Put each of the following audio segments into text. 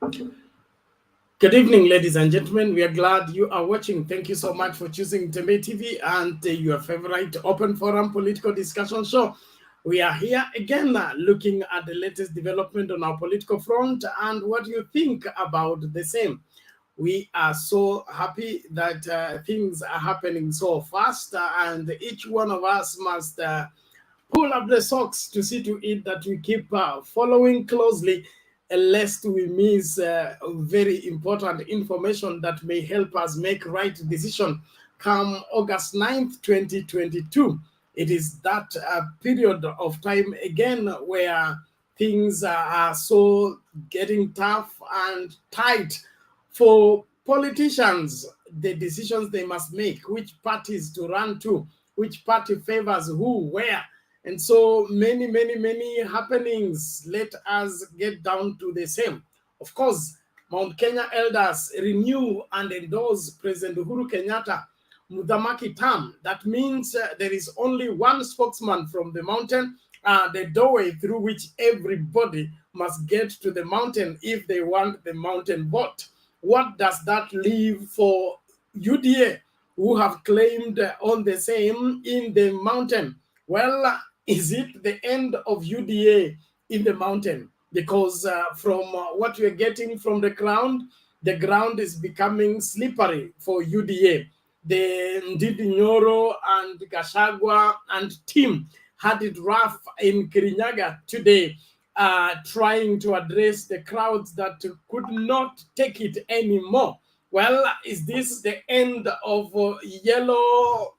Good evening, ladies and gentlemen. We are glad you are watching. Thank you so much for choosing Tembe TV and your favorite open forum political discussion show. We are here again looking at the latest development on our political front and what you think about the same. We are so happy that things are happening so fast, and each one of us must pull up the socks to see to it that we keep following closely, lest we miss very important information that may help us make right decision come August 9th, 2022. It is that period of time again where things are so getting tough and tight for politicians. The decisions they must make, which parties to run to, which party favors who, where, and so many happenings. Let us get down to the same. Of course, Mount Kenya elders renew and endorse President Uhuru Kenyatta Muthamaki term. That means there is only one spokesman from the mountain, the doorway through which everybody must get to the mountain if they want the mountain vote. What does that leave for UDA, who have claimed on the same in the mountain? Well, is it the end of UDA in the mountain? Because from what we're getting from the ground is becoming slippery for UDA. The Ndidi Nyoro and Gashagwa and team had it rough in Kirinyaga today, trying to address the crowds that could not take it anymore. Well, is this the end of yellow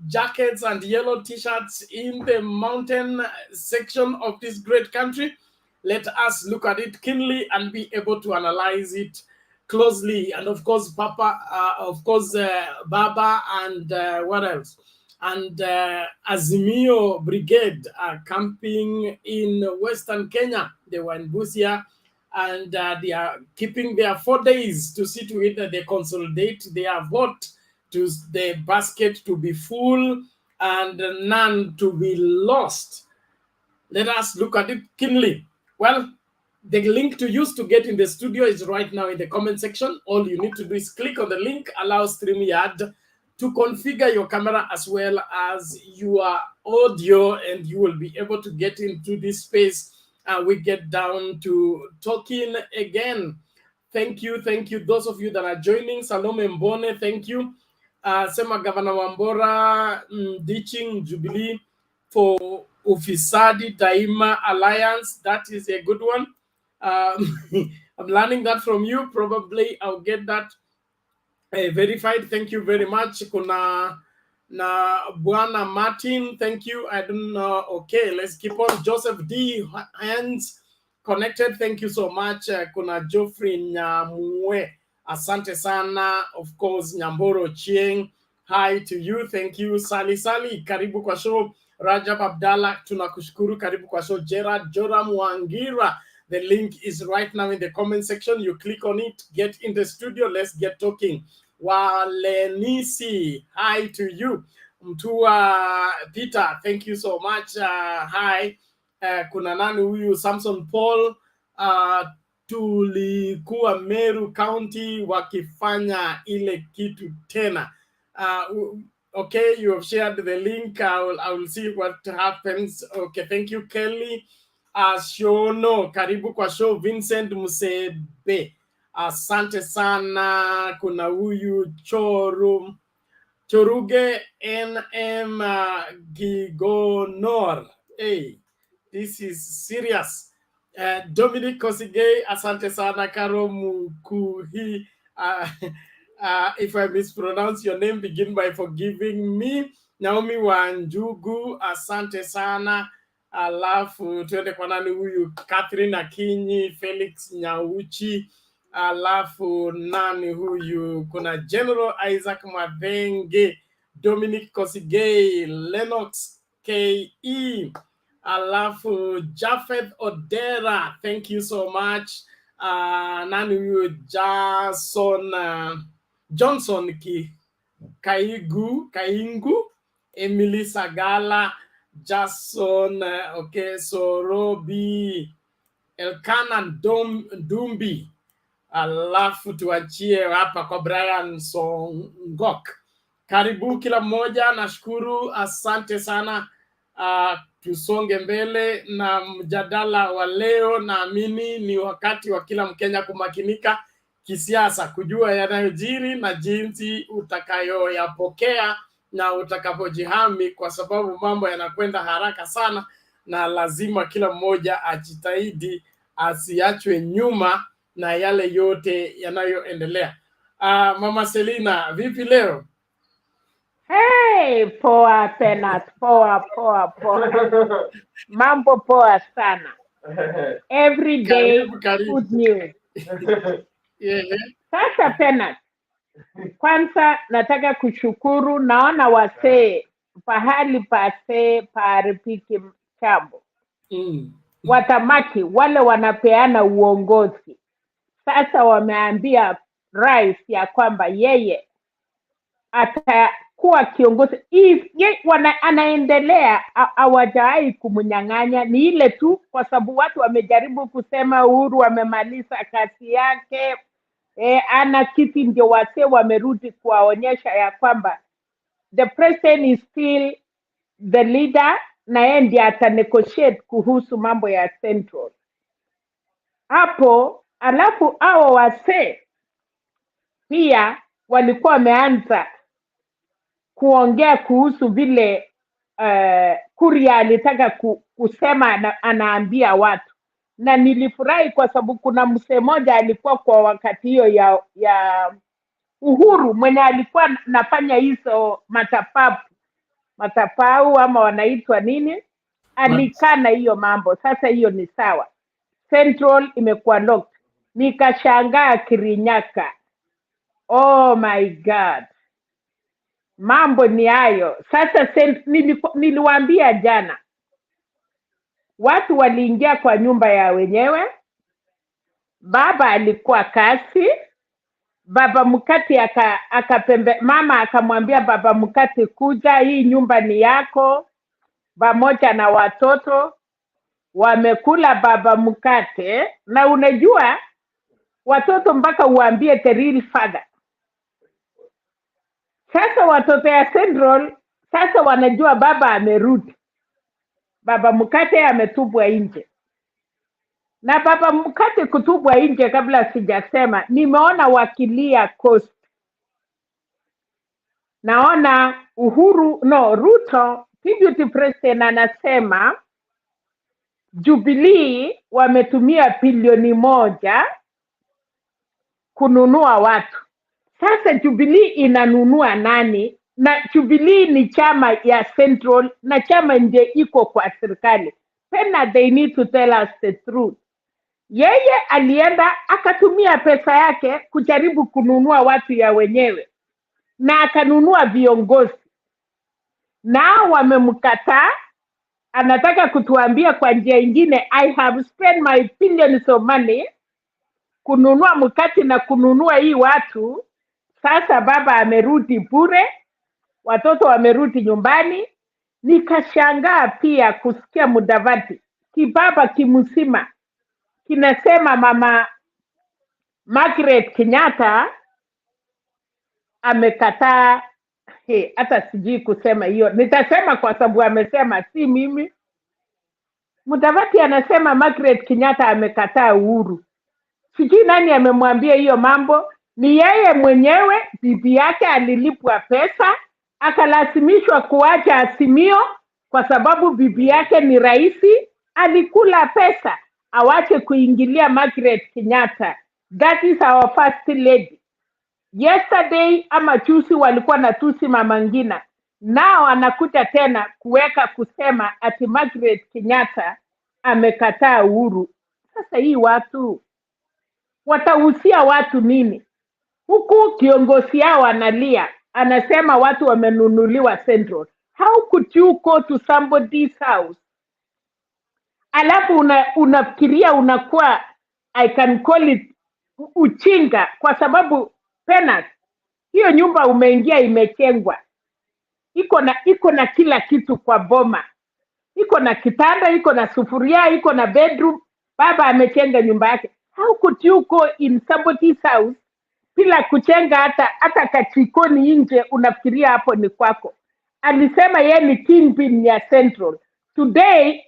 jackets and yellow t-shirts in the mountain section of this great country? Let us look at it keenly and be able to analyze it closely. And of course, Baba, and what else? And Azimio Brigade are camping in Western Kenya. They were in Busia, and they are keeping their 4 days to see to it that they consolidate their vote, to the basket to be full and none to be lost. Let us look at it keenly. Well, the link to use to get in the studio is right now in the comment section. All you need to do is click on the link, allow StreamYard to configure your camera as well as your audio, and you will be able to get into this space. We get down to talking again. Thank you. Those of you that are joining, Salome Mbone, thank you. Sema Governor Wambora ditching Jubilee for Ufisadi Daima Alliance. That is a good one. I'm learning that from you. Probably I'll get that verified. Thank you very much. Kuna na Buana Martin, thank you. I don't know. Okay, let's keep on. Joseph D. Hands connected. Thank you so much. Kuna Geoffrey Nyamwe. Asante sana. Of course, Nyamboro Chieng. Hi to you. Thank you. Sali, karibu kwa show. Rajab Abdallah, tunakushukuru. Karibu kwa show. Gerard Joram Wangira. The link is right now in the comment section. You click on it, get in the studio. Let's get talking. Walenisi, hi to you. Mtua Peter, thank you so much. Hi. Kuna nani huyu? Samson Paul. Tulikuwa Meru County wakifanya ile kitu tena. Okay, you have shared the link. I will see what happens. Okay, thank you, Kelly. Shono, karibu kwa show. Vincent Musebe, asante sana. Kuna huyu Choruge NM Gigonor. Hey, this is serious. Dominic Kosige, asante sana. Karo Mukuhi, if I mispronounce your name, begin by forgiving me. Naomi Wanjugu, asante sana. Alafu tuende kwa nani huyu? Catherine Akinyi, Felix Nyauchi. Alafu nani huyu? Kuna General Isaac Mavenge, Dominic Kosigei, Lennox KE. Alafu Japheth Odera, thank you so much. Nani huyu? Johnson Kaingu, Emily Sagala, Jason, okay, so Robi, Elkanan Dumbi, alafu tuachie hapa kwa Brian Songok. Karibu kila mmoja, nashukuru, asante sana. Tusonge mbele na mjadala wa leo. Naamini ni wakati wa kila Mkenya kumakinika kisiasa, kujua yanayojiri na jinsi utakayoyapokea na utakapojihami, kwa sababu mambo yanakwenda haraka sana na lazima kila mmoja ajitahidi asiachwe nyuma na yale yote yanayoendelea. Mama Selina, vipi leo? Hey, poa Penat, poa. Mambo poa sana. Every day good news. Yeah. Sasa Penat, kwanza nataka kushukuru, naona wasee pahali pasee paripiki chambo. Watamaki wale wanapeana uongozi. Sasa wameambia rais ya kwamba yeye atakuwa kiongozi. Anaendelea, hawajai kumnyang'anya, ni ile tu kwa sababu watu wamejaribu kusema Uhuru amemaliza kazi yake, ana kiti, ndio wasee wamerudi kuwaonyesha ya kwamba the president is still the leader na yeye ndiye atanegotiate kuhusu mambo ya Central hapo. Alafu hao wasee pia walikuwa wameanza kuongea kuhusu vile Kuria alitaka kusema anaambia watu, na nilifurahi kwa sababu kuna msee mmoja alikuwa kwa wakati hiyo ya Uhuru mwenye alikuwa nafanya hizo matapau ama wanaitwa nini, alikana hiyo mambo. Sasa hiyo ni sawa, Central imekuwa locked. Nikashangaa Kirinyaka, oh my God, mambo ni hayo sasa. Niliwaambia jana, watu waliingia kwa nyumba ya wenyewe, baba alikuwa kasi, baba Mukati mama akamwambia baba Mukati, kuja, hii nyumba ni yako, pamoja na watoto wamekula baba Mukate. Na unajua watoto mpaka uambie the real father. Sasa watoto ya Central sasa wanajua baba amerudi, baba Mukate ametupwa nje. Na baba Mukate kutupwa nje, kabla sijasema, nimeona wakilia Coast. Naona Ruto deputy president anasema Jubilee wametumia bilioni 1 kununua watu. Sasa Jubilee inanunua nani? Na Jubilee ni chama ya Central na chama nje iko kwa serikali. Pena they need to tell us the truth. Yeye alienda akatumia pesa yake kujaribu kununua watu ya wenyewe, na akanunua viongozi, na wamemkataa. Anataka kutuambia kwa njia ingine, I have spent my billions of money kununua Mukati na kununua hii watu. Sasa baba amerudi bure, watoto wamerudi nyumbani. Nikashangaa pia kusikia Mudavadi kibaba kimsima kinasema mama Margaret Kenyatta amekataa. Hata sijui kusema hiyo, nitasema kwa sababu amesema, si mimi. Mudavadi anasema Margaret Kenyatta amekataa Uhuru. Sijui nani amemwambia hiyo mambo. Ni yeye mwenyewe, bibi yake alilipwa pesa akalazimishwa kuacha Azimio kwa sababu bibi yake ni raisi, alikula pesa awache kuingilia Margaret Kenyatta. That is our first lady. Yesterday ama juzi walikuwa na tusi Mama Ngina, nao anakuja tena kuweka kusema ati Margaret Kenyatta amekataa Uhuru. Sasa hii watu watahusia watu nini? Huku kiongozi yao analia, anasema watu wamenunuliwa Central. How could you go to somebody's house alafu unafikiria unakuwa, I can call it uchinga, kwa sababu Penat, hiyo nyumba umeingia imechengwa, iko na kila kitu kwa boma, iko na kitanda, iko na sufuria, iko na bedroom. Baba amechenga nyumba yake. How could you go in somebody's house bila kuchenga hata kachikoni nje, unafikiria hapo ni kwako? Alisema yeye ni kingpin ya Central. Today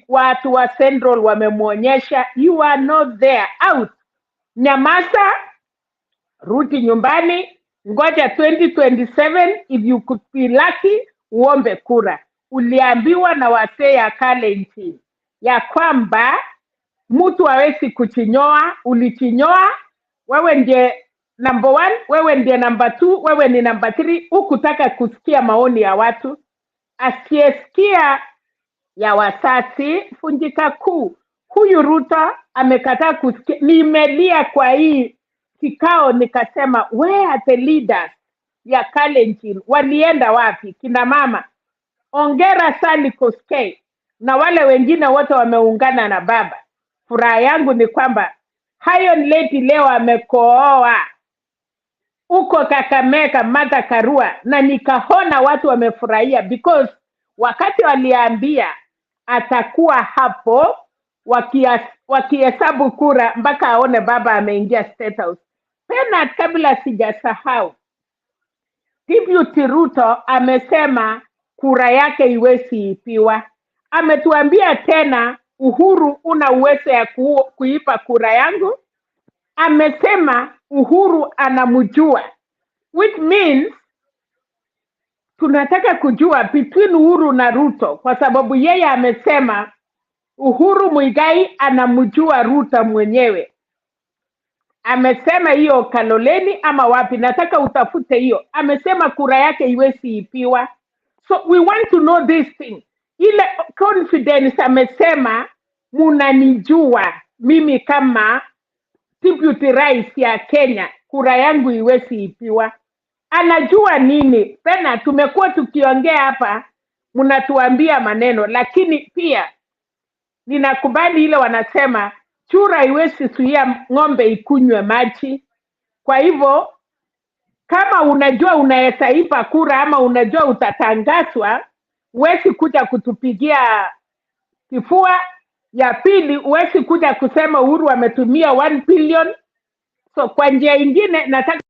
watu wa Central wamemwonyesha, you are not there, out. Nyamaza, rudi nyumbani, ngoja 2027, if you could be lucky, uombe kura. Uliambiwa na wasee ya Kalenjin ya kwamba mtu hawezi kuchinyoa, ulichinyoa, wewe ndiye number 1, wewe ndiye number 2, wewe ni number 3, hukutaka kusikia maoni ya watu. Asiyesikia ya wasasi funjika kuu. Huyu Ruto amekataa kusikia. Nimelia kwa hii kikao nikasema, where are the leaders ya Kalenjin? Walienda wapi? Kina mama, ongera Sally Koskei na wale wengine wote wameungana na baba. Furaha yangu ni kwamba Iron Lady leo amekooa uko Kakamega, Martha Karua, na nikaona watu wamefurahia, because wakati waliambia atakuwa hapo wakihesabu kura mpaka aone baba ameingia State House. Tena kabla sijasahau, Deputy Ruto amesema kura yake iwezi ipiwa. Ametuambia tena, Uhuru una uwezo ya kuipa kura yangu. Amesema Uhuru anamjua, which means tunataka kujua between Uhuru na Ruto, kwa sababu yeye amesema Uhuru Muigai anamjua Ruto mwenyewe. Amesema hiyo Kaloleni ama wapi, nataka utafute hiyo. Amesema kura yake iwezi ipiwa. So we want to know this thing. Ile confidence amesema munanijua mimi kama deputy rais ya Kenya, kura yangu iwezi ipiwa. Anajua nini? Tena tumekuwa tukiongea hapa, mnatuambia maneno, lakini pia ninakubali ile wanasema chura iwezi suia ng'ombe ikunywe maji. Kwa hivyo kama unajua unaweza ipa kura ama unajua utatangazwa, huwezi kuja kutupigia kifua. Ya pili, huwezi kuja kusema Uhuru ametumia 1 billion. So kwa njia ingine nataka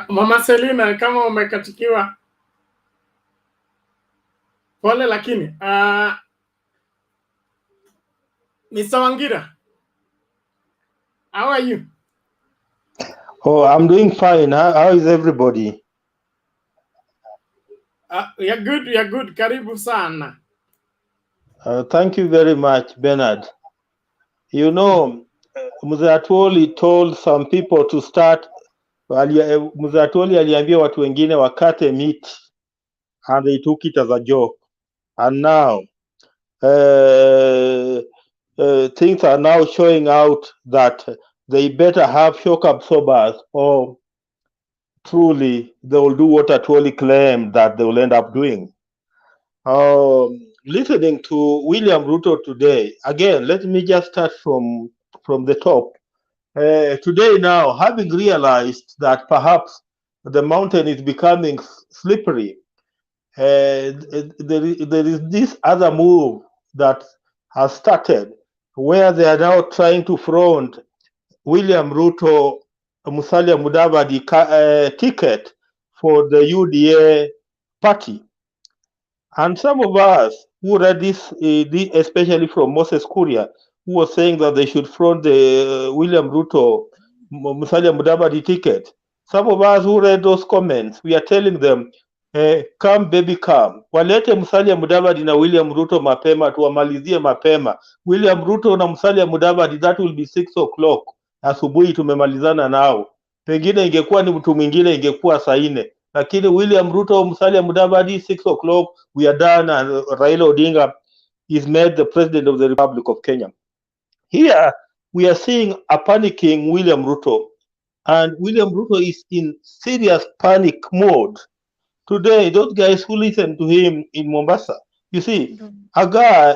Mama Selina, kama umekatikiwa pole, lakini Mr. Wangira, how are you? Oh, I'm doing fine. How is everybody? You're good, you're good. Karibu sana. Thank you very much, Bernard. You know, Muzatoli told some people to start. Muzatoli aliambia watu wengine wakate meat, and they took it as a joke. And now, things are now showing out that they better have shock absorbers, or truly they will do what Atwoli claimed that they will end up doing. Listening to William Ruto today, again, let me just start from the top. Today now, having realized that perhaps the mountain is becoming slippery, there is this other move that has started, where they are now trying to front William Ruto Musalia Mudavadi ticket for the UDA party. And some of us who read this, especially from Moses Kuria, who was saying that they should front the William Ruto Musalia Mudavadi ticket. Some of us who read those comments, we are telling them, come baby come, walete Musalia Mudavadi na William Ruto mapema, tuwamalizie mapema. William Ruto na Musalia Mudavadi, that will be 6 o'clock asubuhi, tumemalizana nao. Pengine ingekuwa ni mtu mwingine ingekuwa saa 4, lakini William Ruto Musalia Mudavadi 6 o'clock we are done, and Raila Odinga is made the president of the Republic of Kenya. Here we are seeing a panicking William Ruto, and William Ruto is in serious panic mode. Today, those guys who listened to him in Mombasa, you see, a guy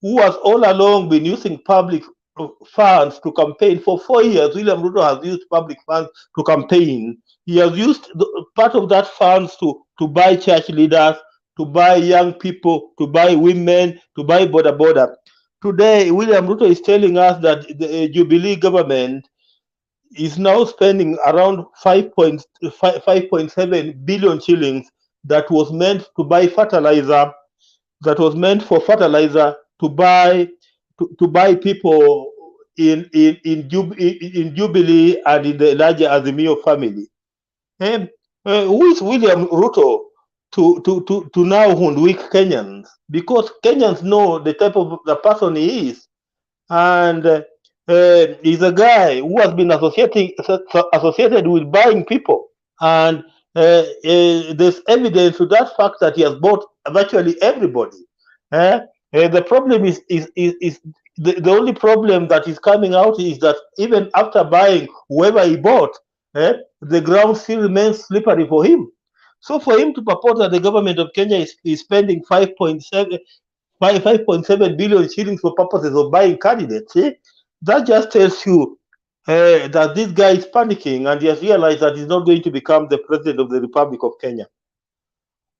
who has all along been using public funds to campaign. For 4 years, William Ruto has used public funds to campaign. He has used part of that funds to buy church leaders, to buy young people, to buy women, to buy border. Today, William Ruto is telling us that the Jubilee government is now spending around 5.7 billion shillings that was meant to buy fertilizer, that was meant for fertilizer to buy people in Jubilee and in the larger Azimio family. And who is William Ruto to now hoodwink Kenyans? Because Kenyans know the type of the person he is, and he's a guy who has been associated with buying people, and there's evidence to that fact that he has bought virtually everybody. The problem is the only problem that is coming out is that even after buying whoever he bought, the ground still remains slippery for him. So for him to purport that the government of Kenya is spending 5.7 billion shillings for purposes of buying candidates, that just tells you that this guy is panicking and he has realized that he's not going to become the president of the Republic of Kenya.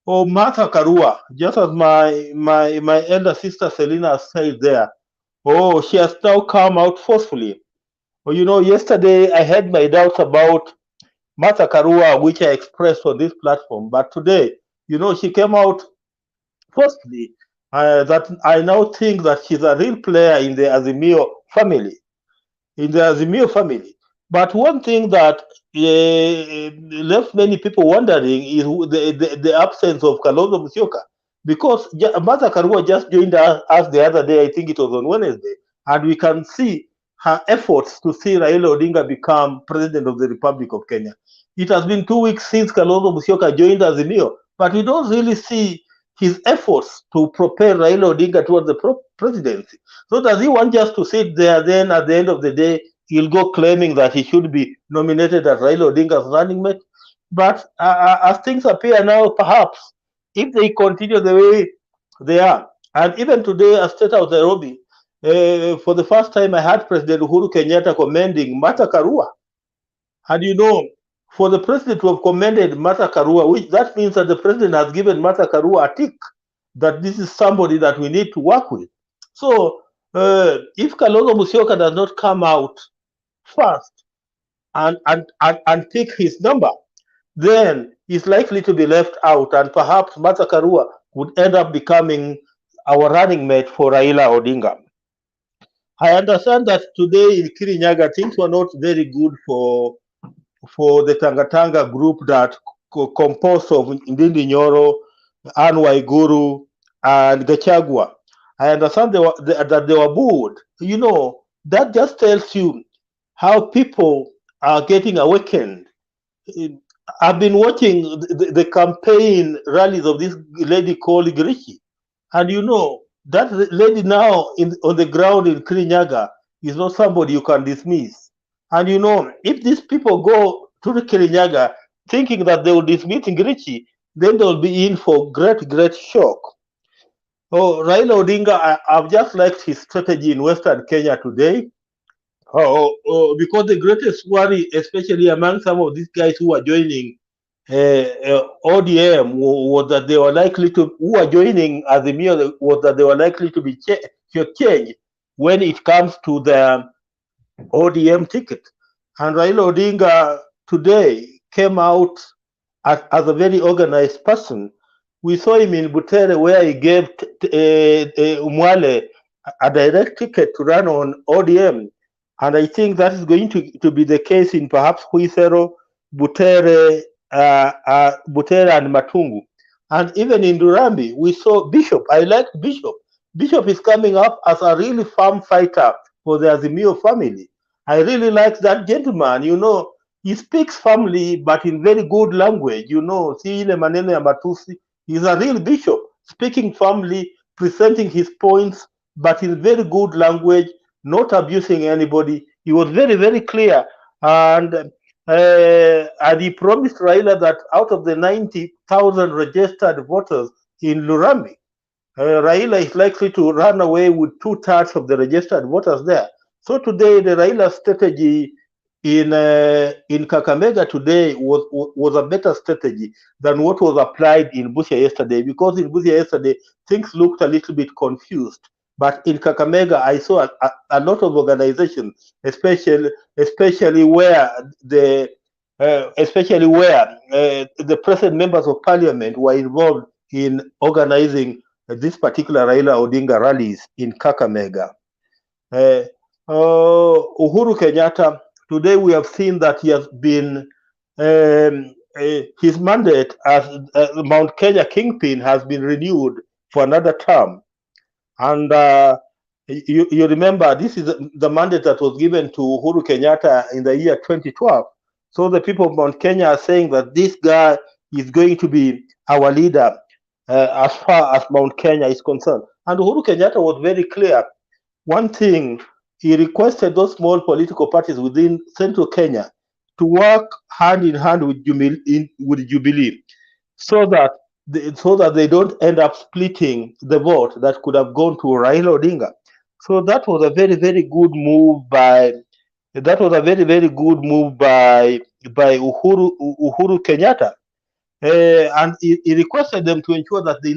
Oh, Martha Karua, just as my elder sister Selina said there, oh, she has now come out forcefully. Well, yesterday I had my doubts about Martha Karua, which I expressed on this platform, but today, she came out forcefully. That I now think that she's a real player in the Azimio family. But one thing that left many people wondering is the absence of Kalonzo Musyoka, because Martha Karua just joined us the other day. I think it was on Wednesday, and we can see her efforts to see Raila Odinga become president of the Republic of Kenya. It has been 2 weeks since Kalonzo Musyoka joined Azimio, but we don't really see his efforts to propel Raila Odinga towards the presidency. So does he want just to sit there, then at the end of the day, he'll go claiming that he should be nominated as Raila Odinga's running mate? But as things appear now, perhaps, if they continue the way they are, and even today at State House Nairobi, for the first time I heard President Uhuru Kenyatta commending Martha Karua. And for the president to have commended Martha Karua, which that means that the president has given Martha Karua a tick, that this is somebody that we need to work with. So if Kalonzo Musyoka does not come out first and pick his number, then he's likely to be left out, and perhaps Martha Karua would end up becoming our running mate for Raila Odinga. I understand that today in Kirinyaga things were not very good for the Tangatanga group that composed of Ndindi Nyoro, Anne Waiguru, and Gachagua. I understand that they were booed. That just tells you how people are getting awakened. I've been watching the campaign rallies of this lady called Girichi, and that lady now on the ground in Kirinyaga is not somebody you can dismiss. And if these people go to the Kirinyaga thinking that they will dismiss Ngirichi, then they will be in for great shock. Oh, Raila Odinga, I've just liked his strategy in Western Kenya today. Because the greatest worry, especially among some of these guys who are joining ODM, was that they were likely to, who are joining Azimio, was that they were likely to be changed when it comes to the ODM ticket. And Raila Odinga today came out as a very organized person. We saw him in Butere, where he gave Umwale a direct ticket to run on ODM. And I think that is going to be the case in perhaps Huisero, Butere, and Matungu. And even in Durambi, we saw Bishop. I like Bishop. Bishop is coming up as a really firm fighter for the Azimio family. I really like that gentleman. He speaks firmly, but in very good language. Si ile maneno ya matusi. He's a real bishop, speaking firmly, presenting his points, but in very good language, not abusing anybody. He was very, very clear. And he promised Raila that out of the 90,000 registered voters in Lurambi, Raila is likely to run away with 2/3 of the registered voters there. So today the Raila strategy in Kakamega today was a better strategy than what was applied in Busia yesterday, because in Busia yesterday things looked a little bit confused. But in Kakamega, I saw a lot of organizations, especially where the present members of parliament were involved in organizing this particular Raila Odinga rallies in Kakamega. Uhuru Kenyatta, today we have seen that he has been, his mandate as Mount Kenya kingpin has been renewed for another term. And you remember, this is the mandate that was given to Uhuru Kenyatta in the year 2012. So the people of Mount Kenya are saying that this guy is going to be our leader as far as Mount Kenya is concerned. And Uhuru Kenyatta was very clear. One thing, he requested those small political parties within central Kenya to work hand in hand with Jubilee, so that they don't end up splitting the vote that could have gone to Raila Odinga. So that was a very, very good move by Uhuru Kenyatta. And he requested them to ensure that they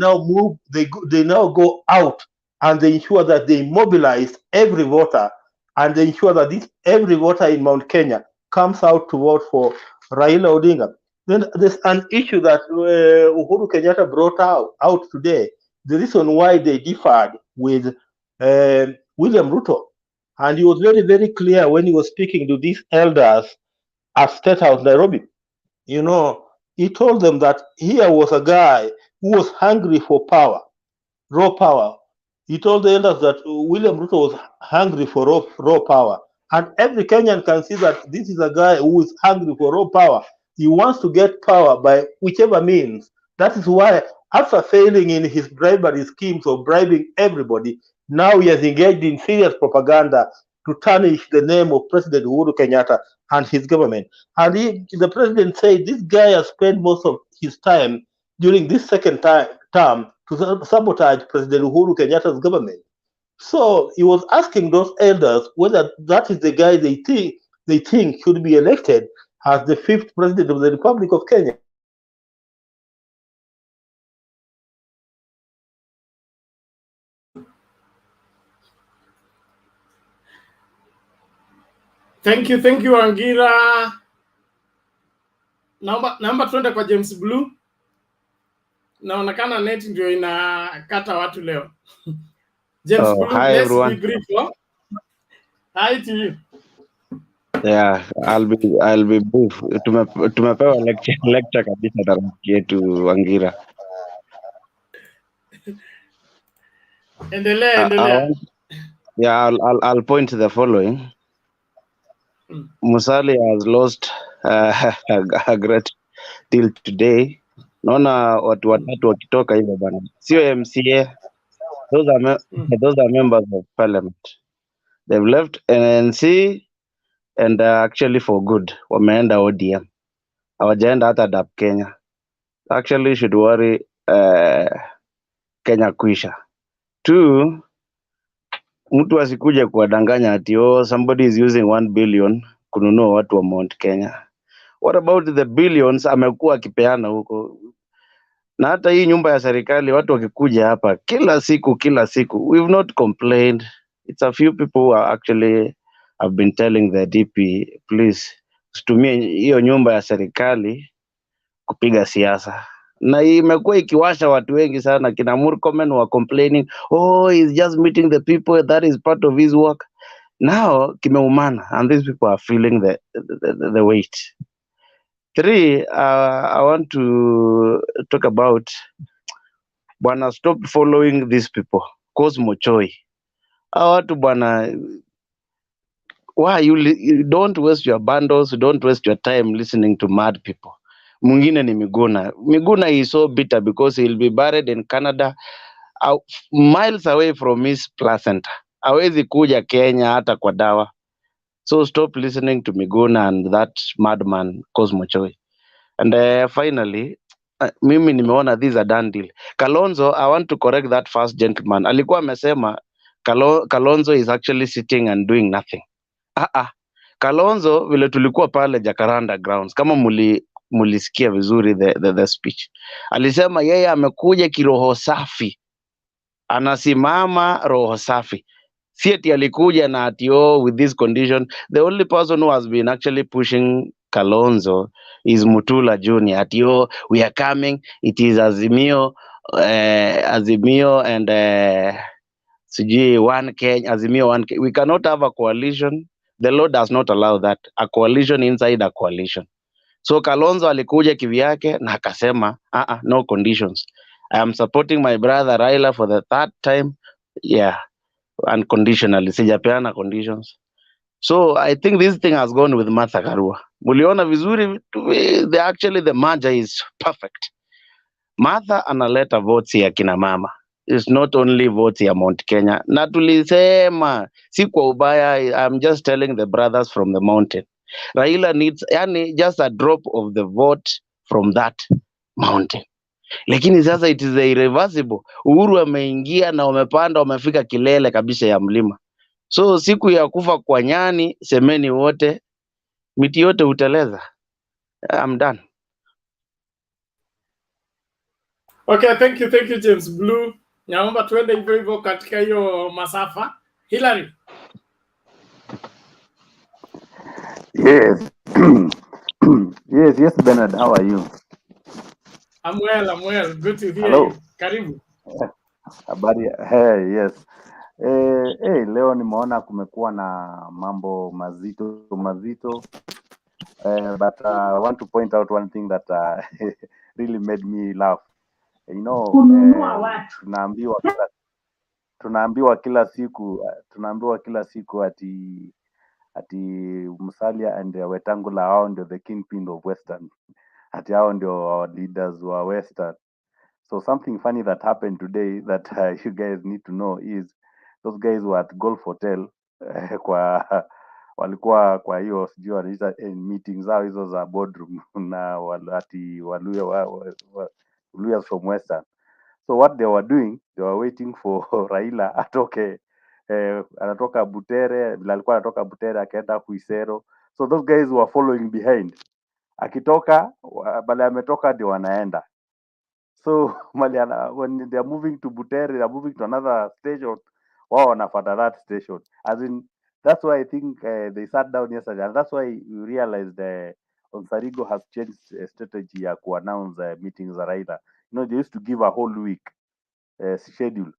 now go out and they ensure that they mobilize every voter, and they ensure that every voter in Mount Kenya comes out to vote for Raila Odinga. Then there's an issue that Uhuru Kenyatta brought out today, the reason why they differed with William Ruto. And he was very, very clear when he was speaking to these elders at State House, Nairobi. You know, he told them that here was a guy who was hungry for power, raw power. He told the elders that William Ruto was hungry for raw power. And every Kenyan can see that this is a guy who is hungry for raw power. He wants to get power by whichever means. That is why, after failing in his bribery schemes of bribing everybody, now he has engaged in serious propaganda to tarnish the name of President Uhuru Kenyatta and his government. And the president said this guy has spent most of his time during this second term to sabotage President Uhuru Kenyatta's government. So he was asking those elders whether that is the guy they think should be elected as the 5th president of the Republic of Kenya. Thank you Angira. Naomba tuende kwa James Blue. Naonekana net ndio inakata watu leo. James Blue, hi everyone. Be brief, no? Hi to you. Yeah, I'll be brief. Tumepewa lecture kabisa na rafiki yetu Angira. Endelea. Yeah, I'll point to the following. Musali has lost a great deal today. Naona watu watatu wakitoka hivyo bana. Sio MCA. Those are members of parliament. They've left NNC and actually for good. Wameenda ODM. Hawajaenda hata DAP Kenya. Actually should worry Kenya kuisha. 2, mtu asikuje kuwadanganya ati somebody is using 1 billion kununua watu wa Mount Kenya. What about the billions amekuwa akipeana huko? Na hata hii nyumba ya serikali watu wakikuja hapa kila siku, we've not complained. It's a few people who are actually have been telling the DP, please usitumie hiyo nyumba ya serikali kupiga siasa. Na imekuwa ikiwasha watu wengi sana. Kina Murkomen were complaining, he's just meeting the people, that is part of his work. Now kimeumana and these people are feeling the weight. 3, I want to talk about bwana, stop following these people. Cosmo Choi. Watu bwana, why you don't waste your bundles, don't waste your time listening to mad people. Mwingine ni Miguna is so bitter because he'll be buried in Canada, miles away from his placenta. Hawezi kuja Kenya hata kwa dawa. So stop listening to Miguna and that madman Cosmo Choi. And finally, mimi nimeona this a done deal. Kalonzo, I want to correct that first gentleman. Alikuwa amesema Kalonzo is actually sitting and doing nothing. Kalonzo vile tulikuwa pale Jacaranda grounds, kama mulisikia vizuri the speech, alisema yeye amekuja kiroho safi, anasimama roho safi. Si ati alikuja na ati with this condition. The only person who has been actually pushing Kalonzo is Mutula Junior. Ati we are coming, it is Azimio and sijui one Kenya, Azimio one Kenya. We cannot have a coalition. The law does not allow that, a coalition inside a coalition. So Kalonzo alikuja kivyake na akasema no conditions. I am supporting my brother Raila for the third time. Yeah, unconditionally, sijapeana conditions. So I think this thing has gone with Martha Karua. Muliona vizuri, actually the merger is perfect. Martha analeta votes ya kina mama. It's not only votes ya Mount Kenya. Na tulisema, si kwa ubaya, I'm just telling the brothers from the mountain. Raila needs just a drop of the vote from that mountain. Lakini sasa it is irreversible. Uhuru ameingia na wamepanda, wamefika kilele kabisa ya mlima. So siku ya kufa kwa nyani, semeni wote, miti yote huteleza. I'm done. Okay, thank you James Blue. Naomba tuende hivyo hivyo katika hiyo masafa. Hillary. Yes. yes, Bernard, how are you? I'm well. Good to hear Hello. you. Karibu. Habari. Hey, yes. Leo nimeona kumekuwa na mambo mazito. But I want to point out one thing that really made me laugh. You know, tunaambiwa kila siku ati Musalia and Wetangula hao ndio the kingpin of Western. Ati hao ndio our leaders wa Western. So something funny that happened today that you guys need to know is those guys were at Golf Hotel walikuwa kwa hiyo sijui wanaita meetings zao hizo za boardroom na Waluya from Western. So what they were doing, they were waiting for Raila atoke anatoka Butere, vile alikuwa anatoka Butere akaenda Kuisero. So those guys were following behind. Akitoka bale ametoka ndio wanaenda. So when they are moving to Butere, they are moving to another station. Wao wanafuata that station. As in, that's why I think they sat down yesterday, and that's why you realized Onsarigo has changed strategy ya announce meetings za Raila. You know, they used to give a whole week schedule.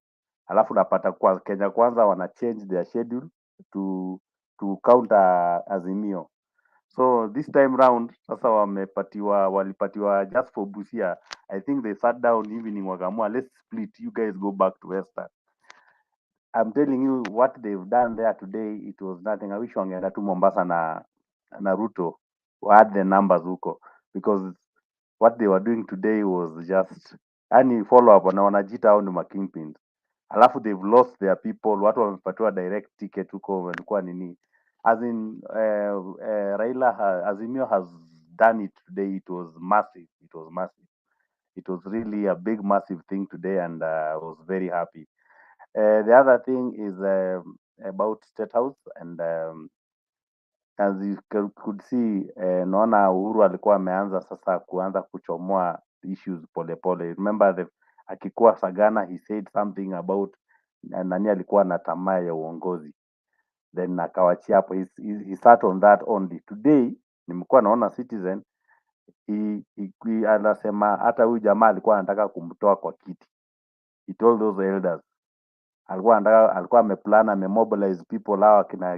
Alafu napata kwa Kenya Kwanza wana change their schedule to counter Azimio. So this time round sasa walipatiwa just for Busia. I think they sat down evening wakamua, let's split, you guys go back to Western. I'm telling you what they've done there today, it was nothing. I wish wangeenda tu Mombasa na Ruto had the numbers huko, because what they were doing today was just follow up na wanajita hao ni kingpins. Alafu they've lost their people, watu wamepatiwa direct ticket huko, walikuwa nini, as in Raila Azimio has done it today. It was massive. It was really a big massive thing today, and I was very happy. The other thing is about State House, and as you could see, naona Uhuru alikuwa ameanza sasa kuanza kuchomoa issues polepole. Remember akikuwa Sagana, he said something about nani alikuwa na tamaa ya uongozi, then akawachia hapo. He sat on that only. Today nimekuwa naona Citizen anasema hata huyu jamaa alikuwa anataka kumtoa kwa kiti. He told those elders alikuwa ameplan, amemobilize people hawa kina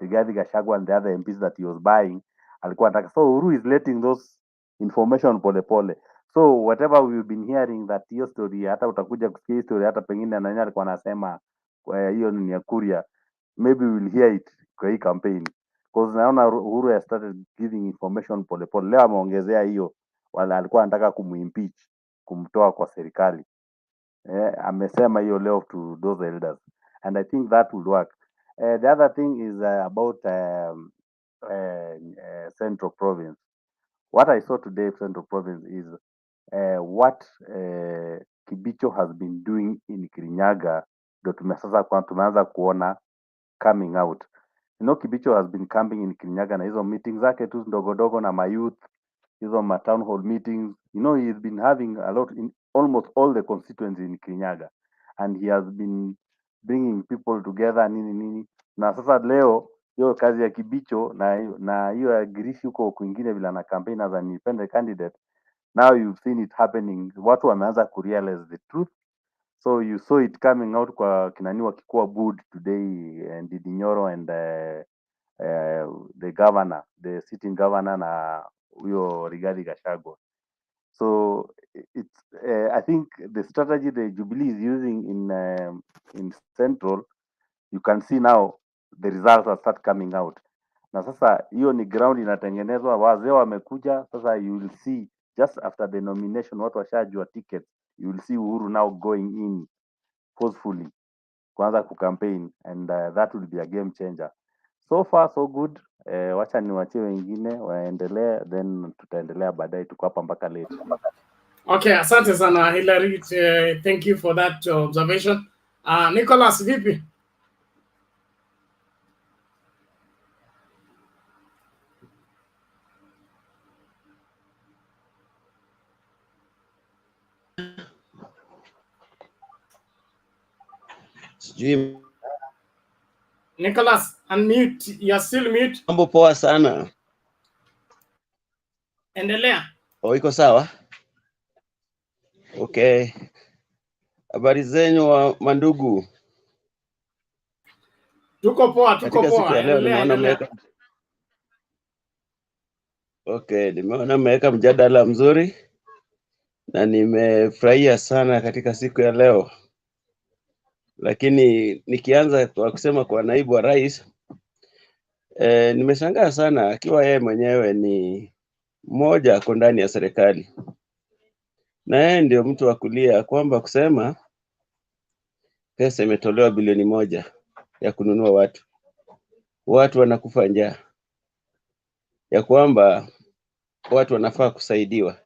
Rigathi Gachagua and the other MPs that he was buying. Alikuwa anataka, so Uhuru is letting those information pole. So whatever we've been hearing that hiyo story, hata utakuja kusikia story hata pengine nani alikuwa anasema hiyo ni ya Kuria, maybe we'll hear it kwa hii campaign, because naona Uhuru has started giving information pole. Leo ameongezea hiyo, wala alikuwa anataka kumimpeach, kumtoa kwa serikali. Amesema hiyo leo to those elders, and I think that will work. The other thing is about Central Province. What I saw today, Central Province, is what Kibicho has been doing in Kirinyaga ndio sasa tumeanza kuona coming out. You know, Kibicho has been camping in Kirinyaga na hizo meetings zake tu ndogo na mayouth, hizo town hall meetings. You know, he's been having a lot in almost all the constituencies in Kirinyaga, and he has been bringing people together nini. Na sasa leo hiyo kazi ya Kibicho na hiyo ya Girishi huko kwingine vile na campaign as an independent candidate, now you've seen it happening. Watu wameanza kurealize the truth. So you saw it coming out kwa kinani wakikuwa good today, and Didinyoro and the governor, the sitting governor na huyo Rigathi Gachagua. So it's I think the strategy the Jubilee is using in Central, you can see now the results are start coming out. Na sasa hiyo ni ground inatengenezwa, wazee wamekuja sasa. You will see just after the nomination watu washajua tickets, you will see Uhuru now going in forcefully kuanza kucampaign, and that will be a game changer. So far so good. Wacha niwachie wengine waendelee, then tutaendelea baadaye, tuko hapa mpaka late. Okay, asante sana Hilary. Thank you for that observation. Nicholas, vipi? Nicholas, unmute. You're still mute. Mambo poa sana. Endelea. Iko sawa? Okay. Habari zenyu wa mandugu? Tuko poa. Katika siku ya leo nimeona mmeweka nimeona mmeweka mjadala mzuri na nimefurahia sana katika siku ya leo. Lakini nikianza kwa kusema kwa naibu wa rais, nimeshangaa sana akiwa yeye mwenyewe ni mmoja ako ndani ya serikali. Na yeye ndio mtu wa kulia kwamba kusema pesa imetolewa bilioni 1 ya kununua watu wanakufa njaa, ya kwamba watu wanafaa kusaidiwa.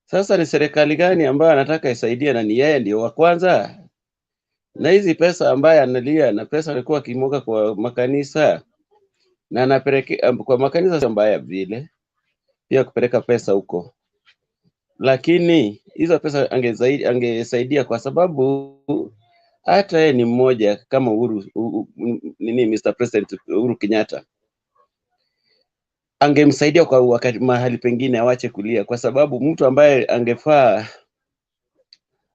Sasa ni serikali gani ambayo anataka isaidia na ni yeye ndio wa kwanza? Na hizi pesa ambaye analia na pesa alikuwa akimwaga kwa makanisa na anapeleka kwa makanisa mbaya vile, pia kupeleka pesa huko. Lakini hizo pesa angesaidia kwa sababu hata yeye ni mmoja kama Uhuru Mr. President Uhuru Kenyatta angemsaidia kwa wakati mahali pengine awache kulia, kwa sababu mtu ambaye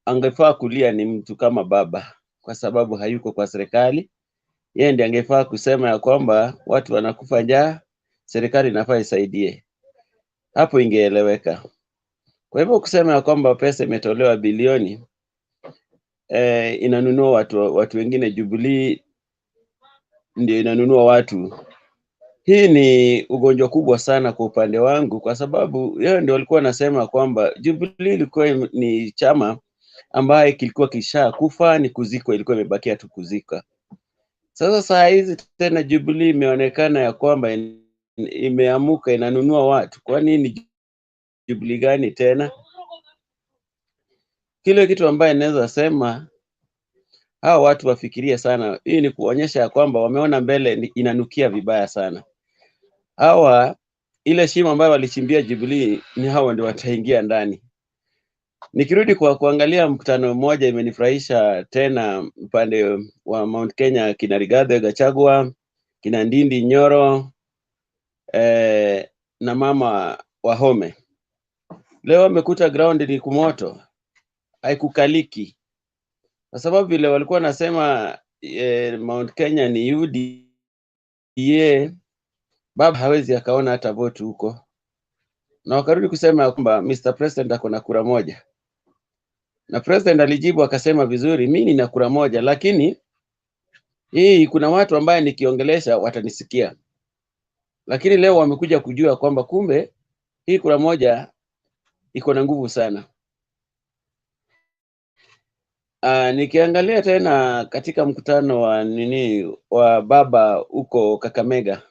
angefaa kulia ni mtu kama baba, kwa sababu hayuko kwa serikali. Yeye ndiye angefaa kusema ya kwamba watu wanakufa njaa, serikali inafaa isaidie. Hapo ingeeleweka. Kwa hivyo kusema ya kwamba pesa imetolewa bilioni inanunua watu wengine, Jubilee ndio inanunua watu. Hii ni ugonjwa kubwa sana kwa upande wangu, kwa sababu yeye ndio walikuwa nasema kwamba Jubilee ilikuwa ni chama ambaye kilikuwa kisha kufa, ni kuzikwa, ilikuwa imebakia tu kuzika. Sasa saa hizi tena Jubilee imeonekana ya kwamba imeamuka inanunua watu. Kwa nini Jubilee gani tena? Kile kitu ambaye naweza sema hao watu wafikirie sana. Hii ni kuonyesha ya kwamba wameona mbele inanukia vibaya sana. Hawa ile shimo ambayo walichimbia Jubilee ni hawa ndio wataingia ndani. Nikirudi kwa kuangalia mkutano mmoja, imenifurahisha tena upande wa Mount Kenya, kina Rigathi Gachagua, kina Ndindi Nyoro na mama Wahome. Leo wamekuta ground ni kumoto, haikukaliki. Kwa sababu vile walikuwa nasema Mount Kenya ni UDA, baba hawezi akaona hata vote huko. Na wakarudi kusema kwamba Mr. President ako na kura moja. Na President alijibu akasema vizuri, mimi nina kura moja, lakini hii kuna watu ambaye nikiongelesha watanisikia. Lakini leo wamekuja kujua kwamba kumbe hii kura moja iko na nguvu sana. Nikiangalia tena katika mkutano wa baba huko Kakamega.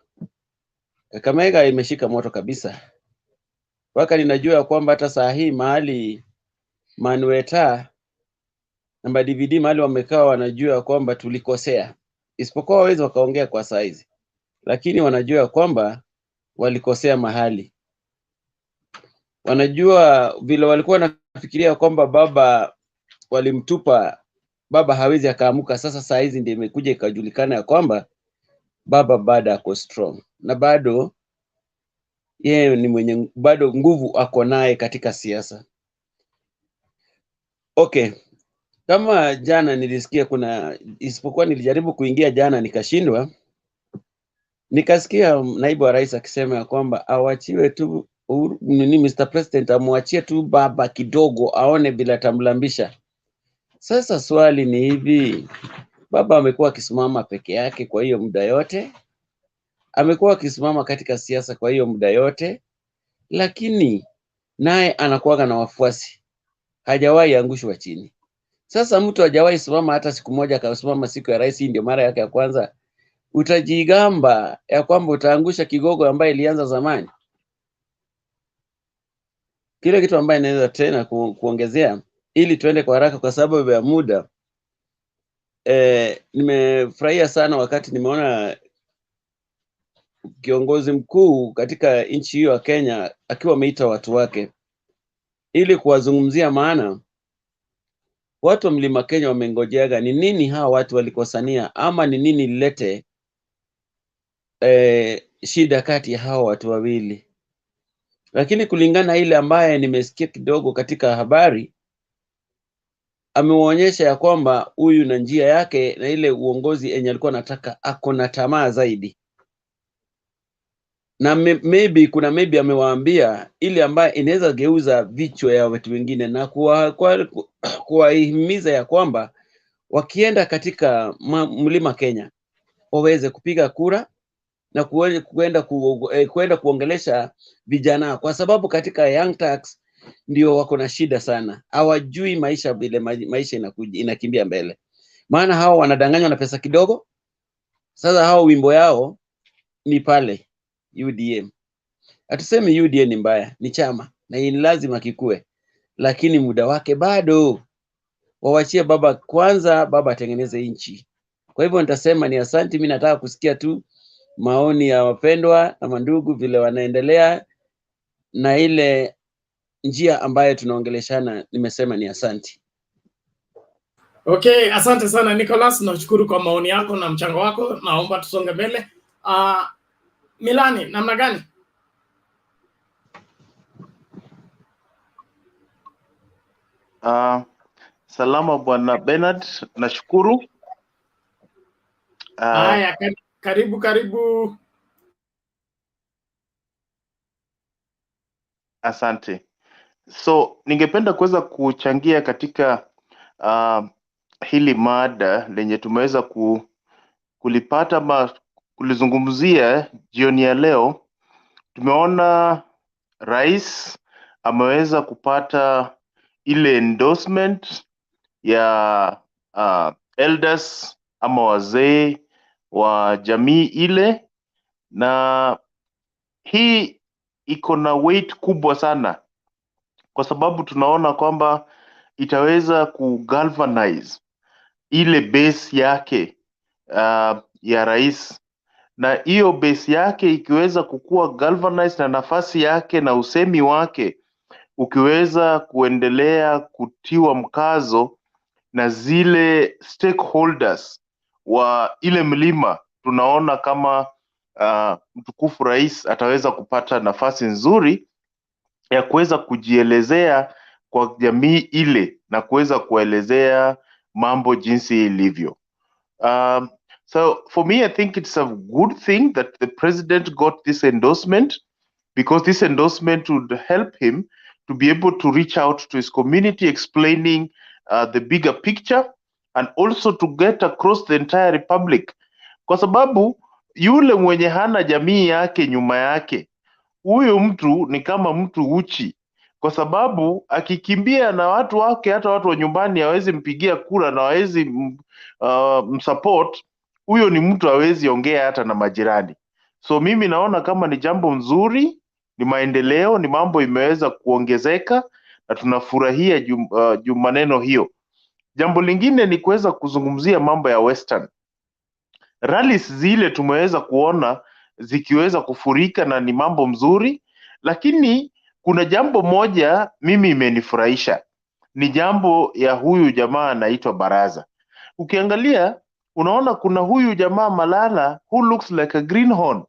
Kakamega imeshika moto kabisa. Waka ninajua kwamba hata saa hii mahali Manueta na ma-DVD mahali wamekaa wanajua kwamba tulikosea, isipokuwa wawezi wakaongea kwa saizi, lakini wanajua kwamba walikosea mahali. Wanajua vile walikuwa wanafikiria kwamba baba walimtupa, baba hawezi akaamuka. Sasa saa hizi ndio imekuja ikajulikana ya kwamba baba bado ako strong na bado yeye ni mwenye bado nguvu ako naye katika siasa. Okay, kama jana nilisikia kuna, isipokuwa nilijaribu kuingia jana nikashindwa, nikasikia naibu wa rais akisema ya kwamba awachiwe tu Mr. President amwachie tu baba kidogo aone bila tamlambisha. Sasa swali ni hivi, baba amekuwa akisimama peke yake kwa hiyo muda yote, amekuwa akisimama katika siasa kwa hiyo muda yote, lakini naye anakuwaga na wafuasi, hajawahi angushwa chini. Sasa mtu hajawahi simama hata siku moja, akasimama siku ya rais, hii ndio mara yake ya kwanza, utajigamba ya kwamba utaangusha kigogo ambaye ilianza zamani? Kile kitu ambaye naweza tena kuongezea ili tuende kwa haraka kwa sababu ya muda, nimefurahia sana wakati nimeona kiongozi mkuu katika nchi hiyo ya Kenya akiwa ameita watu wake ili kuwazungumzia, maana watu wa Mlima Kenya wamengojeaga ni nini hawa watu walikosania, ama ni nini lilete shida kati ya hawa watu wawili. Lakini kulingana ile ambaye nimesikia kidogo katika habari, ameonyesha ya kwamba huyu na njia yake na ile uongozi enye alikuwa anataka, ako na tamaa zaidi, na maybe amewaambia ile ambaye inaweza geuza vichwa ya watu wengine na kuwahimiza ya kwamba wakienda katika Mlima Kenya waweze kupiga kura na kuenda kuongelesha vijana, kwa sababu katika Young Turks ndio wako na shida sana, hawajui maisha vile maisha inakimbia mbele, maana hao wanadanganywa na pesa kidogo. Sasa hao wimbo yao ni pale UDA. Hatusemi UDA ni mbaya, ni chama na ni lazima kikue, lakini muda wake bado. Wawachie baba kwanza, baba atengeneze nchi. Kwa hivyo nitasema ni asante. Mimi nataka kusikia tu maoni ya wapendwa na mandugu vile wanaendelea na ile njia ambayo tunaongeleshana. Nimesema ni asante. Okay, asante sana Nicholas, nashukuru kwa maoni yako na mchango wako. Naomba tusonge mbele. Milani, namna gani? Salama bwana Bernard, nashukuru. Haya, karibu. Asante. So ningependa kuweza kuchangia katika hili mada lenye tumeweza kulipata kulizungumzia jioni ya leo. Tumeona rais ameweza kupata ile endorsement ya elders ama wazee wa jamii ile, na hii iko na weight kubwa sana kwa sababu tunaona kwamba itaweza kugalvanize ile base yake ya rais, na hiyo base yake ikiweza kukua galvanized na nafasi yake na usemi wake ukiweza kuendelea kutiwa mkazo na zile stakeholders wa ile mlima, tunaona kama mtukufu rais ataweza kupata nafasi nzuri ya kuweza kujielezea kwa jamii ile na kuweza kuelezea mambo jinsi ilivyo. So for me, I think it's a good thing that the president got this endorsement, because this endorsement would help him to be able to reach out to his community explaining the bigger picture and also to get across the entire republic. Kwa sababu yule mwenye hana jamii yake nyuma yake, huyo mtu ni kama mtu uchi, kwa sababu akikimbia na watu wake, hata watu wa nyumbani hawezi mpigia kura na hawezi msupport, huyo ni mtu hawezi ongea hata na majirani. So mimi naona kama ni jambo nzuri, ni maendeleo, ni mambo imeweza kuongezeka na tunafurahia maneno hiyo. Jambo lingine ni kuweza kuzungumzia mambo ya Western. Rallies zile tumeweza kuona zikiweza kufurika na ni mambo mzuri, lakini kuna jambo moja mimi imenifurahisha. Ni jambo ya huyu jamaa anaitwa Baraza. Ukiangalia unaona kuna huyu jamaa Malala who looks like a greenhorn,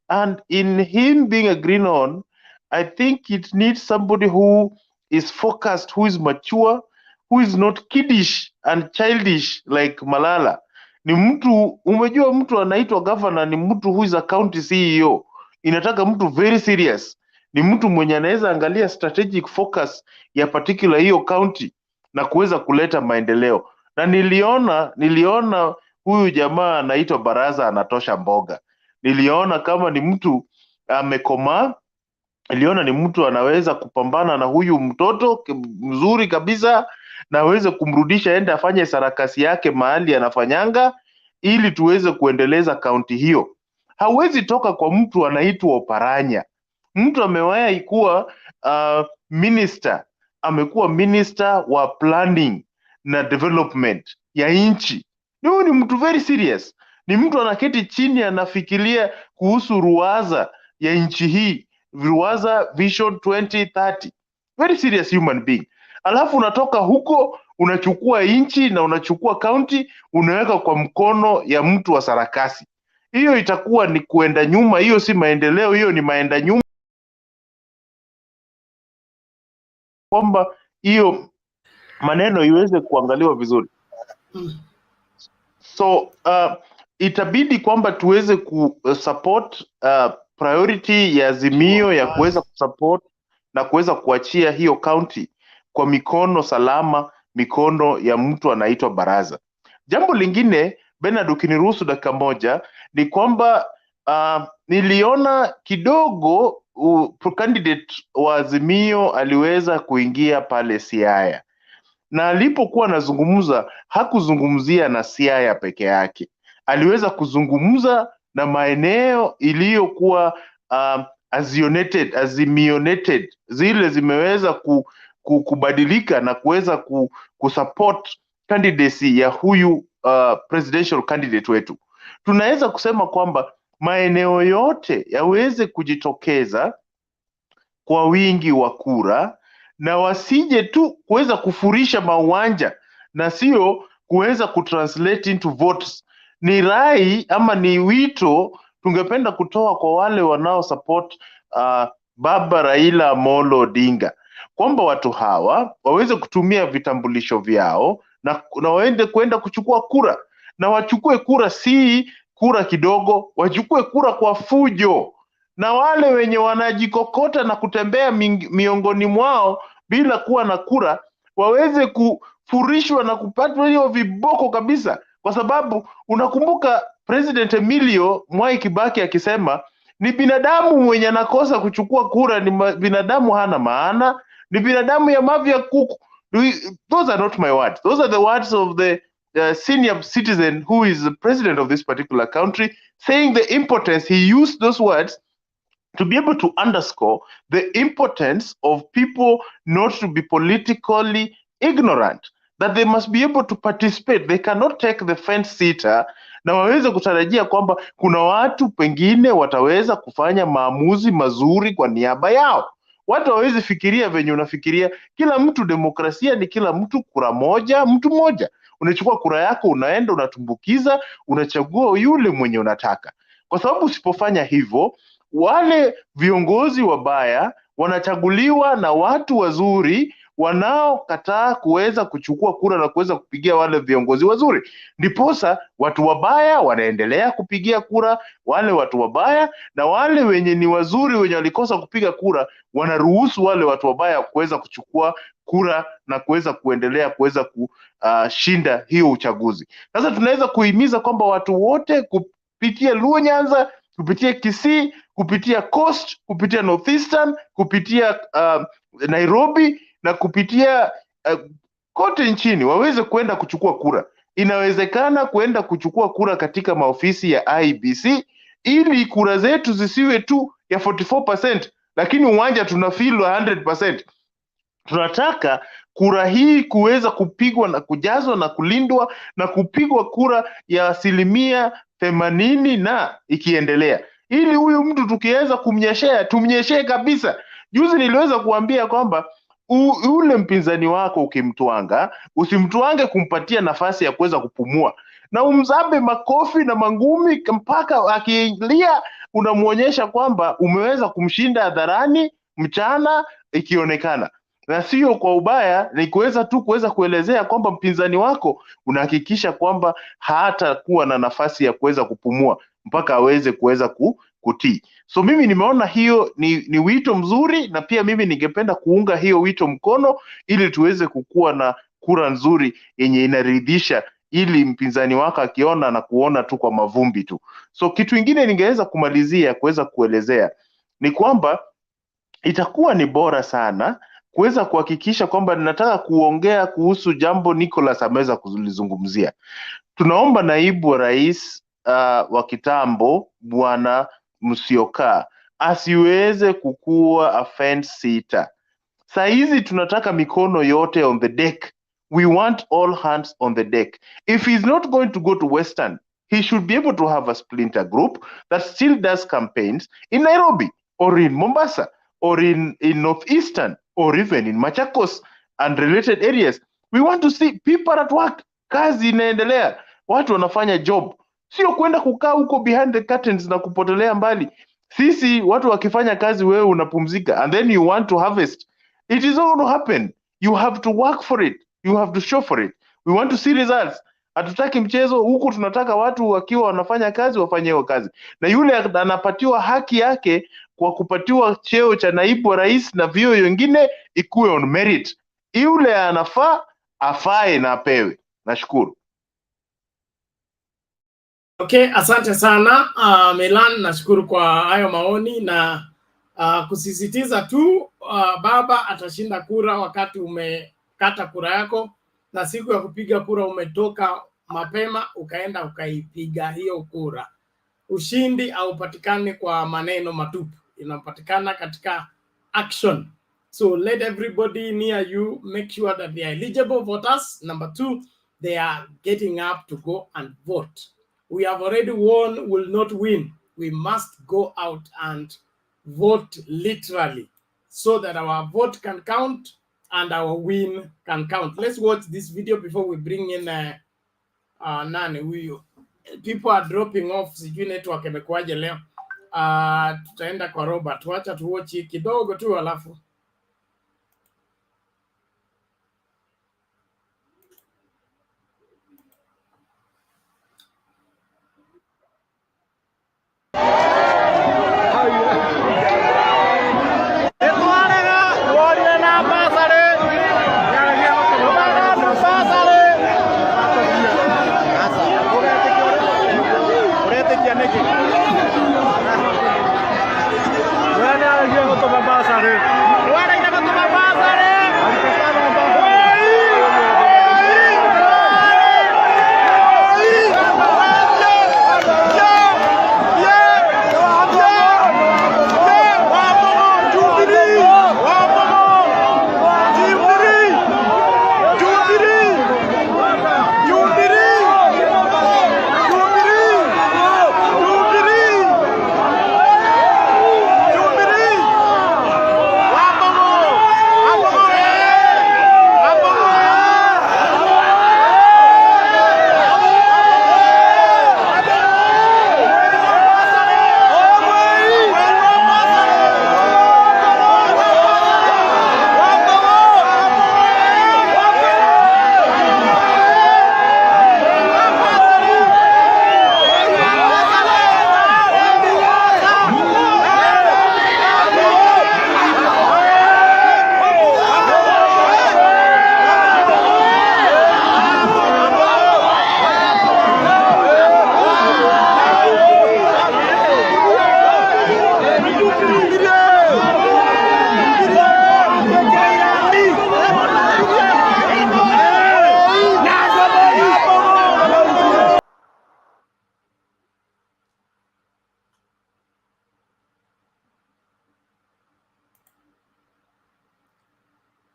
and in him being a greenhorn, I think it needs somebody who is focused, who is mature, who is not kiddish and childish like Malala. Ni mtu, umejua mtu anaitwa governor ni mtu who is a county CEO. Inataka mtu very serious. Ni mtu mwenye anaweza angalia strategic focus ya particular hiyo county na kuweza kuleta maendeleo. Na niliona huyu jamaa anaitwa Baraza anatosha mboga. Niliona kama ni mtu amekomaa, niliona ni mtu anaweza kupambana na huyu mtoto mzuri kabisa na aweze kumrudisha ende afanye sarakasi yake mahali anafanyanga ili tuweze kuendeleza kaunti hiyo. Hawezi toka kwa mtu anaitwa Oparanya. Mtu amewahi kuwa minister, amekuwa minister wa planning na development ya nchi. Huyu ni mtu very serious. Ni mtu anaketi chini anafikiria kuhusu ruwaza ya nchi hii, ruwaza vision 2030. Very serious human being. Alafu unatoka huko unachukua nchi na unachukua county unaweka kwa mkono ya mtu wa sarakasi. Hiyo itakuwa ni kuenda nyuma, hiyo si maendeleo, hiyo ni maenda nyuma. Kwamba hiyo maneno iweze kuangaliwa vizuri. So itabidi kwamba tuweze kusupport priority ya Azimio ya kuweza kusupport na kuweza kuachia hiyo county kwa mikono salama, mikono ya mtu anaitwa Baraza. Jambo lingine, Bernard, ukiniruhusu dakika moja, ni kwamba niliona kidogo candidate wa Azimio aliweza kuingia pale Siaya. Na alipokuwa anazungumza hakuzungumzia na Siaya peke yake. Aliweza kuzungumza na maeneo iliyokuwa azimionated, zile zimeweza kubadilika na kuweza kusupport candidacy ya huyu presidential candidate wetu. Tunaweza kusema kwamba maeneo yote yaweze kujitokeza kwa wingi wa kura na wasije tu kuweza kufurisha mauwanja na sio kuweza kutranslate into votes. Ni rai ama ni wito tungependa kutoa kwa wale wanao support Baba Raila Amolo Odinga, kwamba watu hawa waweze kutumia vitambulisho vyao na waende kwenda kuchukua kura, na wachukue kura si kura kidogo, wachukue kura kwa fujo. Na wale wenye wanajikokota na kutembea miongoni mwao bila kuwa na kura waweze kufurishwa na kupatwa hiyo viboko kabisa. Kwa sababu unakumbuka President Emilio Mwai Kibaki akisema ni binadamu mwenye anakosa kuchukua kura, ni binadamu hana maana, ni binadamu ya mavi ya kuku. Those are not my words. Those are the words of the senior citizen who is the president of this particular country, saying the importance. He used those words to be able to underscore the importance of people not to be politically ignorant, that they must be able to participate. They cannot take the fence sitter, na waweze kutarajia kwamba kuna watu pengine wataweza kufanya maamuzi mazuri kwa niaba yao. Watu waweze fikiria venye unafikiria. Kila mtu, demokrasia ni kila mtu kura moja, mtu moja. Unachukua kura yako, unaenda unatumbukiza, unachagua yule mwenye unataka. Kwa sababu usipofanya hivyo, wale viongozi wabaya wanachaguliwa na watu wazuri wanaokataa kuweza kuchukua kura na kuweza kupigia wale viongozi wazuri. Ndiposa watu wabaya wanaendelea kupigia kura wale watu wabaya, na wale wenye ni wazuri wenye walikosa kupiga kura wanaruhusu wale watu wabaya kuweza kuchukua kura na kuweza kuendelea kuweza kushinda hiyo uchaguzi. Sasa tunaweza kuhimiza kwamba watu wote kupitia Luo Nyanza, kupitia Kisii, kupitia Coast, kupitia Northeastern, kupitia Nairobi na kupitia kote nchini waweze kwenda kuchukua kura. Inawezekana kwenda kuchukua kura katika maofisi ya IEBC ili kura zetu zisiwe tu ya 44%, lakini uwanja tunafeel 100%. Tunataka kura hii kuweza kupigwa na kujazwa na kulindwa na kupigwa kura ya 80% na ikiendelea, ili huyu mtu tukiweza kumnyeshea tumnyeshee kabisa. Juzi niliweza kuambia kwamba ule mpinzani wako ukimtwanga, usimtwange kumpatia nafasi ya kuweza kupumua, na umzabe makofi na mangumi mpaka akilia unamuonyesha kwamba umeweza kumshinda hadharani mchana ikionekana, na sio kwa ubaya, ni kuweza kuelezea kwamba mpinzani wako unahakikisha kwamba hatakuwa na nafasi ya kuweza kupumua mpaka aweze kuweza kutii. So mimi nimeona hiyo ni wito mzuri, na pia mimi ningependa kuunga hiyo wito mkono ili tuweze kukua na kura nzuri yenye inaridhisha, ili mpinzani wako akiona na kuona tu kwa mavumbi tu. So kitu ingine ningeweza kumalizia kuweza kuelezea ni kwamba itakuwa ni bora sana kuweza kuhakikisha kwamba, ninataka kuongea kuhusu jambo Nicholas ameweza kulizungumzia. Tunaomba naibu wa rais wa kitambo Bwana Musyoka asiweze kukuwa a fence sitter. Saa hizi tunataka mikono yote on the deck. We want all hands on the deck. If he's not going to go to Western, he should be able to have a splinter group that still does campaigns in Nairobi or in Mombasa or in Northeastern or even in Machakos and related areas. We want to see people at work. Kazi inaendelea, watu wanafanya job, sio kwenda kukaa huko behind the curtains na kupotelea mbali. Sisi watu wakifanya kazi, wewe unapumzika and then you want to harvest. It is all to happen. You have to work for it. You have to show for it. We want to see results. Hatutaki mchezo huku, tunataka watu wakiwa wanafanya kazi wafanye hiyo kazi, na yule anapatiwa haki yake kwa kupatiwa cheo cha naibu wa rais na vio wengine ikuwe on merit. Yule anafaa afae na apewe. Nashukuru. Okay, asante sana Milan, nashukuru kwa hayo maoni na kusisitiza tu baba atashinda kura wakati umekata kura yako, na siku ya kupiga kura umetoka mapema ukaenda ukaipiga hiyo kura. Ushindi haupatikani kwa maneno matupu, inapatikana katika action. So let everybody near you make sure that they are eligible voters. Number 2, they are getting up to go and vote. We have already won, will not win. We must go out and vote literally so that our vote can count and our win can count. Let's watch this video before we bring in nani. People are dropping off, sijui network imekuaje leo. Tutaenda kwa Robert. Wacha tuwatch kidogo tu alafu.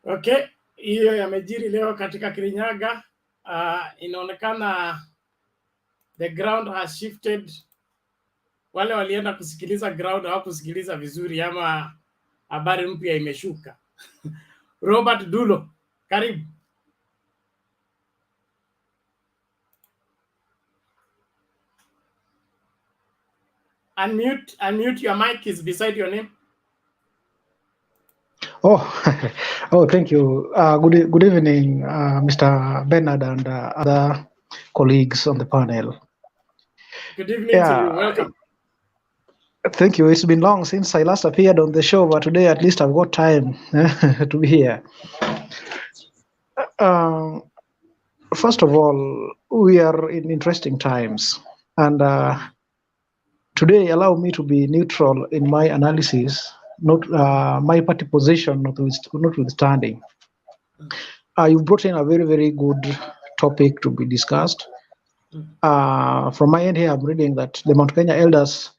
Okay, hiyo yamejiri leo katika Kirinyaga. Inaonekana the ground has shifted. Wale walienda kusikiliza ground hawakusikiliza vizuri, ama habari mpya imeshuka. Robert Dulo, karibu. Unmute your mic, is beside your name. Oh, oh, thank you. Good evening, Mr. Bernard and other colleagues on the panel. Good evening to you. Welcome. Thank you. It's been long since I last appeared on the show, but today at least I've got time to be here. First of all, we are in interesting times, and today allow me to be neutral in my analysis, not my party position notwithstanding. You brought in a very, very good topic to be discussed. From my end here, I'm reading that the Mount Kenya elders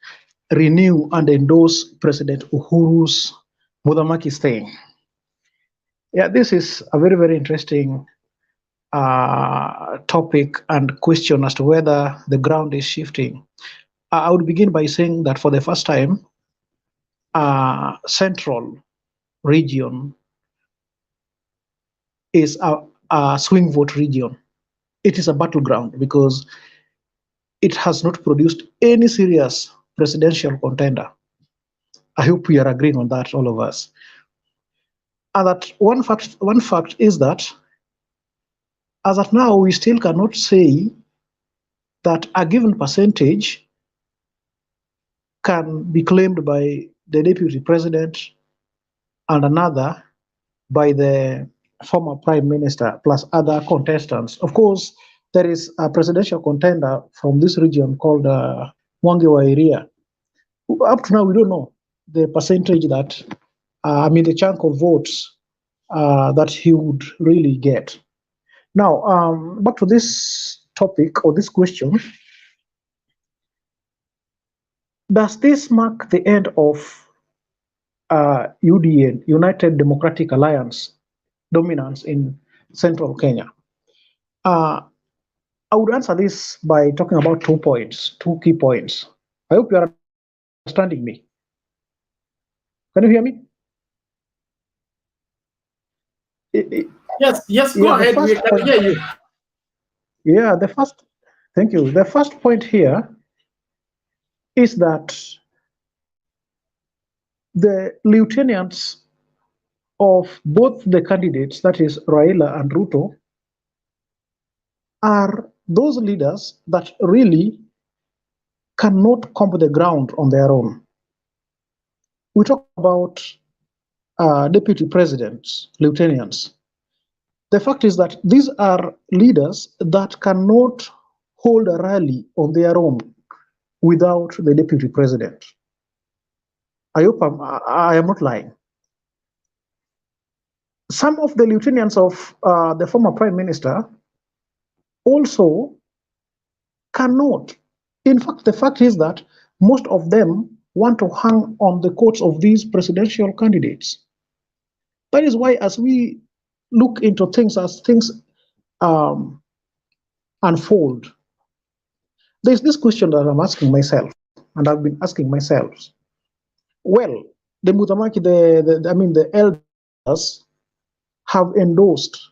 renew and endorse President Uhuru's Muthamaki staying. Yeah, this is a very, very interesting topic and question as to whether the ground is shifting. I would begin by saying that for the first time, Central region is a swing vote region. It is a battleground because it has not produced any serious presidential contender. I hope we are agreeing on that, all of us. And that one fact is that as of now, we still cannot say that a given percentage can be claimed by the deputy president and another by the former prime minister plus other contestants. Of course, there is a presidential contender from this region called Mwangi wa Iria. Up to now, we don't know the percentage that, the chunk of votes that he would really get. Now, back to this topic or this question. Does this mark the end of UDA, United Democratic Alliance, dominance in central Kenya? I would answer this by talking about 2 points, 2 key points. I hope you are understanding me. Can you hear me? Yes, go ahead. We can hear you. Yeah, thank you. The first point here is that the lieutenants of both the candidates, that is Raila and Ruto, are those leaders that really cannot comb the ground on their own. We talk about deputy presidents, lieutenants. The fact is that these are leaders that cannot hold a rally on their own without the deputy president. I hope I am not lying. Some of the lieutenants of the former prime minister also cannot. In fact, the fact is that most of them want to hang on the coats of these presidential candidates. That is why, as we look into things, as things unfold, there's this question that I'm asking myself, and I've been asking myself. Well, the Muthamaki, the elders have endorsed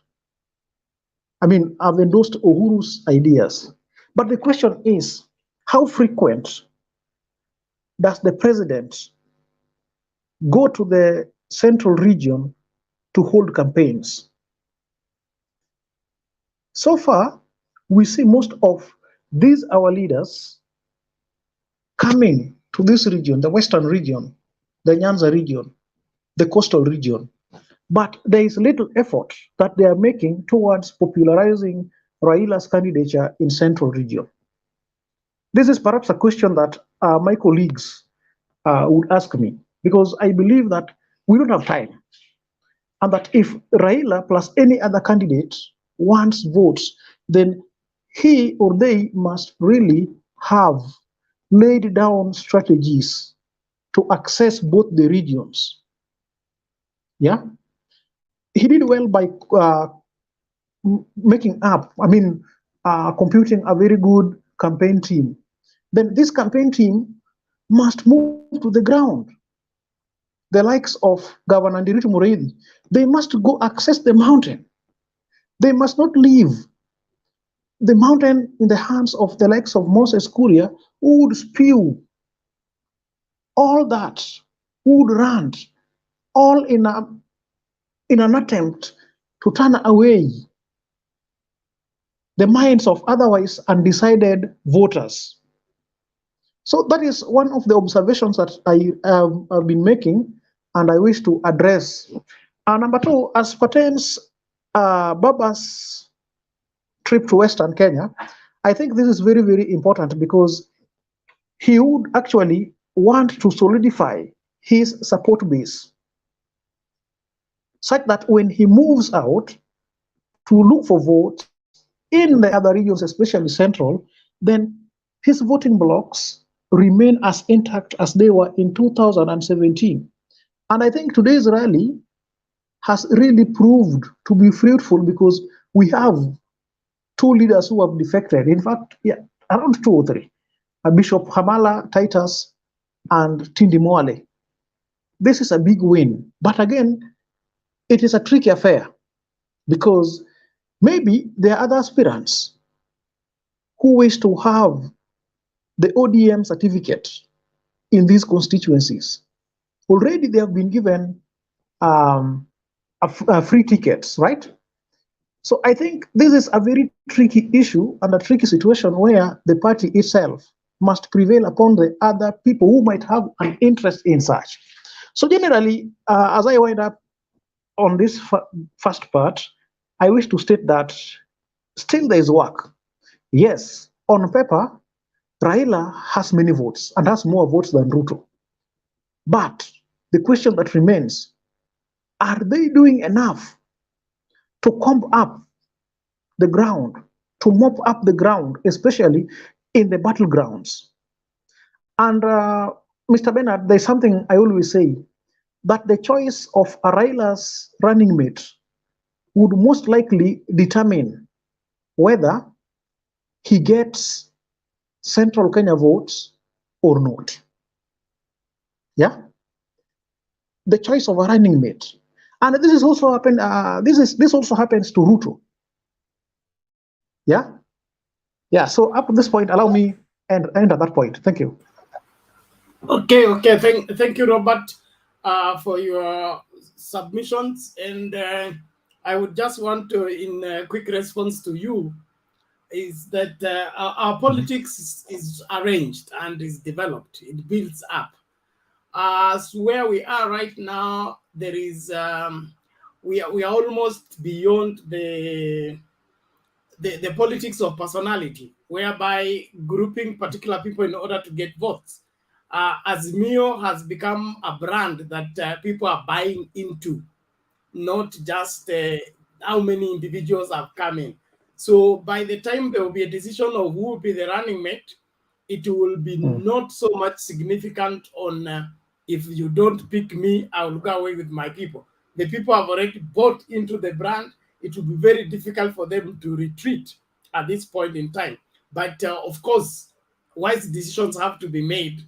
Uhuru's ideas. But the question is, how frequent does the president go to the central region to hold campaigns? So far, we see most of these our leaders coming to this region, the western region, the Nyanza region, the coastal region. But there is little effort that they are making towards popularizing Raila's candidature in central region. This is perhaps a question that my colleagues would ask me, because I believe that we don't have time. And that if Raila plus any other candidate wants votes, then he or they must really have laid down strategies to access both the regions. Yeah. he did well by making up, computing a very good campaign team. Then this campaign team must move to the ground. The likes of Governor Ndiritu Muredi, they must go access the mountain. They must not leave the mountain in the hands of the likes of Moses Kuria, who would spew all that, who would rant, all in an attempt to turn away the minds of otherwise undecided voters. So that is one of the observations that I have been making, and I wish to address. Number two, as pertains Baba's trip to Western Kenya, I think this is very, very important because he would actually want to solidify his support base such that when he moves out to look for votes in the other regions, especially central, then his voting blocks remain as intact as they were in 2017. And I think today's rally has really proved to be fruitful because we have two leaders who have defected. In fact, around 2 or 3, Bishop Hamala Titus and Tindi Mwale. This is a big win. But again, it is a tricky affair because maybe there are other aspirants who wish to have the ODM certificate in these constituencies. Already they have been given free tickets, right? So I think this is a very tricky issue and a tricky situation where the party itself must prevail upon the other people who might have an interest in such. So generally, as I wind up on this first part, I wish to state that still there is work. Yes, on paper, Raila has many votes and has more votes than Ruto. But the question that remains, are they doing enough to comb up the ground, to mop up the ground, especially in the battlegrounds? And Mr. Bernard, there's something I always say, that the choice of a Raila's running mate would most likely determine whether he gets Central Kenya votes or not. Yeah, the choice of a running mate, and this is also happened. This also happens to Ruto. Yeah. So up to this point, allow me and end at that point. Thank you. Okay. Thank you, Robert, for your submissions, and I would just want to, in a quick response to you, is that our politics is arranged and is developed. It builds up. As where we are right now, there is we are almost beyond the politics of personality, whereby grouping particular people in order to get votes. Azimio has become a brand that people are buying into, not just how many individuals have come in. So by the time there will be a decision of who will be the running mate, it will be not so much significant on if you don't pick me, I will go away with my people. The people have already bought into the brand. It will be very difficult for them to retreat at this point in time. But of course, wise decisions have to be made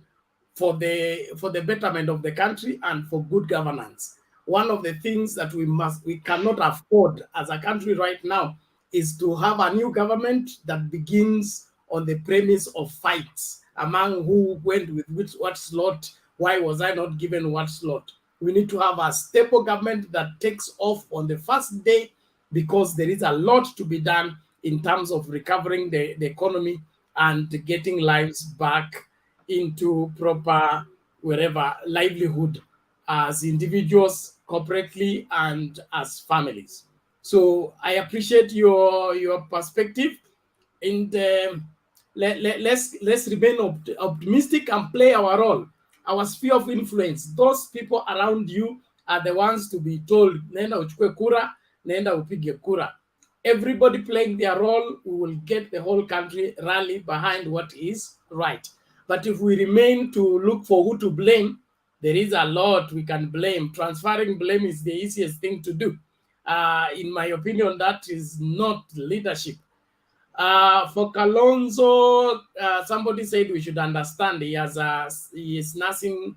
for the betterment of the country and for good governance. One of the things that we cannot afford as a country right now is to have a new government that begins on the premise of fights among who went with what slot, why was I not given what slot. We need to have a stable government that takes off on the first day, because there is a lot to be done in terms of recovering the economy and getting lives back into proper wherever livelihood as individuals, corporately, and as families. So I appreciate your perspective, and let's remain optimistic and play our role, our sphere of influence. Those people around you are the ones to be told, nenda uchukue kura, nenda upige kura. Everybody playing their role, we will get the whole country rally behind what is right. But if we remain to look for who to blame, there is a lot we can blame. Transferring blame is the easiest thing to do. In my opinion, that is not leadership. For Kalonzo, somebody said we should understand he is nursing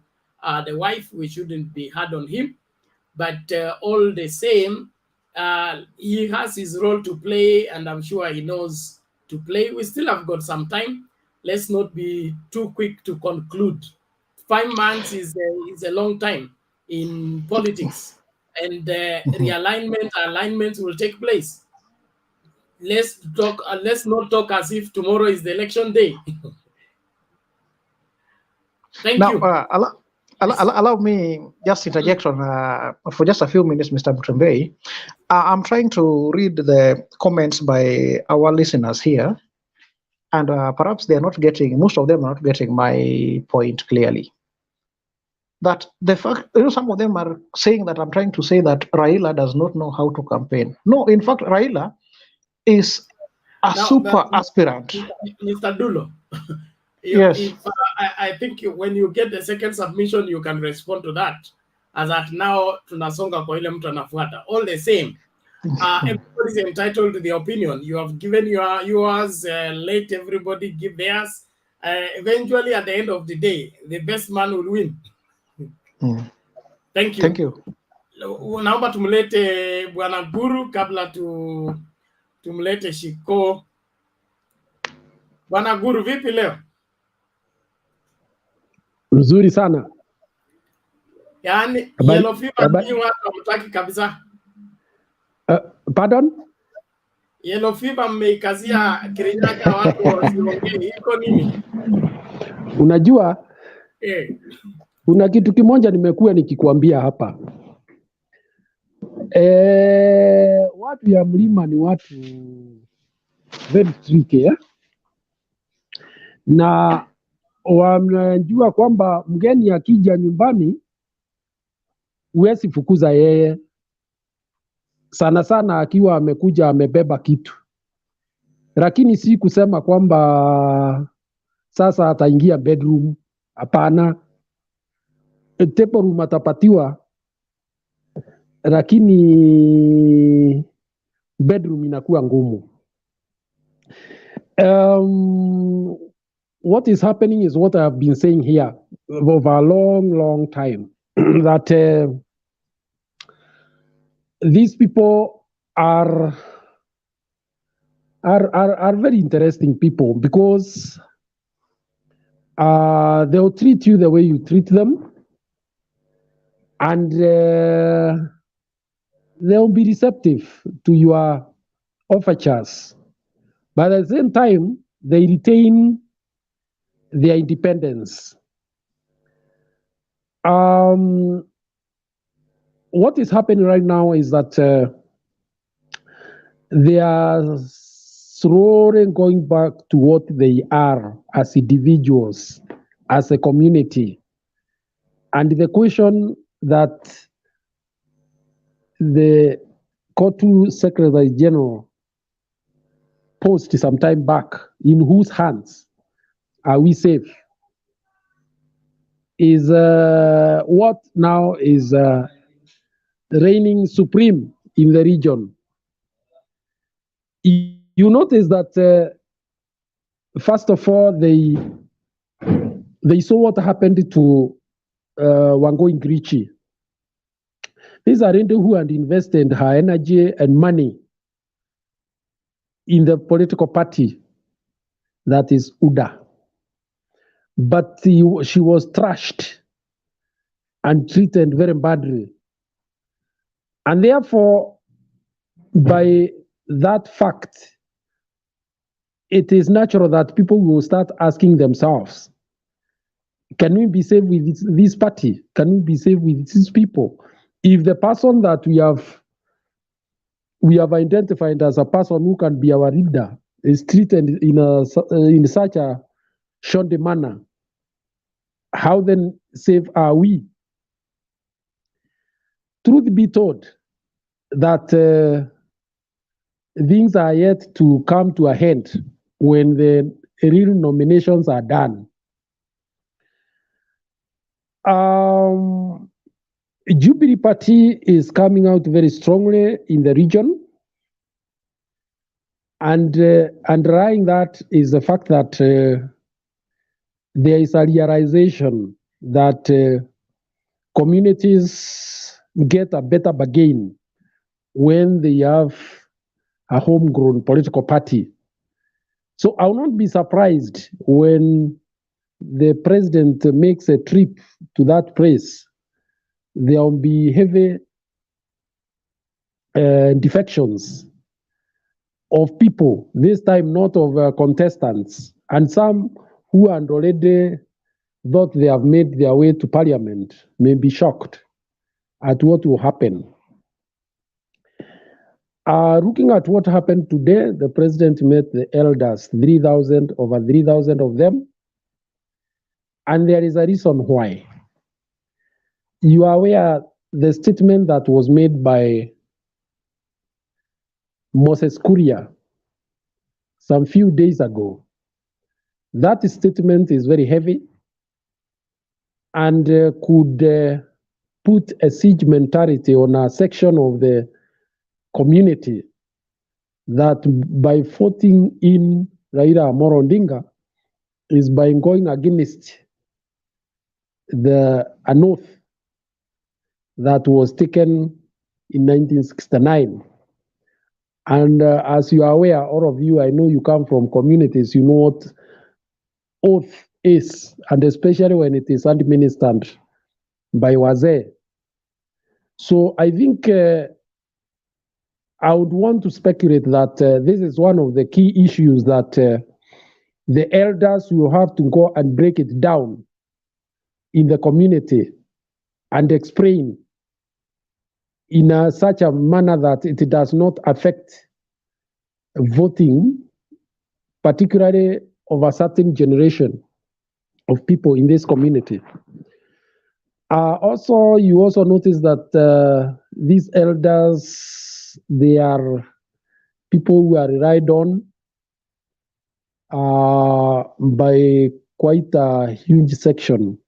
the wife. We shouldn't be hard on him, but all the same, he has his role to play, and I'm sure he knows to play. We still have got some time. Let's not be too quick to conclude. 5 months is a long time in politics, and alignments will take place. Let's talk. Let's not talk as if tomorrow is the election day. Thank Now, you. allow me just interject on for just a few minutes, Mr. Mutembei. I'm trying to read the comments by our listeners here, and perhaps they are not getting, most of them are not getting my point clearly. That the fact, some of them are saying that I'm trying to say that Raila does not know how to campaign. No, in fact, Raila is a super aspirant. Mr. Dulo, yes. I think when you get the second submission, you can respond to that. As at now, tunasonga kwa ile mtu anafuata. All the same, everybody is entitled to the opinion. You have given yours, let everybody give theirs. Eventually, at the end of the day, the best man will win. Thank you. Thank you. Naomba tumlete Bwana Guru kabla tumlete Shiko. Bwana Guru, vipi leo? Mzuri sana. Yaani yellow fever ni watu hamtaki kabisa. Pardon? Yellow fever mmeikazia Kirinyaga watu wasiongee. Iko nini? Unajua? Kuna kitu kimoja nimekuwa nikikwambia hapa. Watu ya mlima ni watu very tricky, na wanajua kwamba mgeni akija nyumbani huwezi fukuza yeye, sana sana akiwa amekuja amebeba kitu. Lakini si kusema kwamba sasa ataingia bedroom, hapana. Table room atapatiwa, lakini bedroom inakuwa ngumu. What is happening is what I have been saying here over a long time, that these people are very interesting people, because they'll treat you the way you treat them, and they'll be receptive to your overtures, but at the same time they retain their independence. What is happening right now is that they are slowly going back to what they are as individuals, as a community. And the question that the Kotu Secretary General posed some time back, in whose hands are we safe, is what now is reigning supreme in the region. You notice that first of all, they saw what happened to Wangui Grichi. These are people who had invested her energy and money in the political party that is UDA. But she was trashed and treated very badly. And therefore, by that fact, it is natural that people will start asking themselves, can we be safe with this party? Can we be safe with these people? If the person that we have identified as a person who can be our leader is treated in such a shoddy manner, how then safe are we? Truth be told, that things are yet to come to a end when the real nominations are done. Jubilee Party is coming out very strongly in the region, and underlying that is the fact that there is a realization that communities get a better bargain when they have a homegrown political party. So I will not be surprised when the president makes a trip to that place. There will be heavy defections of people, this time not of contestants, and some who had already thought they have made their way to parliament may be shocked at what will happen. Looking at what happened today, the president met the elders, over 3,000 of them, and there is a reason why. You are aware the statement that was made by Moses Kuria some few days ago. That statement is very heavy and could put a siege mentality on a section of the community that by voting in Raila Amolo Odinga is by going against an oath that was taken in 1969. And as you are aware, all of you, I know you come from communities, you know what oath is, and especially when it is administered by Wazee. So I think I would want to speculate that this is one of the key issues that the elders will have to go and break it down in the community and explain in such a manner that it does not affect voting, particularly of a certain generation of people in this community. Also, you also notice that these elders, they are people who are relied on by quite a huge section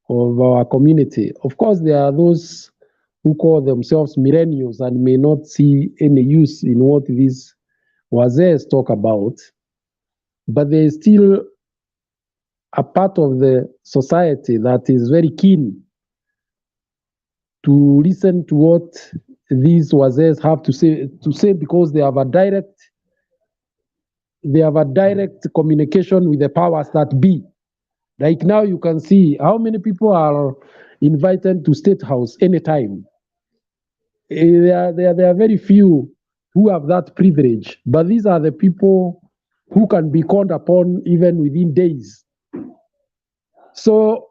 of our community. Of course, there are those who call themselves millennials and may not see any use in what these Wazees talk about, but there is still a part of the society that is very keen to listen to what these Wazees have to say because they have a direct communication with the powers that be. Like now you can see how many people are invited to State House anytime. There are very few who have that privilege, but these are the people who can be called upon even within days. So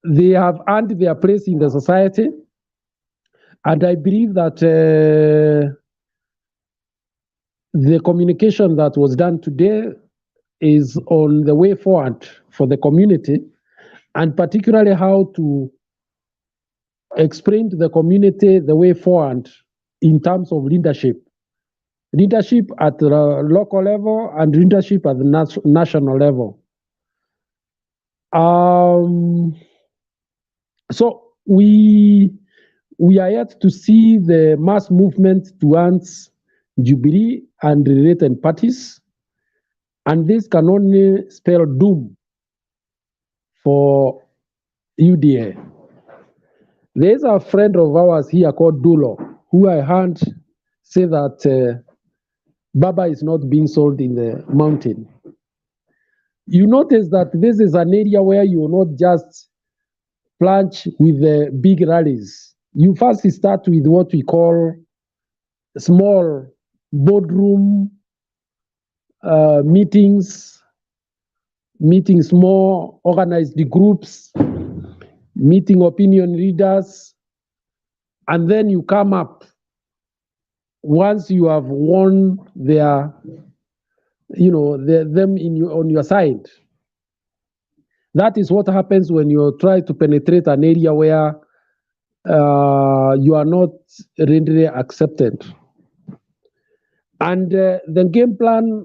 they have earned their place in the society, and I believe that the communication that was done today is on the way forward for the community, and particularly how to explain to the community the way forward in terms of leadership at the local level and leadership at the national level. So we are yet to see the mass movement towards Jubilee and related parties, and this can only spell doom for UDA. There's a friend of ours here called Dulo, who I heard say that Baba is not being sold in the mountain. You notice that this is an area where you will not just plunge with the big rallies. You first start with what we call small boardroom meetings, more organized groups, meeting opinion leaders, and then you come up once you have won them on your side. That is what happens when you try to penetrate an area where you are not readily accepted. And the game plan,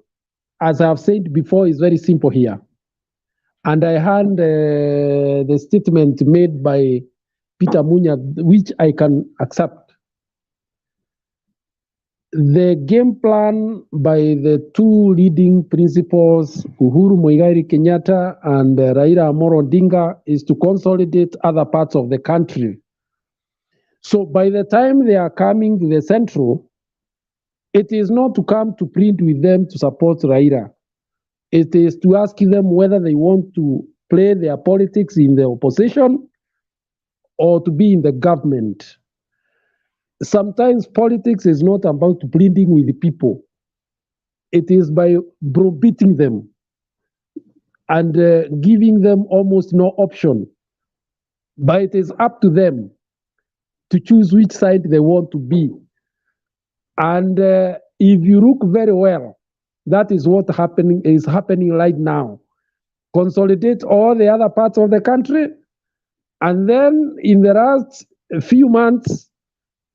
as I've said before, is very simple here. And I heard the statement made by Peter Munya, which I can accept. The game plan by the two leading principals, Uhuru Muigai Kenyatta and Raila Amolo Odinga, is to consolidate other parts of the country. So by the time they are coming to the central, it is not to come to plead with them to support Raila. It is to ask them whether they want to play their politics in the opposition or to be in the government. Sometimes politics is not about pleading with the people. It is by browbeating them and giving them almost no option. But it is up to them to choose which side they want to be. And if you look very well, that is what is happening right now. Consolidate all the other parts of the country, and then in the last few months,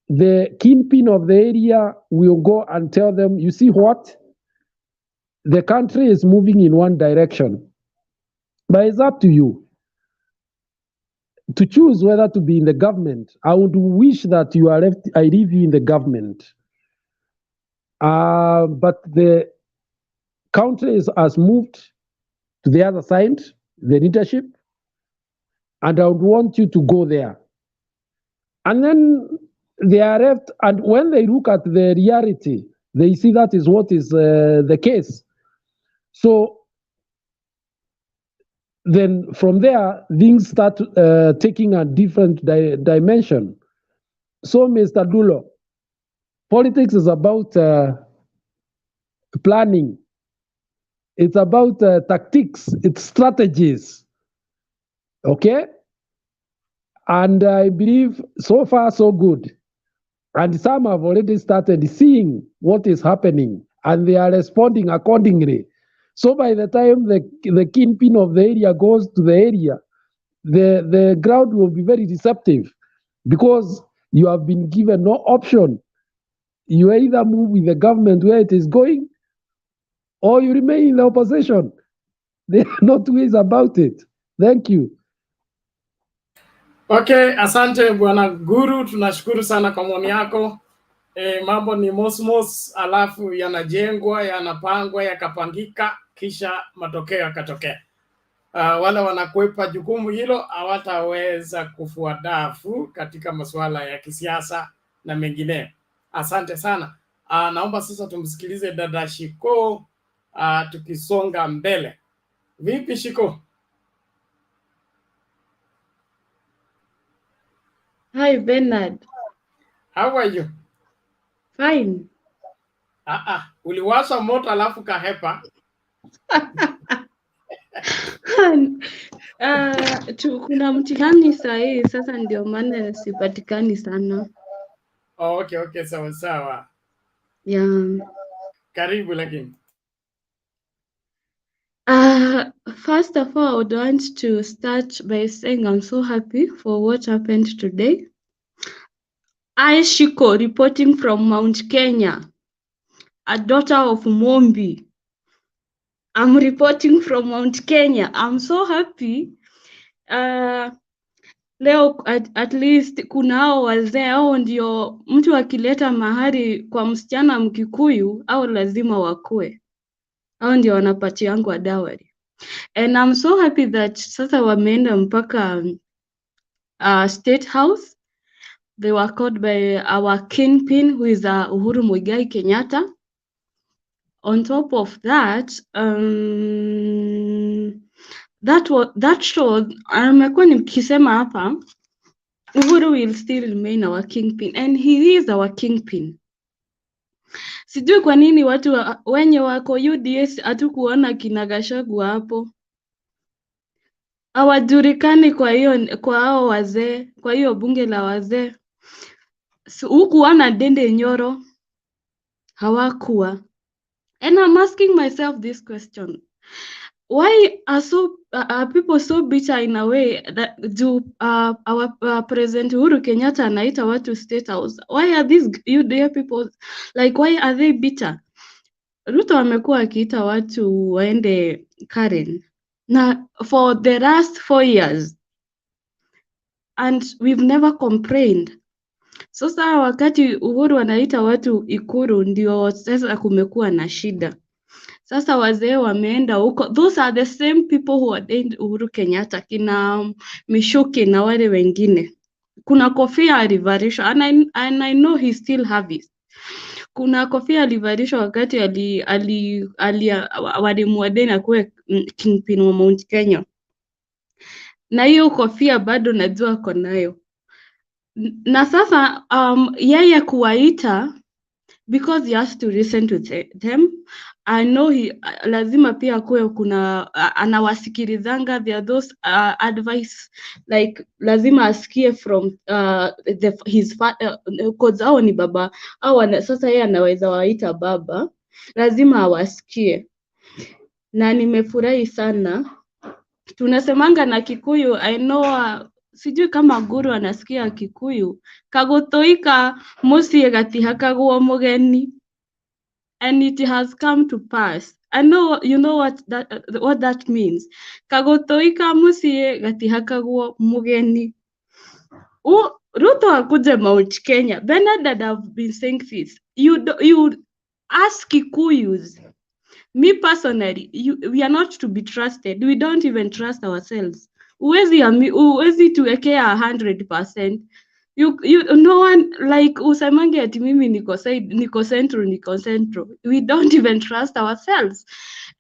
the kingpin of the area will go and tell them, you see what? The country is moving in one direction. But it's up to you to choose whether to be in the government. I would wish that you are left, I leave you in the government. But the country has moved to the other side, the leadership, and I would want you to go there. And then they are left, and when they look at the reality, they see that is what is the case. So then from there, things start taking a different dimension. So, Mr. Dulo, politics is about planning. It's about tactics, it's strategies. Okay? And I believe so far so good. And some have already started seeing what is happening and they are responding accordingly. So by the time the kingpin of the area goes to the area, the ground will be very receptive because you have been given no option. You either move with the government where it is going or you remain in the opposition. There are no two ways about it. Thank you. Okay, asante Bwana Guru, tunashukuru sana kwa maoni yako. Mambo ni mosmos, alafu yanajengwa, yanapangwa, yakapangika, kisha matokeo yakatokea. Wale wanakwepa jukumu hilo hawataweza kufua dafu katika masuala ya kisiasa na mengineyo. Asante sana. Naomba sasa tumsikilize dada Shiko tukisonga mbele. Vipi Shiko? Hi, Bernard. How are you? Fine. Uliwasha moto alafu kahepa. Kuna mtihani sahi, sasa ndio maana sipatikani sana. Okay, sawa. Yeah. Karibu lakini. First of all, I would want to start by saying I'm so happy for what happened today. I, Shiko, reporting from Mount Kenya, a daughter of Mombi. I'm reporting from Mount Kenya. I'm so happy. Leo at least kuna hao wazee, hao ndio mtu akileta mahari kwa msichana Mkikuyu au lazima wakue. Hao ndio wanapatiangwa dowry. And I'm so happy that sasa wameenda mpaka State House. They were called by our kingpin, who is Uhuru Muigai Kenyatta. On top of that, that showed, amekuwa nikisema hapa, Uhuru will still remain our kingpin, and he is our kingpin. Sijui kwa nini watu wenye wako UDA hatukuona kina Gachagua hapo. Hawajulikani kwa hao wazee, kwa hiyo bunge la wazee. Hukuona Dende Nyoro, hawakuwa. And I'm asking myself this question. Why are people so bitter in a way that our President Uhuru Kenyatta anaita watu State House? Why are these UDA people, like, why are they bitter? Ruto amekuwa akiita watu waende Karen. Na for the last 4 years, and we've never complained. Sasa wakati Uhuru anaita watu Ikuru ndio sasa kumekuwa na shida. Sasa wazee wameenda huko. Those are the same people who ordained Uhuru Kenyatta, kina Mishuki na wale wengine. Kuna kofia alivalishwa, and I know he still have it. Kuna kofia alivalishwa wakati walimwadeni akuwe kingpin wa Mount Kenya, na hiyo kofia bado najua ako nayo. Na sasa yeye kuwaita, because he has to listen to them. I know lazima pia kuwe kuna anawasikilizanga, there are those advice like lazima asikie from his cause hao ni baba au sasa yeye anaweza waita baba, lazima awasikie. Na nimefurahi sana, tunasemanga na Kikuyu, I know sijui kama Guru anasikia Kikuyu, kagotoika musie gatihakagwo mugeni, and it has come to pass. I know you know what that means. Kagotoika musie gatihakagwo mugeni. Ruto akuje Mount Kenya. Bernard have been saying this. You ask Kikuyus. Me personally, we are not to be trusted. We don't even trust ourselves. Uwezi tuwekea 100%. You no one like usemange ati mimi niko central. We don't even trust ourselves.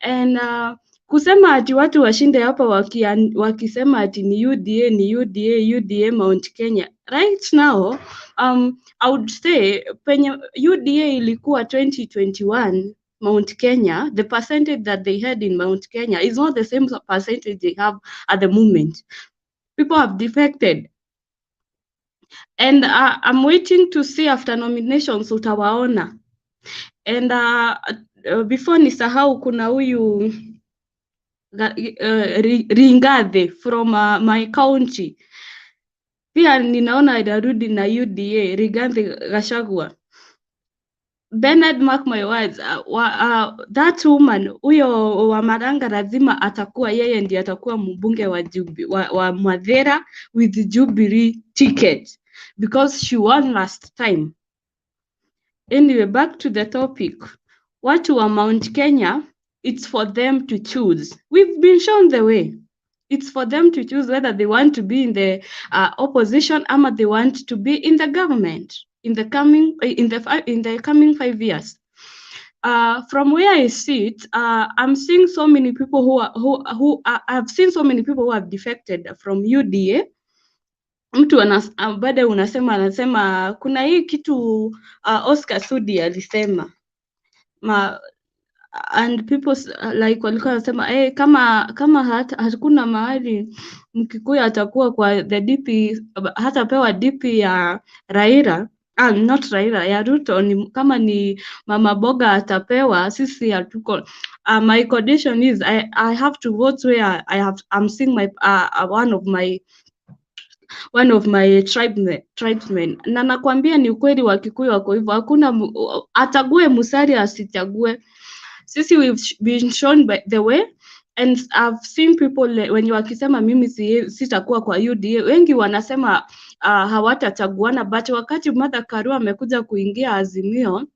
And kusema ati watu washinde hapa wakisema ati ni UDA Mount Kenya. Right now, I would say penye UDA ilikuwa 2021 Mount Kenya, the percentage that they had in Mount Kenya is not the same percentage they have at the moment. People have defected. And I'm waiting to see after nominations utawaona. And before nisahau kuna huyu Ringathe from my county. Pia ninaona idarudi na UDA, Ringathe Gachagua. Bernard, mark my words, that woman huyo wa Maranga lazima atakuwa yeye ndiye atakuwa mbunge wa Madera with Jubilee ticket, because she won last time. Anyway, back to the topic. Watu wa Mount Kenya, it's for them to choose. We've been shown the way. It's for them to choose whether they want to be in the opposition or they want to be in the government in the coming 5 years. From where I sit, I'm seeing so many people I've seen so many people who have defected from UDA. Mtu baada anasema kuna hii kitu Oscar Sudi alisema and people like walikuwa wanasema kama hakuna mahali Mkikuyu atakuwa kwa the DP, hatapewa DP ya Raila, not Raila, ya Ruto, kama ni Mama Boga atapewa, sisi hatuko. My condition is I have to vote where I'm seeing my one of my tribesmen. Na nakwambia ni ukweli, wa Kikuyu wako hivyo, hakuna atague Musari asichague. Sisi we've been shown by the way, and I've seen people when you wakisema mimi sitakuwa kwa UDA, wengi wanasema hawatachaguana, but wakati Martha Karua amekuja kuingia Azimio,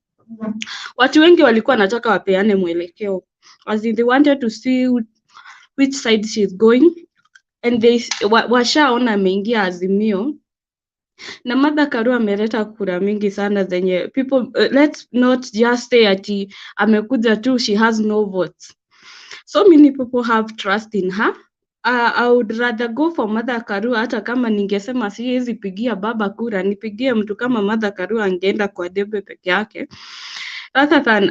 watu wengi walikuwa wanataka wapeane mwelekeo, as in they wanted to see which side she's going, and they washaona ameingia Azimio. Na Martha Karua ameleta kura mingi sana zenye people, let's not just say ati amekuja tu, she has no votes. So many people have trust in her. I would rather go for Martha Karua, hata kama ningesema siwezi pigia baba kura, nipigie mtu kama Martha Karua angeenda kwa debe peke yake, rather than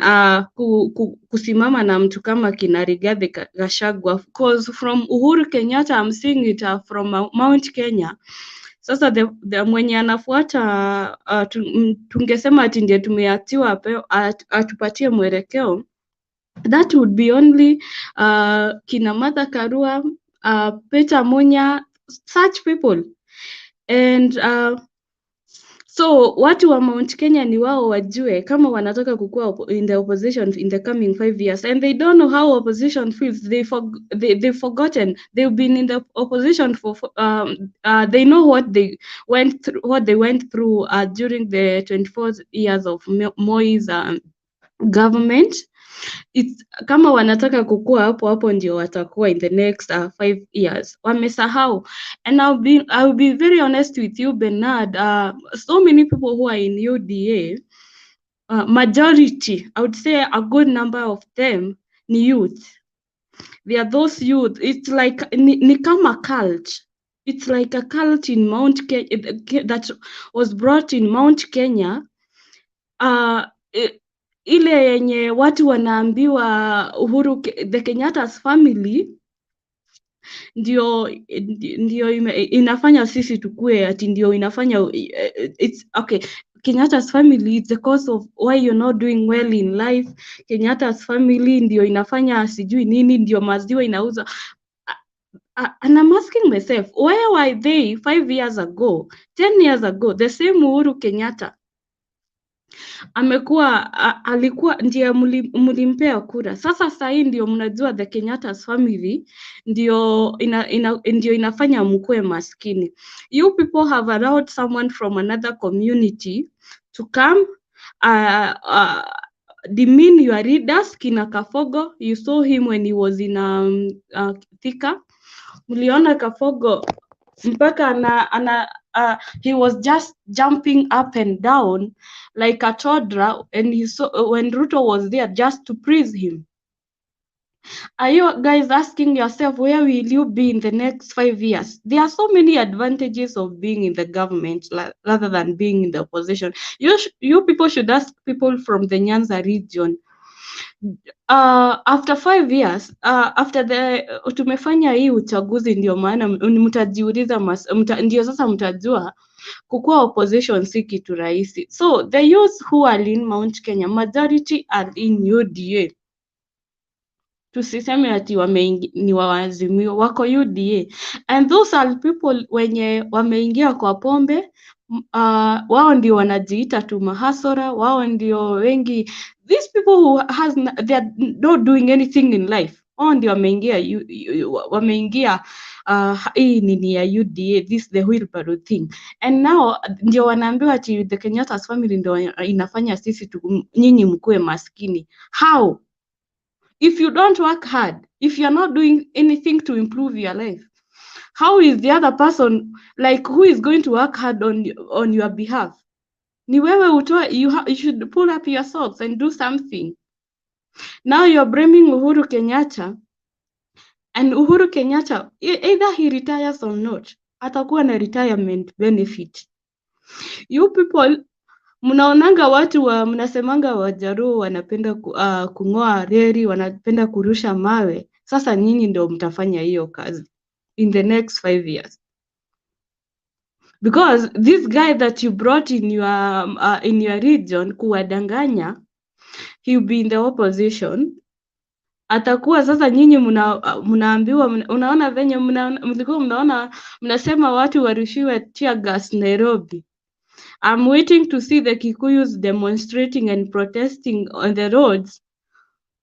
kusimama na mtu kama kina Rigathi Gachagua, because from Uhuru Kenyatta I'm seeing it from Mount Kenya. Sasa the mwenye anafuata tungesema ati ndiye tumeatiwa atupatie mwelekeo, that would be only kina Martha Karua, Peter Munya, such people. And So watu wa Mount Kenya ni wao wajue kama wanataka kukua in the opposition in the coming 5 years, and they don't know how opposition feels. They've forgotten. They've been in the opposition for they know what they went through during the 24 years of Moi's government. It's kama wanataka kukua hapo ndio watakuwa in the next 5 years. Wamesahau. And I'll be very honest with you, Bernard. So many people who are in UDA, majority, I would say a good number of them, ni youth. They are those youth. It's like ni kama cult. It's like a cult in Mount Kenya that was brought in Mount Kenya. Ile yenye watu wanaambiwa Uhuru, the Kenyatta's family ndio inafanya sisi tukue, ati ndio inafanya it's okay. Kenyatta's family is the cause of why you're not doing well in life. Kenyatta's family ndio inafanya sijui nini, ndio maziwa inauza. And I'm asking myself, where were they 5 years ago, 10 years ago? The same Uhuru Kenyatta alikuwa ndiye mlimpea kura. Sasa sahi ndio mnajua the Kenyatta's family ndio inafanya mkue maskini. You people have allowed someone from another community to come demean your leaders. Kina Kafogo, you saw him when he was in Thika. Mliona Kafogo mpaka he was just jumping up and down like a toddler, and he saw when Ruto was there just to praise him. Are you guys asking yourself, where will you be in the next 5 years? There are so many advantages of being in the government rather than being in the opposition. You people should ask people from the Nyanza region. After 5 years, after tumefanya hii uchaguzi, ndio maana mtajiuliza, ndio sasa mtajua kukua opposition si kitu rahisi. So the youth who are in Mount Kenya, majority are in UDA. Tusiseme ati ni wa Azimio, wako UDA. And those are people wenye wameingia kwa pombe, wao ndio wanajiita tu mahasora, wao ndio wengi. These people who they are not doing anything in life, wao ndio wameingia hii nini ya UDA, this the wheelbarrow thing. And now ndio wanaambiwa ati the Kenyatta's family ndio inafanya sisi nyinyi mkue maskini. How? If you don't work hard, if you're not doing anything to improve your life, how is the other person, like, who is going to work hard on your behalf? Ni wewe utoe, you should pull up your socks and do something. Now you're blaming Uhuru Kenyatta, and Uhuru Kenyatta, either he retires or not, atakuwa na retirement benefit. You people, mnaonanga watu mnasemanga Wajaruo wanapenda kung'oa reli, wanapenda kurusha mawe. Sasa nyinyi ndio mtafanya hiyo kazi in the next 5 years. Because this guy that you brought in your region kuwadanganya, he'll be in the opposition. Atakuwa sasa nyinyi mnaambiwa, unaona venye mlikuwa mnasema watu warushiwe tear gas Nairobi. I'm waiting to see the Kikuyus demonstrating and protesting on the roads,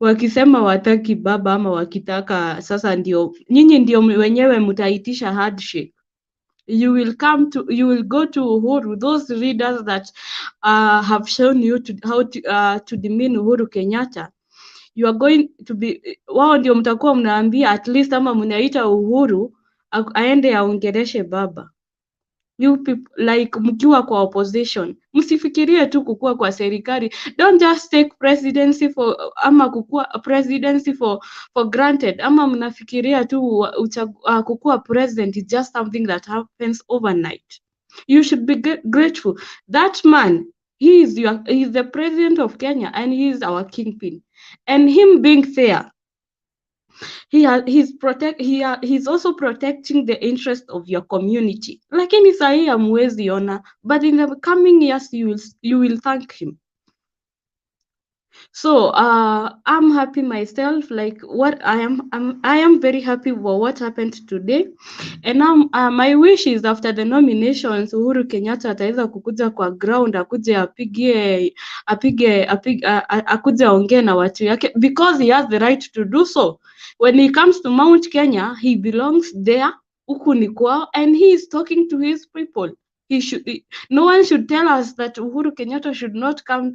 wakisema wataki baba, ama wakitaka sasa ndio nyinyi ndio wenyewe mtaitisha handshake. You will go to Uhuru, those leaders that have shown you how to demean Uhuru Kenyatta. You are going to be, wao ndio mtakuwa mnaambia at least, ama mnaita Uhuru aende aongeleshe baba. You people, like, mkiwa kwa opposition, msifikirie tu kukua kwa serikali. Don't just take presidency for granted. Ama mnafikiria tu kukua president is just something that happens overnight. You should be grateful. That man, he is the president of Kenya, and he is our kingpin. And him being there, he's also protecting the interest of your community. Lakini sahi hamwezi ona, but in the coming years you will thank him. So I'm happy myself. Like what I am very happy for what happened today, and my wish is after the nominations Uhuru Kenyatta ataweza kukuja kwa ground, akuje akuje aongee na watu yake, because he has the right to do so. When he comes to Mount Kenya, he belongs there, huku ni kwao, and he is talking to his people. No one should tell us that Uhuru Kenyatta should not come,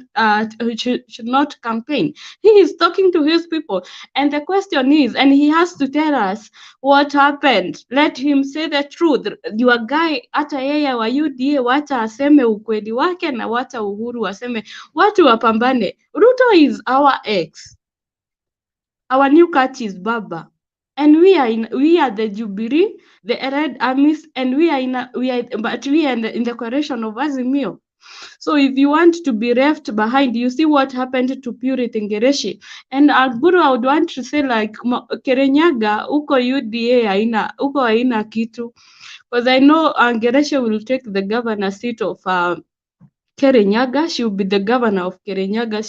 should not campaign. He is talking to his people, and the question is, and he has to tell us what happened. Let him say the truth. Your guy, hata yeye wa UDA, wacha aseme ukweli wake, na wacha Uhuru aseme, watu wapambane. Ruto is our ex. Our new catch is Baba. And we are the Jubilee, the Red Armies, and we are in the coalition of Azimio. So if you want to be left behind, you see what happened to Purity Ngereshi. And Alburu, I would want to say, like, Kerenyaga, uko UDA uko haina kitu. Because I know Ngereshi will take the governor seat of Kerenyaga. She will be the governor of Kerenyaga.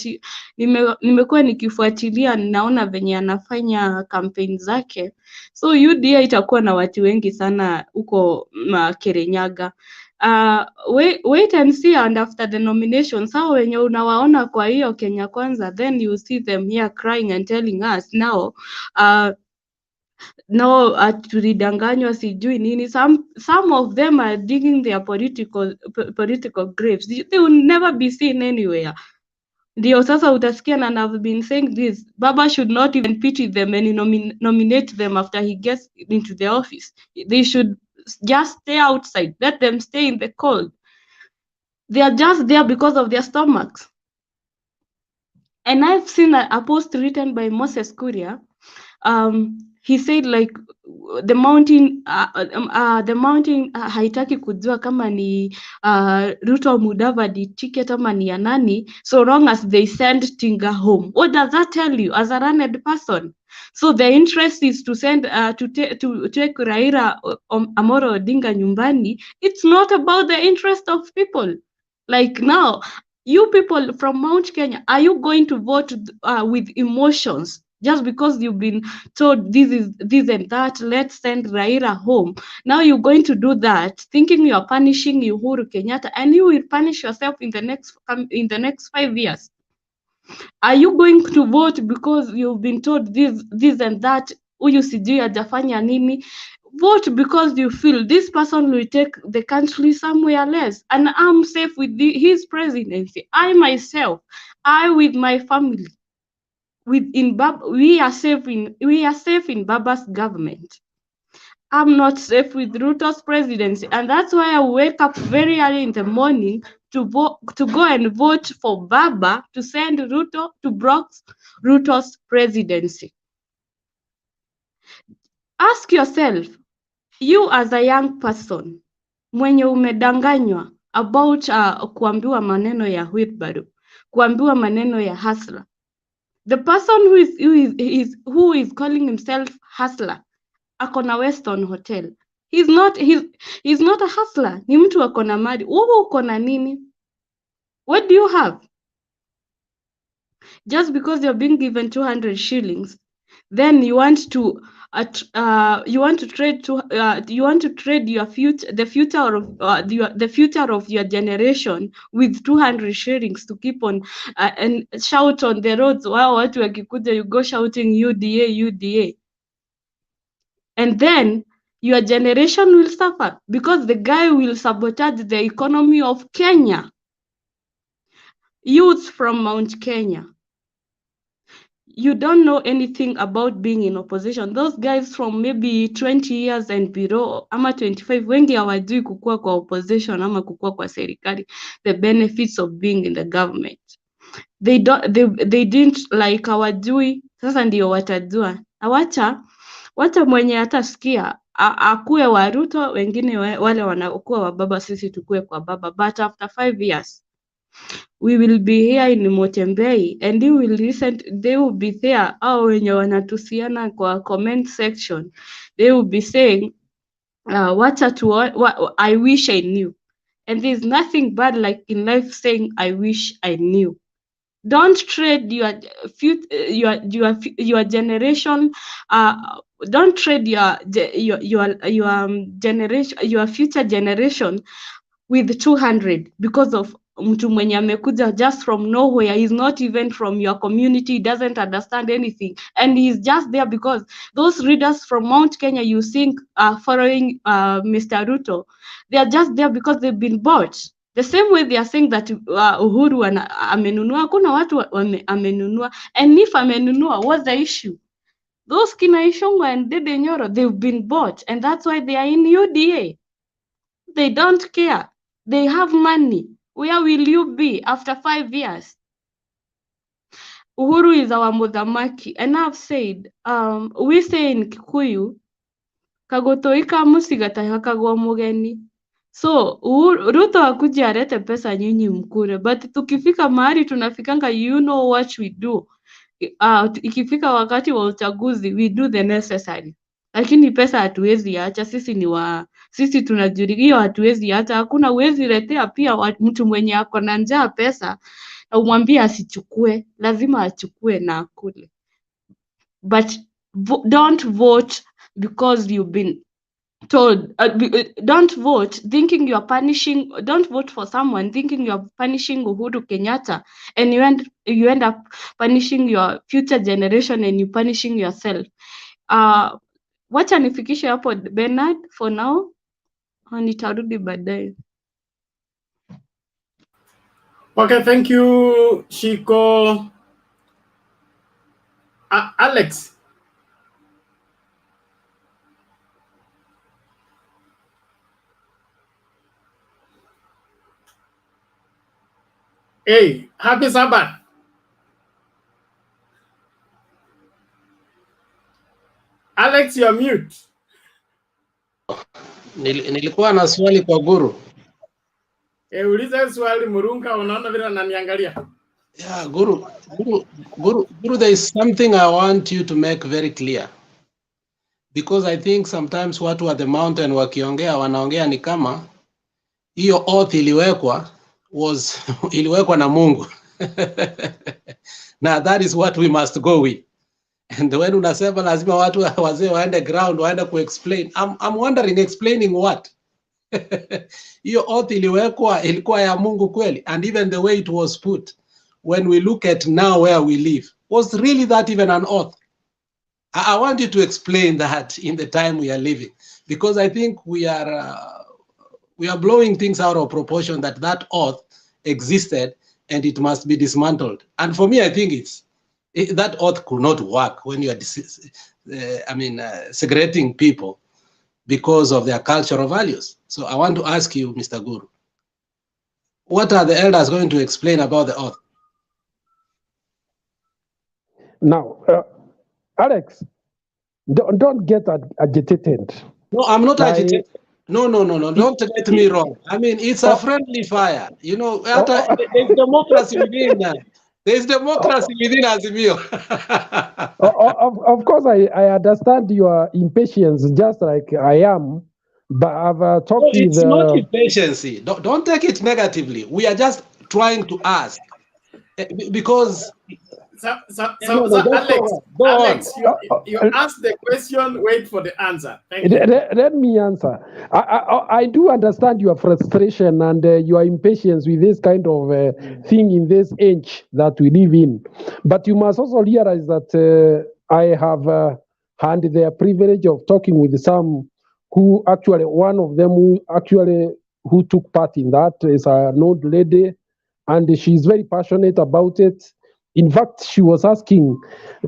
Nimekuwa nikifuatilia, naona venye anafanya campaign zake. So UDA itakuwa na watu wengi sana huko Kerenyaga. Wait and see, and after the nominations, hao wenye unawaona kwa hiyo Kenya Kwanza, then you see them here crying and telling us now no, tulidanganywa sijui nini. Some of them are digging their political graves. They will never be seen anywhere. Ndio sasa utasikia, and I've been saying this, Baba should not even pity them and nominate them after he gets into the office. They should just stay outside. Let them stay in the cold. They are just there because of their stomachs. And I've seen a post written by Moses Kuria. He said, like, the mountain haitaki kujua kama ni Ruto Mudavadi ticket ama ni ya nani, so long as they send Tinga home. What does that tell you as a runned person? So the interest is to send to take Raila Amolo Odinga nyumbani. It's not about the interest of people. Like now, you people from Mount Kenya, are you going to vote with emotions? Just because you've been told this and that, let's send Raila home. Now you're going to do that, thinking you are punishing Uhuru Kenyatta, and you will punish yourself in the next 5 years. Are you going to vote because you've been told this and that? Huyu sijui hajafanya nini? Vote because you feel this person will take the country somewhere less, and I'm safe with his presidency. I myself, with my family. We are safe in Baba's government. I'm not safe with Ruto's presidency, and that's why I wake up very early in the morning to go and vote for Baba to send Ruto to block Ruto's presidency. Ask yourself, you as a young person, mwenye umedanganywa about kuambiwa maneno ya wheelbarrow, kuambiwa maneno ya hustler. The person who is calling himself hustler, akona Weston Hotel. He's not a hustler. Ni mtu akona mali. Wewe uko na nini? What do you have? Just because you're being given 200 shillings, then you want to trade your future, the future of your generation with 200 shillings to keep on and shout on the roads. Wow, watu wakikuja, you go shouting UDA, UDA. And then your generation will suffer because the guy will sabotage the economy of Kenya. Youth from Mount Kenya, you don't know anything about being in opposition. Those guys from maybe 20 years and below, ama 25, wengi hawajui kukua kwa opposition ama kukua kwa serikali, the benefits of being in the government. They didn't like hawajui, sasa ndio watajua. Wacha mwenye atasikia akue wa Ruto, wengine wale wanakuwa wa Baba, sisi tukue kwa Baba. But after 5 years, we will be here in Motembei, and you will listen. They will be there. Wenye wanatusiana kwa comment section, they will be saying, I wish I knew. And there's nothing bad like in life saying, I wish I knew. Don't trade your generation. Don't trade your future generation with 200 because of mtu mwenye amekuja just from nowhere. He's not even from your community. He doesn't understand anything, and he's just there because those readers from Mount Kenya you think are following Mr. Ruto, they are just there because they've been bought. The same way they are saying that Uhuru amenunua. Kuna watu amenunua, and if amenunua, what's the issue? Those Kina Ishongwa and Dede Nyoro, they've been bought, and that's why they are in UDA. They don't care. They have money. Where will you be after 5 years? Uhuru is our Muthamaki, and I've said, we say in Kikuyu, kagotoika musigata kagwa mugeni. So Ruto akuje alete pesa nyinyi mkure, but tukifika mahali tunafikanga, you know what we do. Ikifika wakati wa uchaguzi, we do the necessary. Lakini pesa hatuwezi acha, sisi tunajuri hiyo, hatuwezi acha. Hakuna uwezi letea pia mtu mwenye ako na njaa pesa na umwambie asichukue, lazima achukue na akule. But don't vote because you've been told. Don't vote thinking you're punishing. Don't vote for someone thinking you're punishing Uhuru Kenyatta, and you end up punishing your future generation, and you punishing yourself. Wacha nifikishe hapo Bernard for now, nitarudi baadaye. Okay, thank you, Shiko. Alex. Hey, happy Sabbath. Alex, you're mute. Nilikuwa na swali kwa Guru. Uliza swali Murunga, unaona vile ananiangalia. Yeah, Guru, there is something I want you to make very clear. Because I think sometimes watu at the mountain wakiongea wanaongea ni kama hiyo oath iliwekwa na Mungu. Now that is what we must go with. And when unasema lazima watu wazee waende ground waende ku-explain, I'm wondering explaining what? Hiyo oath ilikuwa ya Mungu kweli? And even the way it was put, when we look at now where we live, was really that even an oath? I want you to explain that in the time we are living, because I think we are blowing things out of proportion, that oath existed and it must be dismantled. And for me, I think that oath could not work when you are segregating people because of their cultural values. So I want to ask you, Mr. Guru, what are the elders going to explain about the oath? Now, Alex, don't get agitated. No, I'm not agitated. No, don't get me wrong. I mean, it's a friendly fire. You know, there's democracy within there's democracy within Azimio. Of course, I understand your impatience, just like I am. But I've talked with... It's not impatience. Don't take it negatively. We are just trying to ask. Because... Alex, you ask the question, wait for the answer. Thank you. Let me answer. I do understand your frustration and your impatience with this kind of thing in this age that we live in. But you must also realize that I have had the privilege of talking with some who actually, one of them who took part in that is an old lady, and she's very passionate about it. In fact, she was asking,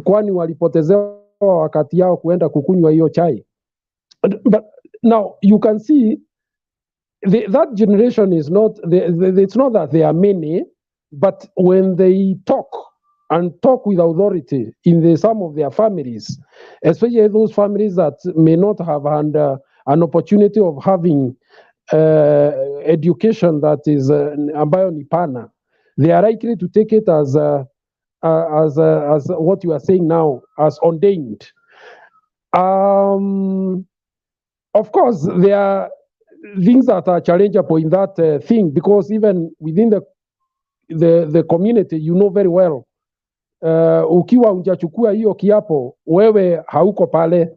kwani walipotezewa wakati yao kuenda kukunywa hiyo chai? But now you can see that generation is not, it's not that they are many, but when they talk with authority in some of their families, especially those families that may not have had an opportunity of having education that is ambayo ni pana, they are likely to take it as what you are saying now, as ordained. Of course, there are things that are challengeable in that thing, because even within the the community, you know very well. Ukiwa hujachukua hiyo kiapo, wewe hauko pale.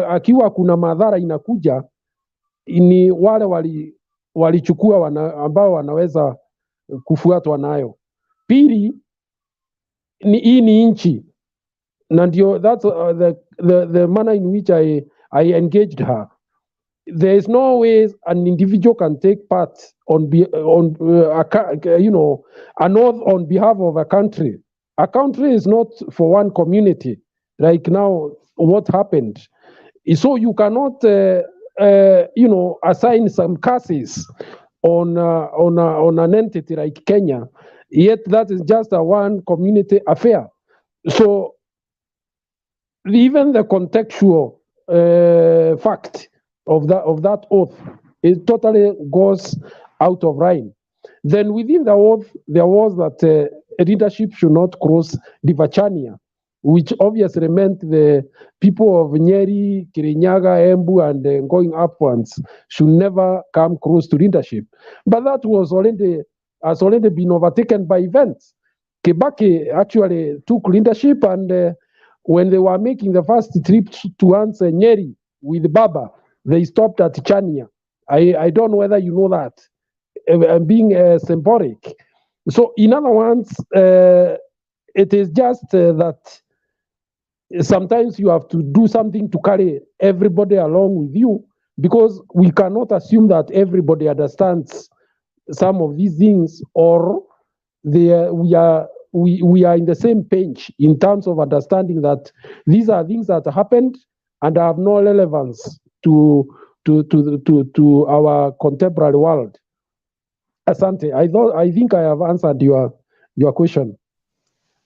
Akiwa kuna madhara inakuja, ni wale walichukua ambao wanaweza kufuatwa nayo. Pili, hii ni nchi, na ndio that's the manner in which I engaged her. There is no way an individual can take part on an oath on behalf of a country. A country is not for one community. Like now, what happened? So you cannot, assign some curses on an entity like Kenya. Yet that is just a one community affair. So even the contextual fact of that oath, it totally goes out of line. Then within the oath, there was that leadership should not cross Divachania, which obviously meant the people of Nyeri, Kirinyaga, Embu, and going upwards should never come close to leadership. But that has already been overtaken by events. Kibaki actually took leadership, and when they were making the first trip towards Nyeri with Baba, they stopped at Chania. I don't know whether you know that. Being symbolic. So in other words, it is just that sometimes you have to do something to carry everybody along with you, because we cannot assume that everybody understands some of these things, or we are in the same page in terms of understanding that these are things that happened and have no relevance to our contemporary world. Asante, I think I have answered your question.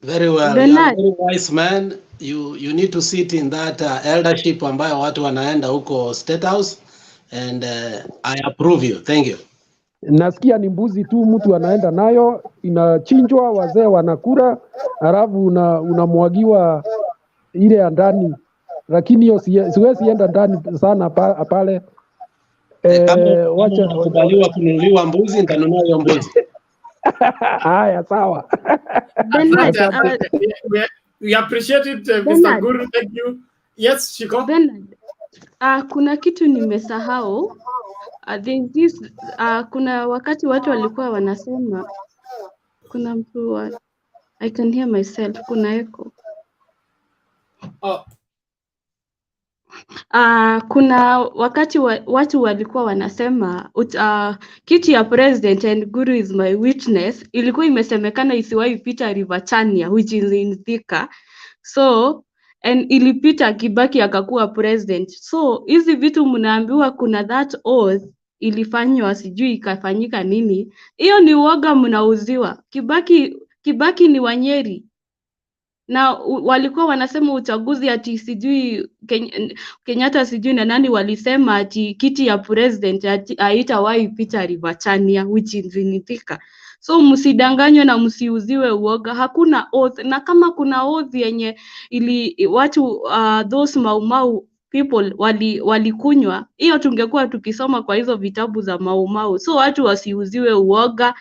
Very well. You are a very wise man. You need to sit in that eldership ambayo watu wanaenda huko State House, and I approve you. Thank you. Nasikia ni mbuzi tu mtu anaenda nayo, inachinjwa, wazee wanakula, halafu unamwagiwa ile ya ndani, lakini hiyo siwezi enda ndani sana pale. Wacha kubaliwa kununuliwa mbuzi, nitanunua hiyo mbuzi. Haya, sawa. We appreciate it, Mr. Guru. Thank you. Yes, Shiko. Bernard, kuna kitu nimesahau. I think this kuna wakati watu walikuwa wanasema, kuna mtu I can hear myself, kuna echo. Kuna wakati watu walikuwa wanasema kiti ya president, and Guru is my witness, ilikuwa imesemekana isiwahi pita River Chania, which is in Thika. So and ilipita Kibaki akakuwa president. So hizi vitu mnaambiwa kuna that oath ilifanywa, sijui ikafanyika nini, hiyo ni uoga mnauziwa. Kibaki ni Wanyeri, na walikuwa wanasema uchaguzi ati sijui Kenyatta sijui na nani walisema ati kiti ya president haitawahi pita River Chania, which is in Thika. So msidanganywe na msiuziwe uoga, hakuna oath. Na kama kuna oath yenye ili watu those Maumau people walikunywa, hiyo tungekuwa tukisoma kwa hizo vitabu za Maumau. So watu wasiuziwe uoga.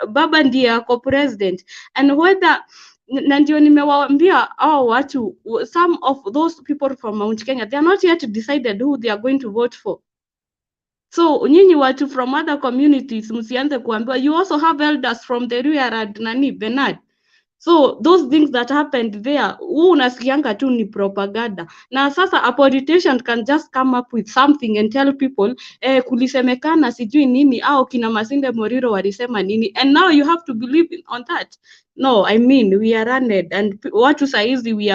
Baba ndiye ako president, and whether na ndio nimewaambia hao watu, some of those people from Mount Kenya, they are not yet decided who they are going to vote for. So nyinyi watu from other communities msianze kuambiwa. You also have elders from the Ruya and nani Bernard. So those things that happened there, unasikianga tu ni propaganda. Na sasa a politician can just come up with something and tell people kulisemekana sijui nini, au kina Masinde Moriro walisema nini, and now you have to believe on that. No, I mean, we are runned, and watu saizi we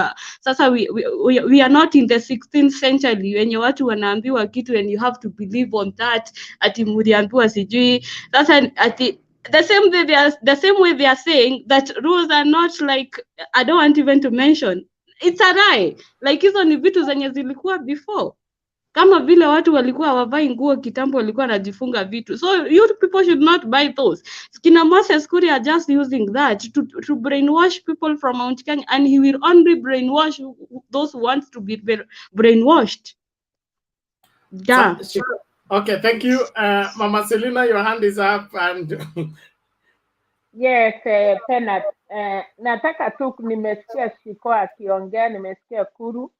are not in the 16th century wenye watu wanaambiwa kitu and you have to believe on that. Ati muriambiwa sijui. Sasa ati the same way they are saying that rules are not like, I don't want even to mention. It's a lie. Like hizo ni vitu zenye zilikuwa before. Kama vile watu walikuwa wavai nguo kitambo, walikuwa wanajifunga vitu. So you people should not buy those. Kina Moses Kuria are just using that to brainwash people from Mount Kenya, and he will only brainwash those who want to be brainwashed. Yeah. Okay, thank you. Mama Selina, your hand is up, and Yes, Penat, nataka tu, nimesikia Shiko akiongea, nimesikia Kuru.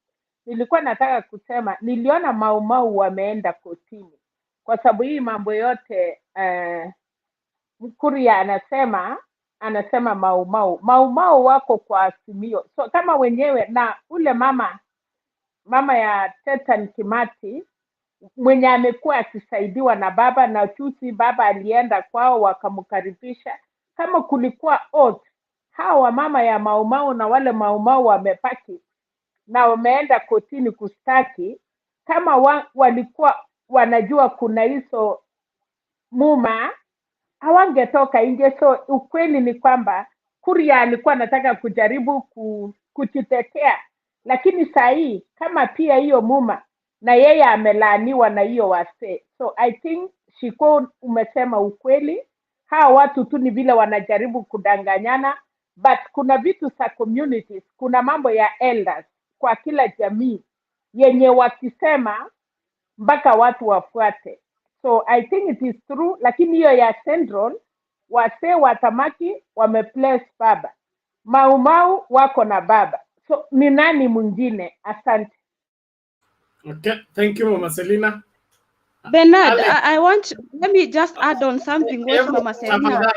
Nilikuwa nataka kusema niliona Maumau wameenda kotini kwa sababu hii mambo yote Mkuria anasema Maumau wako kwa Azimio, so kama wenyewe na ule mama ya Tetan Kimati mwenye amekuwa akisaidiwa na baba, na juzi baba alienda kwao wakamkaribisha. Kama kulikuwa oath, hawa wamama ya Maumau na wale Maumau wamepaki na wameenda kotini kustaki, kama walikuwa wanajua kuna hizo muma hawangetoka nje. So ukweli ni kwamba Kuria alikuwa anataka kujaribu kujitetea, lakini saa hii kama pia hiyo muma na yeye amelaaniwa na hiyo wasee. So I think Shiko umesema ukweli, hawa watu tu ni vile wanajaribu kudanganyana, but kuna vitu za communities, kuna mambo ya elders kwa kila jamii yenye wakisema mpaka watu wafuate. So I think it is true, lakini hiyo ya Central wasee wa Muthamaki wameplace baba, Maumau wako na baba, so ni nani mwingine? Asante. Okay, thank you, Mama Selina. Bernard, let me just add on something what Mama Selina.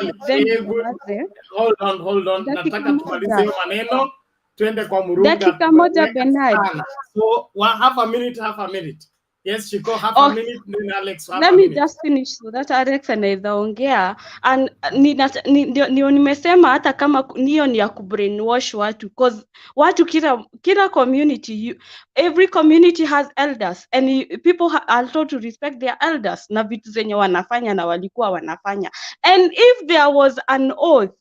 Hold on. Nataka tumalize hiyo maneno, twende kwa Murunga. Dakika moja Bernard. So, half a minute. Yes, Shiko, half a minute, then Alex, half Let a me minute. just finish so that Alex anaweza ongea. And ndio nimesema hata kama niyo ni ya kubrainwash watu, because watu kila community, every community has elders and people are told to respect their elders na vitu zenye wanafanya na walikuwa wanafanya. And if there was an oath,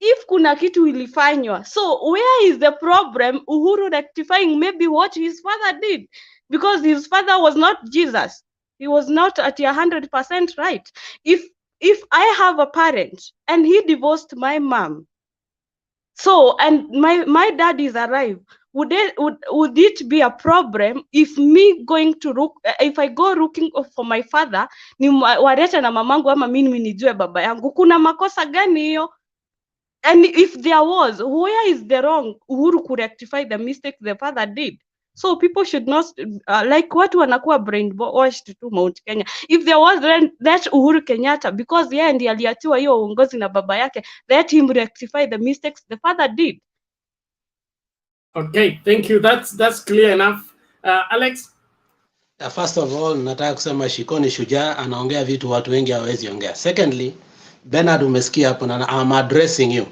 if kuna kitu ilifanywa, so where is the problem Uhuru rectifying maybe what his father did? Because his father was not Jesus. He was not at 100% right. If I have a parent and he divorced my mom, so and my dad is alive, would it be a problem if me going to if I go looking for my father ni wareta na mamangu ama mimi nijue baba yangu? Kuna makosa gani hiyo? And if there was, where is the wrong? Uhuru could rectify the mistakes the father did. So people should not like watu wanakuwa brainwashed to Mount Kenya. If there was that Uhuru Kenyatta, because yeye ndiye aliatiwa hiyo uongozi na baba yake, let him rectify the mistakes the father did. Okay, thank you. That's clear enough. Alex? First of all, nataka kusema Shiko ni shujaa, anaongea vitu watu wengi hawezi ongea. Secondly, Bernard umesikia hapo na I'm addressing you.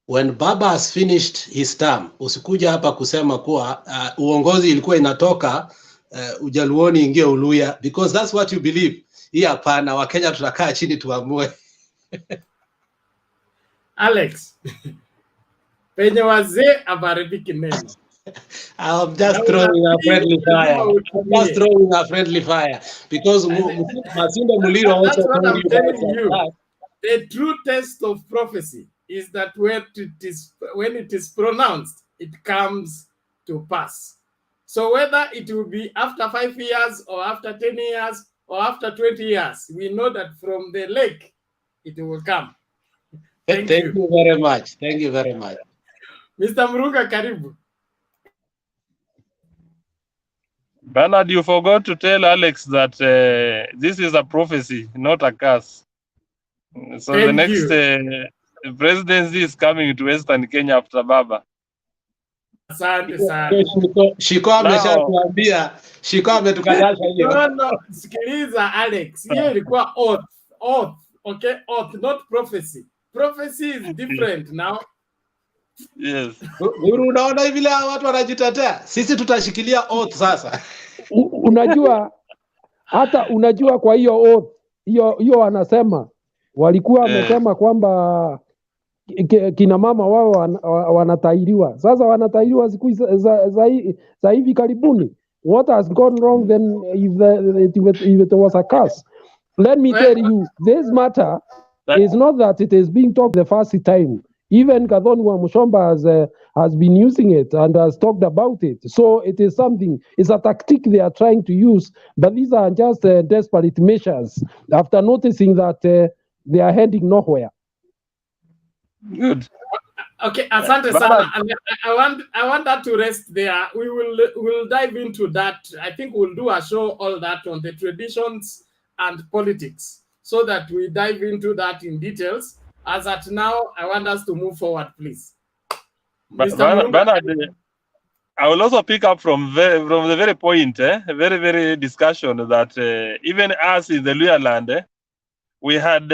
When Baba has finished his term, usikuja hapa kusema kuwa uongozi ilikuwa inatoka Ujaluoni ingie Uluya, because that's what you believe. Hii hapana, Wakenya tutakaa chini tuamue. Alex, penye wazee abaribiki neno. I'm just throwing a friendly fire. I'm just throwing a friendly fire because Masinde Muliro also told you that. The true test of prophecy is that when it is pronounced, it comes to pass. So whether it will be after 5 years or after 10 years or after 20 years, we know that from the lake, it will come. Thank you very much. Thank you very much. Mr. Murunga, karibu. Bernard, you forgot to tell Alex that this is a prophecy, not a curse. So the next presidency is coming to Western Kenya after Baba. Asante sana. Shiko ameshatuambia, Shiko ametukadasha hiyo. No, sikiliza Alex. Hiyo ilikuwa oath, okay? Oath, not prophecy. Prophecy is different now. Yes. Unaona vile watu wanajitetea. Sisi tutashikilia oath sasa. Unajua kwa hiyo oath, hiyo wanasema walikuwa wamesema kwamba kina mama wao wanatairiwa. Sasa wanatairiwa siku za hivi karibuni. What has gone wrong then if it was a curse? Let me tell you, this matter is not that it is being talked the first time. Even Gathoni wa Mushomba has been using it and has talked about it. So it is something, it's a tactic they are trying to use, but these are just desperate measures after noticing that they are heading nowhere. Good. Okay, asante Bernard, sana. And I want that to rest there. We'll dive into that. I think we'll do a show all that on the traditions and politics, so that we dive into that in details. As at now, I want us to move forward, please. Mr. Murunga. Bernard, I will also pick up from the very point, very discussion that even us in the Luya land, we had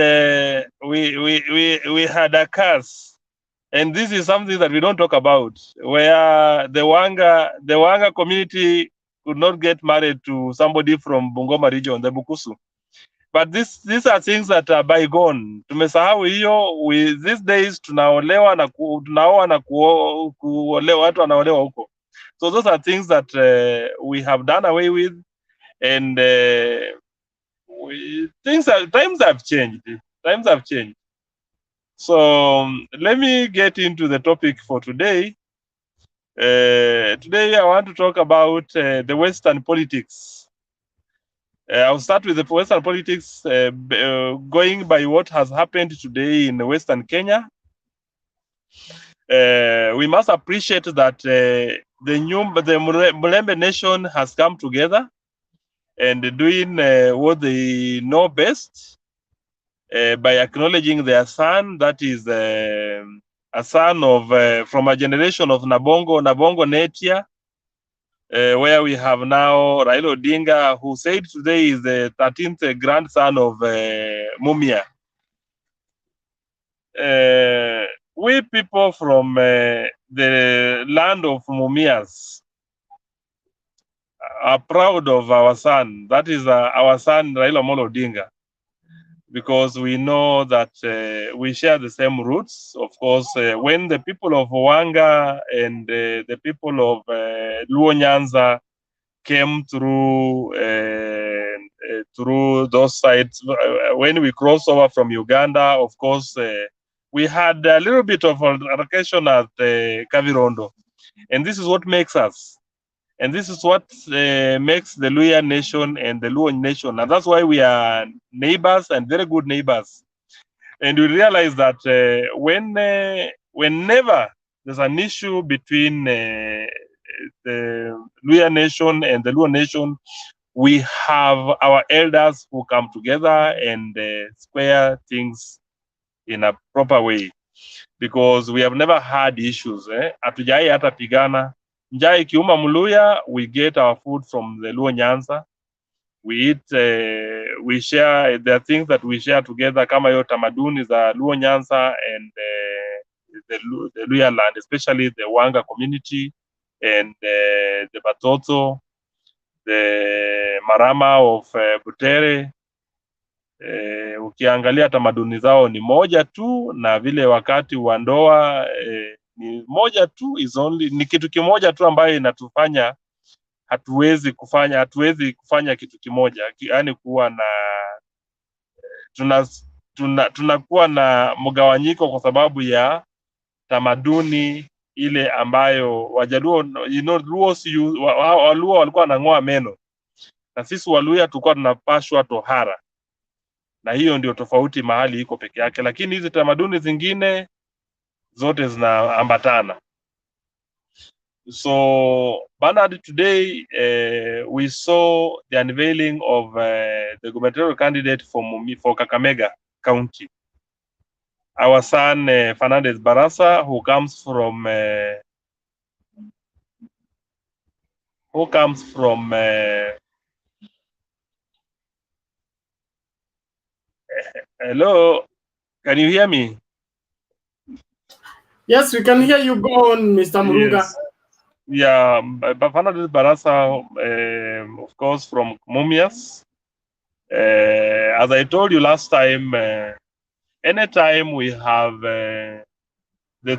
we had a curse, and this is something that we don't talk about, where the Wanga community could not get married to somebody from Bungoma region, the Bukusu. But these are things that are bygone. Tumesahau hiyo. These days tunaolewa na tunaoa na kuolewa, watu wanaolewa huko. So those are things that we have done away with, and times have changed. Times have changed. So let me get into the topic for today. Today I want to talk about the Western politics. I'll start with the Western politics, going by what has happened today in Western Kenya. We must appreciate that the Mulembe nation has come together and doing what they know best by acknowledging their son, that is a son of from a generation of Nabongo Netia, where we have now Raila Odinga, who said today is the 13th grandson of Mumia. We people from the land of Mumias are proud of our son. That is our son Raila Amolo Odinga, because we know that we share the same roots. Of course, when the people of Wanga and the people of Luo Nyanza came through those sites, when we crossed over from Uganda, of course, we had a little bit of altercation at Kavirondo, and this is what makes us. And this is what makes the Luya nation and the Luo nation. And that's why we are neighbors and very good neighbors. And we realize that whenever there's an issue between the Luya nation and the Luo nation, we have our elders who come together and square things in a proper way. Because we have never had issues. Hatujai hata pigana. Njaa ikiuma Mluya, we get our food from the Luo Nyanza. We eat, we share, there are things that we share together, kama hiyo tamaduni za Luo Nyanza and the Luya land, especially the Wanga community and the Batoto, the Marama of Butere. Ukiangalia tamaduni zao ni moja tu, na vile wakati wa ndoa ni moja tu, ni kitu kimoja tu ambayo inatufanya hatuwezi kufanya kitu kimoja, yaani kuwa na tunakuwa na mgawanyiko kwa sababu ya tamaduni ile ambayo Wajaluo, Waluo walikuwa wanang'oa meno, na sisi Waluya tulikuwa tunapashwa tohara, na hiyo ndio tofauti mahali iko peke yake, lakini hizi tamaduni zingine zote zinaambatana. So Bernard, today we saw the unveiling of the gubernatorial candidate for Kakamega County, our son Fernandez Barasa, who comes from hello, can you hear me? Yes, we can hear you. Go on, Mr. Murunga. Yes. Yeah, Fernandez Barasa, of course, from Mumias. As I told you last time, anytime we have the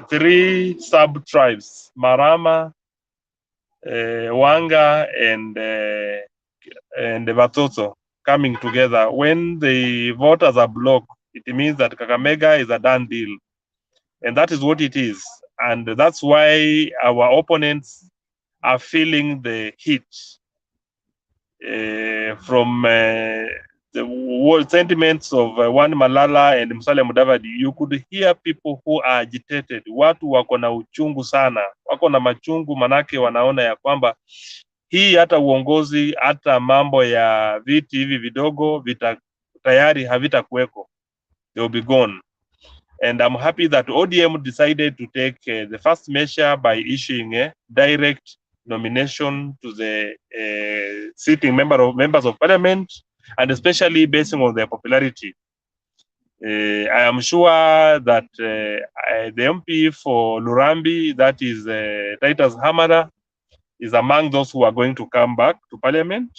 three sub-tribes, Marama, Wanga, and the Batoto, coming together, when the voters are blocked, it means that Kakamega is a done deal. And that is what it is. And that's why our opponents are feeling the heat from the sentiments of one Malala and Musalia Mudavadi, you could hear people who are agitated. Watu wako na uchungu sana, wako na machungu, manake wanaona ya kwamba hii hata uongozi, hata mambo ya viti hivi vidogo tayari havitakuweko. They will be gone. And I'm happy that ODM decided to take the first measure by issuing a direct nomination to the sitting members of parliament, and especially based on their popularity. I am sure that the MP for Lurambi, that is Titus Hamada, is among those who are going to come back to parliament.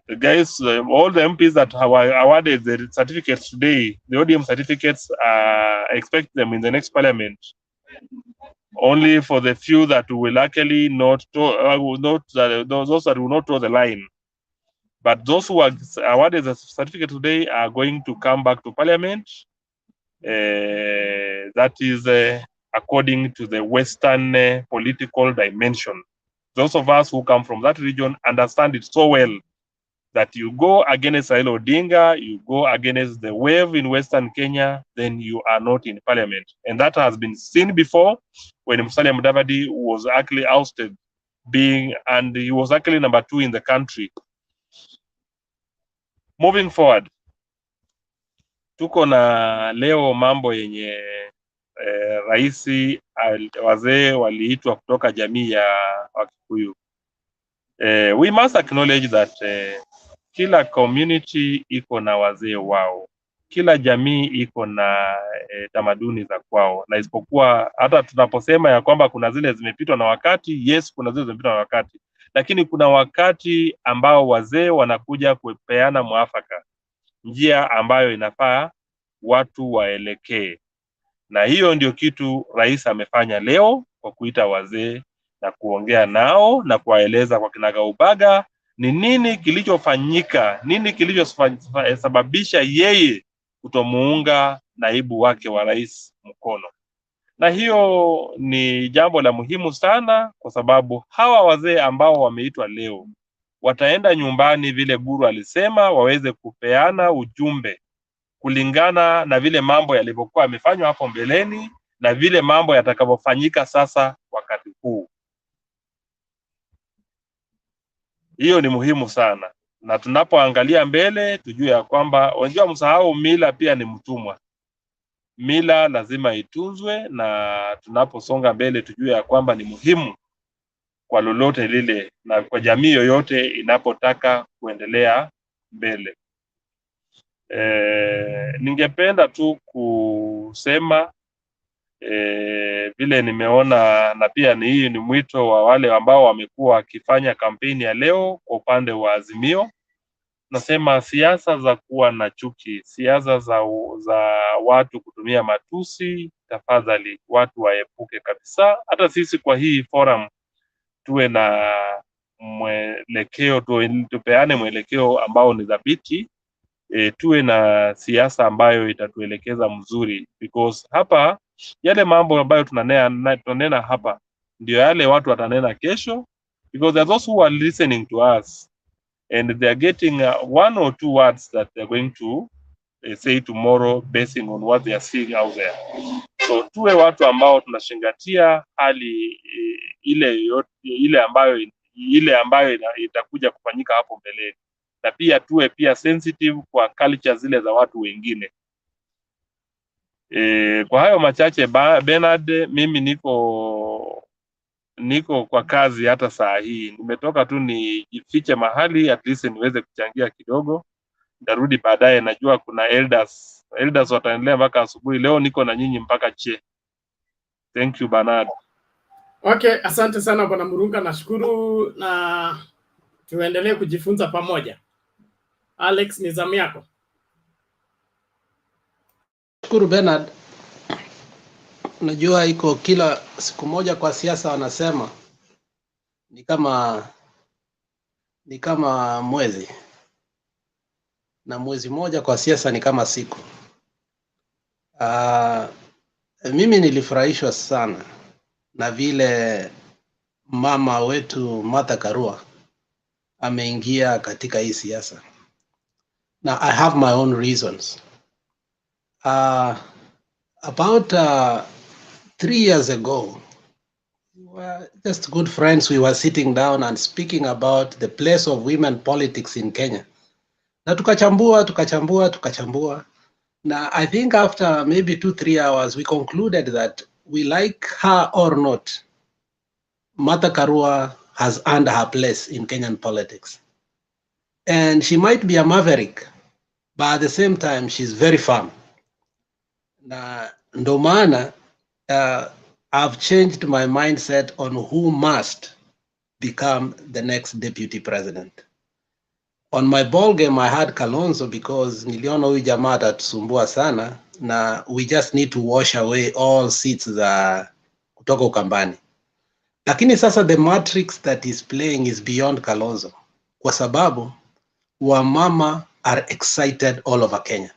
The guys, all the MPs that were awarded the certificates today, the ODM certificates, I expect them in the next parliament. Only for the few that will actually those that will not toe the line. But those who are awarded the certificate today are going to come back to parliament. That is according to the Western political dimension. Those of us who come from that region understand it so well that you go against Raila Odinga, you go against the wave in Western Kenya, then you are not in parliament. And that has been seen before when Musalia Mudavadi was actually ousted, and he was actually number 2 in the country. Moving forward, tuko na leo mambo yenye raisi wazee waliitwa kutoka jamii ya Wakikuyu. We must acknowledge that kila community iko na wazee wao, kila jamii iko na tamaduni za kwao, na isipokuwa hata tunaposema ya kwamba kuna zile zimepitwa na wakati, yes, kuna zile zimepitwa na wakati, lakini kuna wakati ambao wazee wanakuja kupeana mwafaka, njia ambayo inafaa watu waelekee. Na hiyo ndio kitu rais amefanya leo kwa kuita wazee na kuongea nao na kuwaeleza kwa kinagaubaga ni nini kilichofanyika, nini kilichosababisha yeye kutomuunga naibu wake wa rais mkono. Na hiyo ni jambo la muhimu sana, kwa sababu hawa wazee ambao wameitwa leo wataenda nyumbani vile Guru alisema, waweze kupeana ujumbe kulingana na vile mambo yalivyokuwa yamefanywa hapo mbeleni na vile mambo yatakavyofanyika sasa wakati huu. Hiyo ni muhimu sana, na tunapoangalia mbele tujue ya kwamba, unajua, msahau mila pia ni mtumwa. Mila lazima itunzwe, na tunaposonga mbele tujue ya kwamba ni muhimu kwa lolote lile na kwa jamii yoyote inapotaka kuendelea mbele. Ningependa tu kusema vile nimeona, na pia hii ni mwito wa wale ambao wamekuwa wakifanya kampeni ya leo kwa upande wa Azimio. Nasema siasa za kuwa na chuki, siasa za watu kutumia matusi, tafadhali watu waepuke kabisa. Hata sisi kwa hii forum tuwe na mwelekeo, tupeane mwelekeo ambao ni dhabiti. Tuwe na siasa ambayo itatuelekeza mzuri, because hapa yale mambo ambayo tunanena hapa ndio yale watu watanena kesho, because there are those who are listening to us and they are getting one or two words that they are going to say tomorrow basing on what they are seeing out there. So tuwe watu ambao tunashingatia hali ile ambayo itakuja kufanyika hapo mbeleni, na pia tuwe pia sensitive kwa culture zile za watu wengine. Kwa hayo machache Bernard, mimi niko kwa kazi hata saa hii. Nimetoka tu nijifiche mahali at least niweze kuchangia kidogo. Ndarudi baadaye, najua kuna elders wataendelea mpaka asubuhi. Leo niko na nyinyi mpaka che. Thank you Bernard. Okay, asante sana Bwana Murunga, nashukuru, na tuendelee kujifunza pamoja. Alex, ni zamu yako. Shukuru Bernard. Unajua iko kila siku moja kwa siasa wanasema ni kama mwezi, na mwezi moja kwa siasa ni kama siku. Mimi nilifurahishwa sana na vile mama wetu Martha Karua ameingia katika hii siasa. Now I have my own reasons. About 3 years ago, we were just good friends. We were sitting down and speaking about the place of women politics in Kenya. Na tukachambua. Now I think after maybe 2-3 hours, we concluded that we like her or not, Martha Karua has earned her place in Kenyan politics. And she might be a maverick, but at the same time, she's very firm. Na ndo maana I've changed my mindset on who must become the next deputy president. On my ball game, I had Kalonzo because niliona huyu jamaa atatusumbua sana, na we just need to wash away all seats za kutoka Ukambani. Lakini sasa the matrix that is playing is beyond Kalonzo, kwa sababu wamama are excited all over Kenya.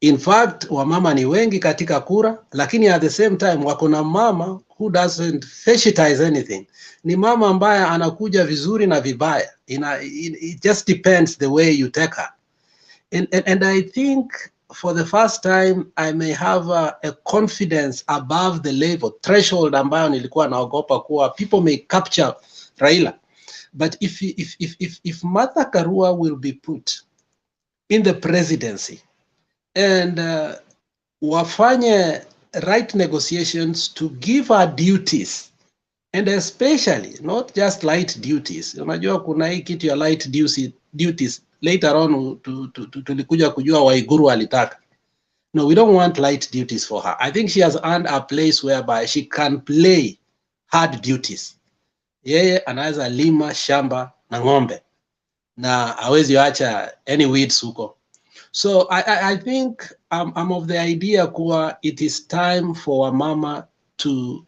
In fact, wamama ni wengi katika kura, lakini at the same time wako na mama who doesn't fetishitize anything. Ni mama ambaye anakuja vizuri na vibaya. It just depends the way you take her. And I think for the first time I may have a confidence above the level threshold ambayo nilikuwa naogopa kuwa people may capture Raila. But if Martha Karua will be put in the presidency and wafanye right negotiations to give her duties, and especially not just light duties. Unajua kuna hii kitu ya light duties later on tulikuja kujua Waiguru alitaka. No, we don't want light duties for her. I think she has earned a place whereby she can play hard duties. Yeye anaweza lima shamba na ng'ombe na hawezi acha any weeds huko. So I think I'm of the idea kuwa it is time for a mama to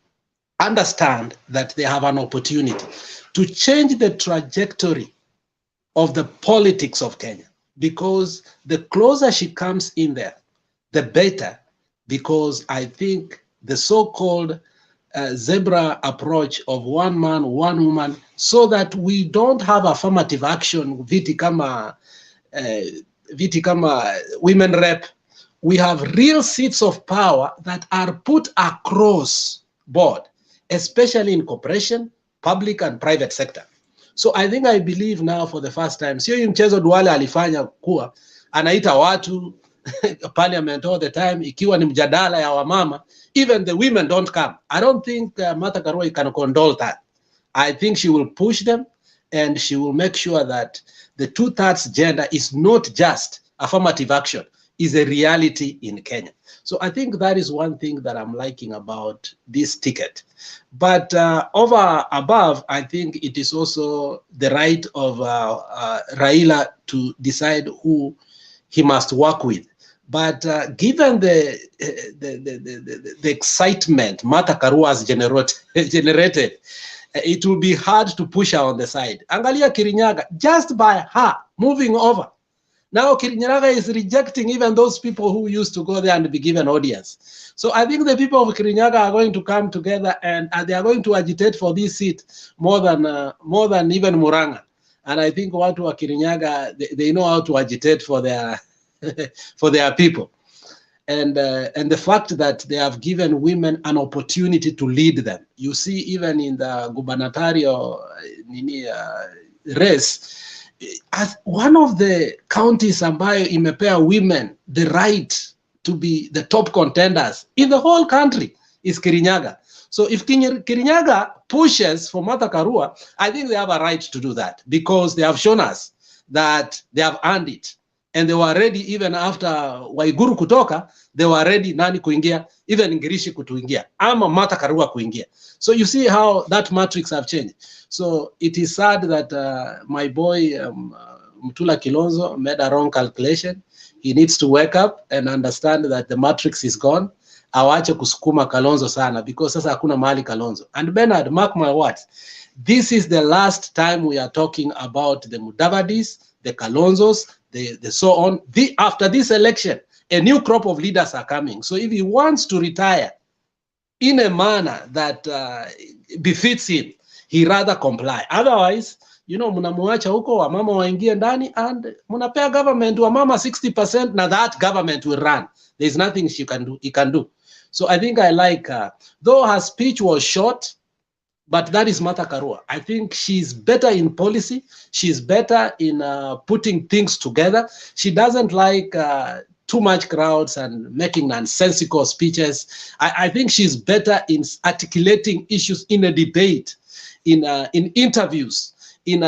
understand that they have an opportunity to change the trajectory of the politics of Kenya, because the closer she comes in there, the better, because I think the so-called zebra approach of one man, one woman, so that we don't have affirmative action, viti kama women rep, we have real seats of power that are put across board, especially in corporation, public and private sector. So I believe now for the first time, sio hii mchezo Duale alifanya kuwa anaita watu parliament all the time, ikiwa ni mjadala ya wamama, even the women don't come. I don't think Martha Karua can condole that. I think she will push them and she will make sure that the 2/3 gender is not just affirmative action, is a reality in Kenya. So I think that is one thing that I'm liking about this ticket. But above, I think it is also the right of Raila to decide who he must work with. But given the excitement Martha Karua has generated, it will be hard to push her on the side. Angalia Kirinyaga, just by her moving over. Now Kirinyaga is rejecting even those people who used to go there and be given audience. So I think the people of Kirinyaga are going to come together and they are going to agitate for this seat more than even Muranga. And I think watu wa Kirinyaga, they know how to agitate for their for their people. And the fact that they have given women an opportunity to lead them. You see, even in the gubernatorial race, as one of the counties ambayo imepea women the right to be the top contenders in the whole country is Kirinyaga. So if Kirinyaga pushes for Martha Karua, I think they have a right to do that because they have shown us that they have earned it. And they were ready even after Waiguru kutoka, they were ready nani kuingia, even Ngirishi kutuingia, ama Martha Karua kuingia. So you see how that matrix have changed. So it is sad that my boy Mutula Kilonzo made a wrong calculation. He needs to wake up and understand that the matrix is gone. Awache kusukuma Kalonzo sana because sasa hakuna mahali Kalonzo. And Bernard, mark my words, this is the last time we are talking about the Mudavadis, the Kalonzos, the so on. After this election, a new crop of leaders are coming. So if he wants to retire in a manner that befits him, he rather comply. Otherwise, mnamuacha huko wamama waingie ndani and mnapea government wamama 60% na that government will run. There's nothing he can do. So I think I like her. Though her speech was short, but that is Martha Karua. I think she's better in policy. She's better in putting things together. She doesn't like too much crowds and making nonsensical speeches. I think she's better in articulating issues in a debate, in interviews, in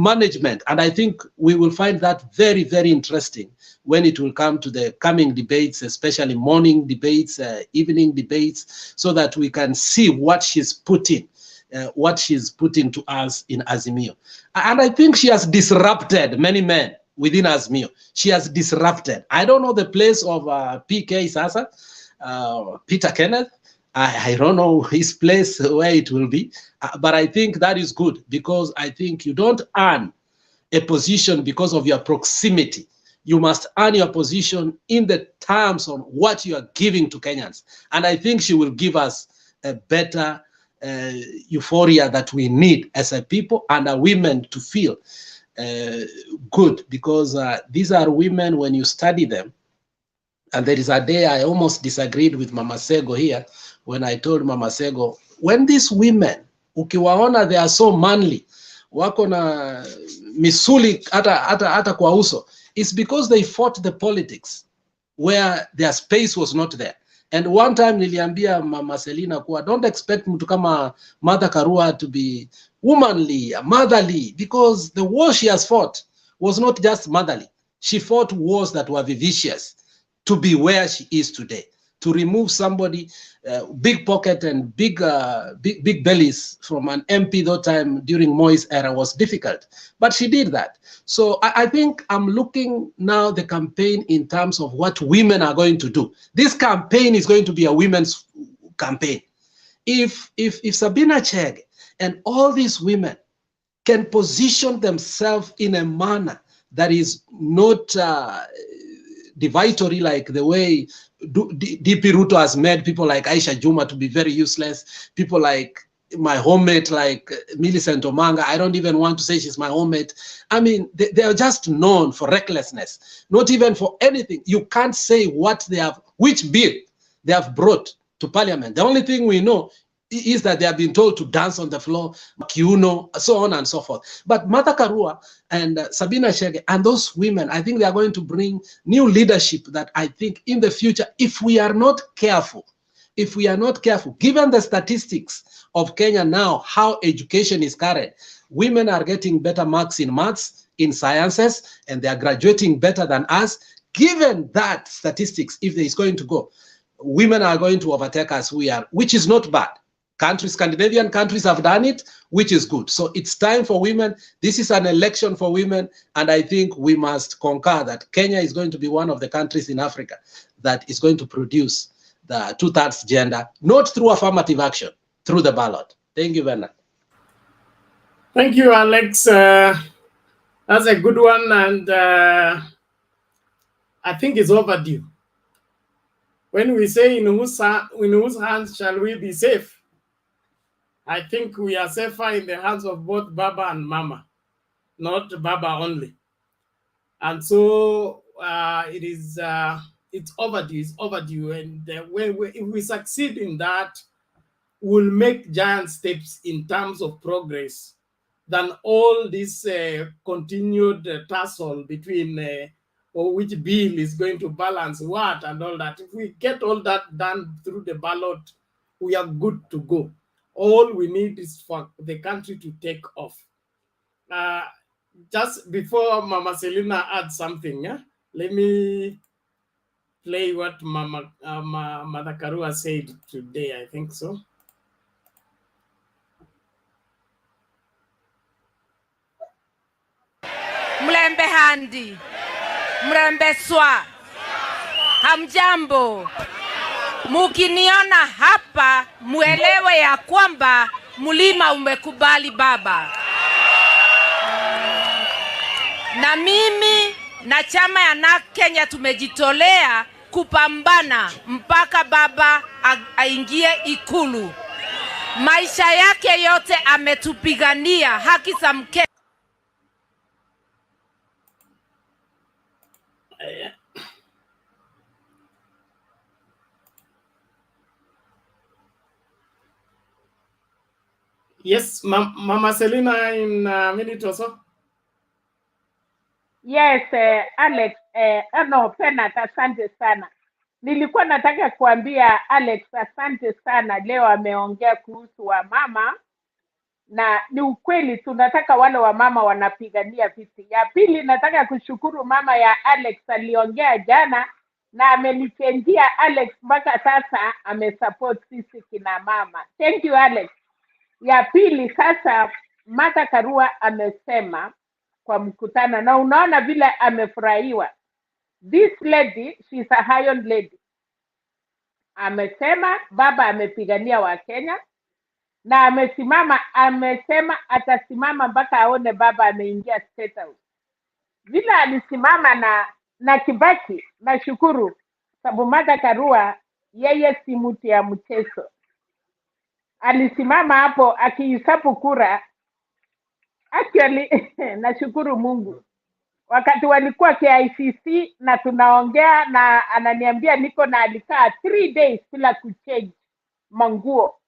management. And I think we will find that very, very interesting when it will come to the coming debates, especially morning debates, evening debates, so that we can see what she's putting to us in Azimio. And I think she has disrupted many men within Azimio. She has disrupted. I don't know the place of PK Sasa, Peter Kenneth. I don't know his place where it will be, but I think that is good, because I think you don't earn a position because of your proximity. You must earn your position in the terms of what you are giving to Kenyans. And I think she will give us a better euphoria that we need as a people and our women to feel good, because these are women, when you study them, and there is a day I almost disagreed with Mama Sego here when I told Mama Sego, when these women, ukiwaona, they are so manly, wako na misuli hata kwa uso, it's because they fought the politics where their space was not there. And one time niliambia Mama Selina kuwa, don't expect mtu kama Martha Karua to be womanly, motherly, because the war she has fought was not just motherly. She fought wars that were vicious to be where she is today. To remove somebody, big pocket and big bellies from an MP that time during Moi's era was difficult, but she did that. So I think I'm looking now the campaign in terms of what women are going to do. This campaign is going to be a women's campaign. If Sabina Chege and all these women can position themselves in a manner that is not divatory, like the way DP Ruto has made people like Aisha Juma to be very useless, people like my homemate, like Millicent Omanga. I don't even want to say she's my homemate. I mean, they are just known for recklessness, not even for anything. You can't say what they have, which bill they have brought to parliament. The only thing we know is that they have been told to dance on the floor, kiuno, so on and so forth. But Martha Karua and Sabina Chege and those women, I think they are going to bring new leadership that I think in the future, if we are not careful, given the statistics of Kenya now, how education is carried, women are getting better marks in maths, in sciences, and they are graduating better than us. Given that statistics, if there is going to go, women are going to overtake us, which is not bad. Scandinavian countries have done it, which is good. So it's time for women. This is an election for women. And I think we must concur that Kenya is going to be one of the countries in Africa that is going to produce the 2/3 gender, not through affirmative action, through the ballot. Thank you, Bernard. Thank you, Alex. That's a good one. And I think it's overdue. When we say in whose hands shall we be safe? I think we are safer in the hands of both Baba and Mama, not Baba only. And so it's overdue. And if we succeed in that, we'll make giant steps in terms of progress than all this continued tussle between which bill is going to balance what and all that. If we get all that done through the ballot, we are good to go. All we need is for the country to take off. Just before Mama Selina adds something, let me play what Mother Karua said today, I think so. Mlembe handi, mlembe swa, hamjambo. Mukiniona hapa, muelewe ya kwamba mlima umekubali baba. Na mimi na chama ya NAK Kenya tumejitolea kupambana mpaka baba aingie Ikulu. maisha yake yote ametupigania haki za Mkenya. Yes, Mama Selina, in a minute or so. Yes, Alex, no, Penat, asante sana. Nilikuwa nataka kuambia Alex, asante sana. Leo ameongea kuhusu wamama, na ni ukweli tunataka wale wamama wanapigania viti. Ya pili, nataka kushukuru mama ya Alex, aliongea jana na amenichenjia Alex, mpaka sasa amesupport sisi kina mama. Thank you Alex. Ya pili, sasa Martha Karua amesema kwa mkutano, na unaona vile amefurahiwa. This lady, she's a iron lady. Amesema baba amepigania wa Kenya, na amesema atasimama mpaka aone baba ameingia State House. Vile alisimama na Kibaki, nashukuru sababu Martha Karua yeye si mtu ya mchezo. Alisimama hapo akihesabu kura. Actually nashukuru Mungu. Wakati walikuwa KICC na tunaongea, na ananiambia niko na alikaa 3 days bila kuchange manguo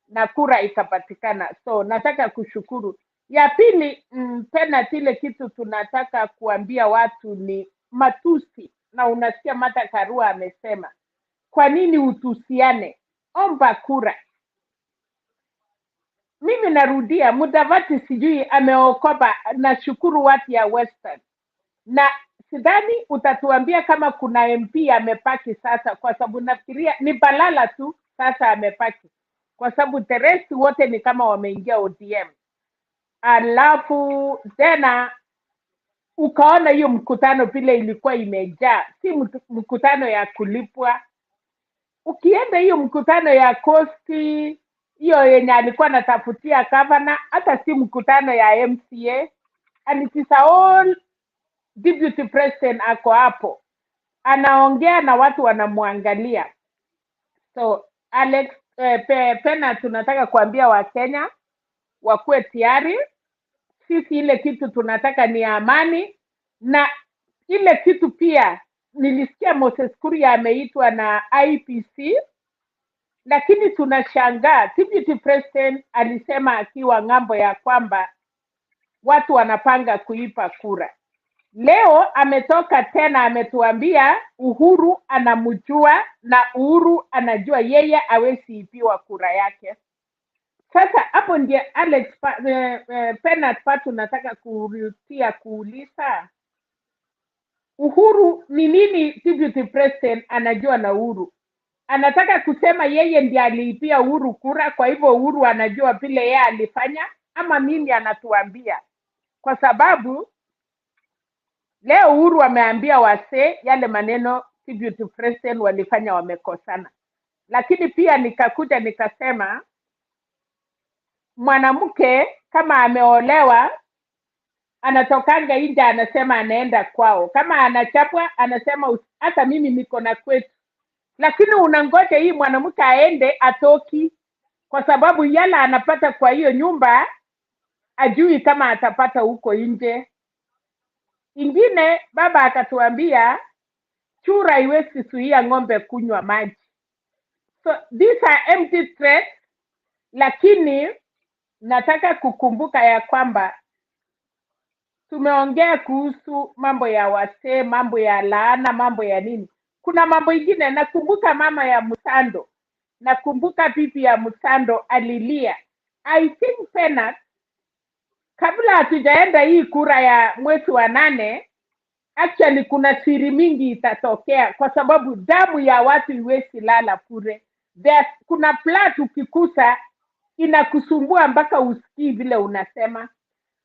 na kura ikapatikana. So nataka kushukuru. Ya pili, tena ile kitu tunataka kuambia watu ni matusi, na unasikia Martha Karua amesema kwa nini utusiane, omba kura. Mimi narudia, Mudavadi sijui ameokopa. Nashukuru watu ya Western, na sidhani utatuambia kama kuna MP amepaki sasa, kwa sababu nafikiria ni Balala tu sasa amepaki, kwa sababu the rest wote ni kama wameingia ODM. Alafu tena ukaona hiyo mkutano vile ilikuwa imejaa, si mkutano ya kulipwa. Ukienda hiyo mkutano ya Kosti, hiyo yenye alikuwa anatafutia governor, hata si mkutano ya MCA, and it is all deputy president ako hapo anaongea na watu wanamwangalia. So Alex, Pena, tunataka kuambia Wakenya wakuwe tayari. Sisi ile kitu tunataka ni amani, na ile kitu pia nilisikia Moses Kuria ameitwa na IPC, lakini tunashangaa deputy president alisema akiwa ng'ambo ya kwamba watu wanapanga kuipa kura. Leo ametoka tena ametuambia Uhuru anamjua na Uhuru anajua yeye hawezi ipiwa kura yake. Sasa hapo ndiye Alex Penat Patu nataka kurudia kuuliza Uhuru ni nini deputy president anajua na Uhuru? Anataka kusema yeye ndiye aliipia Uhuru kura, kwa hivyo Uhuru anajua vile yeye alifanya, ama nini anatuambia? Kwa sababu leo Uhuru ameambia wase yale maneno deputy president walifanya wamekosana. Lakini pia nikakuja nikasema mwanamke kama ameolewa anatokanga nje anasema anaenda kwao, kama anachapwa anasema hata mimi niko na kwetu. Lakini unangoja hii mwanamke aende atoki, kwa sababu yala anapata kwa hiyo nyumba ajui kama atapata huko nje. Ingine baba akatuambia chura haiwezi zuia ng'ombe kunywa maji. So these are empty threats, lakini nataka kukumbuka ya kwamba tumeongea kuhusu mambo ya wasee, mambo ya laana, mambo ya nini. Kuna mambo ingine, nakumbuka mama ya Musando, nakumbuka bibi ya Musando alilia. I think Penat, kabla hatujaenda hii kura ya mwezi wa 8, actually kuna siri mingi itatokea, kwa sababu damu ya watu iwezi lala bure. Kuna plot ukikusa inakusumbua mpaka usikii vile unasema.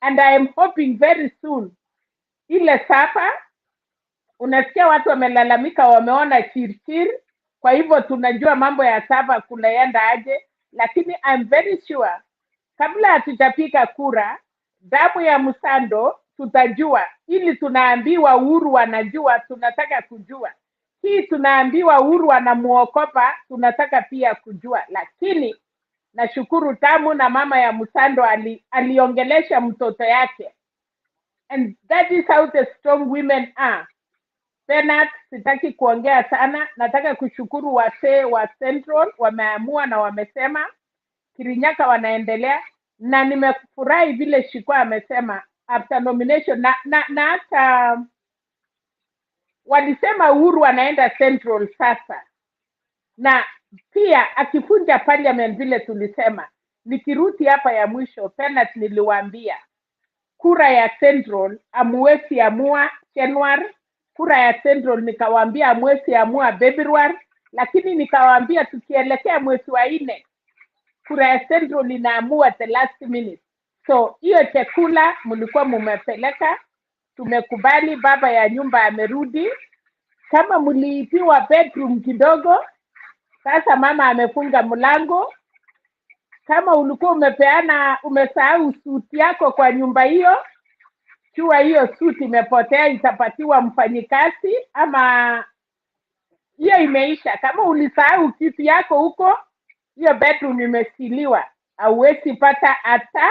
And I am hoping very soon ile sapa, unasikia watu wamelalamika wameona chirchir, kwa hivyo tunajua mambo ya sapa kunaenda aje. Lakini I'm very sure kabla hatujapiga kura damu ya Musando tutajua. Ili tunaambiwa Uhuru anajua, tunataka kujua. Hii tunaambiwa Uhuru anamuokopa, tunataka pia kujua. Lakini Nashukuru Tamu na mama ya Musando aliongelesha mtoto yake. And that is how the strong women are. Bernard, sitaki kuongea sana. Nataka kushukuru wasee wa Central, wameamua na wamesema. Kirinyaka wanaendelea. Na nimefurahi vile Shikwa amesema after nomination. Na hata walisema Uhuru anaenda Central sasa. Na pia akifunja parliament vile tulisema. Nikiruti hapa ya mwisho, Bernard niliwaambia. Kura ya Central amuwezi amua January, kura ya Central nikawaambia amuwezi amua February, lakini nikawaambia tukielekea mwezi wa 4 kura ya Central inaamua the last minute. So hiyo chakula mlikuwa mumepeleka, tumekubali, baba ya nyumba amerudi. Kama mliipiwa bedroom kidogo, sasa mama amefunga mlango. Kama ulikuwa umesahau suti yako kwa nyumba hiyo, chua hiyo suti imepotea, itapatiwa mfanyikazi ama hiyo imeisha. Kama ulisahau kitu yako huko, hiyo bedroom imesiliwa, hauwezi pata hata.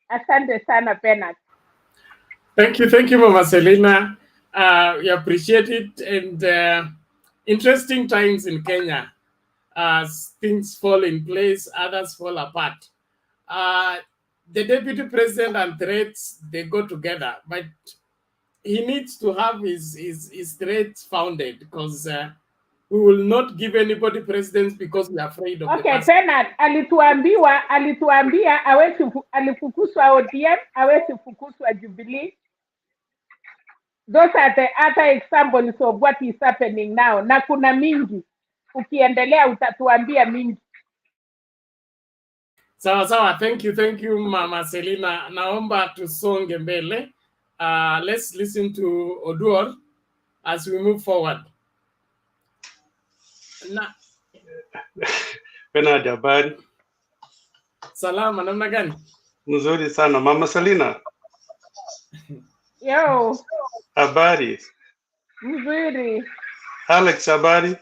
Asante sana Bernard. Thank you Mama Selina. We appreciate it, and interesting times in Kenya. As things fall in place, others fall apart. The deputy president and threats, they go together, but he needs to have his threats founded, because we will not give anybody presidents because we are afraid of the person. Bernard alituambia alifukuzwa ODM, hawezi fukuzwa Jubilee. Those are the other examples of what is happening now. Na kuna mingi. Ukiendelea utatuambia mingi. Sawa. Thank you Mama Selina. Naomba tusonge mbele. Let's listen to Oduor as we move forward. Bernard, habari? Salama, namna gani? Mzuri sana. Mama Selina. Yo. Habari? Mzuri. Alex, habari?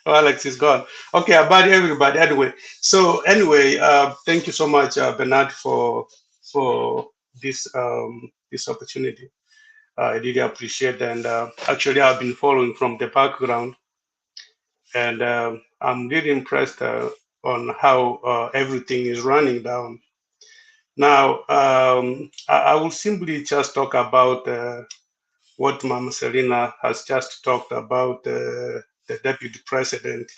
Oh, Alex is gone. Okay, habari everybody. Anyway, thank you so much, Bernard, for this this opportunity. I really appreciate it, and actually I've been following from the background, and I'm really impressed on how everything is running down. Now, I will simply just talk about what Mama Selina has just talked about, the deputy president.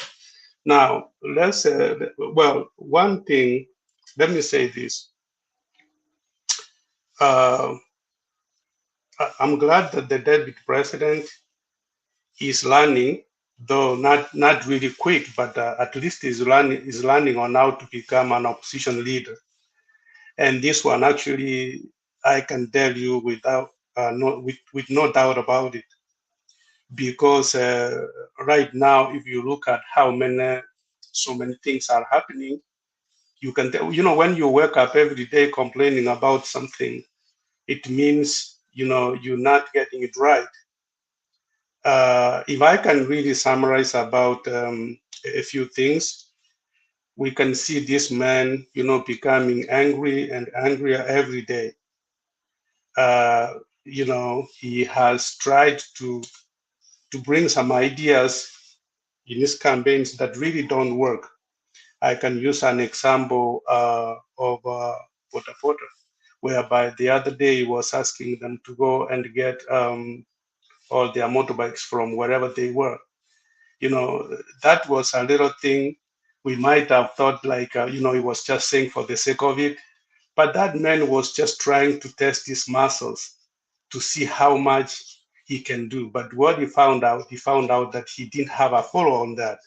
Now, let's, well, one thing, let me say this. I'm glad that the deputy president is learning, though not really quick, but at least is learning on how to become an opposition leader. And this one, actually, I can tell you with no doubt about it, because right now, if you look at how so many things are happening, you can tell, when you wake up every day complaining about something, it means, you're not getting it right. If I can really summarize about a few things, we can see this man, becoming angry and angrier every day. He has tried to bring some ideas in his campaigns that really don't work. I can use an example of Pota Pota, whereby the other day he was asking them to go and get all their motorbikes from wherever they were. That was a little thing we might have thought like, he was just saying for the sake of it. But that man was just trying to test his muscles to see how much he can do. But what he found out that he didn't have a follow on that.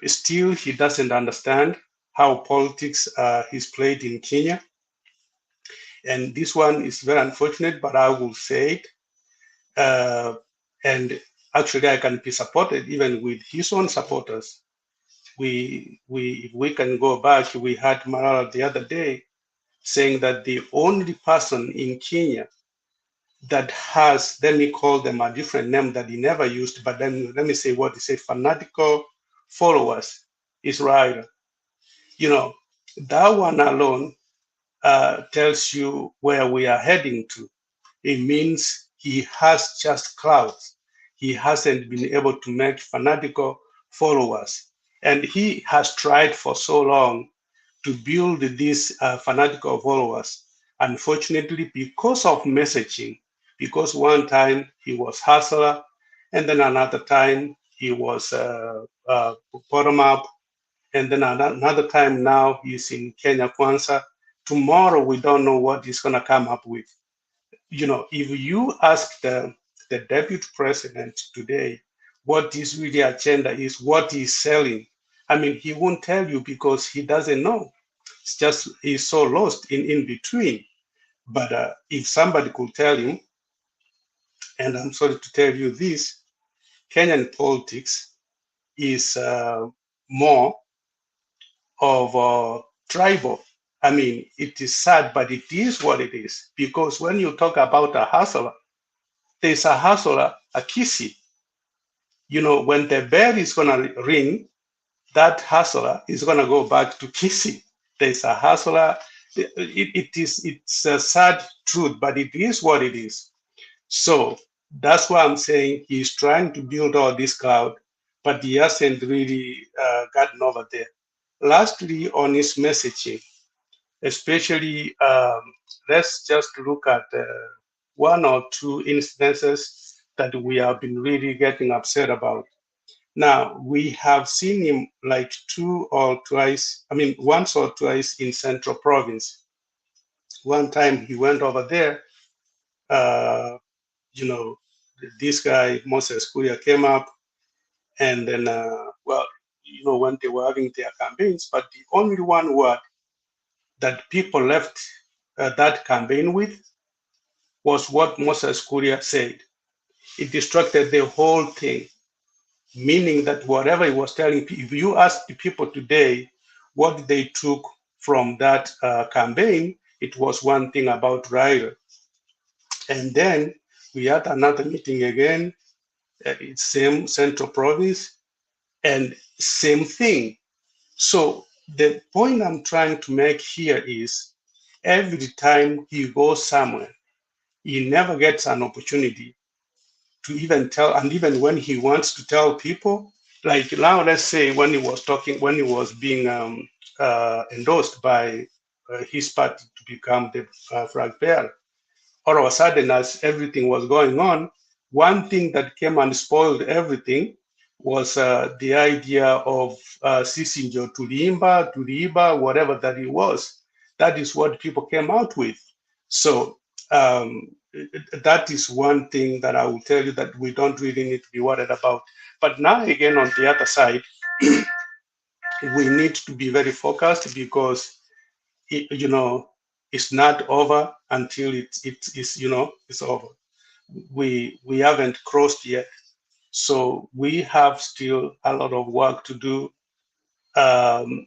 Still, he doesn't understand how politics is played in Kenya. And this one is very unfortunate, but I will say it. And actually, I can be supported even with his own supporters. We can go back. We had Malala the other day saying that the only person in Kenya that has, let me call them a different name that he never used, but then let me say what he said, fanatical followers is Raila. You know, that one alone tells you where we are heading to. It means he has just crowds. He hasn't been able to make fanatical followers. And he has tried for so long to build these fanatical followers. Unfortunately, because of messaging, because one time he was hustler, and then another time he was bottom up, and then another time now he's in Kenya Kwanza. Tomorrow we don't know what he's gonna come up with. You know, if you ask the deputy president today what his really agenda is, what he's selling, I mean, he won't tell you because he doesn't know. It's just he's so lost in between. But if somebody could tell him, and I'm sorry to tell you this, Kenyan politics is more of tribal. I mean, it is sad, but it is what it is. Because when you talk about a hustler, there's a hustler, a Kisi. You know, when the bell is gonna ring, that hustler is gonna go back to Kisi. There's a hustler. It's a sad truth, but it is what it is. So that's why I'm saying he's trying to build all this cloud, but he hasn't really gotten over there. Lastly, on his messaging, especially, let's just look at one or two instances that we have been really getting upset about. Now, we have seen him like once or twice in Central Province. One time he went over there, you know, this guy, Moses Kuria, came up, and then, well, you know, when they were having their campaigns, but the only one word that people left that campaign with was what Moses Kuria said. It distracted the whole thing, meaning that whatever he was telling people, if you ask the people today what they took from that campaign, it was one thing about Raila. And then we had another meeting again, it's same Central Province, and same thing. So the point I'm trying to make here is every time he goes somewhere, he never gets an opportunity to even tell, and even when he wants to tell people, like now, let's say when he was being endorsed by his party to become the flag bearer, all of a sudden, as everything was going on, one thing that came and spoiled everything was the idea of Sisinjo Tuliba, whatever that it was. That is what people came out with. So that is one thing that I will tell you that we don't really need to be worried about. But now again, on the other side, we need to be very focused because, you know, it's not over until it's over. We haven't crossed yet, so we have still a lot of work to do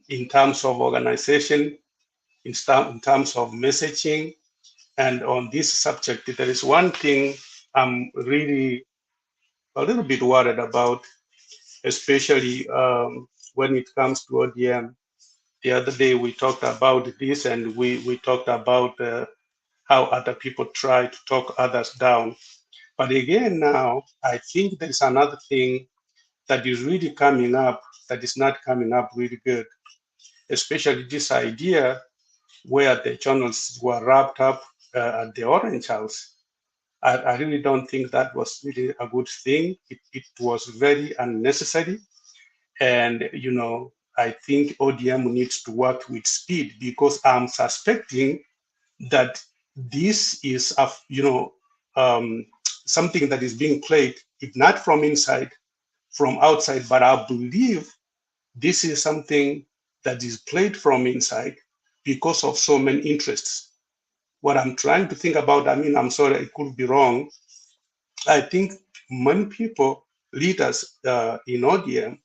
in terms of organization, in terms of messaging. And on this subject, there is one thing I'm really a little bit worried about, especially when it comes to ODM. The other day we talked about this, and we talked about how other people try to talk others down. But again, now I think there is another thing that is really coming up that is not coming up really good, especially this idea where the journalists were wrapped up at the Orange House. I really don't think that was really a good thing. It was very unnecessary. And, you know, I think ODM needs to work with speed because I'm suspecting that this is, something that is being played, if not from inside, from outside. But I believe this is something that is played from inside because of so many interests. What I'm trying to think about, I mean, I'm sorry, I could be wrong. I think many people, leaders in ODM,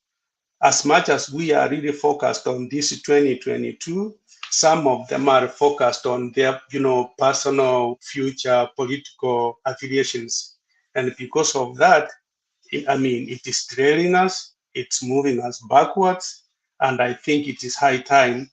as much as we are really focused on this 2022, some of them are focused on their, personal future political affiliations. And because of that, I mean, it is trailing us. It's moving us backwards, and I think it is high time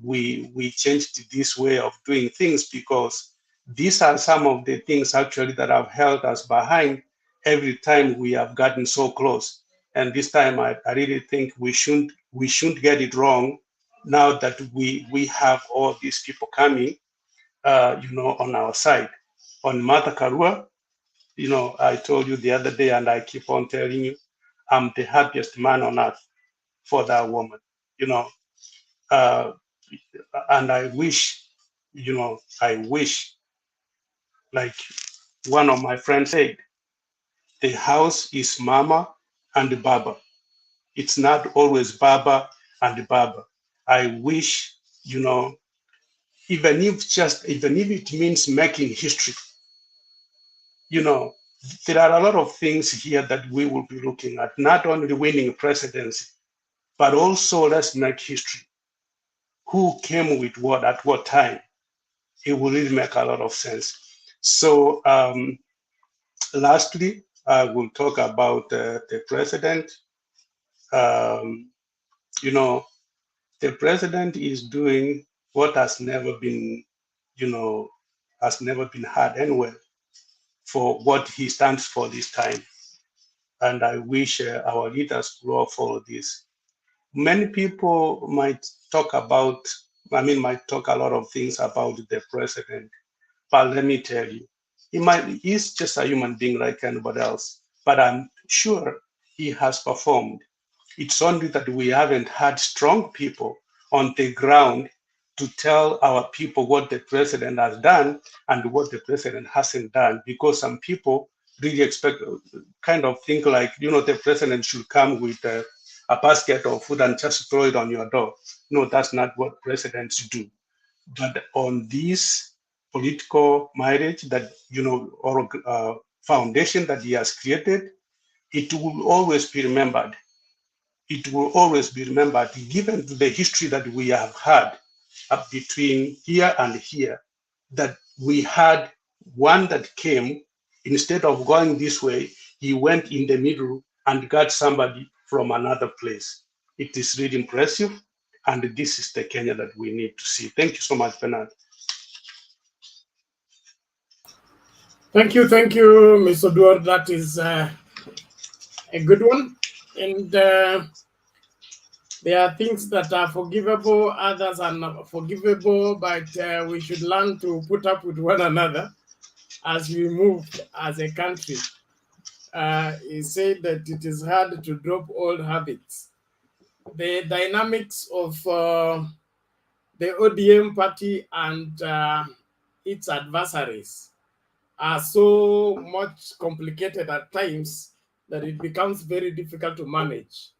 we changed this way of doing things, because these are some of the things actually that have held us behind every time we have gotten so close. And this time I really think we shouldn't get it wrong, now that we have all these people coming on our side. On Martha Karua, I told you the other day, and I keep on telling you, I'm the happiest man on earth for that woman, and I wish, like one of my friends said, the house is mama and baba. It's not always baba and baba. I wish, even if it means making history, there are a lot of things here that we will be looking at, not only winning presidency, but also let's make history. Who came with what at what time? It will really make a lot of sense. So lastly, I will talk about the president. The president is doing what has never been had anywhere for what he stands for this time. And I wish our leaders will all follow this. Many people might talk a lot of things about the president, but let me tell you, he's just a human being like anybody else, but I'm sure he has performed. It's only that we haven't had strong people on the ground to tell our people what the president has done and what the president hasn't done, because some people really kind of think like, the president should come with a basket of food and just throw it on your door. No, that's not what presidents do. But on this political marriage that, or foundation that he has created, it will always be remembered. It will always be remembered, given the history that we have had between here and here, that we had one that came, instead of going this way, he went in the middle and got somebody from another place. It is really impressive, and this is the Kenya that we need to see. Thank you so much, Bernard. Thank you, Mr. Duarte. That is a good one. And there are things that are forgivable, others are not forgivable, but we should learn to put up with one another as we move as a country. He said that it is hard to drop old habits. The dynamics of the ODM party and its adversaries are so much complicated at times that it becomes very difficult to manage.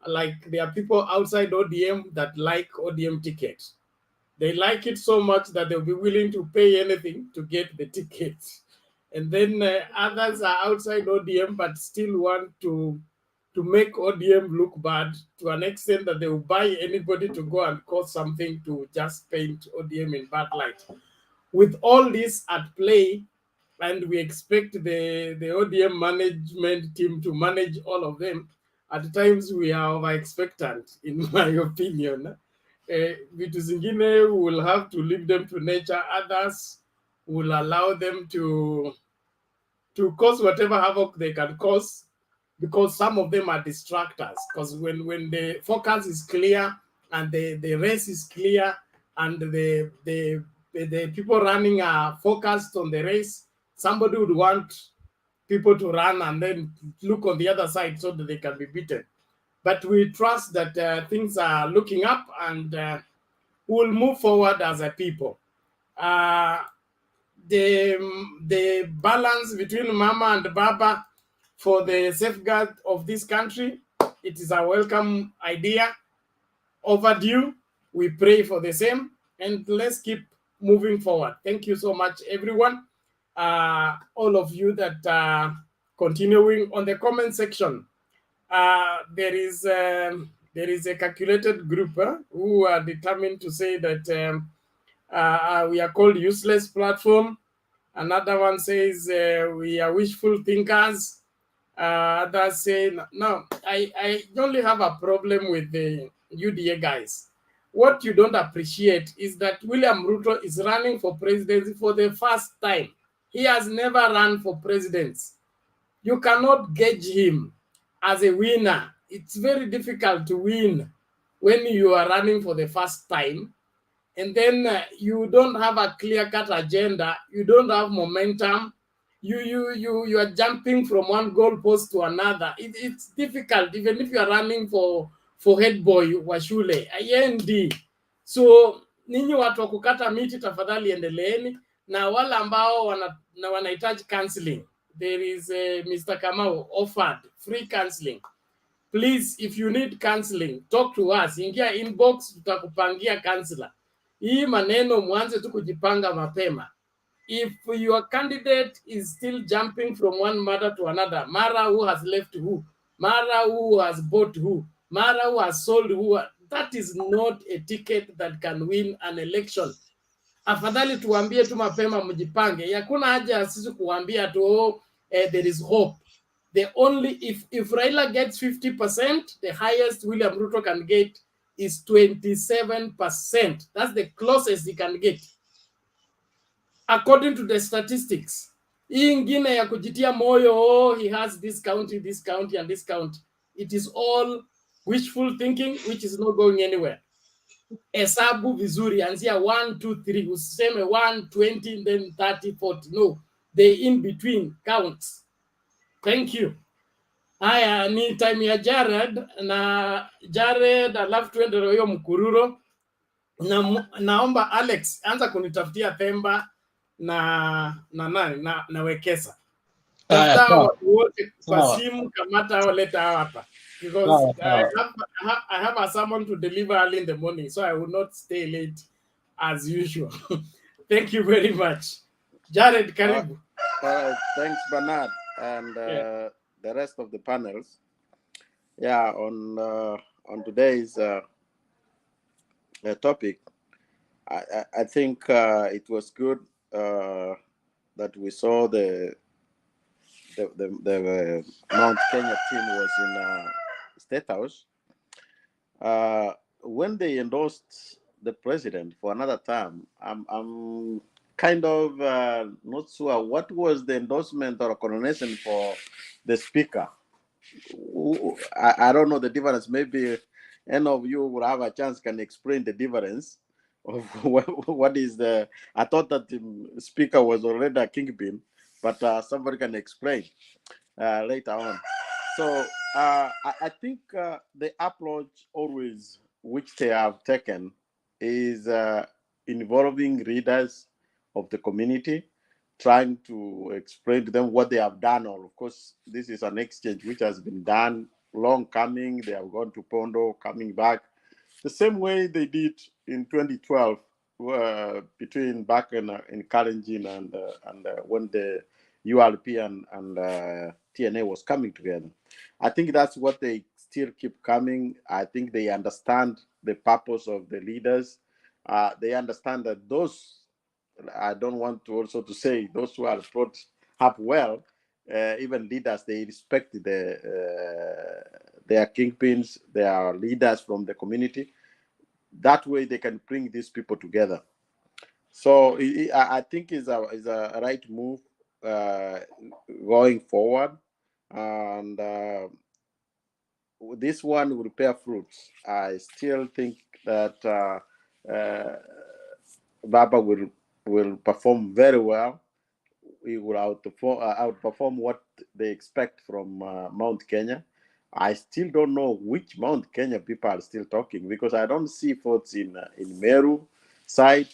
Like, there are people outside ODM that like ODM ticket. They like it so much that they'll be willing to pay anything to get the ticket. And then others are outside ODM but still want to make ODM look bad to an extent that they will buy anybody to go and cause something to just paint ODM in bad light. With all this at play, and we expect the ODM management team to manage all of them, at times we are over expectant, in my opinion. Vitu zingine will have to leave them to nature. Others will allow them to cause whatever havoc they can cause, because some of them are distractors. Because when the focus is clear and the race is clear and the people running are focused on the race, somebody would want people to run and then look on the other side so that they can be beaten. But we trust that things are looking up, and we'll move forward as a people. The balance between mama and baba for the safeguard of this country, it is a welcome idea, overdue. We pray for the same, and let's keep moving forward. Thank you so much, everyone. All of you that are continuing on the comment section. There is a calculated group who are determined to say that we are called useless platform. Another one says we are wishful thinkers. Others say no. I only have a problem with the UDA guys. What you don't appreciate is that William Ruto is running for presidency for the first time. He has never run for presidency. You cannot gauge him as a winner. It's very difficult to win when you are running for the first time. And then you don't have a clear-cut agenda. You don't have momentum. You are jumping from one goalpost to another. It's difficult, even if you are running for head boy wa shule IND. So ninyi watu wa kukata miti, tafadhali endeleeni, na wale ambao wanahitaji counseling, there is Mr. Kamau offered free counseling. Please, if you need counseling, talk to us. Ingia inbox, tutakupangia counselor. Hii maneno mwanze tu kujipanga mapema. If your candidate is still jumping from one matter to another, Mara who has left who, Mara who has bought who, Mara who has sold who, that is not a ticket that can win an election. Afadhali tuambie tu mapema mjipange. Hakuna haja ya sisi kuambia tu there is hope. The only if Raila gets 50%, the highest William Ruto can get is 27%. That's the closest he can get, according to the statistics. Hii ingine ya kujitia moyo, he has this county, and this county. It is all wishful thinking, which is not going anywhere. Hesabu vizuri, anzia 1, 2, 3. Usiseme 1, 20, then 30, 40. No, they in between counts. Thank you. Haya, ni time ya Jared, na Jared alafu tuende Royo Mkururo. Naomba Alex anza kunitafutia Themba na Wekesa. Tafuta watu wote kwa simu, kamata au leta hapa, because I have a sermon to deliver early in the morning, so I will not stay late as usual. Thank you very much. Jared, karibu. Thanks, Bernard, and the rest of the panels. Yeah, on today's topic, I think it was good that we saw the Mount Kenya team was in State House. When they endorsed the president for another term, I'm kind of not sure what was the endorsement or coronation for the speaker. I don't know the difference. Maybe any of you will have a chance can explain the difference of what is the. I thought that the speaker was already a kingpin, but somebody can explain later on. So I think the approach always which they have taken is involving readers of the community, trying to explain to them what they have done. Or of course, this is an exchange which has been done long coming. They have gone to Pondo, coming back, the same way they did in 2012 between back in Kalenjin and when the URP and TNA was coming together. I think that's what they still keep coming. I think they understand the purpose of the leaders. They understand that those, I don't want to also to say those who are brought up well, even leaders, they respect their kingpins, their leaders from the community. That way they can bring these people together. So I think is a right move going forward, and this one will bear fruits. I still think that Baba will perform very well. He will outperform what they expect from Mount Kenya. I still don't know which Mount Kenya people are still talking, because I don't see votes in Meru side.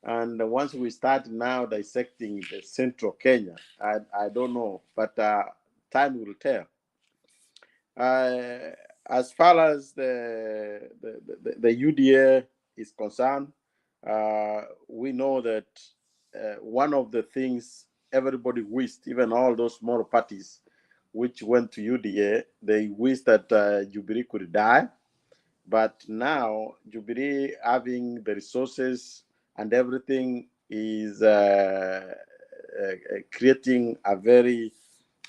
And once we start now dissecting the central Kenya, I don't know, but time will tell. As far as the UDA is concerned, we know that one of the things everybody wished, even all those small parties which went to UDA, they wished that Jubilee could die. But now Jubilee having the resources and everything is creating a very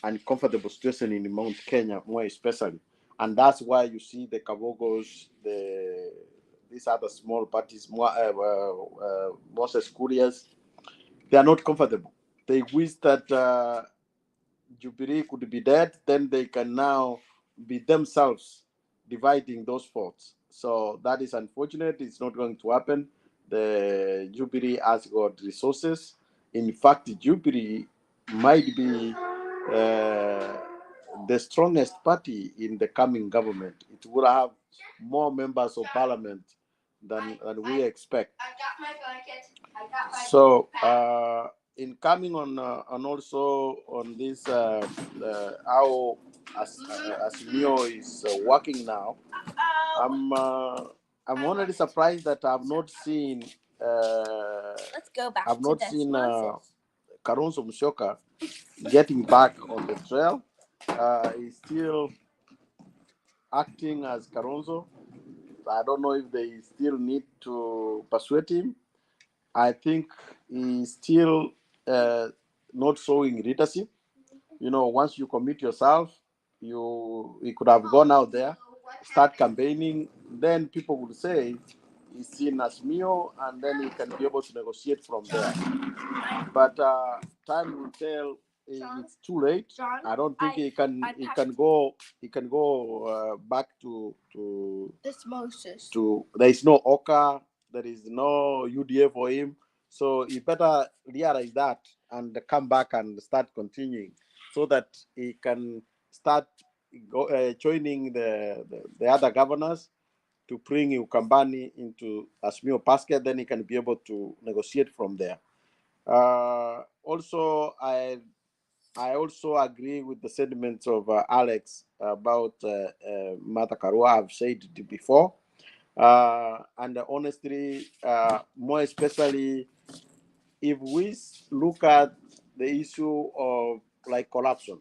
uncomfortable situation in Mount Kenya, more especially. and that's why you see the Kabogos, these other small parties, Moses Kurias, they are not comfortable. They wish that Jubilee could be dead, then they can now be themselves dividing those votes. So that is unfortunate. It's not going to happen. The Jubilee has got resources. In fact, Jubilee might be the strongest party in the coming government. It will have more members of parliament than we expect. So, in coming on and also on this how Azimio is working now, I'm already surprised that I've not seen Kalonzo Musyoka getting back on the trail. He's still acting as Kalonzo. I don't know if they still need to persuade him. I think he's still not showing leadership. You know, once you commit yourself, you could have gone out there, start campaigning, then people would say he's in Azimio, and then he can be able to negotiate from there. But time will tell. It's too late. I don't think he can go back to there is no Oka, there is no UDA for him. So he better realize that and come back and start continuing, so that he can start joining the other governors to bring Ukambani into Azimio basket. Then he can be able to negotiate from there. Also, I also agree with the sentiments of Alex about Martha Karua. I've said it before. And honestly, more especially if we look at the issue of like corruption,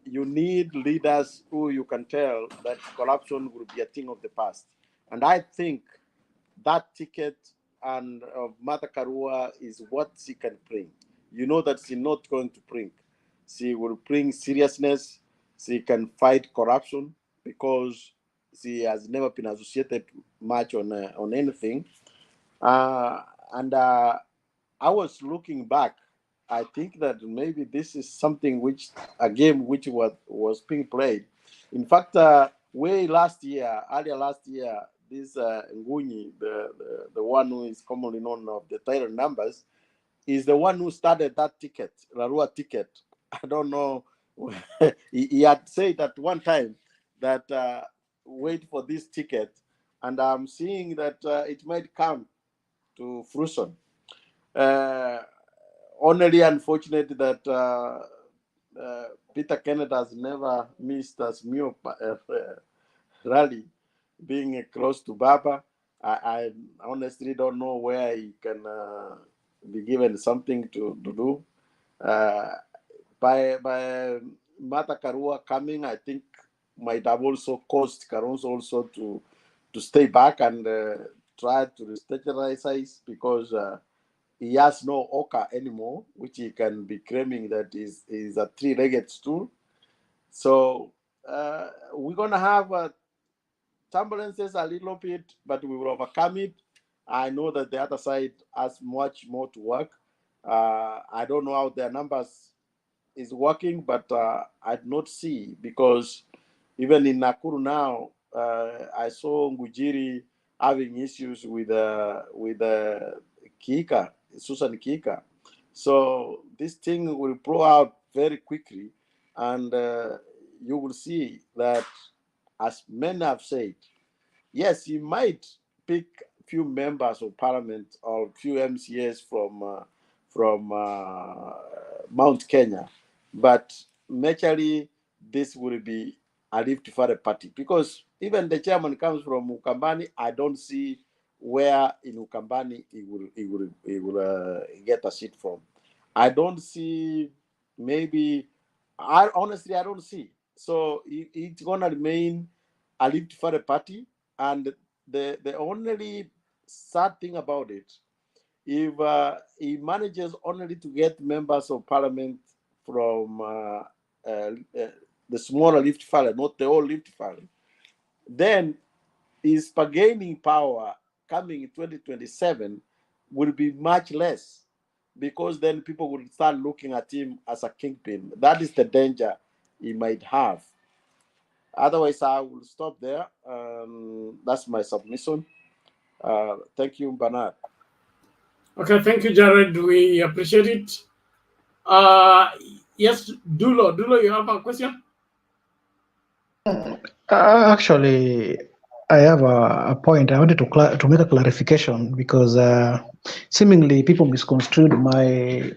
you need leaders who you can tell that corruption will be a thing of the past. And I think that ticket and of Martha Karua is what she can bring. You know that she's not going to bring. She will bring seriousness. She can fight corruption because she has never been associated much on anything. And I was looking back. I think that maybe this is something which a game which was being played. In fact, earlier last year, this Ngunyi, the one who is commonly known of the title numbers, is the one who started that ticket, Rarua ticket. I don't know. he had said at one time that wait for this ticket, and I'm seeing that it might come to fruition. Only unfortunate that Peter Kenneth has never missed a Azimio rally, being close to Baba. I honestly don't know where he can be given something to do. By Martha Karua coming, I think might have also caused Kalonzo also to stay back and try to restrategize, because he has no Oka anymore, which he can be claiming that is a three-legged stool. So we're going to have turbulences a little bit, but we will overcome it. I know that the other side has much more to work. I don't know how their numbers is working, but I do not see, because even in Nakuru now, I saw Ngujiri having issues with Kika, Susan Kika. So this thing will blow out very quickly, and you will see that, as many have said, yes, he might pick few members of parliament or few MCAs from Mount Kenya, but naturally this will be a Rift Valley party, because even the chairman comes from Ukambani. I don't see where in Ukambani he will get a seat from. I don't see. Maybe I don't see. So it's gonna remain a Rift Valley party, and the only sad thing about it, if he manages only to get members of parliament from the smaller Rift Valley, not the whole Rift Valley, then his bargaining power coming in 2027 will be much less, because then people will start looking at him as a kingpin. That is the danger he might have. Otherwise, I will stop there. That's my submission. Thank you, Bernard. Okay, thank you, Jared. We appreciate it. Yes, Dulo. Dulo, you have a question? Actually, I have a point. I wanted to make a clarification because seemingly people misconstrued my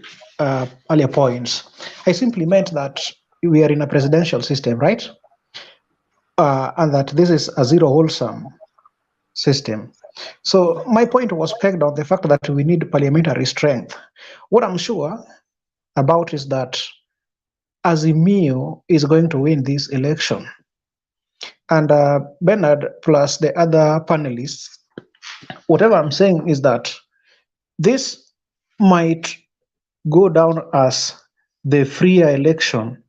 earlier points. I simply meant that we are in a presidential system, right? And that this is a zero wholesome system. So my point was pegged on the fact that we need parliamentary strength. What I'm sure about is that Azimio is going to win this election. And Bernard plus the other panelists, whatever I'm saying is that this might go down as the freer election,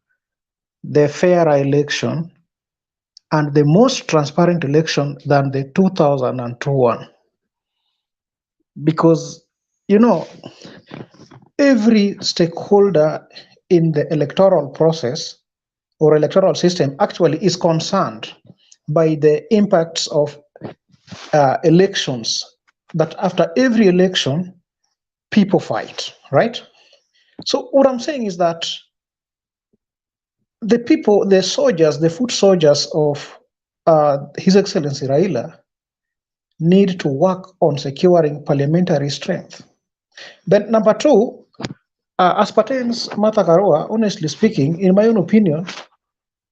the fairer election, and the most transparent election than the 2002 one. Because, you know, every stakeholder in the electoral process or electoral system actually is concerned by the impacts of elections, that after every election, people fight, right? So what I'm saying is that the people, the soldiers, the foot soldiers of His Excellency Raila need to work on securing parliamentary strength. Then number two, as pertains Martha Karua, honestly speaking, in my own opinion,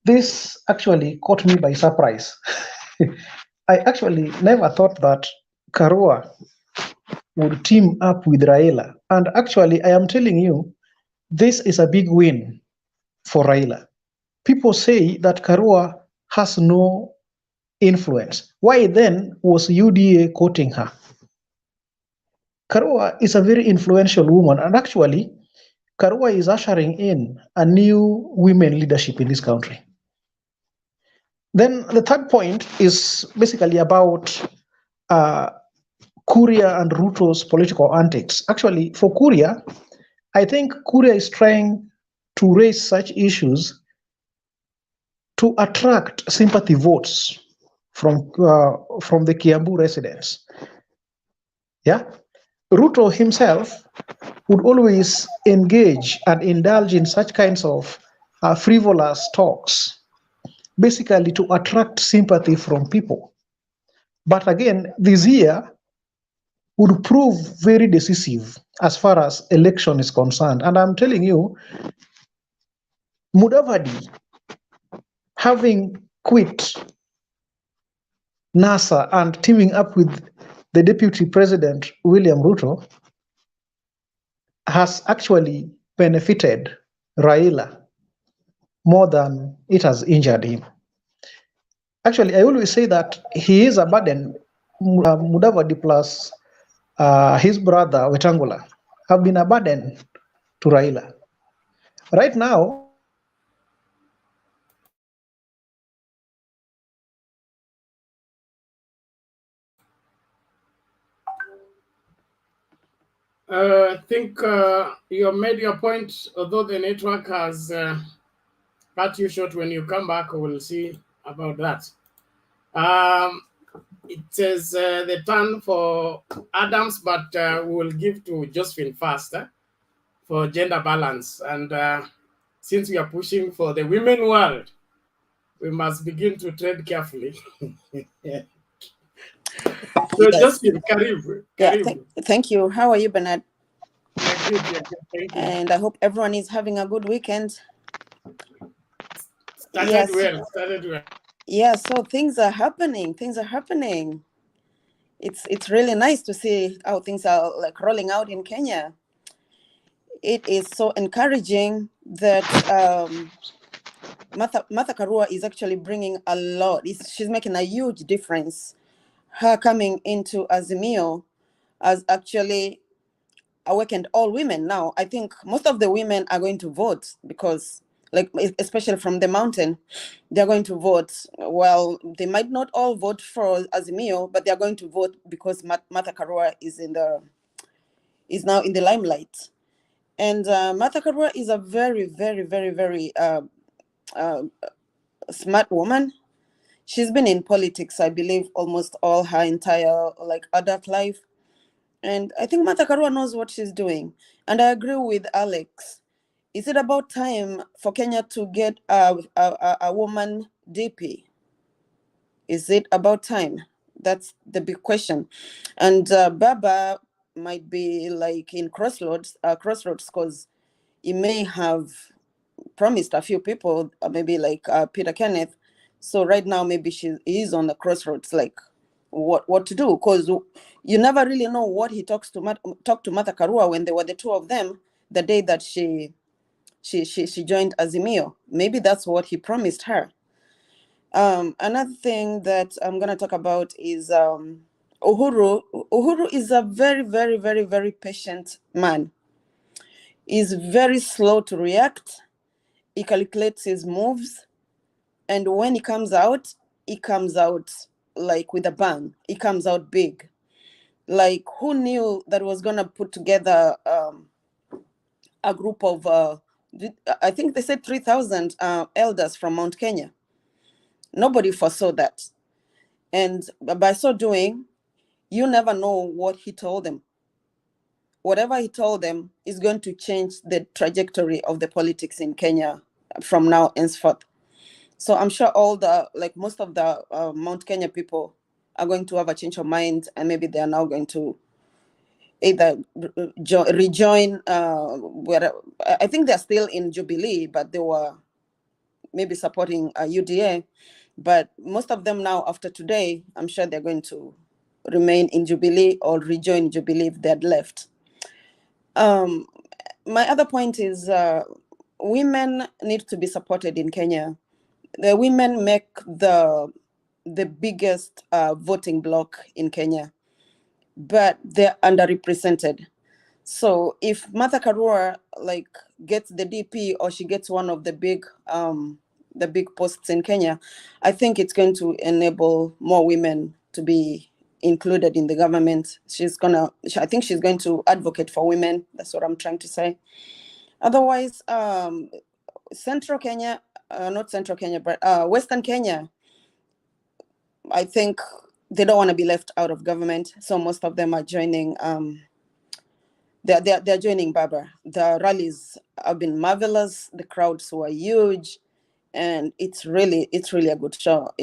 this actually caught me by surprise. I actually never thought that Karua would team up with Raila. And actually, I am telling you, this is a big win for Raila. People say that Karua has no influence. Why then was UDA quoting her? Karua is a very influential woman, and actually, Karua is ushering in a new women leadership in this country. Then the third point is basically about Kuria and Ruto's political antics. Actually, for Kuria, I think Kuria is trying to raise such issues to attract sympathy votes from the Kiambu residents. Yeah, Ruto himself would always engage and indulge in such kinds of frivolous talks, basically to attract sympathy from people. But again, this year would prove very decisive as far as election is concerned. And I'm telling you, Mudavadi, having quit NASA and teaming up with the Deputy President, William Ruto, has actually benefited Raila more than it has injured him. Actually, I always say that he is a burden. Mudavadi plus his brother Wetangula have been a burden to Raila. Right now, I think you have made your point, although the network has cut you short. When you come back, we'll see about that. It says the turn for Adams, but we'll give to Josephine first for gender balance. And since we are pushing for the women world, we must begin to tread carefully. So Yes. Josephine, Karibu. Yeah, Karibu. thank you. How are you, Bernard? Yeah, good, yeah, good. Thank you. And I hope everyone is having a good weekend. Started well. Yeah, so things are happening. It's really nice to see how things are like rolling out in Kenya. It is so encouraging that Martha Karua is actually bringing a lot. She's making a huge difference. Her coming into Azimio has actually awakened all women now. I think most of the women are going to vote because like especially from the mountain, they're going to vote. Well, they might not all vote for Azimio, but they're going to vote because Martha Karua is now in the limelight. And Martha Karua is a very, very, very, very smart woman. She's been in politics, I believe, almost all her entire adult life. And I think Martha Karua knows what she's doing. And I agree with Alex. Is it about time for Kenya to get a woman DP? Is it about time? That's the big question. And Baba might be in crossroads because he may have promised a few people, maybe Peter Kenneth. So right now, maybe he's on the crossroads, what to do, because you never really know what he talked to Martha Karua when they were the two of them the day that she joined Azimio. Maybe that's what he promised her. Another thing that I'm gonna talk about is Uhuru. Uhuru is a very, very, very, very patient man. He's very slow to react. He calculates his moves, and when he comes out with a bang. He comes out big. Who knew that was gonna put together a group of I think they said 3,000 elders from Mount Kenya. Nobody foresaw that. And by so doing, you never know what he told them. Whatever he told them is going to change the trajectory of the politics in Kenya from now henceforth. So I'm sure most of the Mount Kenya people are going to have a change of mind, and maybe they are now going to either rejoin where I think they're still in Jubilee, but they were maybe supporting UDA. But most of them now, after today, I'm sure they're going to remain in Jubilee or rejoin Jubilee if they'd left. My other point is women need to be supported in Kenya. The women make the biggest voting bloc in Kenya, but they're underrepresented. So if Martha Karua gets the DP, or she gets one of the big posts in Kenya, I think it's going to enable more women to be included in the government. I think she's going to advocate for women. That's what I'm trying to say. Otherwise, Central Kenya, not Central Kenya, but Western Kenya, I think they don't want to be left out of government. So most of them are joining. They're joining Baba. The rallies have been marvelous. The crowds were huge, and it's really a good show.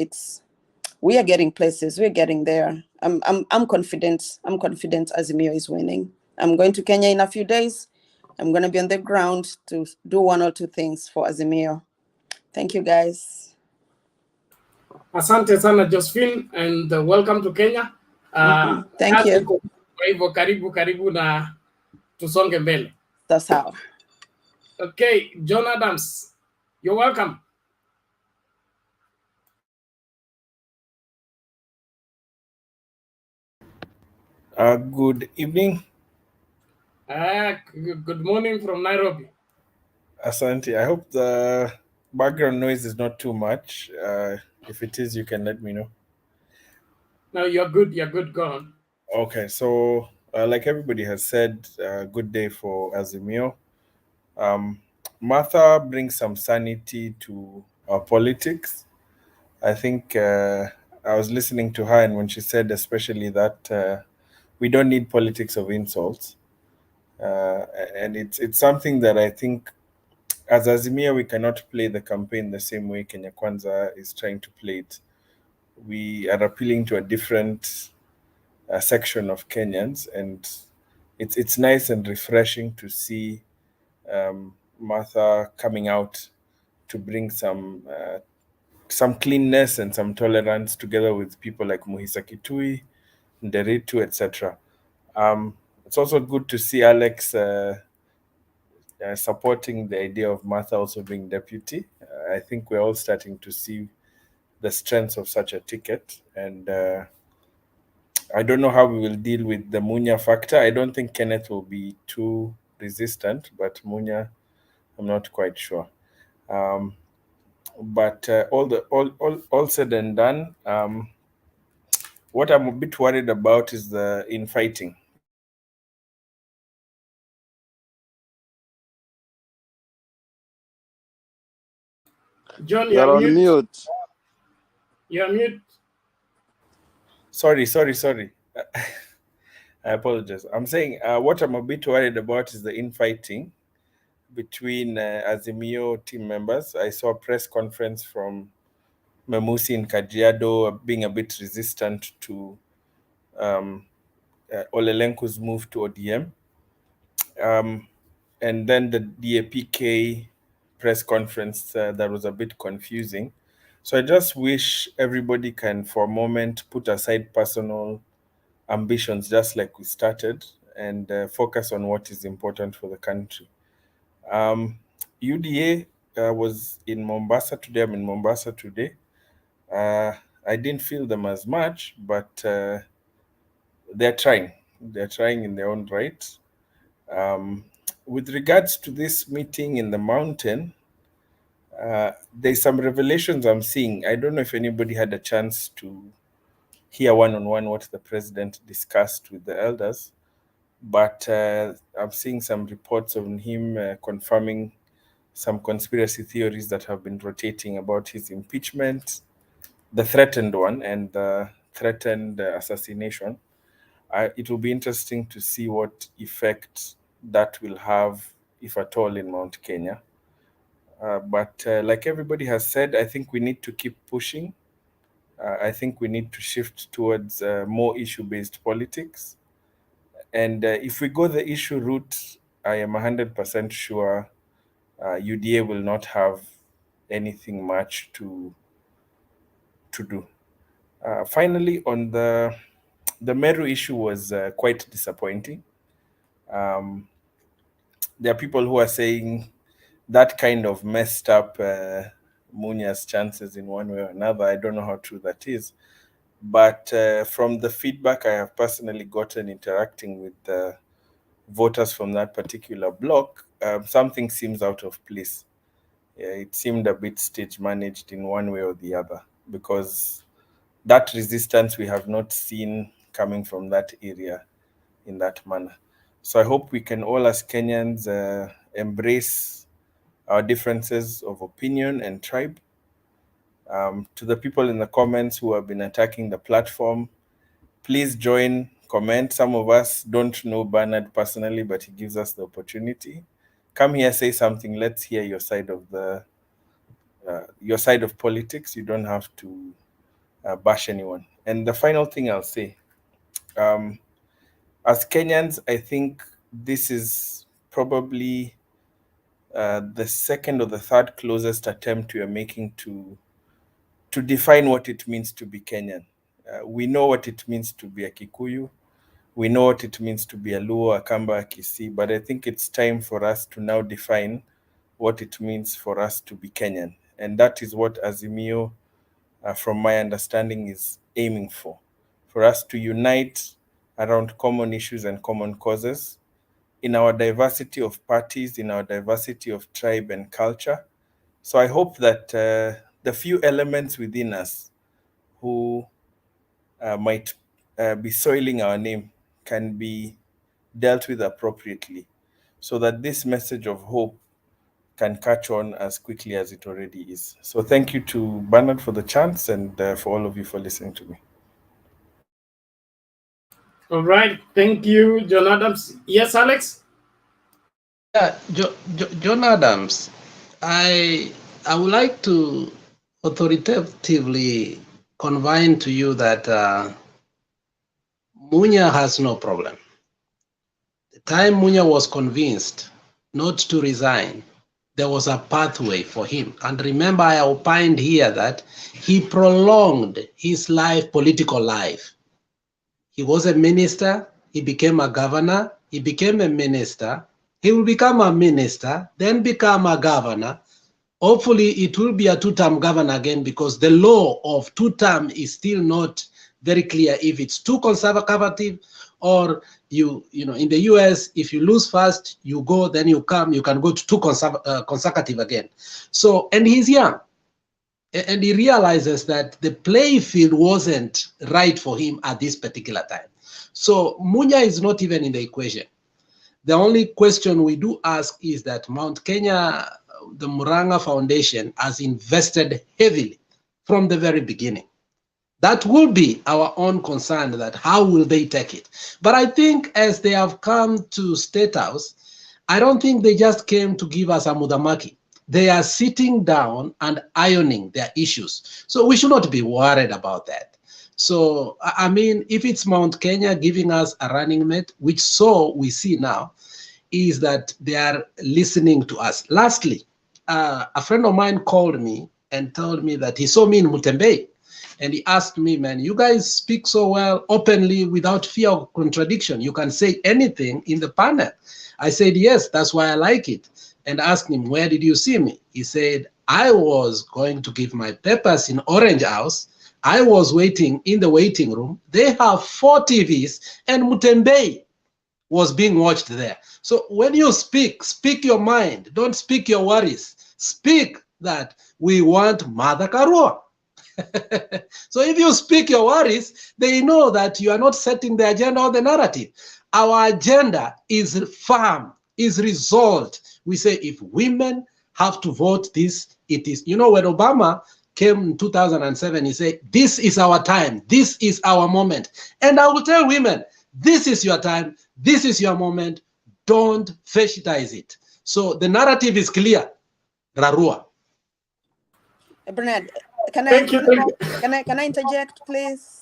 We are getting places. We're getting there. I'm confident. I'm confident Azimio is winning. I'm going to Kenya in a few days. I'm going to be on the ground to do one or two things for Azimio. Thank you, guys. Asante sana Josephine, and welcome to Kenya. Thank you. Kwa hivyo karibu na tusonge mbele. That's how. Okay, John Adams, you're welcome. Good evening. Good morning from Nairobi. Asante. I hope the background noise is not too much. If it is, you can let me know. No, you're good. You're good. Go on. Okay, so like everybody has said, good day for Azimio. Martha brings some sanity to our politics. I think I was listening to her, and when she said especially that we don't need politics of insults. And it's something that I think as Azimia, we cannot play the campaign the same way Kenya Kwanza is trying to play it. We are appealing to a different section of Kenyans, and it's nice and refreshing to see Martha coming out to bring some cleanness and some tolerance together with people like Muhisa Kitui, Nderitu, etc. It's also good to see Alex supporting the idea of Martha also being deputy. I think we're all starting to see the strengths of such a ticket. And I don't know how we will deal with the Munya factor. I don't think Kenneth will be too resistant, but Munya, I'm not quite sure. But all said and done, what I'm a bit worried about is the infighting. John, You're on mute. You're mute. Sorry. I apologize. I'm saying what I'm a bit worried about is the infighting between Azimio team members. I saw a press conference from Memusi in Kajiado being a bit resistant to Olelenku's move to ODM. And then the DAPK press conference that was a bit confusing. So I just wish everybody can, for a moment, put aside personal ambitions, just like we started, and focus on what is important for the country. UDA was in Mombasa today. I'm in Mombasa today. I didn't feel them as much, but they're trying. They're trying in their own right. With regards to this meeting in the mountain, there's some revelations I'm seeing. I don't know if anybody had a chance to hear one-on-one what the president discussed with the elders, but I'm seeing some reports of him confirming some conspiracy theories that have been rotating about his impeachment, the threatened one, and the threatened assassination. It will be interesting to see what effect that will have, if at all, in Mount Kenya. But like everybody has said, I think we need to keep pushing. I think we need to shift towards more issue-based politics. And if we go the issue route, I am 100% sure UDA will not have anything much to do. Finally, on the Meru issue was quite disappointing. There are people who are saying that kind of messed up Munya's chances in one way or another. I don't know how true that is. But from the feedback I have personally gotten interacting with the voters from that particular block, something seems out of place. It seemed a bit stage managed in one way or the other, because that resistance we have not seen coming from that area in that manner. So I hope we can all, as Kenyans, embrace our differences of opinion and tribe. To the people in the comments who have been attacking the platform, please join, comment. Some of us don't know Bernard personally, but he gives us the opportunity. Come here, say something. Let's hear your side of politics. You don't have to bash anyone. And the final thing I'll say, as Kenyans, I think this is probably the second or the third closest attempt we are making to define what it means to be Kenyan. We know what it means to be a Kikuyu. We know what it means to be a Luo, a Kamba, a Kisii, but I think it's time for us to now define what it means for us to be Kenyan. And that is what Azimio, from my understanding, is aiming for us to unite around common issues and common causes in our diversity of parties, in our diversity of tribe and culture. So I hope that the few elements within us who might be soiling our name can be dealt with appropriately, so that this message of hope can catch on as quickly as it already is. So thank you to Bernard for the chance, and for all of you for listening to me. All right, thank you, John Adams. Yes, Alex? Yeah, John Adams, I would like to authoritatively convey to you that Munya has no problem. The time Munya was convinced not to resign, there was a pathway for him. And remember, I opined here that he prolonged his political life. He was a minister, he became a governor, he became a minister, he will become a minister, then become a governor. Hopefully it will be a two-term governor again, because the law of two-term is still not very clear if it's too conservative or You know, in the US, if you lose first, you go, then you come, you can go to two consecutive again. So, and he's young. And he realizes that the play field wasn't right for him at this particular time. So Munya is not even in the equation. The only question we do ask is that Mount Kenya, the Muranga Foundation, has invested heavily from the very beginning. That will be our own concern, that how will they take it? But I think as they have come to State House, I don't think they just came to give us a Muthamaki. They are sitting down and ironing their issues. So we should not be worried about that. So, I mean, if it's Mount Kenya giving us a running mate, which so we see now, is that they are listening to us. Lastly, a friend of mine called me and told me that he saw me in Mutembei. And he asked me, man, you guys speak so well, openly, without fear of contradiction. You can say anything in the panel. I said, yes, that's why I like it. And asked him, where did you see me? He said, I was going to give my papers in Orange House. I was waiting in the waiting room. They have 4 TVs, and Mutembei was being watched there. So when you speak, speak your mind. Don't speak your worries. Speak that we want Mother Karua. So if you speak your worries, they know that you are not setting the agenda or the narrative. Our agenda is firm, is resolved. We say if women have to vote this, it is. You know, when Obama came in 2007, he said, this is our time, this is our moment. And I will tell women, this is your time, this is your moment, don't fetishize it. So the narrative is clear, Rarua. Bernard, can Thank you. I interject, please?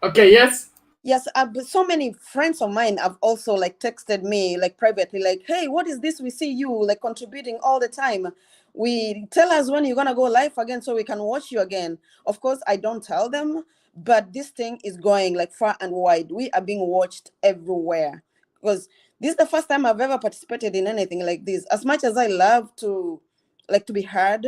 Okay, yes. Yes, so many friends of mine have also like texted me like privately, like, hey, what is this? We see you like contributing all the time. We tell us when you're gonna go live again so we can watch you again. Of course, I don't tell them, but this thing is going like far and wide. We are being watched everywhere because this is the first time I've ever participated in anything like this. As much as I love to like to be heard,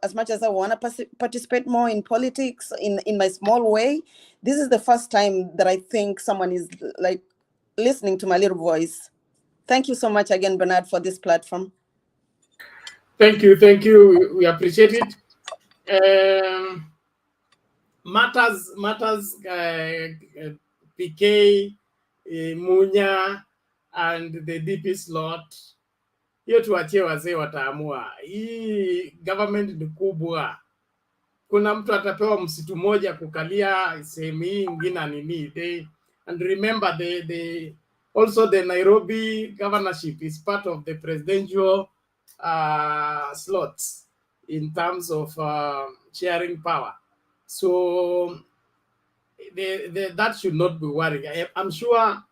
as much as I want to participate more in politics in my small way, this is the first time that I think someone is like listening to my little voice. Thank you so much again, Bernard, for this platform. Thank you, we appreciate it. Matters PK, Munya and the DP slot, hiyo tuachie wazee wataamua. Hii government ni kubwa, kuna mtu atapewa msitu moja kukalia sehemu hii ingine nini. And remember also the Nairobi governorship is part of the presidential slots in terms of sharing power. So that should not be worrying. I'm sure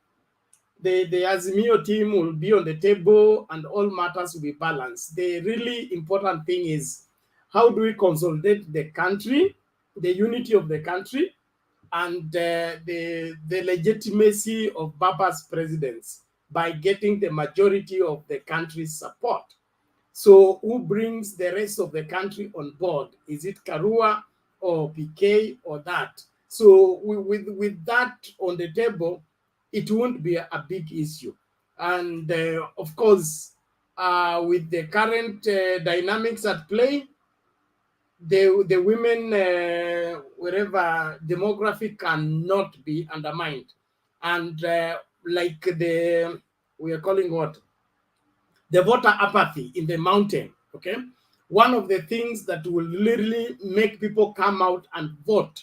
the Azimio team will be on the table and all matters will be balanced. The really important thing is, how do we consolidate the country, the unity of the country, and the legitimacy of Baba's presidents by getting the majority of the country's support. So who brings the rest of the country on board? Is it Karua or PK or that? So with that on the table, it won't be a big issue. And of course, with the current dynamics at play, the women, wherever demographic cannot be undermined. And like we are calling what? The voter apathy in the mountain, okay? One of the things that will literally make people come out and vote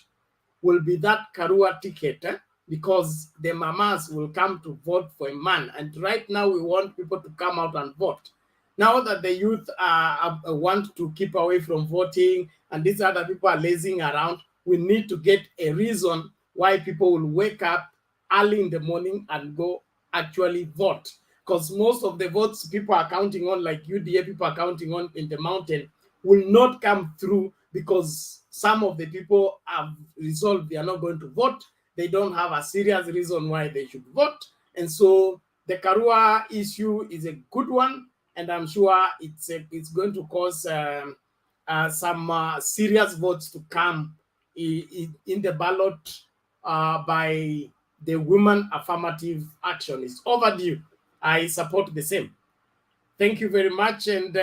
will be that Karua ticket, because the mamas will come to vote for a man. And right now we want people to come out and vote. Now that the youth want to keep away from voting and these other people are lazing around, we need to get a reason why people will wake up early in the morning and go actually vote. Because most of the votes people are counting on, like UDA people are counting on in the mountain, will not come through because some of the people have resolved they are not going to vote. They don't have a serious reason why they should vote. And so the Karua issue is a good one, and I'm sure it's going to cause some serious votes to come in the ballot by the women affirmative action is overdue. I support the same. Thank you very much. And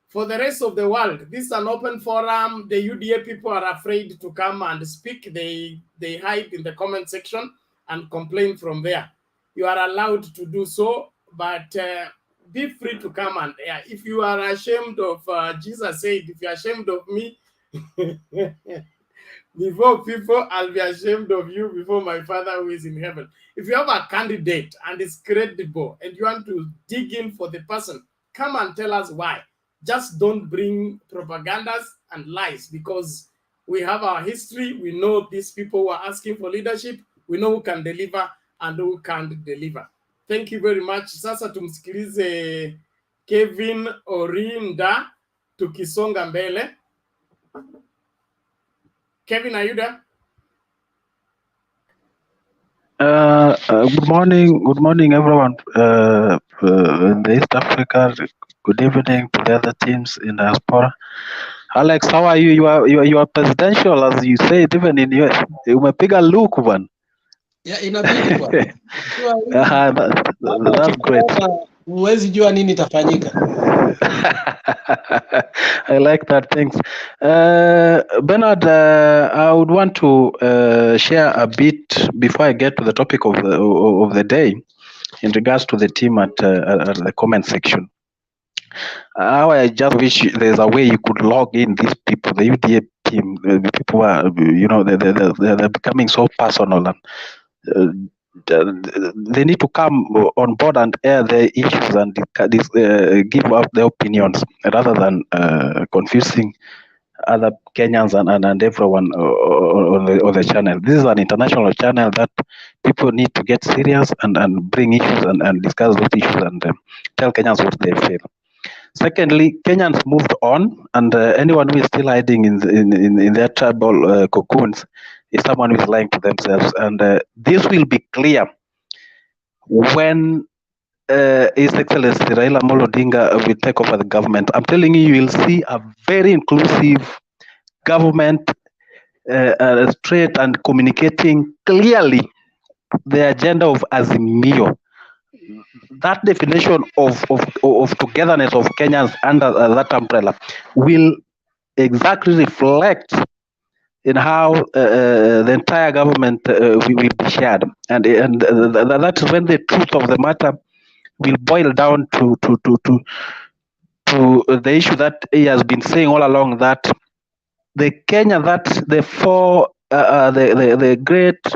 for the rest of the world, this is an open forum. The UDA people are afraid to come and speak. They hide in the comment section and complain from there. You are allowed to do so, but be free to come. And if you are ashamed of, Jesus said, if you're ashamed of me, before people, I'll be ashamed of you before my Father who is in heaven. If you have a candidate and it's credible and you want to dig in for the person, come and tell us why. Just don't bring propagandas and lies, because we have our history. We know these people who are asking for leadership. We know who can deliver and who can't deliver. Thank you very much. Sasa tumsikilize Kevin Orinda tukisonga mbele. Kevin, are you there? Good morning, everyone in the East Africa. Good evening to the other teams in diaspora. Alex, how are you? You are presidential, as you said, even in US. Umepiga look one. Yeah, inabidi bwana. That's great. Huwezi jua nini itafanyika. I like that. Thanks. Bernard, I would want to share a bit before I get to the topic of the day in regards to the team at the comment section. How I just wish there's a way you could log in these people, the UDA team, the people are, they're becoming so personal, and they need to come on board and air their issues and give out their opinions rather than confusing other Kenyans and everyone on the channel. This is an international channel that people need to get serious and bring issues and discuss those issues and tell Kenyans what they feel. Secondly, Kenyans moved on, and anyone who is still hiding in their tribal cocoons is someone who is lying to themselves. And this will be clear when His Excellency Raila Amolo Odinga will take over the government. I'm telling you, you will see a very inclusive government, straight and communicating clearly the agenda of Azimio. That definition of togetherness of Kenyans under that umbrella will exactly reflect in how the entire government will be shared, and that is when the truth of the matter will boil down to the issue that he has been saying all along, that the Kenya that the great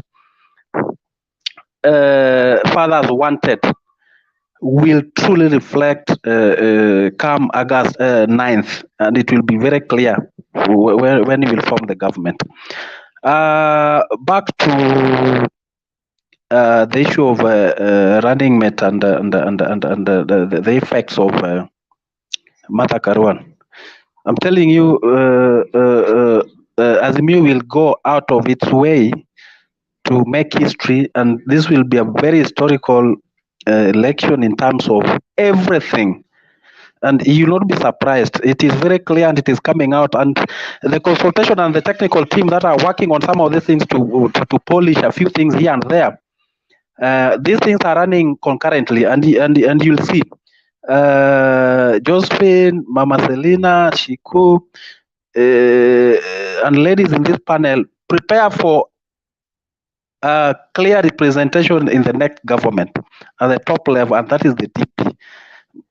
fathers wanted will truly reflect come August 9th, and it will be very clear when he will form the government. Back to the issue of running mate and the effects of Martha Karua. I'm telling you, Azimio will go out of its way to make history, and this will be a very historical election in terms of everything. And you will not be surprised. It is very clear, and it is coming out. And the consultation and the technical team that are working on some of these things to polish a few things here and there. These things are running concurrently, and you'll see. Josephine, Mama Selina, Shiku, and ladies in this panel, prepare for clear representation in the next government at the top level, and that is the DP.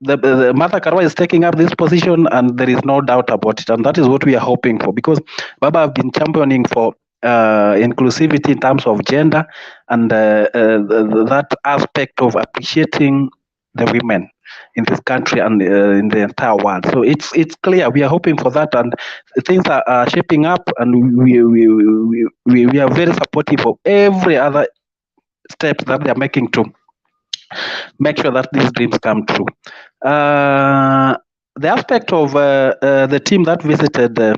The Martha Karua is taking up this position, and there is no doubt about it, and that is what we are hoping for, because Baba have been championing for inclusivity in terms of gender and that aspect of appreciating the women in this country and in the entire world. So it's clear we are hoping for that, and things are shaping up, and we are very supportive of every other step that they are making to make sure that these dreams come true. The aspect of the team that visited there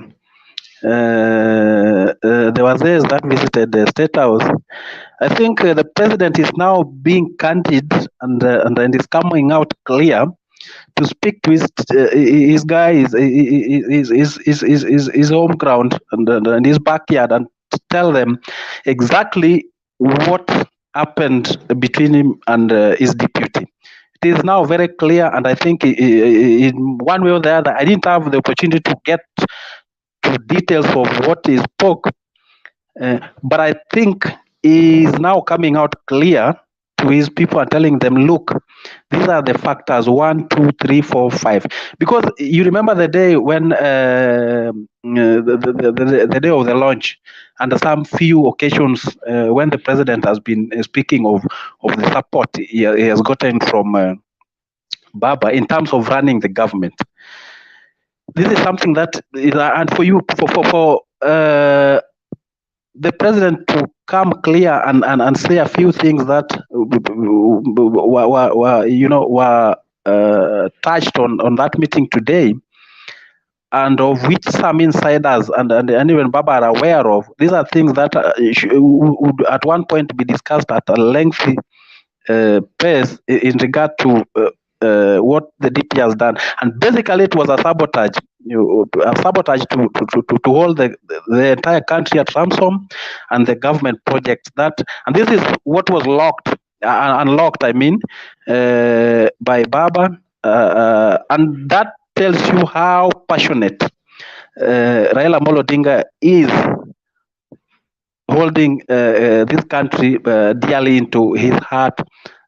was those that visited the State House. I think the president is now being candid and is coming out clear to speak to his guys, his home ground and his backyard, and to tell them exactly what happened between him and his deputy. It is now very clear, and I think in one way or the other, I didn't have the opportunity to get to details of what he spoke, but I think he is now coming out clear to his people and telling them, look, these are the factors 1, 2, 3, 4, 5. Because you remember the day when the day of the launch, and some few occasions when the president has been speaking of the support he has gotten from Baba in terms of running the government. This is something that is, and for you, for the president to come clear and say a few things that were touched on that meeting today, and of which some insiders and even Baba are aware of. These are things that would at one point be discussed at a lengthy pace in regard to what the DP has done, and basically it was a sabotage, a sabotage to hold the entire country at ransom, and the government projects that, and this is what was unlocked. I mean, by Baba, and that tells you how passionate Raila Amolo Odinga is holding this country dearly into his heart,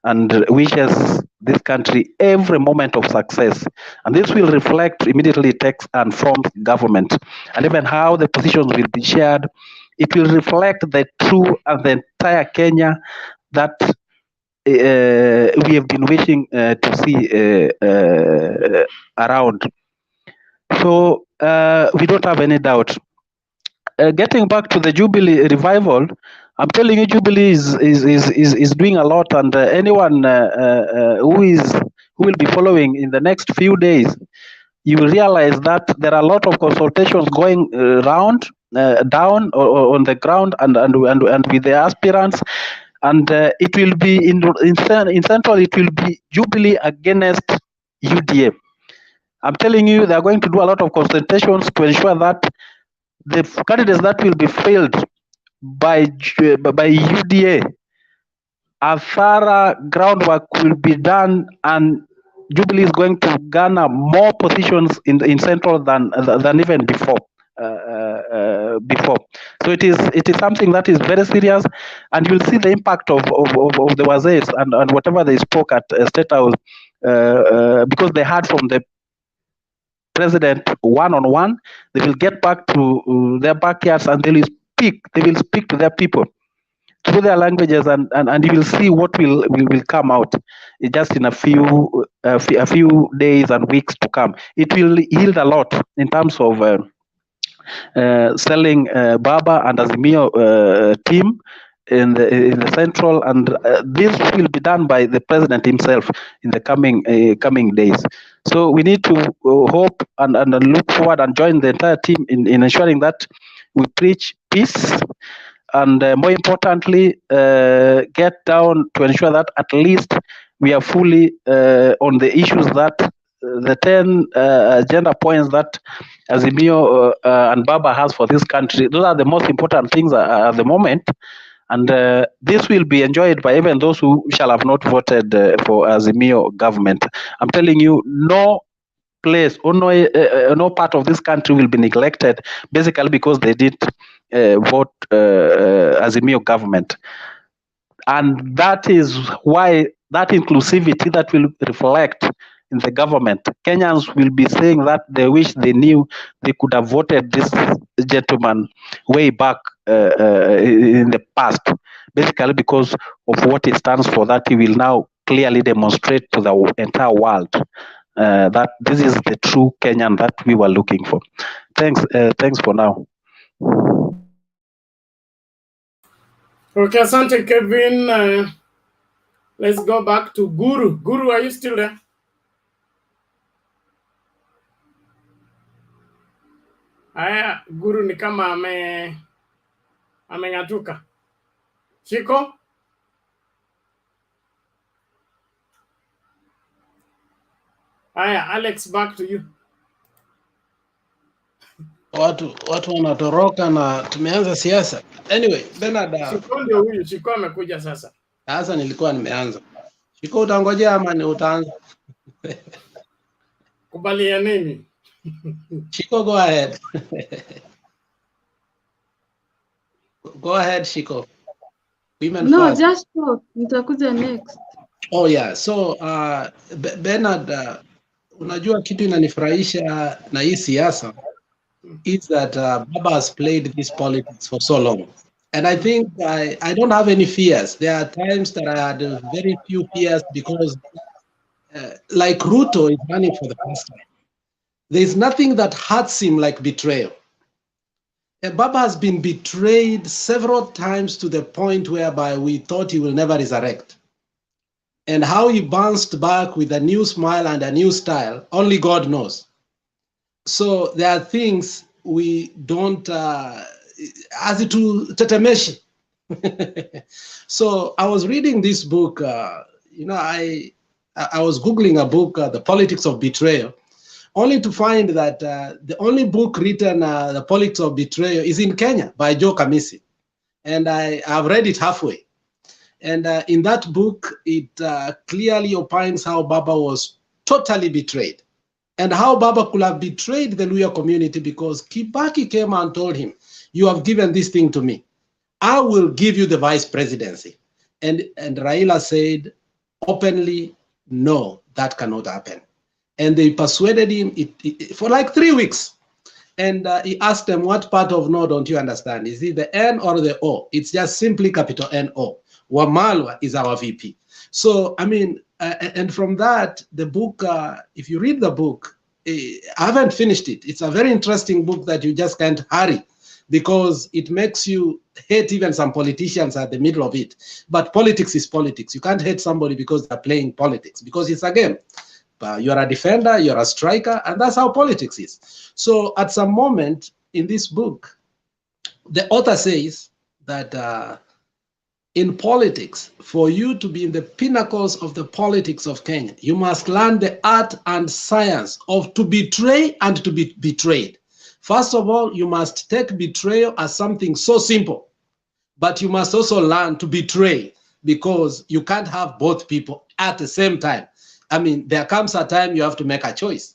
and wishes this country every moment of success. And this will reflect immediately text and forms government, and even how the positions will be shared. It will reflect the true and the entire Kenya that we have been wishing to see around. So we don't have any doubt. Getting back to the Jubilee revival, I'm telling you, Jubilee is doing a lot, and anyone who will be following in the next few days, you will realize that there are a lot of consultations going down or on the ground, and with the aspirants, and it will be in central. It will be Jubilee against UDA. I'm telling you, they are going to do a lot of consultations to ensure that the candidates that will be failed by UDA, a thorough groundwork will be done, and Jubilee is going to garner more positions in central than even before. So it is something that is very serious, and you'll see the impact of the Wazirs and whatever they spoke at State House, because they heard from the president one-on-one. They will get back to their backyards, and they will speak to their people through their languages, and you will see what will come out just in a few days and weeks to come. It will yield a lot in terms of selling Baba and Azimio team in the central, and this will be done by the president himself in the coming days. So we need to hope and look forward and join the entire team in ensuring that we preach peace, and more importantly, get down to ensure that at least we are fully on the issues that the 10 agenda points that Azimio and Baba has for this country. Those are the most important things at the moment. And this will be enjoyed by even those who shall have not voted for Azimio government. I'm telling you, no place or no part of this country will be neglected, basically because they did vote Azimio government. And that is why that inclusivity that will reflect in the government. Kenyans will be saying that they wish they knew they could have voted this gentleman way back in the past, basically because of what he stands for, that he will now clearly demonstrate to the entire world that this is the true Kenyan that we were looking for. Thanks for now. Okay, asante Kevin. Let's go back to Guru. Guru, are you still there? Aya, Guru ni kama ameng'atuka. Shiko? Aya, Alex, back to you. watu wanatoroka na tumeanza siasa. Anyway, Bernard, Shiko ndio huyu, Shiko amekuja sasa. sasa nilikuwa nimeanza. Shiko, utangojea ama ni utaanza? Kubalia nini? Shiko, go ahead. Go ahead, Shiko. Women No, first. just talk. Nitakuja next. Oh yeah, so Bernard, unajua kitu inanifurahisha na hii siasa is that Baba has played this politics for so long. And I think I don't have any fears. There are times that I had very few fears because like Ruto is running for the first time. There's nothing that hurts him like betrayal. Baba has been betrayed several times to the point whereby we thought he will never resurrect. And how he bounced back with a new smile and a new style, only God knows. So there are things we don't, as it will tetemeshi. So I was reading this book, I was Googling a book, The Politics of Betrayal, only to find that the only book written, The Politics of Betrayal, is in Kenya by Joe Kamisi. And I've read it halfway. And in that book, it clearly opines how Baba was totally betrayed and how Baba could have betrayed the Luhya community because Kibaki came and told him, you have given this thing to me. I will give you the vice presidency. And Raila said openly, no, that cannot happen. And they persuaded him for like 3 weeks. And he asked them, what part of no don't you understand? Is it the N or the O? It's just simply capital N-O. Wamalwa is our VP. So, I mean, and from that, the book, if you read the book, I haven't finished it. It's a very interesting book that you just can't hurry because it makes you hate even some politicians at the middle of it. But politics is politics. You can't hate somebody because they're playing politics because it's a game. You're a defender, you're a striker, and that's how politics is. So at some moment in this book, the author says that in politics, for you to be in the pinnacles of the politics of Kenya, you must learn the art and science of to betray and to be betrayed. First of all, you must take betrayal as something so simple, but you must also learn to betray because you can't have both people at the same time. I mean, there comes a time you have to make a choice.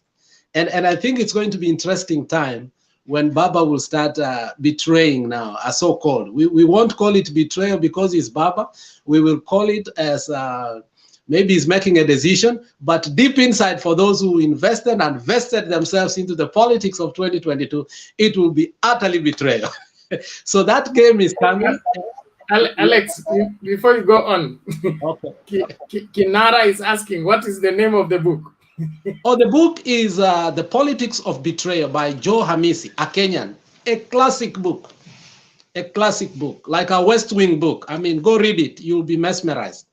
And I think it's going to be an interesting time when Baba will start betraying now, a so-called. We won't call it betrayal because it's Baba. We will call it as maybe he's making a decision, but deep inside for those who invested and vested themselves into the politics of 2022, it will be utterly betrayal. So that game is coming. Alex, before you go on, okay. Kinara is asking, what is the name of the book? Oh, the book is The Politics of Betrayal by Joe Hamisi, a Kenyan. A classic book, like a West Wing book. I mean, go read it. You'll be mesmerized.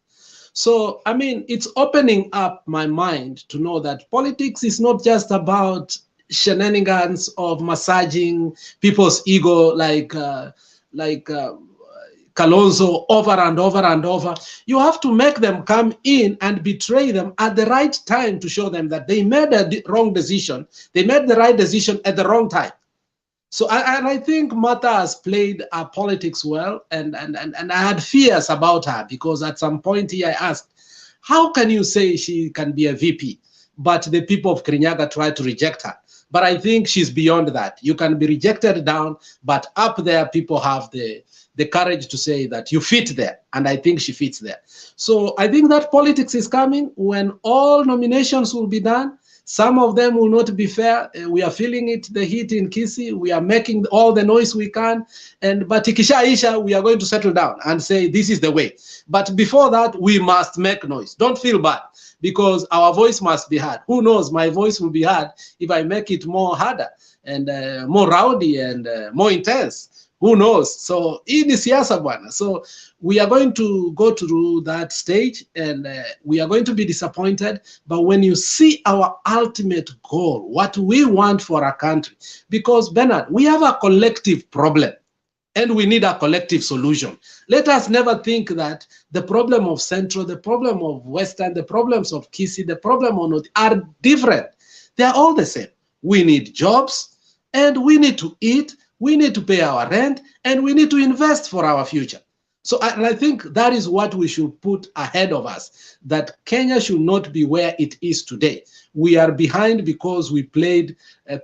So, I mean, it's opening up my mind to know that politics is not just about shenanigans of massaging people's ego like Kalonzo over and over and over. You have to make them come in and betray them at the right time to show them that they made a wrong decision. They made the right decision at the wrong time. So I think Martha has played politics well, and I had fears about her because at some point here I asked, how can you say she can be a VP, but the people of Kirinyaga tried to reject her? But I think she's beyond that. You can be rejected down, but up there people have the courage to say that you fit there, and I think she fits there. So I think that politics is coming when all nominations will be done. Some of them will not be fair. We are feeling it, the heat in Kisii. We are making all the noise we can. But ikishaisha, we are going to settle down and say this is the way. But before that, we must make noise. Don't feel bad because our voice must be heard. Who knows, my voice will be heard if I make it more harder and more rowdy and more intense. Who knows? So in siasa bwana. So we are going to go through that stage and we are going to be disappointed. But when you see our ultimate goal, what we want for our country, because Bernard, we have a collective problem and we need a collective solution. Let us never think that the problem of Central, the problem of Western, the problems of Kisii, the problem of North are different. They are all the same. We need jobs. And we need to eat, we need to pay our rent, and we need to invest for our future. So I think that is what we should put ahead of us, that Kenya should not be where it is today. We are behind because we played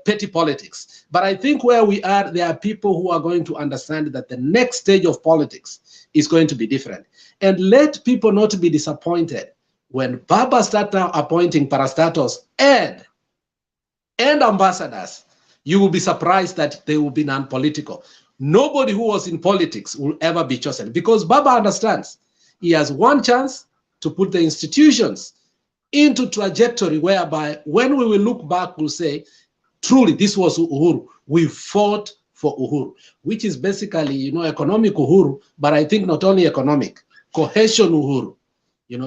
petty politics. But I think where we are, there are people who are going to understand that the next stage of politics is going to be different. And let people not be disappointed when Baba starts now appointing parastatos and ambassadors. You will be surprised that they will be non-political. Nobody who was in politics will ever be chosen because Baba understands he has one chance to put the institutions into trajectory whereby when we will look back, we'll say, truly, this was Uhuru. We fought for Uhuru, which is basically, economic Uhuru, but I think not only economic, cohesion Uhuru,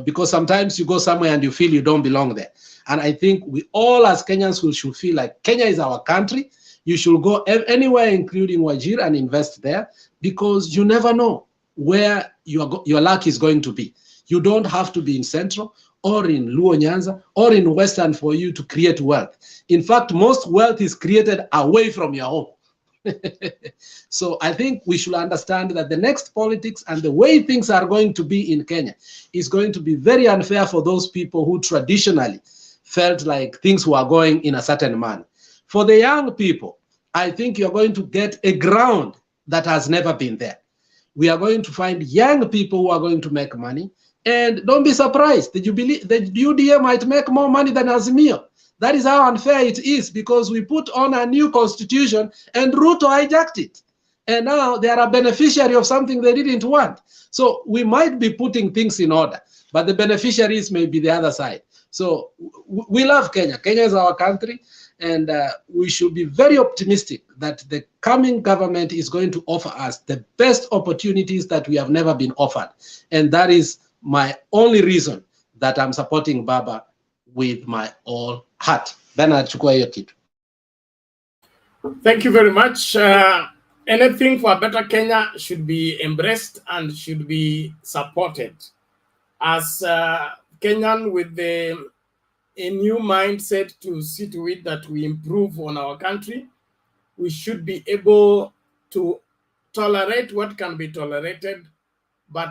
because sometimes you go somewhere and you feel you don't belong there. And I think we all as Kenyans should feel like Kenya is our country. You should go anywhere, including Wajir, and invest there because you never know where your luck is going to be. You don't have to be in Central or in Luo Nyanza or in Western for you to create wealth. In fact, most wealth is created away from your home. So I think we should understand that the next politics and the way things are going to be in Kenya is going to be very unfair for those people who traditionally felt like things were going in a certain manner. For the young people, I think you're going to get a ground that has never been there. We are going to find young people who are going to make money. And don't be surprised, the UDA might make more money than Azimio. That is how unfair it is because we put on a new constitution and Ruto hijacked it. And now they are a beneficiary of something they didn't want. So we might be putting things in order, but the beneficiaries may be the other side. So we love Kenya. Kenya is our country. And we should be very optimistic that the coming government is going to offer us the best opportunities that we have never been offered. And that is my only reason that I'm supporting Baba with my all heart. Bernard, chukua hiyo kitu. Thank you very much. Anything for a better Kenya should be embraced and should be supported. As Kenyan with a new mindset to see to it that we improve on our country, we should be able to tolerate what can be tolerated, but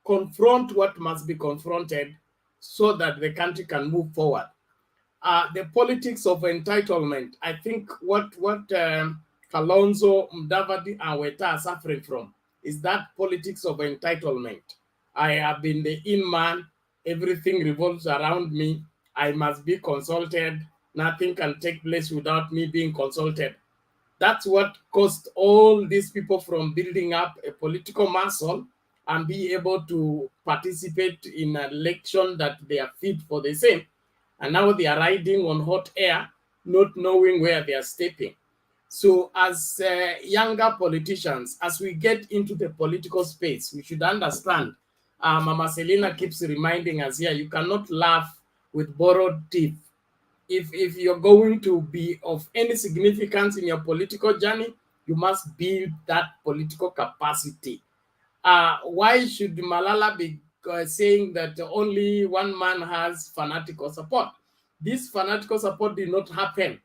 confront what must be confronted so that the country can move forward. The politics of entitlement, I think what Kalonzo, Mudavadi, and Weta are suffering from is that politics of entitlement. I have been the in-man, everything revolves around me, I must be consulted, nothing can take place without me being consulted. That's what caused all these people from building up a political muscle and be able to participate in an election that they are fit for the same. And now they are riding on hot air, not knowing where they are stepping. So as younger politicians, as we get into the political space, we should understand, Mama Selina keeps reminding us here, you cannot laugh with borrowed teeth. If you're going to be of any significance in your political journey, you must build that political capacity. Why should Malala be saying that only one man has fanatical support? This fanatical support did not happen.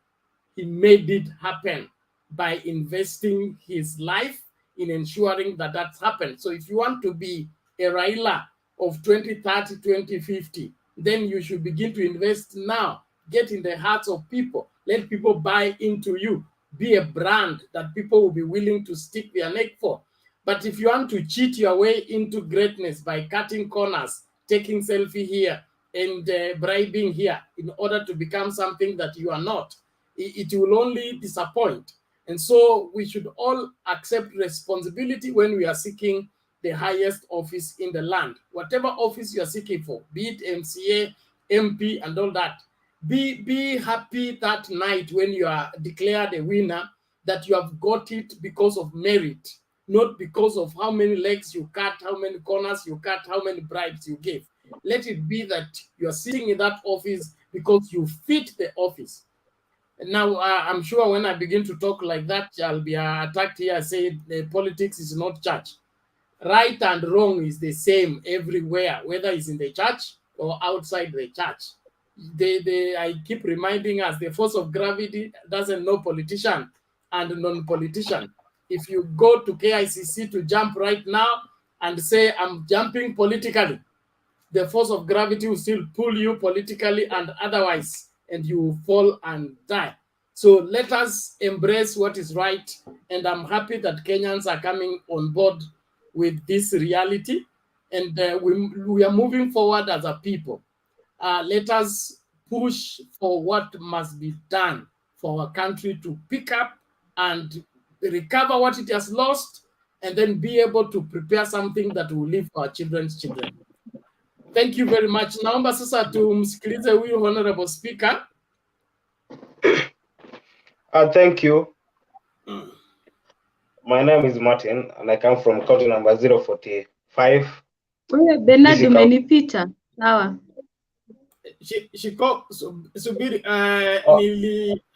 He made it happen by investing his life in ensuring that that's happened. So if you want to be a Raila of 2030, 2050, then you should begin to invest now. Get in the hearts of people. Let people buy into you. Be a brand that people will be willing to stick their neck for. But if you want to cheat your way into greatness by cutting corners, taking selfie here, and bribing here in order to become something that you are not, it will only disappoint. And so we should all accept responsibility when we are seeking the highest office in the land. Whatever office you are seeking for, be it MCA, MP, and all that, be happy that night when you are declared a winner that you have got it because of merit, not because of how many legs you cut, how many corners you cut, how many bribes you gave. Let it be that you are sitting in that office because you fit the office. Now, I'm sure when I begin to talk like that, I'll be attacked here. I say politics is not church. Right and wrong is the same everywhere, whether it's in the church or outside the church. I keep reminding us the force of gravity doesn't know politician and non-politician. If you go to KICC to jump right now and say, I'm jumping politically, the force of gravity will still pull you politically and otherwise, and you will fall and die. So let us embrace what is right, and I'm happy that Kenyans are coming on board with this reality, and we are moving forward as a people. Let us push for what must be done for our country to pick up and recover what it has lost, and then be able to prepare something that will live for our children's children. Thank you very much. Naomba sasa tumsikilize huyu honorable speaker. Thank you. My name is Martin and I come from county number 045. Wewe Bernard umenipita. Sawa. Shiko, subiri,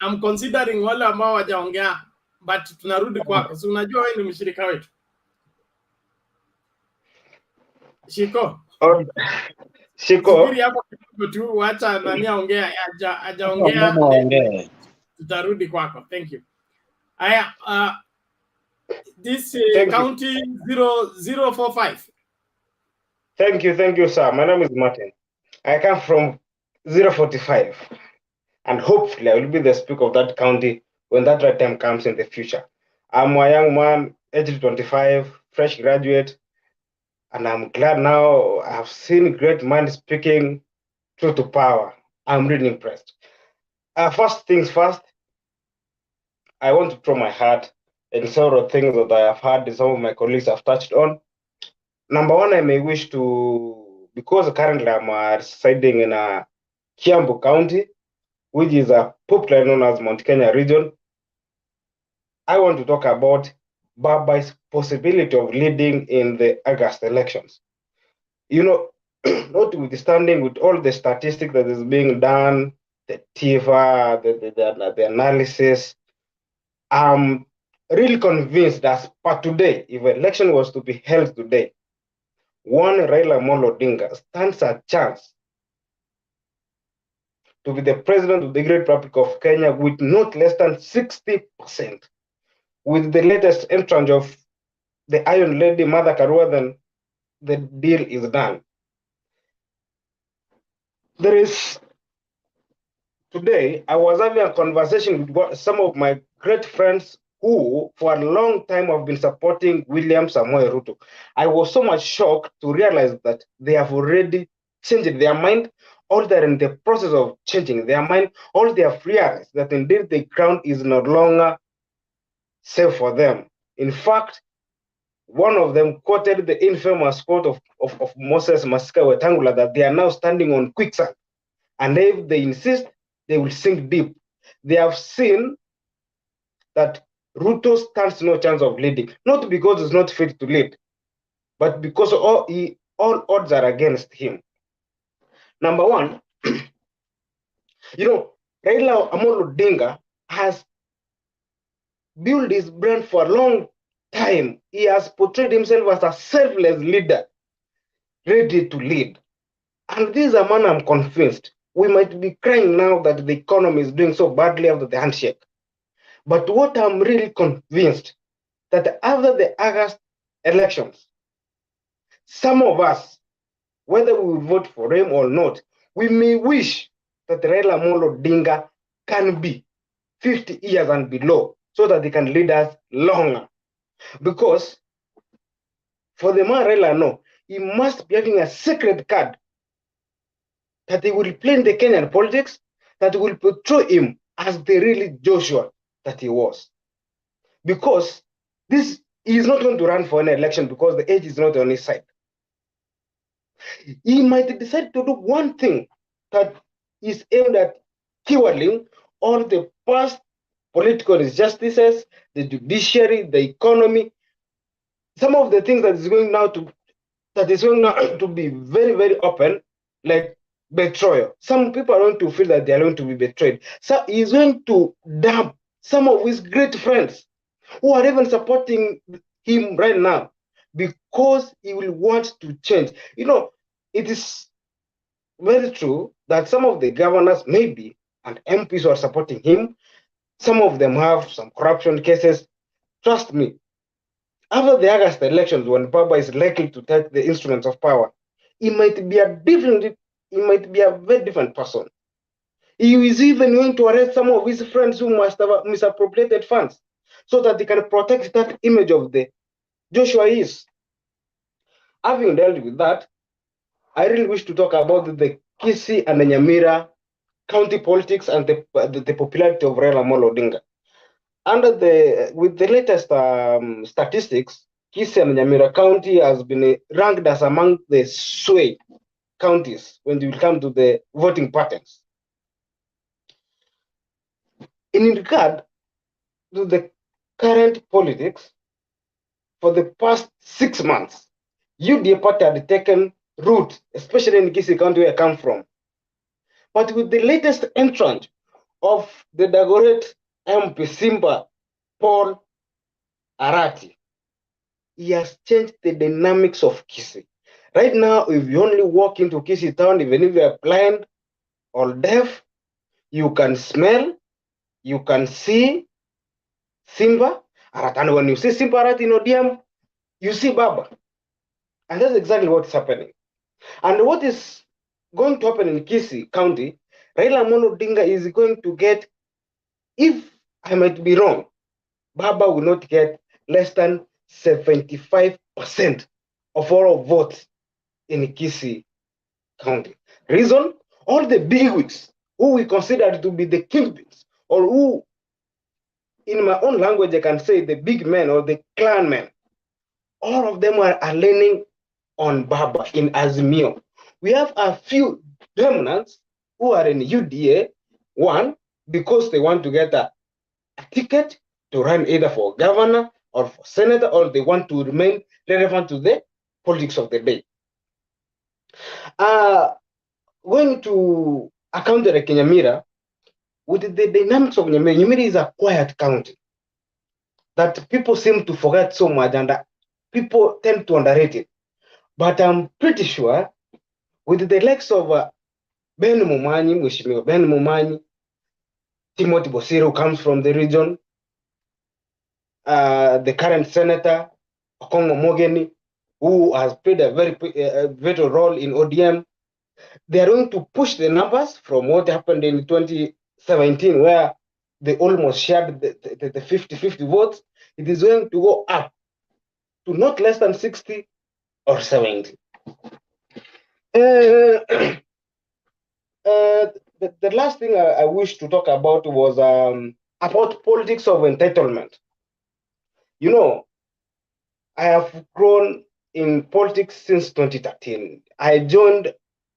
I'm considering wale ambao wajaongea, but tunarudi kwako. So unajua wewe ni mshirika wetu. Shiko. Shiko. Subiri hapo kidogo tu, wacha nani aongea, hajaongea. Tutarudi kwako. Thank you. Aya, this county 045. Thank you, sir. My name is Martin. I come from 045, and hopefully I will be the speaker of that county when that right time comes in the future. I'm a young man, aged 25, fresh graduate, and I'm glad now I've seen great minds speaking truth to power. I'm really impressed. First things first, I want to throw my heart in several things that I have heard some of my colleagues have touched on. Number one, I may wish to, because currently I'm residing in a Kiambu County, which is popularly known as Mount Kenya region. I want to talk about Baba's possibility of leading in the August elections. You know, notwithstanding with all the statistics that is being done, the TIFA, the analysis, I'm really convinced that per today, if an election was to be held today, one Raila Amolo Odinga stands a chance to be the president of the Great Republic of Kenya with not less than 60%. With the latest entrance of the Iron Lady, Mother Karua, then the deal is done. Today, I was having a conversation with some of my great friends who, for a long time, have been supporting William Samoei Ruto. I was so much shocked to realize that they have already changed their mind, or they're in the process of changing their mind, or they have realized that indeed the ground is no longer safe for them. In fact, one of them quoted the infamous quote of Moses Masika Wetangula that they are now standing on quicksand. And if they insist, they will sink deep. They have seen that Ruto stands no chance of leading, not because he's not fit to lead, but because all odds are against him. Number one, Raila Amolo Odinga has built his brand for a long time. He has portrayed himself as a selfless leader, ready to lead. And this is a man I'm convinced we might be crying now that the economy is doing so badly after the handshake. But what I'm really convinced that after the August elections, some of us, whether we will vote for him or not, we may wish that Raila Amolo Odinga can be 50 years and below so that he can lead us longer. Because for the man Raila, no, he must be having a secret card that he will play in the Kenyan politics, that will portray him as the really Joshua that he was. Because he is not going to run for an election because the age is not on his side. He might decide to do one thing that is aimed at killing all the past political injustices, the judiciary, the economy, some of the things that is going now to be very, very open, like betrayal. Some people are going to feel that they are going to be betrayed. So he's going to dump some of his great friends who are even supporting him right now because he will want to change. It is very true that some of the governors maybe and MPs who are supporting him, Some of them have some corruption cases. Trust me, after the August elections, when Baba is likely to take the instruments of power, he might be a very different person. He is even going to arrest some of his friends who must have misappropriated funds so that they can protect that image of the Joshua is. Having dealt with that, I really wish to talk about the Kisii and the Nyamira county politics and the popularity of Raila Amolo Odinga. With the latest statistics, Kisii and Nyamira County has been ranked as among the sway counties when it will come to the voting patterns. In regard to the current politics, for the past 6 months, UDA party had taken root, especially in Kisii County where I come from. But with the latest entrant of the Dagoret MP Simba Paul Arati, he has changed the dynamics of Kisii. Right now, if you only walk into Kisii town, even if you are blind or deaf, you can smell, you can see Simba Arati. And when you see Simba Arati in ODM, you see Baba. And that's exactly what's happening. And what is going to happen in Kisii County, Raila Amolo Odinga is going to get, if I might be wrong, Baba will not get less than 75% of all votes in Kisii County. Reason? All the bigwigs who we consider to be the kingpins, or who, in my own language, I can say the big men or the clan men, all of them are leaning on Baba in Azimio. We have a few dominants who are in UDA, one, because they want to get a ticket to run either for governor or for senator, or they want to remain relevant to the politics of the day. Going to a county like Nyamira, with the dynamics of Nyamira, Nyamira is a quiet county that people seem to forget so much, and people tend to underrate it. But I'm pretty sure with the likes of Ben Mumanyi, Mheshimiwa Ben Mumanyi, Timothy Bosiro, who comes from the region, the current senator, Okongo Mogeni, who has played a very vital role in ODM, they are going to push the numbers from what happened in 2017, where they almost shared the 50-50 votes. It is going to go up to not less than 60 or 70. The last thing I wish to talk about was about politics of entitlement. You know, I have grown in politics since 2013. I joined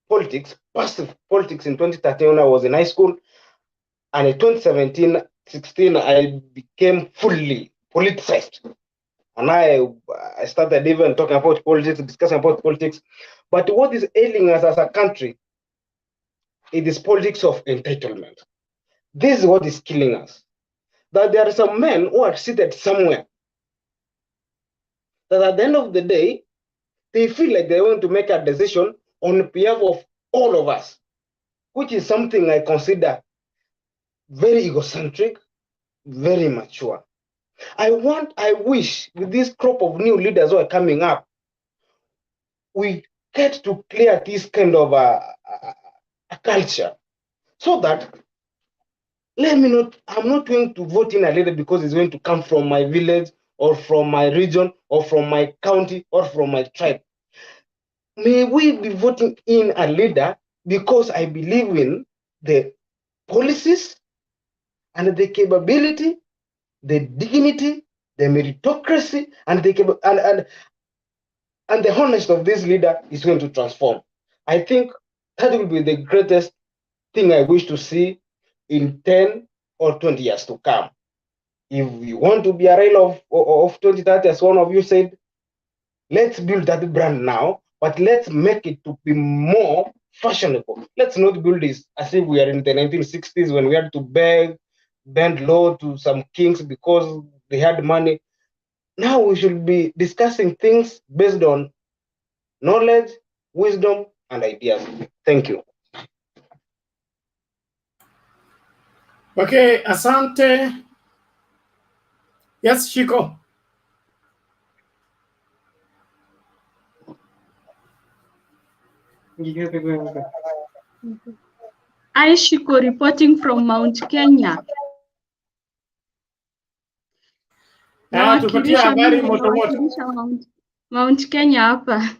politics, passive politics, in 2013 when I was in high school, and in 2017-16 I became fully politicized, and I started even talking about politics, discussing about politics. But what is ailing us as a country, it is politics of entitlement. This is what is killing us. That there are some men who are seated somewhere that at the end of the day, they feel like they want to make a decision on behalf of all of us, which is something I consider very egocentric, very immature. I wish with this crop of new leaders who are coming up, we get to clear this kind of a culture, so that I'm not going to vote in a leader because it's going to come from my village or from my region or from my county or from my tribe. May we be voting in a leader because I believe in the policies and the capability, the dignity, the meritocracy, and the honesty of this leader is going to transform. I think that will be the greatest thing I wish to see in 10 or 20 years to come. If you want to be a Raila of 2030, as one of you said, let's build that brand now, but let's make it to be more fashionable. Let's not build this as if we are in the 1960s when we had to bend low to some kings because they had money. Now we should be discussing things based on knowledge, wisdom, and ideas. Thank you. Okay, asante. Yes, Shiko. I Shiko reporting from Mount Kenya. Tupatie habari moto moto. Nawakilisha Mount Kenya hapa.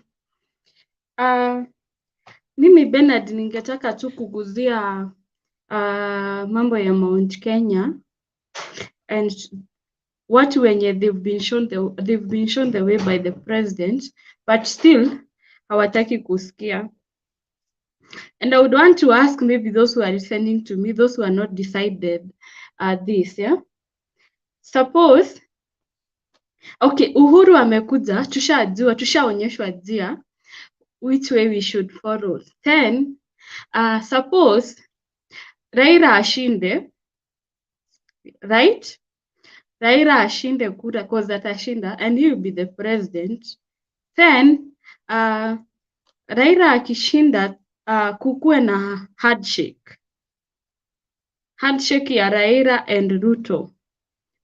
Mimi Bernard ningetaka tu kuguzia mambo ya Mount Kenya and watu wenye they've been shown the way by the president, but still hawataki kusikia. And I would want to ask maybe those who are listening to me, those who are not decided this, yeah? Suppose, okay, Uhuru amekuja, tushaonyeshwa njia which way we should follow. Then, suppose Raila ashinde, right? Raila ashinde kura because atashinda and he will be the president. Then, Raila akishinda, kukuwe na handshake ya Raila and Ruto.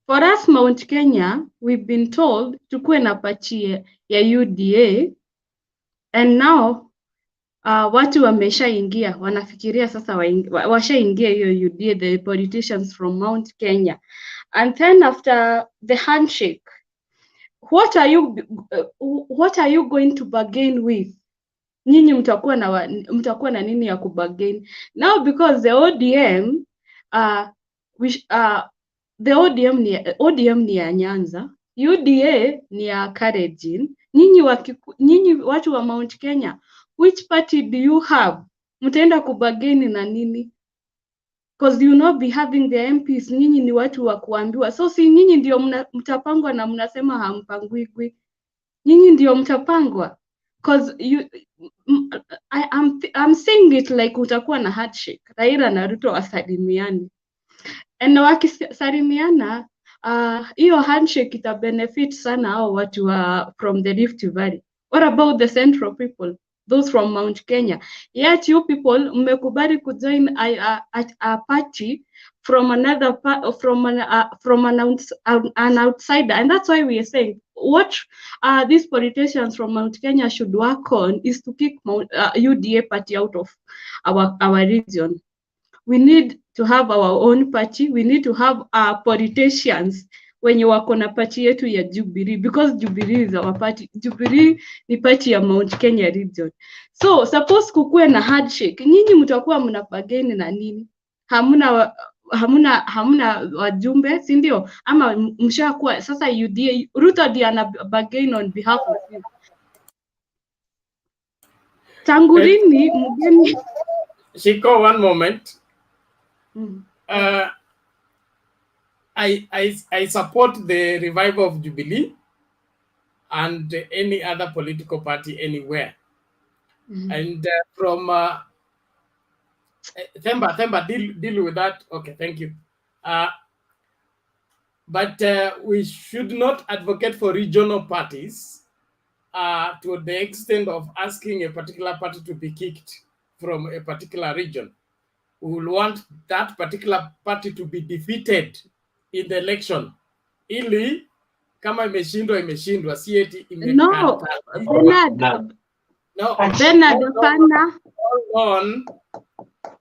For us Mount Kenya, we've been told tukuwe na party ya UDA and now watu wameshaingia, wanafikiria sasa washaingia hiyo UDA, the politicians from Mount Kenya. And then after the handshake, what are you going to bargain with? Nyinyi mtakuwa na nini ya kubargain? Now because the ODM the ODM ni ya Nyanza, UDA ni ya Kalenjin. Nyinyi watu wa Mount Kenya, which party do you have? Mtaenda kubargain na nini? Because you not be having the MPs. Nyinyi ni watu wa kuambiwa. So si nyinyi ndio mtapangwa na mnasema hampangwigwi. Nyinyi ndio mtapangwa. Because I'm saying it like utakuwa na handshake. Raila na Ruto wasalimiane. And wakisalimiana, hiyo handshake ita benefit sana hao watu from the Rift Valley. What about the central people? Those from Mount Kenya. Yet you people mmekubali kujoin a party from another from an outsider, and that's why we are saying what these politicians from Mount Kenya should work on is to kick UDA party out of our region. We need to have our own party. We need to have politicians wenye wako na party yetu ya Jubilee, because Jubilee is our party. Jubilee ni party ya Mount Kenya region. So suppose kukuwe na handshake, nyinyi mtakuwa mna bargain na nini? Hamuna wajumbe, si ndio? Ama mshakuwa sasa UDA, Ruto ndiye ana bargain on behalf of you. Tangu lini mgeni? Shiko, one moment. I support the revival of Jubilee and any other political party anywhere. And from Themba, deal with that. Okay, thank you. But we should not advocate for regional parties to the extent of asking a particular party to be kicked from a particular region. We will want that particular party to be defeated in the election. Ili kama imeshindwa si eti No, Bernard. No, Bernard,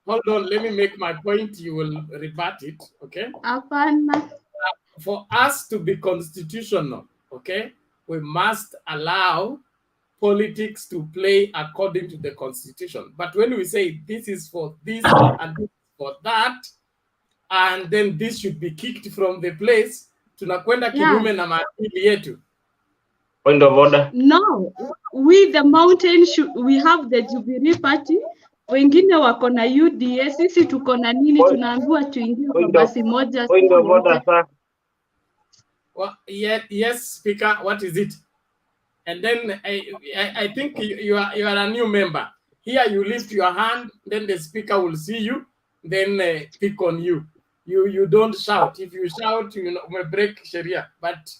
hold on, let me make my point, you will rebut it, okay? For us to be constitutional, okay, we must allow politics to play according to the constitution. But when we say this is for this and this is for that, and then this should be kicked from the place, tunakwenda kinyume na maadili yetu. Point of order. No, we the mountain we have the Jubilee party, wengine wako na UDA, sisi tuko na nini, tunaambiwa tuingie kwa basi moja. Point of order, sir. Well, yes, Speaker, what is it? And then I think you are a new member. Here you lift your hand, then the Speaker will see you, then pick on you. You don't shout. If you shout, you may break Sharia. But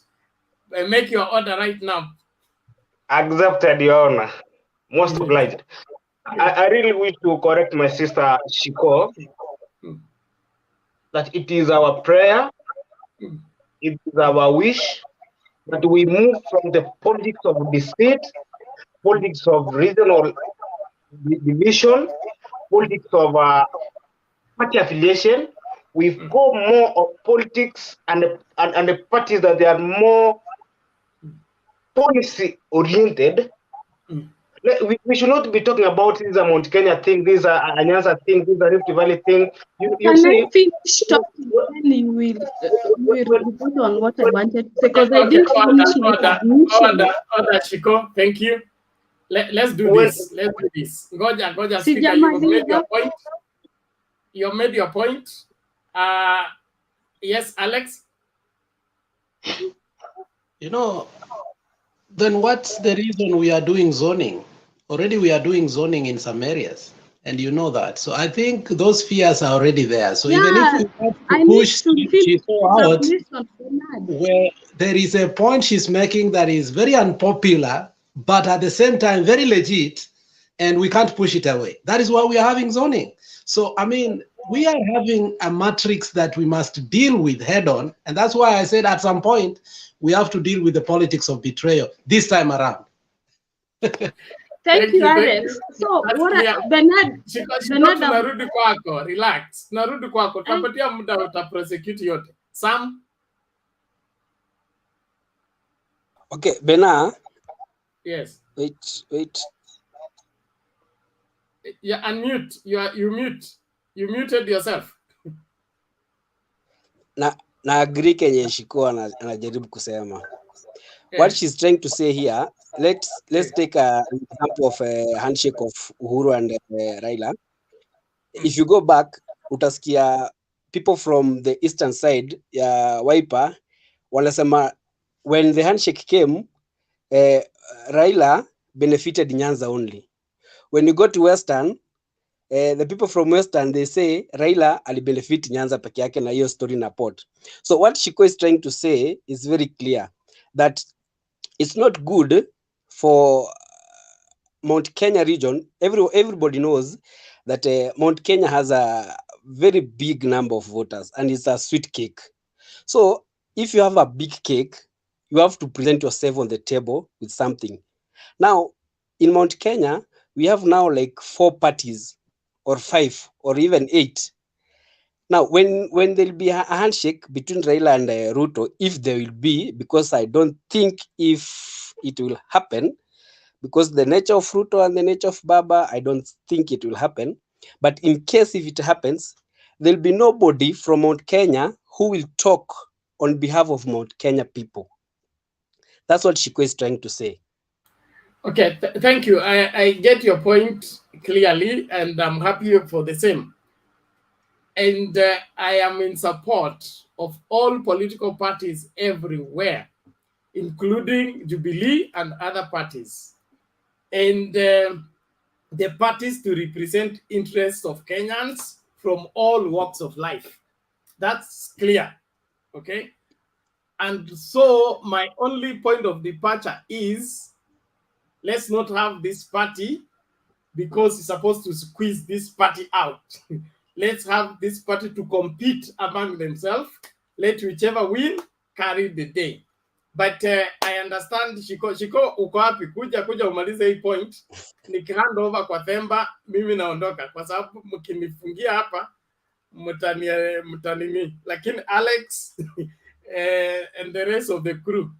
make your order right now. Accepted, Your Honor. Most obliged. I really wish to correct my sister Shiko. that it is our prayer, it is our wish that we move from the politics of deceit, politics of regional division, politics of party affiliation. We go more of politics and the parties that they are more policy oriented. We should not be talking about this Mount Kenya thing, this Anyansa thing, this Rift Valley thing. You Can see, I finish talking? Then you will report on what I wanted to say, because I didn't finish my submission. Order, Shiko, thank you. Let's do this. Let's do this. Goja, speaker, you have made your point. You have made your point. Yes, Alex? You know, then what's the reason we are doing zoning? Already we are doing zoning in some areas, and you know that. So I think those fears are already there. So even if we want to push Shiko out, where there is a point she's making that is very unpopular, but at the same time very legit, and we can't push it away. That is why we are having zoning. So, I mean, we are having a matrix that we must deal with head on. And that's why I said at some point, we have to deal with the politics of betrayal this time around. Thank you, Alex. So, Bernard, tunarudi kwako, relax. Tunarudi kwako, tapatia muda utaprosecute yote. Sam? Okay, Bernard. Yes. Wait. Yeah, unmute. You mute. You muted yourself. Na agree Kenya Shiko anajaribu kusema. What she's trying to say here, let's take an example of a handshake of Uhuru and Raila. If you go back, utasikia people from the eastern side, Wiper, wanasema when the handshake came, Raila benefited Nyanza only. When you go to Western, the people from Western, they say Raila alibenefit Nyanza peke yake na hiyo story na port. So what Shiko is trying to say is very clear, that it's not good for Mount Kenya region. Everybody knows that Mount Kenya has a very big number of voters and it's a sweet cake. So if you have a big cake, you have to present yourself on the table with something. Now, in Mount Kenya, we have now like 4 parties or 5 or even 8. Now, when there'll be a handshake between Raila and Ruto, if there will be, because I don't think if it will happen, because the nature of Ruto and the nature of Baba, I don't think it will happen. But in case if it happens, there'll be nobody from Mount Kenya who will talk on behalf of Mount Kenya people. That's what Shiko is trying to say. Okay, thank you. I get your point clearly, and I'm happy for the same. And I am in support of all political parties everywhere, including Jubilee and other parties. And the parties to represent interests of Kenyans from all walks of life. That's clear, okay? And so my only point of departure is, let's not have this party because it's supposed to squeeze this party out. Let's have this party to compete among themselves. Let whichever win carry the day. But I understand Shiko uko wapi? Kuja umalize hii point. Nikihand over kwa Themba, mimi naondoka kwa sababu mkinifungia hapa mtanini. Lakini Alex and the rest of the crew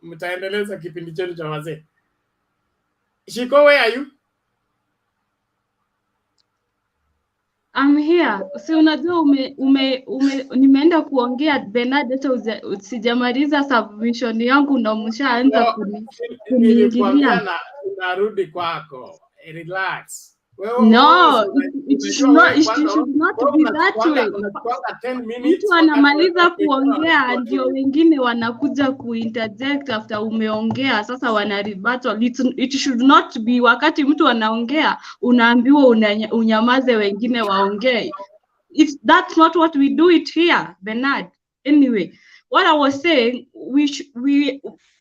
mtaendeleza kipindi chetu cha wazee. Shiko, where are you? I'm here. Si unajua nimeenda kuongea Bernard, hata sijamaliza submission yangu na mshaanza kuniingilia. Narudi kwako. Relax. No, it should not be that way. Mtu anamaliza kuongea ndio wengine wanakuja kuinterject after umeongea, sasa wana rebuttal. It should not be wakati mtu anaongea unaambiwa unyamaze wengine waongee. That's not what we do it here, Bernard. Anyway, what I was saying,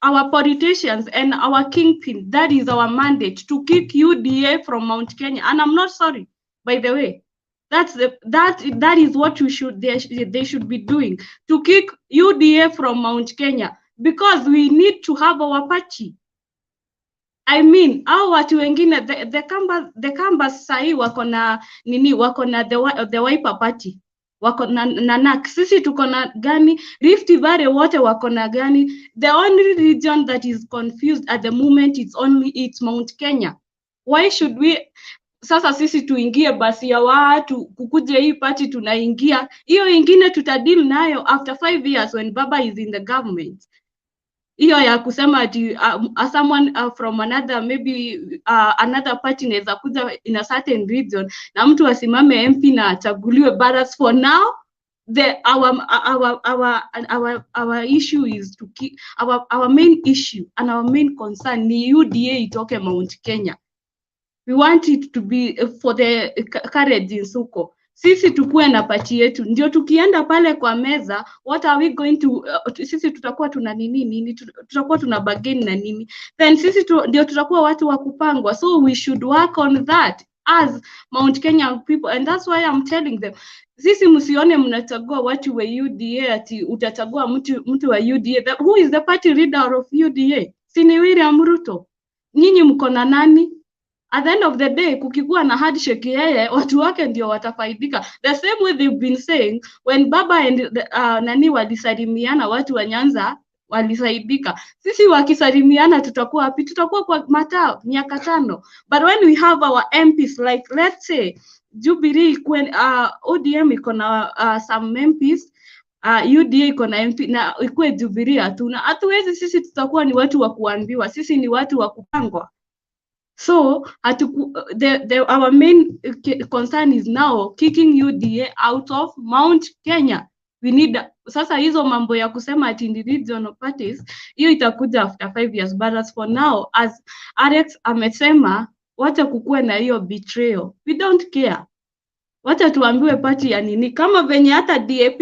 our politicians and our kingpin, that is our mandate, to kick UDA from Mount Kenya. And I'm not sorry, by the way. That is what they should be doing, to kick UDA from Mount Kenya, because we need to have our party. I mean, hao watu wengine the Kambas sahi wako na nini, wako na the Wiper Party, wako na NAK. Sisi tuko na gani? Rift Valley wote wako na gani? The only region that is confused at the moment it's Mount Kenya. Why should we sasa sisi tuingie basi ya watu kukuje hii party tunaingia, hiyo ingine tutadeal nayo after 5 years when Baba is in the government. Hiyo ya kusema ati someone from another maybe another party inaweza kuja in a certain region na mtu asimame MP na achaguliwe, but as for now our issue is to keep our main issue and our main concern ni UDA itoke Mount Kenya. We want it to be for the courage in Suko. Sisi tukue na party yetu, ndio tukienda pale kwa meza, what are we going to sisi tutakuwa tuna nini, tutakuwa tuna bargain na nini, then sisi ndio tutakuwa watu wa kupangwa. So we should work on that as Mount Kenya people, and that's why I'm telling them, sisi msione mnachagua watu wa UDA ati utachagua mtu wa UDA. Who is the party leader of UDA? Sini William Ruto. Nyinyi mko na nani? At the end of the day, kukikuwa na handshake yeye, watu wake ndio watafaidika. The same way they've been saying, when Baba and nani walisalimiana, watu wa Nyanza walisaidika. Sisi wakisalimiana tutakuwa wapi? Tutakuwa kwa matao miaka 5. But when we have our MPs, like let's say Jubilee, when ODM iko na some MPs, UDA iko na MP na ikuwe Jubilee hatuna, hatuwezi sisi tutakuwa ni watu wa kuambiwa, sisi ni watu wa kupangwa. So our main concern is now kicking UDA out of Mount Kenya. We need sasa hizo mambo ya kusema ati individual parties, hiyo itakuja after 5 years, but as for now, as Alex amesema, wacha kukue na hiyo betrayal. We don't care. Wacha tuambiwe party ya nini, kama venye hata DAP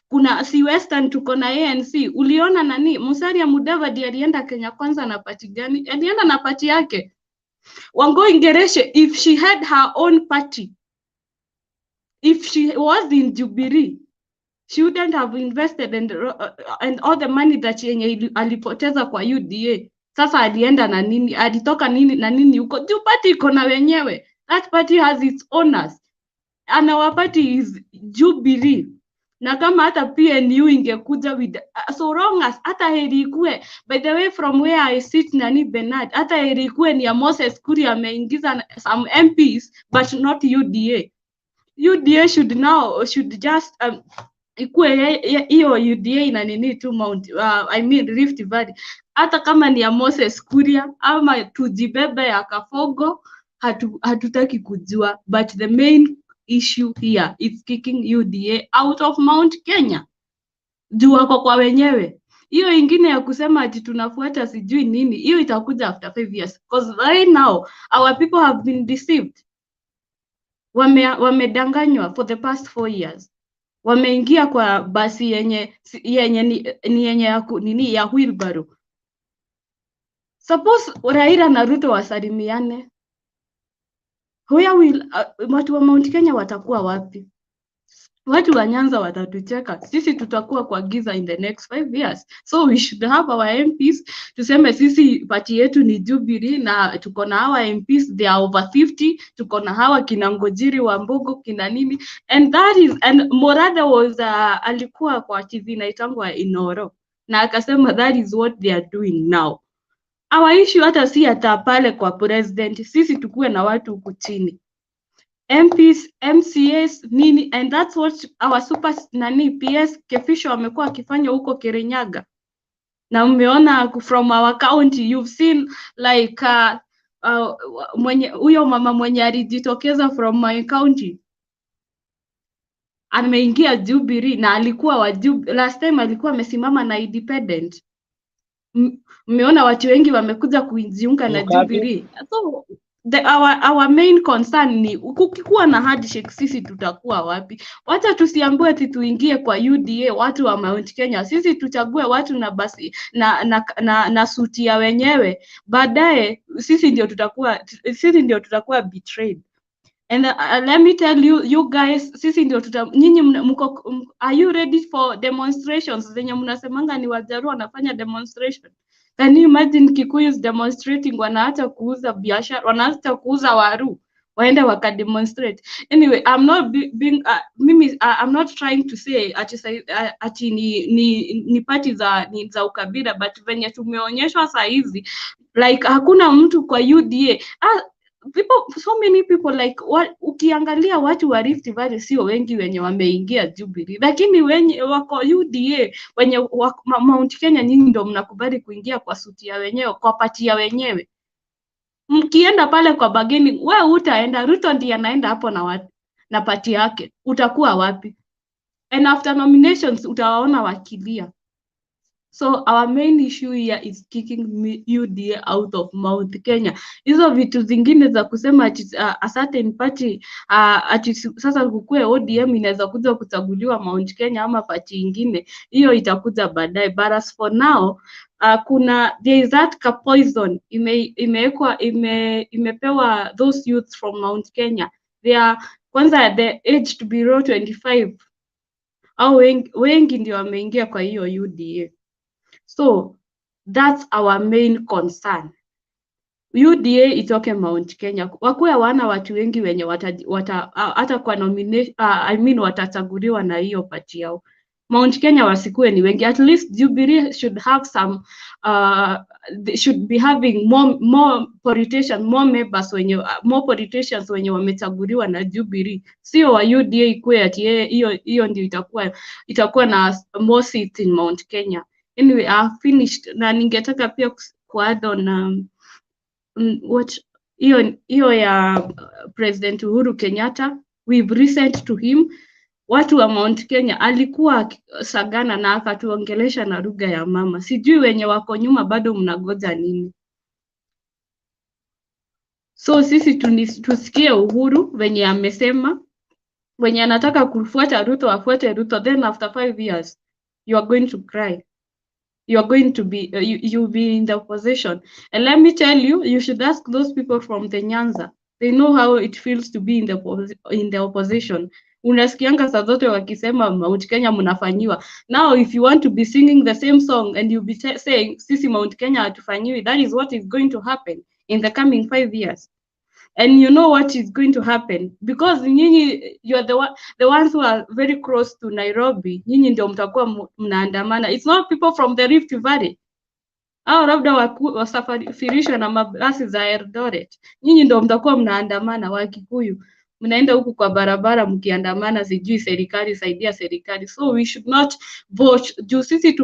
kuna si Western tuko na ANC. Uliona nani Musalia Mudavadi alienda Kenya Kwanza na party gani? Alienda na party yake. Wangoi Ngereshe, if she had her own party, if she was in Jubilee, she wouldn't have invested and all the money that yenye alipoteza kwa UDA. Sasa alienda na nini? Alitoka nini na nini huko? Juu party iko na wenyewe. That party has its owners. And our party is Jubilee. Na kama hata PNU ingekuja with so long as hata heri ikue, by the way, from where I sit nani Bernard, hata heri ikue ni ya Moses Kuria ameingiza some MPs but not UDA. UDA should just ikue hiyo UDA ina nini tu Mount Rift Valley. Hata kama ni ya Moses Kuria ama tujibebe ya Kafogo, hatutaki kujua, but the main issue here is kicking UDA out of Mount Kenya. Juu wako kwa wenyewe. Hiyo ingine ya kusema ati tunafuata sijui nini, hiyo itakuja after 5 years, because right now our people have been deceived. Wamedanganywa for the past 4 years. Wameingia kwa basi yenye ya wheelbarrow. Suppose Raila na Ruto wasalimiane, watu wa Mount Kenya watakuwa wapi? Watu wa Nyanza watatucheka, sisi tutakuwa kwa giza in the next 5 years. So we should have our MPs, tuseme sisi party yetu ni Jubilee na tuko na hawa MPs, they are over 50, tuko na hawa kina Ngojiri wa Mbogo kina nini, and Morada was alikuwa kwa TV inaitangwa Inoro na akasema that is what they are doing now. Our issue hata si hata pale kwa president, sisi tukue na watu huku chini, MPs, MCAs nini, and that's what our super PS Kefisho wamekuwa akifanya huko Kirinyaga. Na umeona from our county, you've seen like huyo mama mwenye alijitokeza from my county ameingia Jubilee na alikuwa last time alikuwa amesimama na independent. Mmeona watu wengi wamekuja kujiunga na Jubilee. So our main concern ni kukikuwa na handshake, sisi tutakuwa wapi? Wacha tusiambue ati tuingie kwa UDA watu wa Mount Kenya, sisi tuchague watu na basi na suti ya wenyewe, baadaye sisi ndio tutakuwa betrayed. And let me tell you, you guys, sisi ndio nyinyi are you ready for demonstrations? Zenye mnasemanga ni Wajaruo wanafanya demonstration. Can you imagine Kikuyus demonstrating, wanaacha kuuza biashara, wanaacha kuuza waru, waende wakademonstrate. Anyway, I'm not I'm not trying to say ati ni party za ukabila, but venye tumeonyeshwa saa hizi, like hakuna mtu kwa UDA. So many people like ukiangalia watu wa Rift Valley sio wengi wenye wameingia Jubilee, lakini wenye wako UDA wenye Mount Kenya, nyinyi ndio mnakubali kuingia kwa suti ya wenyewe, kwa pati ya wenyewe. Mkienda pale kwa bargaining, wewe utaenda, Ruto ndiye anaenda hapo na pati yake, utakuwa wapi? And after nominations utawaona wakilia. So our main issue here is kicking UDA out of Mount Kenya. Hizo vitu zingine za kusema ati a certain party ati sasa kukue ODM inaweza kuja kuchaguliwa Mount Kenya ama party ingine, hiyo itakuja baadaye. But as for now, there is that poison imepewa those youths from Mount Kenya. They are kwanza the age to be below 25 au wengi ndio wameingia kwa hiyo UDA. So that's our main concern. UDA itoke Mount Kenya. Wakuwe wana watu wengi wenye hata kwa nomination, watachaguliwa na hiyo party yao. Mount Kenya wasikuwe ni wengi. At least Jubilee should have some, they should be having more politicians, more members more politicians wenye wamechaguliwa na Jubilee. Sio wa UDA ikuwe ati hiyo ndio itakuwa na more seats in Mount Kenya. Anyway, I've finished. Na ningetaka pia kuadd on hiyo ya President Uhuru Kenyatta. We've listened to him. Watu wa Mount Kenya alikuwa sagana na akatuongelesha na lugha ya mama. Sijui wenye wako nyuma bado mnagoja nini? So sisi tusikie Uhuru wenye amesema, wenye anataka kufuata Ruto afuate Ruto, then after 5 years you are going to cry. You are going to be you'll be in the opposition. And let me tell you, you should ask those people from the Nyanza. They know how it feels to be in the opposition. Unasikianga saa zote wakisema Mount Kenya mnafanyiwa. Now if you want to be singing the same song and you'll be saying sisi Mount Kenya hatufanyiwi, that is what is going to happen in the coming 5 years. And you know what is going to happen, because nyinyi, you are the ones who are very close to Nairobi. Nyinyi ndio mtakuwa mnaandamana. It's not people from the Rift Valley. Au labda wasafirishwa na mabasi za Eldoret. Nyinyi ndio mtakuwa mnaandamana. Wakikuyu mnaenda huku kwa barabara mkiandamana, sijui serikali saidia serikali. So we should not vote juu sisi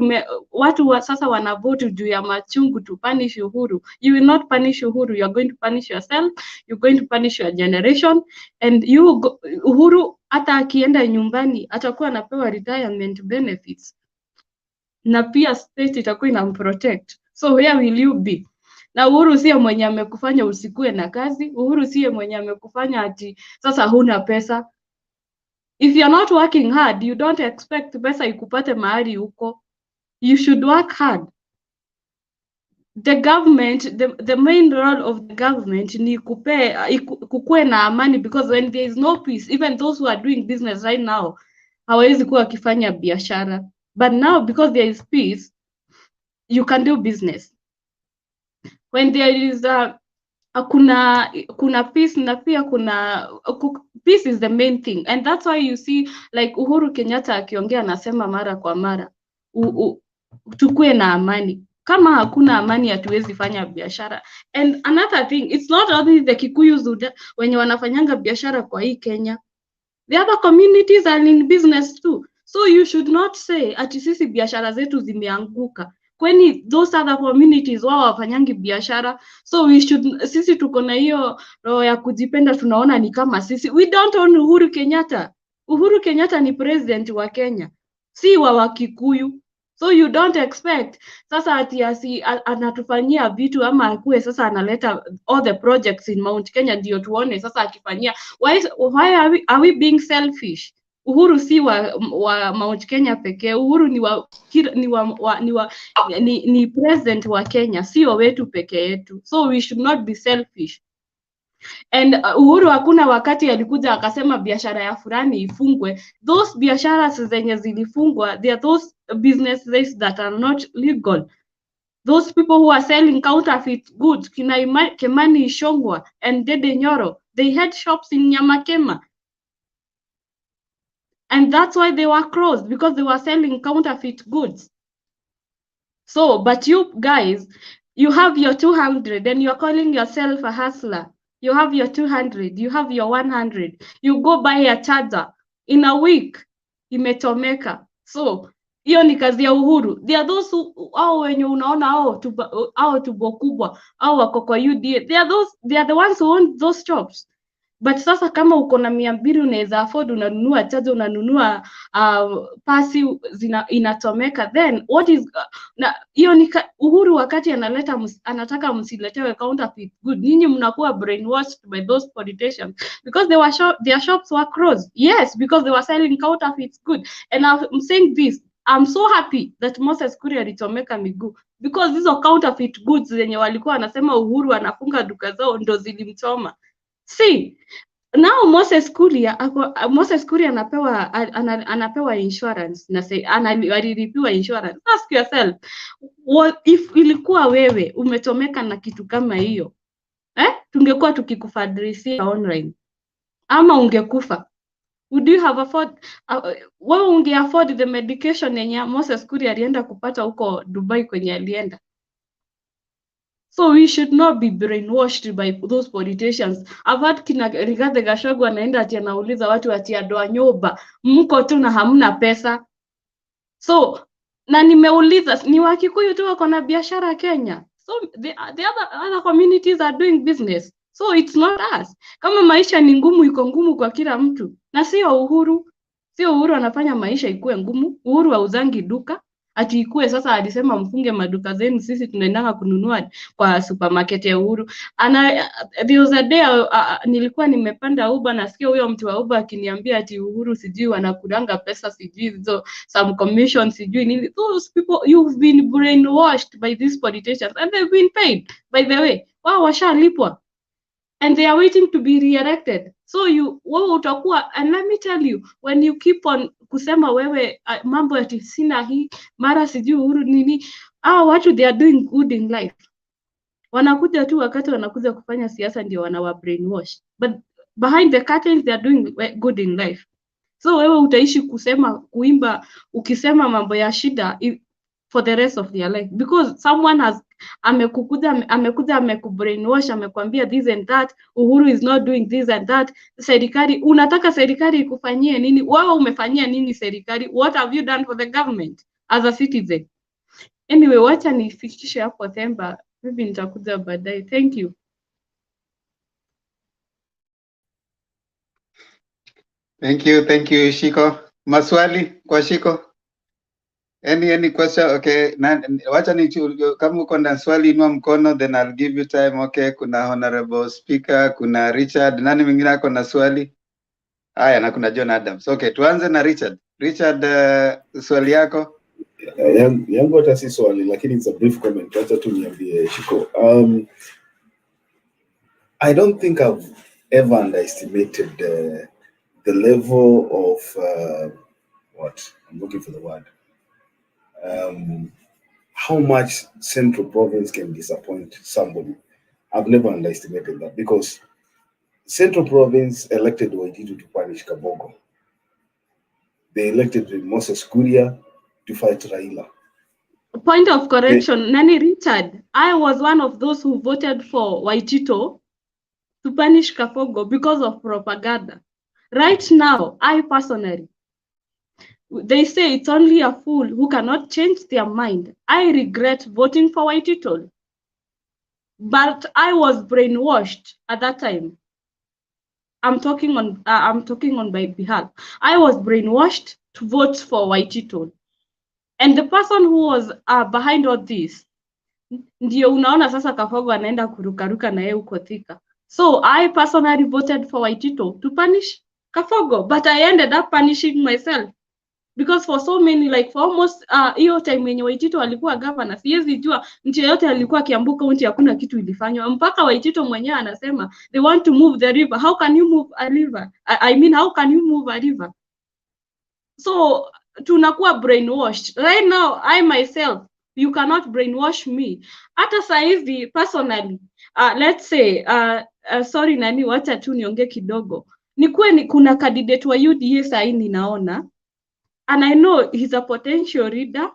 watu sasa wana vote juu ya machungu to punish Uhuru. You will not punish Uhuru, you are going to punish yourself, you're going to punish your generation. And Uhuru hata akienda nyumbani atakuwa anapewa retirement benefits, na pia state itakuwa inamprotect. So where will you be? Na Uhuru siye mwenye amekufanya usikue na kazi. Uhuru siye mwenye amekufanya ati sasa huna pesa. If you're not working hard, you don't expect pesa ikupate mahali huko. You should work hard. The government, the main role of the government ni kukue na amani, because when there is no peace, even those who are doing business right now hawezi kuwa wakifanya biashara. But now because there is peace, you can do business. When there is kuna peace, na pia peace is the main thing, and that's why you see like Uhuru Kenyatta akiongea anasema mara kwa mara tukue na amani. Kama hakuna amani hatuwezi fanya biashara. And another thing, it's not only the Kikuyus wenye wanafanyanga biashara kwa hii Kenya. The other communities are in business too. So you should not say ati sisi biashara zetu zimeanguka, kwani those other communities wao wafanyangi biashara. So sisi tuko na hiyo roho ya kujipenda, tunaona ni kama sisi. We don't own Uhuru Kenyatta. Uhuru Kenyatta ni president wa Kenya, si wa Wakikuyu. So you don't expect sasa ati anatufanyia vitu ama akue sasa analeta all the projects in Mount Kenya ndio tuone sasa akifanyia. Why are we being selfish? Uhuru si wa Mount Kenya pekee. Uhuru ni president wa Kenya, sio wetu peke yetu. So we should not be selfish. And Uhuru hakuna wakati alikuja akasema biashara ya fulani ifungwe. Those biashara zenye zilifungwa, they are those businesses that are not legal. Those people who are selling counterfeit goods, Kimani Ichung'wah and Dede Nyoro, they had shops in Nyamakema. And that's why they were closed, because they were selling counterfeit goods. So, but you guys, you have your 200 and you're calling yourself a hustler. You have your 200, you have your 100. You go buy a charger in a week, imetomeka. So, hiyo ni kazi ya Uhuru. They are those who, hao wenye unaona hao tubo kubwa, hao wako kwa UDA. They are the ones who own those shops. But sasa kama uko na 200 unaweza afford, unanunua charger, unanunua pasi inatomeka, then what is na hiyo ni Uhuru wakati anataka msiletewe counterfeit good, ninyi mnakuwa brainwashed by those politicians because their shops were closed. Yes, because they were selling counterfeit good. And I'm saying this, I'm so happy that Moses Kuria alitomeka miguu because hizo counterfeit goods zenye walikuwa wanasema Uhuru anafunga duka zao ndo zilimchoma. See, now Moses Kuria anapewa insurance na alilipiwa insurance. Ask yourself, what if ilikuwa wewe umetomeka na kitu kama hiyo? Tungekuwa tukikufadrisia online ama ungekufa? Would you have wewe unge afford the medication yenye Moses Kuria alienda kupata huko Dubai kwenye alienda? So we should not be brainwashed by those politicians. I've had kina Rigathi Gachagua anaenda ati anauliza watu ati adoa nyoba, mko tu na hamna pesa. So na nimeuliza ni Wakikuyu tu wako na biashara Kenya. So the other communities are doing business. So it's not us. Kama maisha ni ngumu, iko ngumu kwa kila mtu. Na sio Uhuru. Sio Uhuru anafanya maisha ikuwe ngumu. Uhuru hauzangi duka. Ati ikue sasa alisema mfunge maduka zenu, sisi tunaendanga kununua kwa supermarket ya Uhuru. There was a day nilikuwa nimepanda Uber, nasikia huyo mtu wa Uber akiniambia ati Uhuru sijui wanakuranga pesa, sijui hizo some commission, sijui nini. Those people, you've been brainwashed by these politicians and they've been paid, by the way. Wao washalipwa and they are waiting to be re-elected. So wewe utakuwa, and let me tell you, when you keep on kusema wewe mambo ati sina hii mara sijui Uhuru nini, watu they are doing good in life. Wanakuja tu wakati wanakuja kufanya siasa ndio wanawa brainwash, but behind the curtains they are doing good in life. So wewe utaishi kuimba ukisema mambo ya shida for the rest of their life because someone has amekuja amekubrainwash, amekwambia this and that, Uhuru is not doing this and that. Serikali, unataka serikali ikufanyie nini? Wewe umefanyia nini serikali? What have you done for the government as a citizen? Anyway, wacha nifikishe hapo Themba, maybe nitakuja baadaye. Thank you. Thank you Shiko. Maswali kwa Shiko? Any question? Okay, wacha kama uko na swali inua mkono, then I'll give you time. Okay, kuna honorable speaker, kuna Richard, nani mwingine ako na swali? Haya, na kuna John Adams. Okay, tuanze na Richard. Richard, swali yako? Yangu hata si swali, lakini it's a brief comment. Wacha tu niambie Shiko. I don't think I've ever underestimated the level of what I'm looking for the word. How much Central Province can disappoint somebody. I've never underestimated that because Central Province elected Waititu to punish Kabogo. They elected Moses Kuria to fight Raila. Point of correction, Nani Richard, I was one of those who voted for Waitito to punish Kabogo because of propaganda. Right now, I personally, they say it's only a fool who cannot change their mind. I regret voting for Waitito, but I was brainwashed at that time. I'm talking on my behalf. I was brainwashed to vote for Waitito, and the person who was behind all this, ndio unaona sasa Kabogo anaenda kurukaruka na yeye uko Thika. So I personally voted for Waitito to punish Kabogo, but I ended up punishing myself. because for so many like for almost hiyo time yenye Waitito alikuwa governor, siwezi jua mtu yeyote alikuwa Kiambu County hakuna kitu ilifanywa, mpaka Waitito mwenyewe anasema they want to move the river. How can you move a river? I mean, how can you move a river? So tunakuwa brainwashed right now. I myself, you cannot brainwash me. Hata saizi personally, let's say sorry nani, wacha tu niongee kidogo. Ni kuna candidate wa UDA sahi ninaona, and I know he's a potential leader,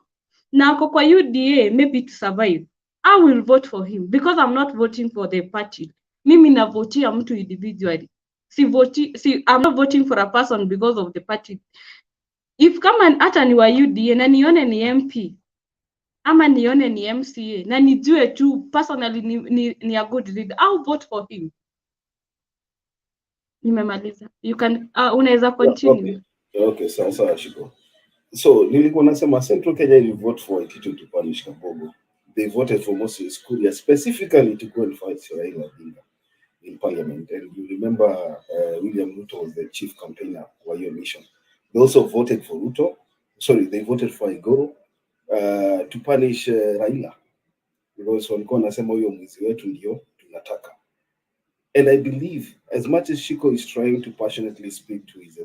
na ako kwa UDA maybe to survive. I will vote for him because I'm not voting for the party. Mimi navotia mtu individually. I'm not voting for a person because of the party. If kama hata ni wa UDA na nione ni MP ama nione ni MCA na nijue tu personally ni a good leader, I'll vote for him. Nimemaliza. You can unaweza continue. Okay, sawa Shiko. So nilikuwa nasema Central Kenya will vote for Waitito to punish Kabogo. They voted for Moses Kuria specifically to go and fight Raila Odinga in parliament. And you remember William Ruto was the chief campaigner for your mission. They also voted for Ruto. Sorry, they voted for Uhuru to punish Raila because walikuwa nasema huyo mwizi wetu ndio tunataka. And I believe, as much as Shiko is trying to passionately speak to his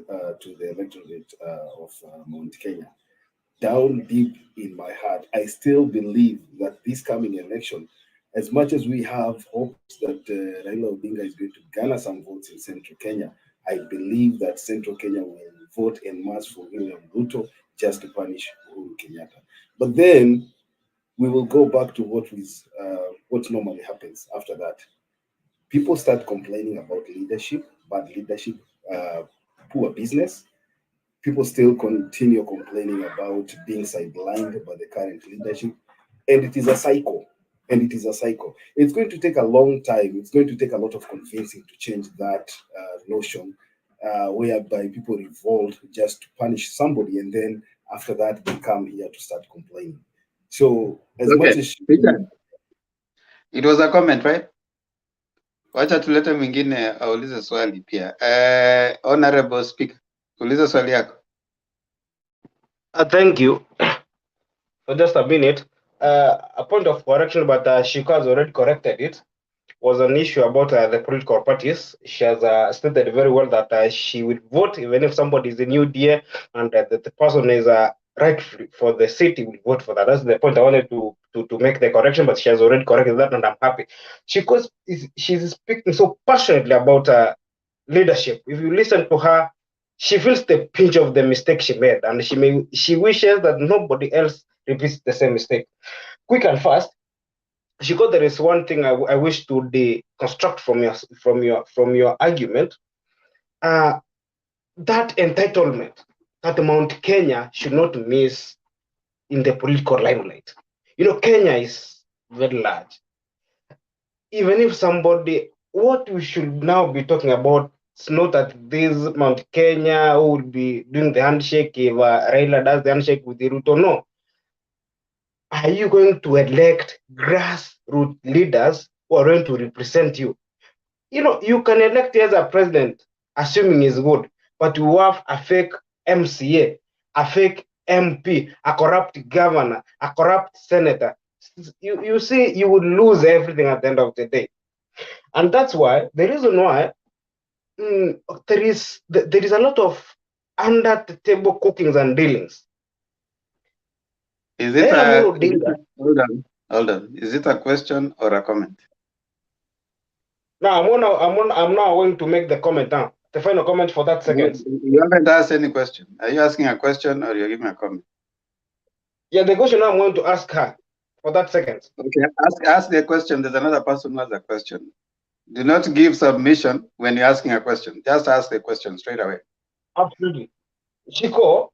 to the electorate of Mount Kenya, down deep in my heart, I still believe that this coming election, as much as we have hopes that Raila Odinga is going to garner some votes in Central Kenya, I believe that Central Kenya will vote en masse for William Ruto just to punish Uhuru Kenyatta. But then we will go back to what normally happens after that. People start complaining about leadership, bad leadership, poor business. People still continue complaining about being sidelined by the current leadership. And it is a cycle. It's going to take a long time. It's going to take a lot of convincing to change that notion, whereby people revolt just to punish somebody, and then after that they come here to start complaining. So as much as Peter, it was a comment, right? Wacha tulete mwingine aulize swali pia. Honorable Speaker, uliza swali yako. Thank you. For just a minute, a point of correction, but Shiko has already corrected it. Was an issue about the political parties. She has stated very well that she will vote even if somebody is in UDA and the person is right for the city will vote for that. That's the point I wanted to make the correction, but she has already corrected that, and I'm happy. She's speaking so passionately about leadership. If you listen to her, she feels the pinch of the mistake she made, and she wishes that nobody else repeats the same mistake. Quick and fast, Shiko, there is one thing I wish to deconstruct from your argument. That entitlement that Mount Kenya should not miss in the political limelight. You know, Kenya is very large. Even if somebody, what we should now be talking about, it's not that this Mount Kenya will be doing the handshake if Raila does the handshake with the Ruto. No. Are you going to elect grassroots leaders who are going to represent you? You know, you can elect as a president, assuming he's good, but you have a fake MCA, a fake MP, a corrupt governor, a corrupt senator. You see, you would lose everything at the end of the day. And that's why, the reason why there is a lot of under-the-table cookings and dealings. Is it hold on. Is it a question or a comment? No, I'm now going to make the comment now. The final comment for that second. You haven't asked any question. Are you asking a question or you're giving a comment? Yeah, the question I'm going to ask her for that second. Okay, ask the question. There's another person who has a question. Do not give submission when you're asking a question. Just ask the question straight away. Absolutely. Shiko,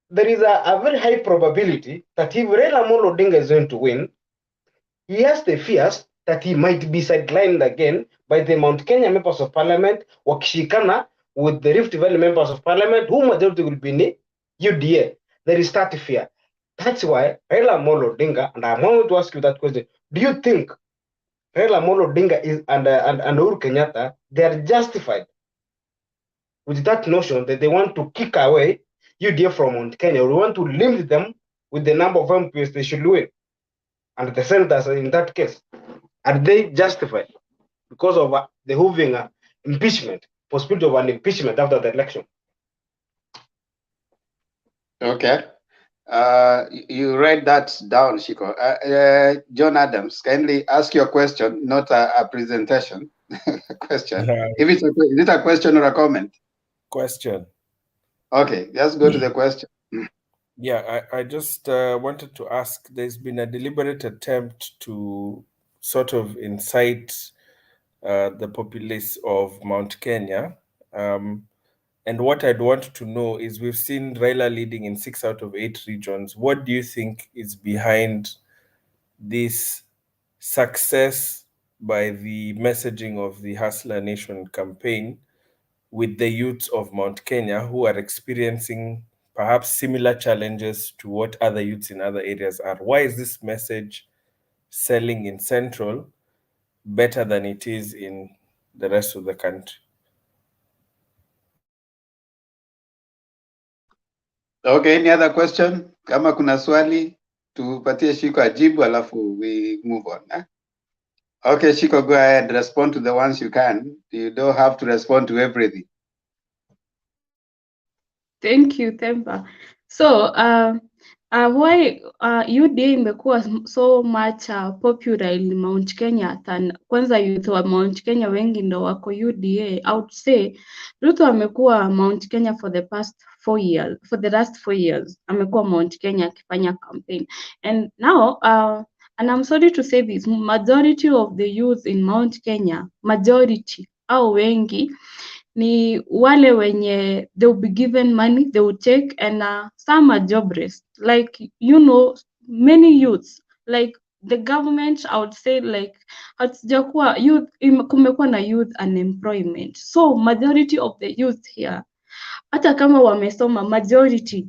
there is a very high probability that if Raila Amolo Odinga is going to win, he has the fears that he might be sidelined again by the Mount Kenya members of parliament, wakishikana with the Rift Valley members of parliament, who majority will be in UDA. There is that fear. That's why Raila Amolo Odinga, and I'm going to ask you that question, do you think Raila Amolo Odinga is and Uhuru Kenyatta, they are justified with that notion that they want to kick away UDA from Mount Kenya, we want to limit them with the number of MPs they should win, and the senators in that case. Are they justified because of the hoving impeachment, possibility of an impeachment after the election? Okay. You write that down, Shiko. John Adams, kindly ask your question, not a presentation. Question. Is it a question or a comment? Question. Okay, just go to the question. Yeah, I just wanted to ask, there's been a deliberate attempt to sort of incite the populace of Mount Kenya. And what I'd want to know is, we've seen Raila leading in 6 out of 8 regions. What do you think is behind this success by the messaging of the Hustler Nation campaign with the youths of Mount Kenya, who are experiencing perhaps similar challenges to what other youths in other areas are? Why is this message selling in Central better than it is in the rest of the country? Okay, any other question? Kama kuna swali, tupatie Shiko ajibu, alafu we move on. Okay, Shiko, go ahead, respond to the ones you can. You don't have to respond to everything. Thank you, Temba. So, why UDA imekuwa so much popular in Mount Kenya than kwanza youth wa Mount Kenya wengi ndo wako UDA? I would say Ruto amekuwa Mount Kenya for the last 4 years. Amekuwa Mount Kenya akifanya campaign. And now, and I'm sorry to say this, majority of the youth in Mount Kenya, majority au wengi ni wale wenye they will be given money, they will take, and some are jobless. Like, you know, many youths, like the government, I would say, like, hatujakuwa youth, kumekuwa na youth unemployment. So majority of the youth here, hata kama wamesoma, majority,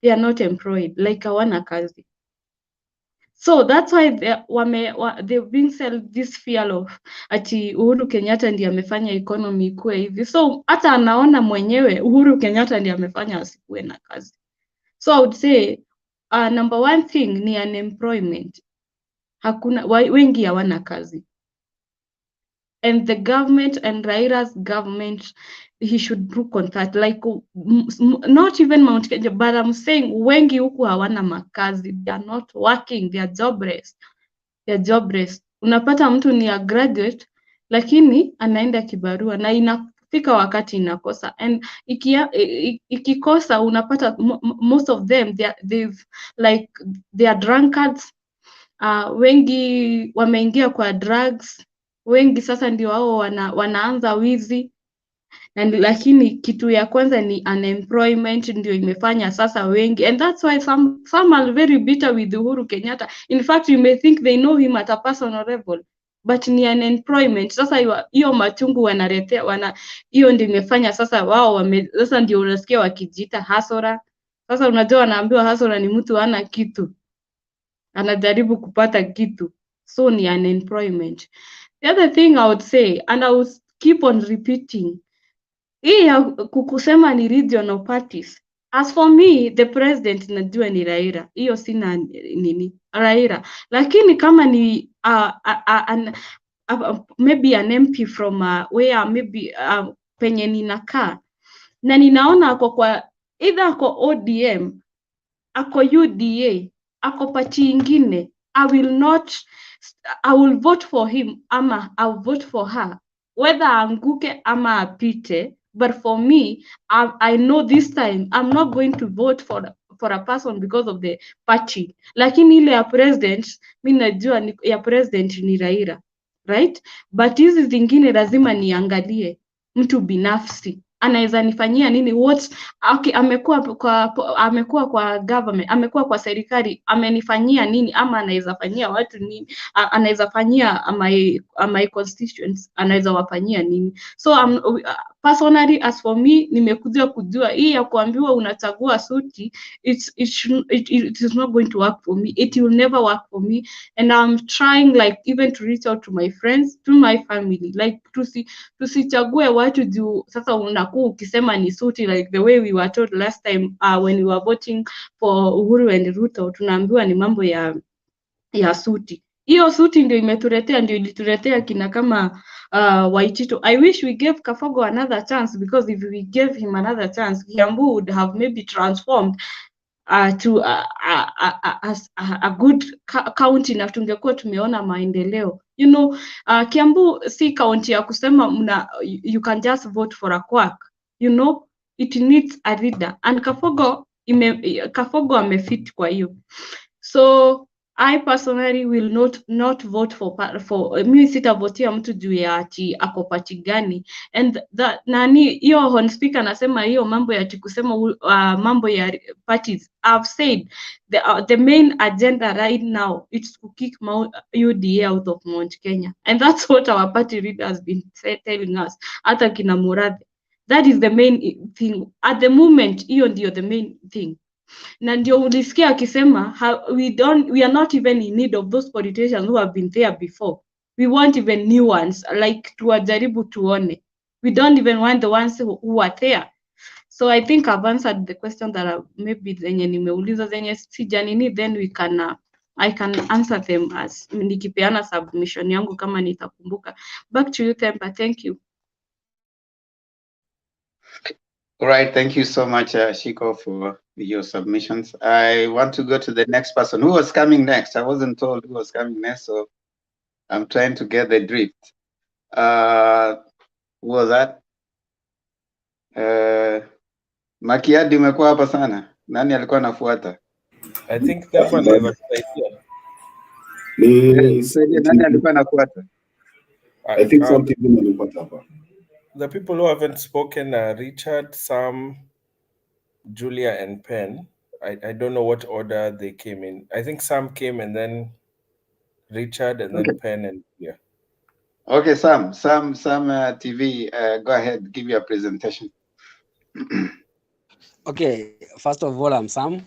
they are not employed, like hawana kazi. So that's why they've been sell this fear of ati Uhuru Kenyatta ndiye amefanya economy ikuwe hivi. So hata anaona mwenyewe Uhuru Kenyatta ndiye amefanya asikuwe na kazi. So I would say number one thing ni unemployment. Hakuna wengi hawana kazi. And the government and Raila's government, he should look on that. Like, not even Mount Kenya, but I'm saying wengi huku hawana makazi. They are not working, they are jobless. They are jobless. Unapata mtu ni a graduate, lakini anaenda kibarua na inafika wakati inakosa. And ikikosa unapata most of them, they are drunkards. Wengi wameingia kwa drugs. Wengi sasa ndio wao wanaanza wizi. Lakini kitu ya kwanza ni unemployment ndio imefanya sasa wengi, and that's why some are very bitter with Uhuru Kenyatta. In fact, you may think they know him at a personal level, but ni unemployment. Sasa hiyo machungu wanaletea, hiyo ndio imefanya sasa wao sasa ndio unasikia wakijiita hasora. Sasa unajua wanaambiwa hasora ni mtu hana kitu, anajaribu kupata kitu, so ni unemployment. The other thing I would say, and I will keep on repeating, hii ya kukusema ni regional parties. As for me, the president najua ni Raila. Hiyo sina nini, Raila. Lakini kama ni maybe an MP from where maybe penye ninakaa, na ninaona ako kwa either ako ODM, ako UDA, ako party ingine, I will vote for him ama I'll vote for her, whether anguke ama apite. But for me, I know this time I'm not going to vote for a person because of the party. Lakini ile ya president, mimi najua ya president ni Raila, right? But hizi zingine lazima niangalie mtu binafsi anaweza nifanyia nini, okay, amekuwa kwa government, amekuwa kwa serikali, amenifanyia nini, ama anaweza fanyia watu nini, anaweza fanyia my constituents, anaweza wafanyia nini. So personally, as for me, nimekuja kujua hii ya kuambiwa unachagua suti, it is not going to work for me. It will never work for me, and I'm trying like even to reach out to my friends, to my family, like tusichague watu juu sasa unakuwa ukisema ni suti, like the way we were told last time when we were voting for Uhuru and Ruto, tunaambiwa ni mambo ya suti. Hiyo suti ndio ilituletea kina kama Waitito. I wish we gave Kafogo another chance, because if we gave him another chance, Kiambu would have maybe transformed to a good county na tungekuwa tumeona maendeleo. You know, Kiambu si county ya kusema you can just vote for a quack. You know, it needs a leader, and Kafogo amefit kwa hiyo. So I personally will not vote for mimi sitavotia mtu juu ya ati ako party gani, and that nani hiyo on speaker anasema hiyo mambo ya kusema mambo ya parties. I've said the main agenda right now is to kick UDA out of Mount Kenya, and that's what our party leader has been telling us. Hata kina Murathe, that is the main thing at the moment. Hiyo ndio the main thing. Na ndio ulisikia akisema we are not even in need of those politicians who have been there before. We want even new ones, like tuwajaribu tuone. We don't even want the ones who are there. So I think I've answered the question that maybe zenye nimeuliza zenye sijanini, then I can answer them as nikipeana submission yangu kama nitakumbuka. Back to you, Tempa. Thank you. All right, thank you so much, Shiko, for your submissions. I want to go to the next person. Who was coming next? I wasn't told who was coming next, so I'm trying to get the drift. Who was that? Makiadi, umekuwa hapa sana. Nani alikuwa anafuata? I think that one never played. Nani alikuwa anafuata? I think something hapa. The people who haven't spoken are Richard, Sam, Julia, and Penn. I don't know what order they came in. I think Sam came and then Richard and then Penn and Julia. Okay, Sam TV, go ahead, give your presentation. Okay, first of all, I'm Sam.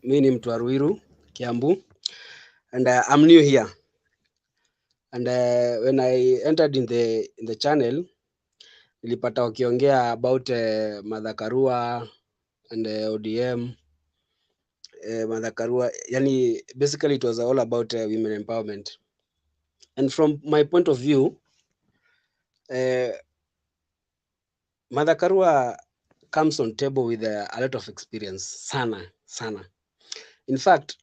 Mimi ni mtu wa Ruiru, Kiambu, and I'm new here. And when I entered in the channel, nilipata wakiongea about Mother Karua and ODM. Mother Karua, yani basically it was all about women empowerment. And from my point of view, Mother Karua comes on table with a lot of experience, sana. In fact,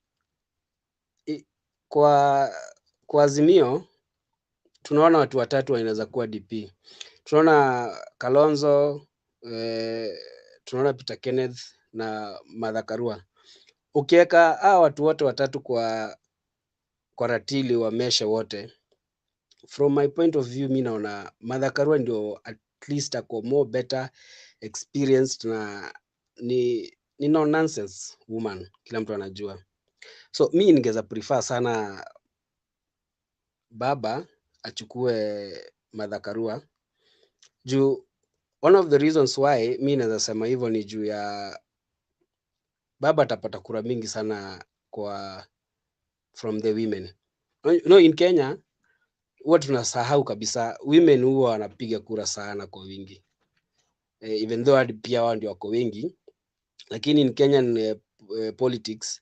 kwa Azimio tunaona watu watatu wanaweza kuwa DP. Tunaona Kalonzo, tunaona Peter Kenneth na Mother Karua. Ukiweka watu wote watatu kwa ratili wamesha wote, from my point of view, mimi naona Mother Karua ndio at least ako more better experienced na ni no nonsense woman, kila mtu anajua. So mimi ningeza prefer sana baba achukue Mother Karua. Juu one of the reasons why mimi naweza sema hivyo ni juu ya baba atapata kura mingi sana from the women. You know, in Kenya huwa tunasahau kabisa women huwa wanapiga kura sana kwa wingi. Even though hadi pia wao ndio wako wengi, lakini in Kenyan politics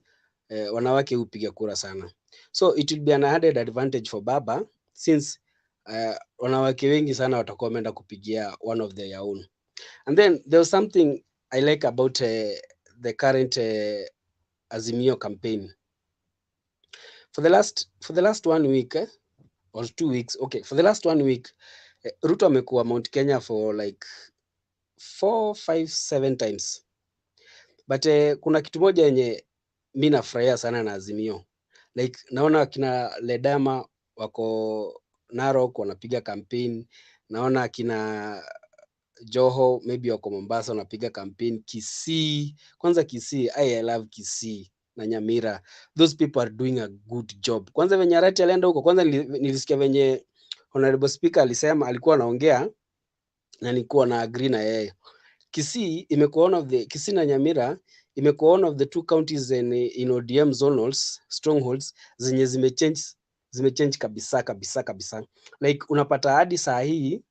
wanawake hupiga kura sana. So it will be an added advantage for baba since wanawake wengi sana watakuwa wameenda kupigia one of their own. And then there was something I like about the current Azimio campaign. For the last 1 week or 2 weeks, okay, for the last 1 week, Ruto amekuwa Mount Kenya for like 4, 5, 7 times. But kuna kitu moja yenye mimi nafurahia sana na Azimio. Like naona kina Ledama wako Narok wanapiga campaign, naona kina Joho maybe wako Mombasa wanapiga campaign, Kisii, kwanza Kisii, I love Kisii na Nyamira. Those people are doing a good job. Kwanza venye Arati alienda huko, kwanza nilisikia venye Honorable Speaker alisema, alikuwa anaongea na nilikuwa na agree na yeye. Kisii imekuwa one of the Kisii na Nyamira imekuwa one of the two counties in ODM zonals strongholds zenye zimechange kabisa. Like unapata hadi saa hii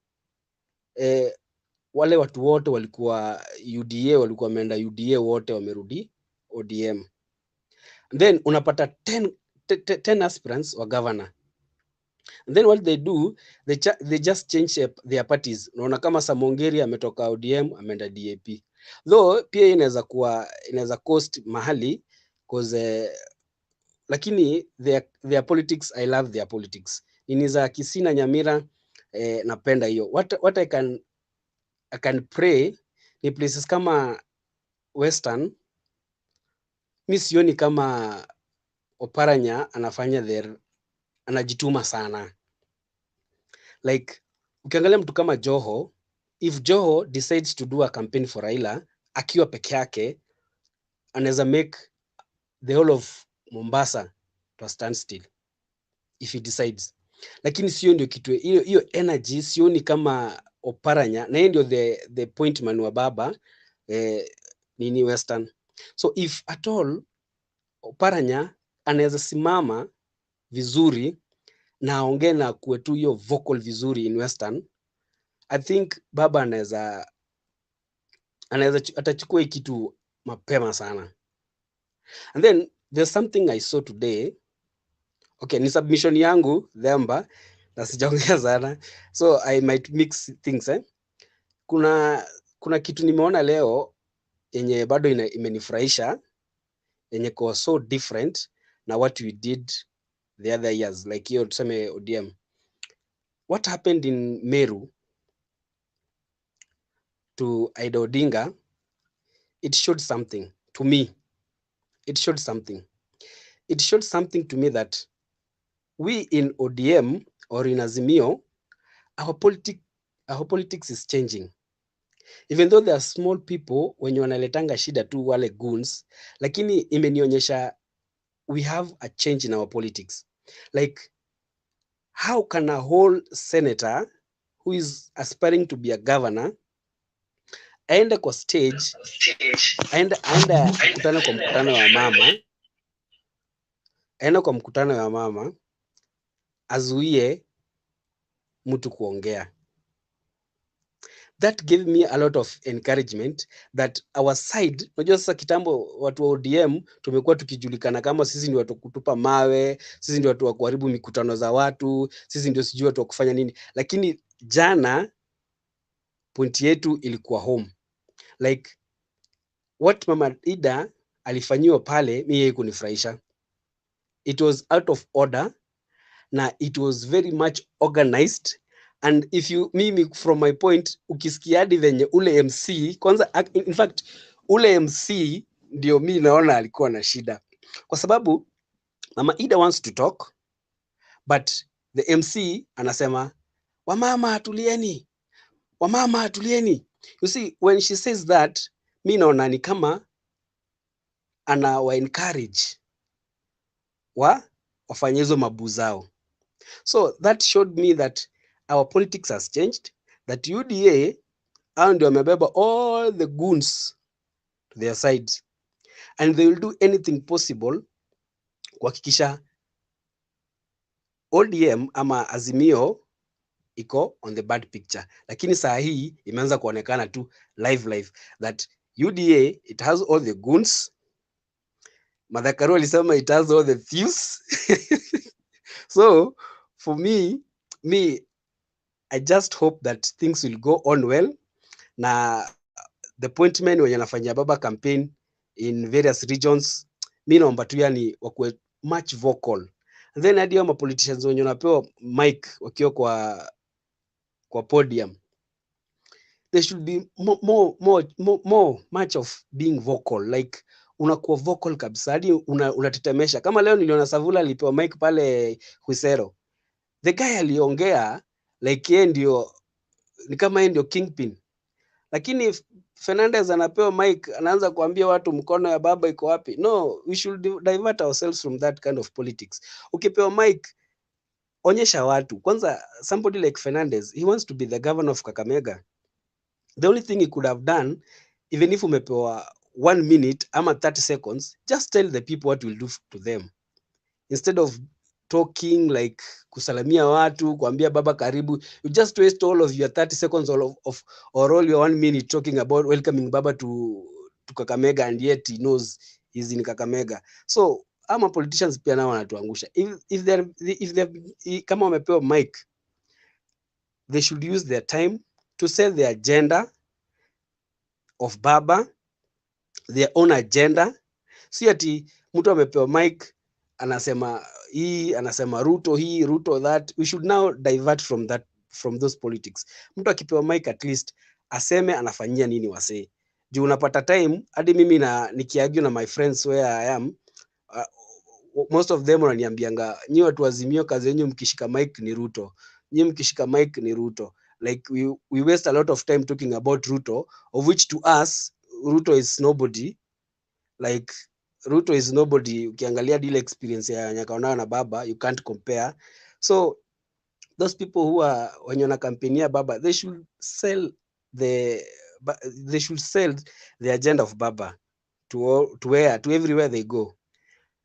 wale watu wote walikuwa UDA walikuwa wameenda UDA wote wamerudi ODM. Then unapata 10 aspirants wa governor. And then what they do, they just change their parties. Unaona kama Samongeri ametoka ODM ameenda DAP. Though pia inaweza cost mahali cause lakini their politics, I love their politics. Nini za Kisii na Nyamira napenda hiyo. What I can pray ni places kama Western. Mi sioni kama Oparanya anajituma sana. Like ukiangalia mtu kama Joho, if Joho decides to do a campaign for Raila akiwa peke yake, anaweza make the whole of Mombasa to stand still if he decides. Lakini sio ndio kitu hiyo energy sioni kama Oparanya, na yeye ndio the point man wa baba nini Western. So if at all Oparanya anaweza simama vizuri na aongee na kuwetu hiyo vocal vizuri in Western, I think baba anaweza atachukua kitu mapema sana. And then there's something I saw today. Okay, ni submission yangu Themba na sijaongea sana, so I might mix things kuna kitu nimeona leo yenye bado imenifurahisha, yenye kwa so different na what we did the other years, like hiyo tuseme ODM. What happened in Meru to Aida Odinga, it showed something to me. It showed something to me that we in ODM or in Azimio, our politics is changing. Even though there are small people wenye wanaletanga shida tu wale goons, lakini imenionyesha we have a change in our politics. Like, how can a whole senator who is aspiring to be a governor aende kwa stage, aende kukutana kwa mkutano wa mama, azuie mtu kuongea? That gave me a lot of encouragement that our side, unajua sasa kitambo watu wa ODM tumekuwa tukijulikana kama sisi ni watu kutupa mawe, sisi ndio watu wa kuharibu mikutano za watu, sisi ndio sijui watu wa kufanya nini. Lakini jana point yetu ilikuwa home. Like what Mama Ida alifanyiwa pale, mimi yeye kunifurahisha. It was out of order na it was very much organized. And if you mimi from my point, ukisikia hadi venye ule MC kwanza, in fact ule MC ndio mimi naona alikuwa na shida, kwa sababu Mama Ida wants to talk but the MC anasema wamama atulieni. You see, when she says that, mimi naona ni kama wa encourage wafanye hizo mabu zao. So that showed me that our politics has changed, that UDA ndio wamebeba all the goons to their sides, and they will do anything possible kuhakikisha ODM ama Azimio iko on the bad picture. Lakini saa hii imeanza kuonekana tu live that UDA it has all the goons. Karua alisema it has all the thieves. So for me I just hope that things will go on well, na the appointment wenye anafanyia baba campaign in various regions, mimi naomba tu yani wakuwe much vocal. And then hadi ma politicians wenye wanapewa mic wakiwa kwa podium, there should be more much of being vocal. Like unakuwa vocal kabisa hadi unatetemesha. Kama leo niliona Savula alipewa mic pale Huisero, the guy aliongea like yeye ndio ni kama yeye ndio kingpin. Lakini Fernandez anapewa mic anaanza kuambia watu mkono ya baba iko wapi. No, we should divert ourselves from that kind of politics. Ukipewa mic, onyesha watu. Kwanza somebody like Fernandez, he wants to be the governor of Kakamega. The only thing he could have done, even if umepewa 1 minute ama 30 seconds, just tell the people what you'll do to them. Instead of talking like kusalamia watu, kuambia baba karibu, you just waste all of your 30 seconds or all your 1 minute talking about welcoming baba to Kakamega, and yet he knows he's in Kakamega. So ama politicians pia nao wanatuangusha. If they kama wamepewa mic, they should use their time to sell their agenda of baba, their own agenda. Si ati mtu amepewa mic anasema hii, anasema Ruto hii, Ruto that. We should now divert from those politics. Mtu akipewa mic at least aseme anafanyia nini wasee. Juu unapata time hadi mimi nikiargue na my friends where I am, most of them wananiambianga nyi watu wa Azimio kazi yenu mkishika mic ni Ruto. Nyi mkishika mic ni Ruto. Like we waste a lot of time talking about Ruto, of which to us Ruto is nobody. Like Ruto is nobody. Ukiangalia deal experience ya Nyakaonao na baba, you can't compare. So those people who are when you're na campaignia baba, they should sell the agenda of baba to everywhere they go.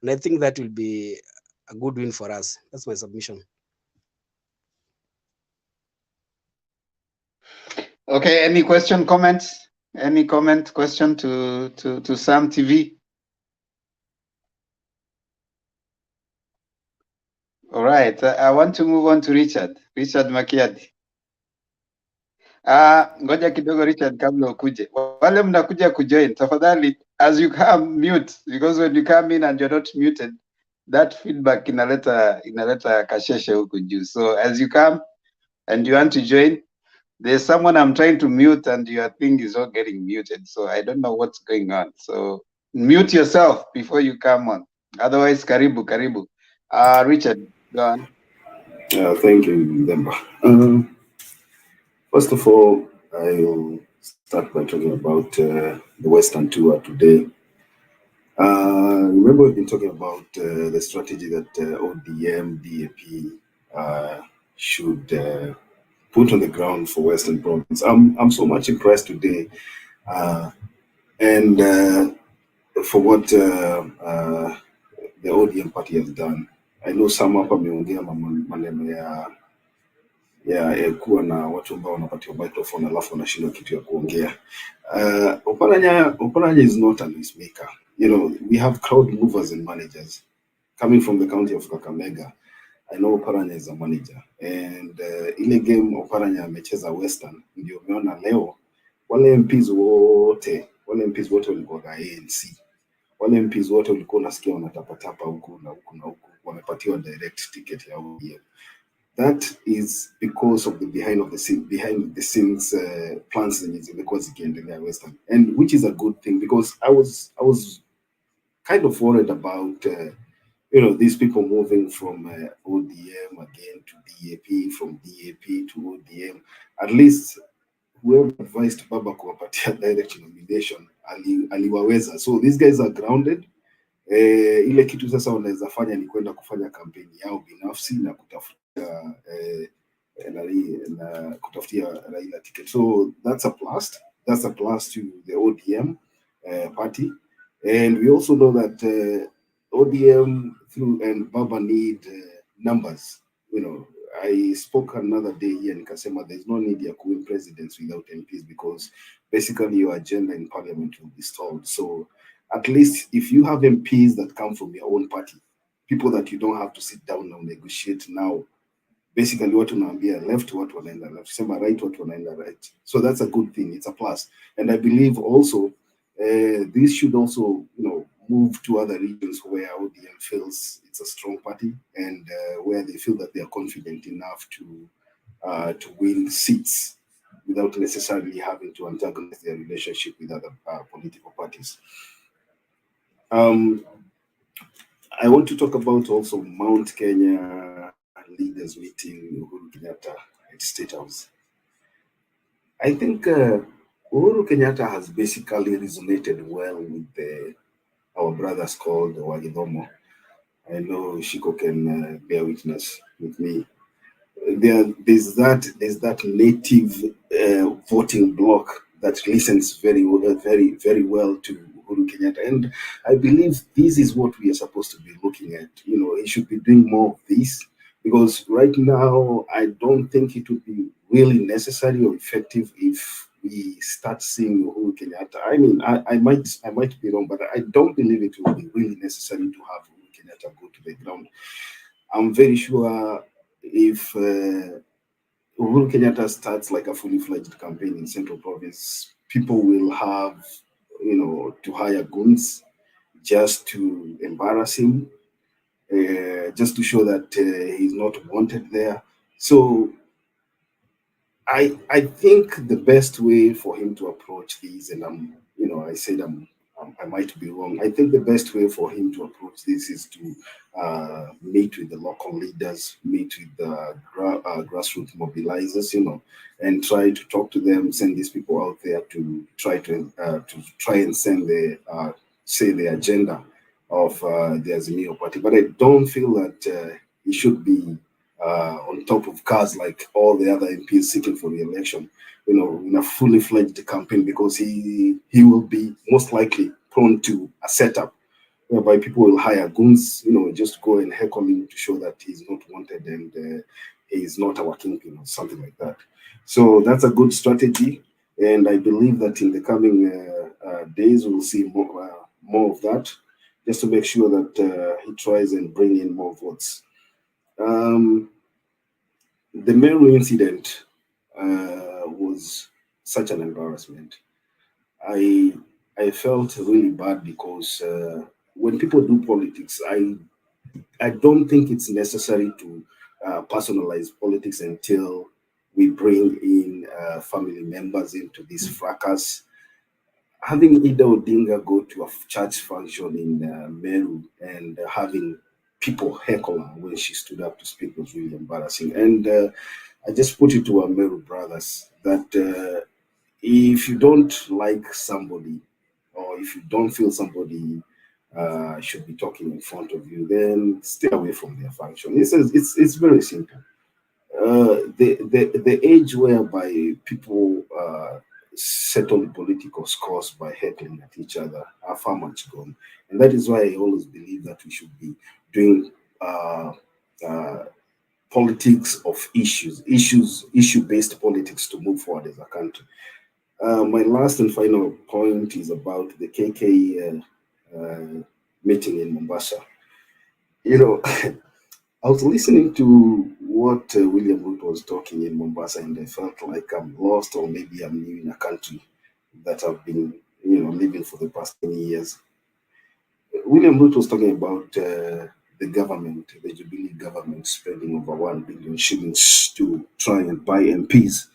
And I think that will be a good win for us. That's my submission. Okay, any question, comments? Any comment, question to Sam TV? All right, I want to move on to Richard Makiadi. Ngoja kidogo Richard, kabla ukuje. Wale mnakuja kujoin, tafadhali, as you come, mute, because when you come in and you're not muted, that feedback inaleta kasheshe huku juu. So as you come and you want to join, there's someone I'm trying to mute and your thing is not getting muted. So I don't know what's going on. So mute yourself before you come on. Otherwise, karibu. Richard, go on. Thank you, Demba. First of all, I'll start by talking about the Western tour today. Remember, we've been talking about the strategy that ODM, DAP should put on the ground for Western province. I'm so much impressed today, and for what the ODM party has done. I know some hapa ameongea maneno ya kuwa na watu ambao wanapatiwa microphone alafu wanashindwa kitu ya kuongea. Oparanya is not a noisemaker. You know, we have crowd movers and managers. Coming from the county of Kakamega, I know Oparanya is a manager. And ile game Oparanya amecheza Western, ndio umeona leo wale MPs wote walikuwa ANC. Wale MPs wote walikuwa unasikia wanatapatapa huku na huku wamepatiwa direct ticket ya ODM. That is because of the behind the scenes plans zenye zimekuwa zikiendelea Western, and which is a good thing, because I was kind of worried about these people moving from ODM again to DAP, from DAP to ODM. At least whoever advised Baba kuwapatia direct nomination aliwaweza. So these guys are grounded. Ile kitu sasa wanaweza fanya ni kwenda kufanya kampeni yao binafsi na kutafutia Raila ticket. So that's a plus. That's a plus to the ODM party. And we also know that ODM and Baba need numbers. You know, I spoke another day here in Kasema, there's no need to win presidents without MPs, because basically your agenda in parliament will be stalled. So at least if you have MPs that come from your own party, people that you don't have to sit down and negotiate now, basically what unaambia left, what wanaenda left, sema right, what wanaenda right. So that's a good thing. It's a plus. And I believe also this should also, move to other regions where ODM feels it's a strong party, and where they feel that they are confident enough to win seats without necessarily having to antagonize their relationship with other political parties. I want to talk about also Mount Kenya leaders meeting Uhuru Kenyatta at State House. I think Uhuru Kenyatta has basically resonated well with our brothers called Wagidomo. I know Shiko can bear witness with me. there's that native voting bloc that listens very well to Uhuru Kenyatta, and I believe this is what we are supposed to be looking at. You know, he should be doing more of this, because right now I don't think it would be really necessary or effective if we start seeing Uhuru Kenyatta. I mean, I might be wrong, but I don't believe it will be really necessary to have Uhuru Kenyatta go to the ground. I'm very sure if Uhuru Kenyatta starts like a fully fledged campaign in Central Province, people will have, you know, to hire goons just to embarrass him, just to show that he's not wanted there. So I think the best way for him to approach these, and I might be wrong. I think the best way for him to approach this is to meet with the local leaders, meet with the grassroots mobilizers, you know, and try to talk to them, send these people out there to try and send the agenda of the Azimio party. But I don't feel that he should be on top of cars like all the other MPs seeking for re-election, you know, in a fully fledged campaign, because he will be most likely prone to a setup whereby people will hire goons, you know, just go and heckle him to show that he's not wanted and he's not our kingpin or something like that. So that's a good strategy, and I believe that in the coming days we'll see more of that, just to make sure that he tries and bring in more votes. The Meru incident was such an embarrassment. I felt really bad because when people do politics, I don't think it's necessary to personalize politics until we bring in family members into this fracas. Having Ida Odinga go to a church function in Meru and having people heckle her when she stood up to speak was really embarrassing. And I just put it to our Meru brothers that if you don't like somebody, or if you don't feel somebody should be talking in front of you, then stay away from their function. It's very simple. The age whereby people settle political scores by heckling at each other are far much gone, and that is why I always believe that we should be doing politics of issue-based politics to move forward as a country. My last and final point is about the KK meeting in Mombasa. You know, I was listening to what William Ruto was talking in Mombasa, and I felt like I'm lost, or maybe I'm new in a country that I've been, you know, living for the past 10 years. William Ruto was talking about the government, the Jubilee government, spending over 1 billion shillings to try and buy MPs,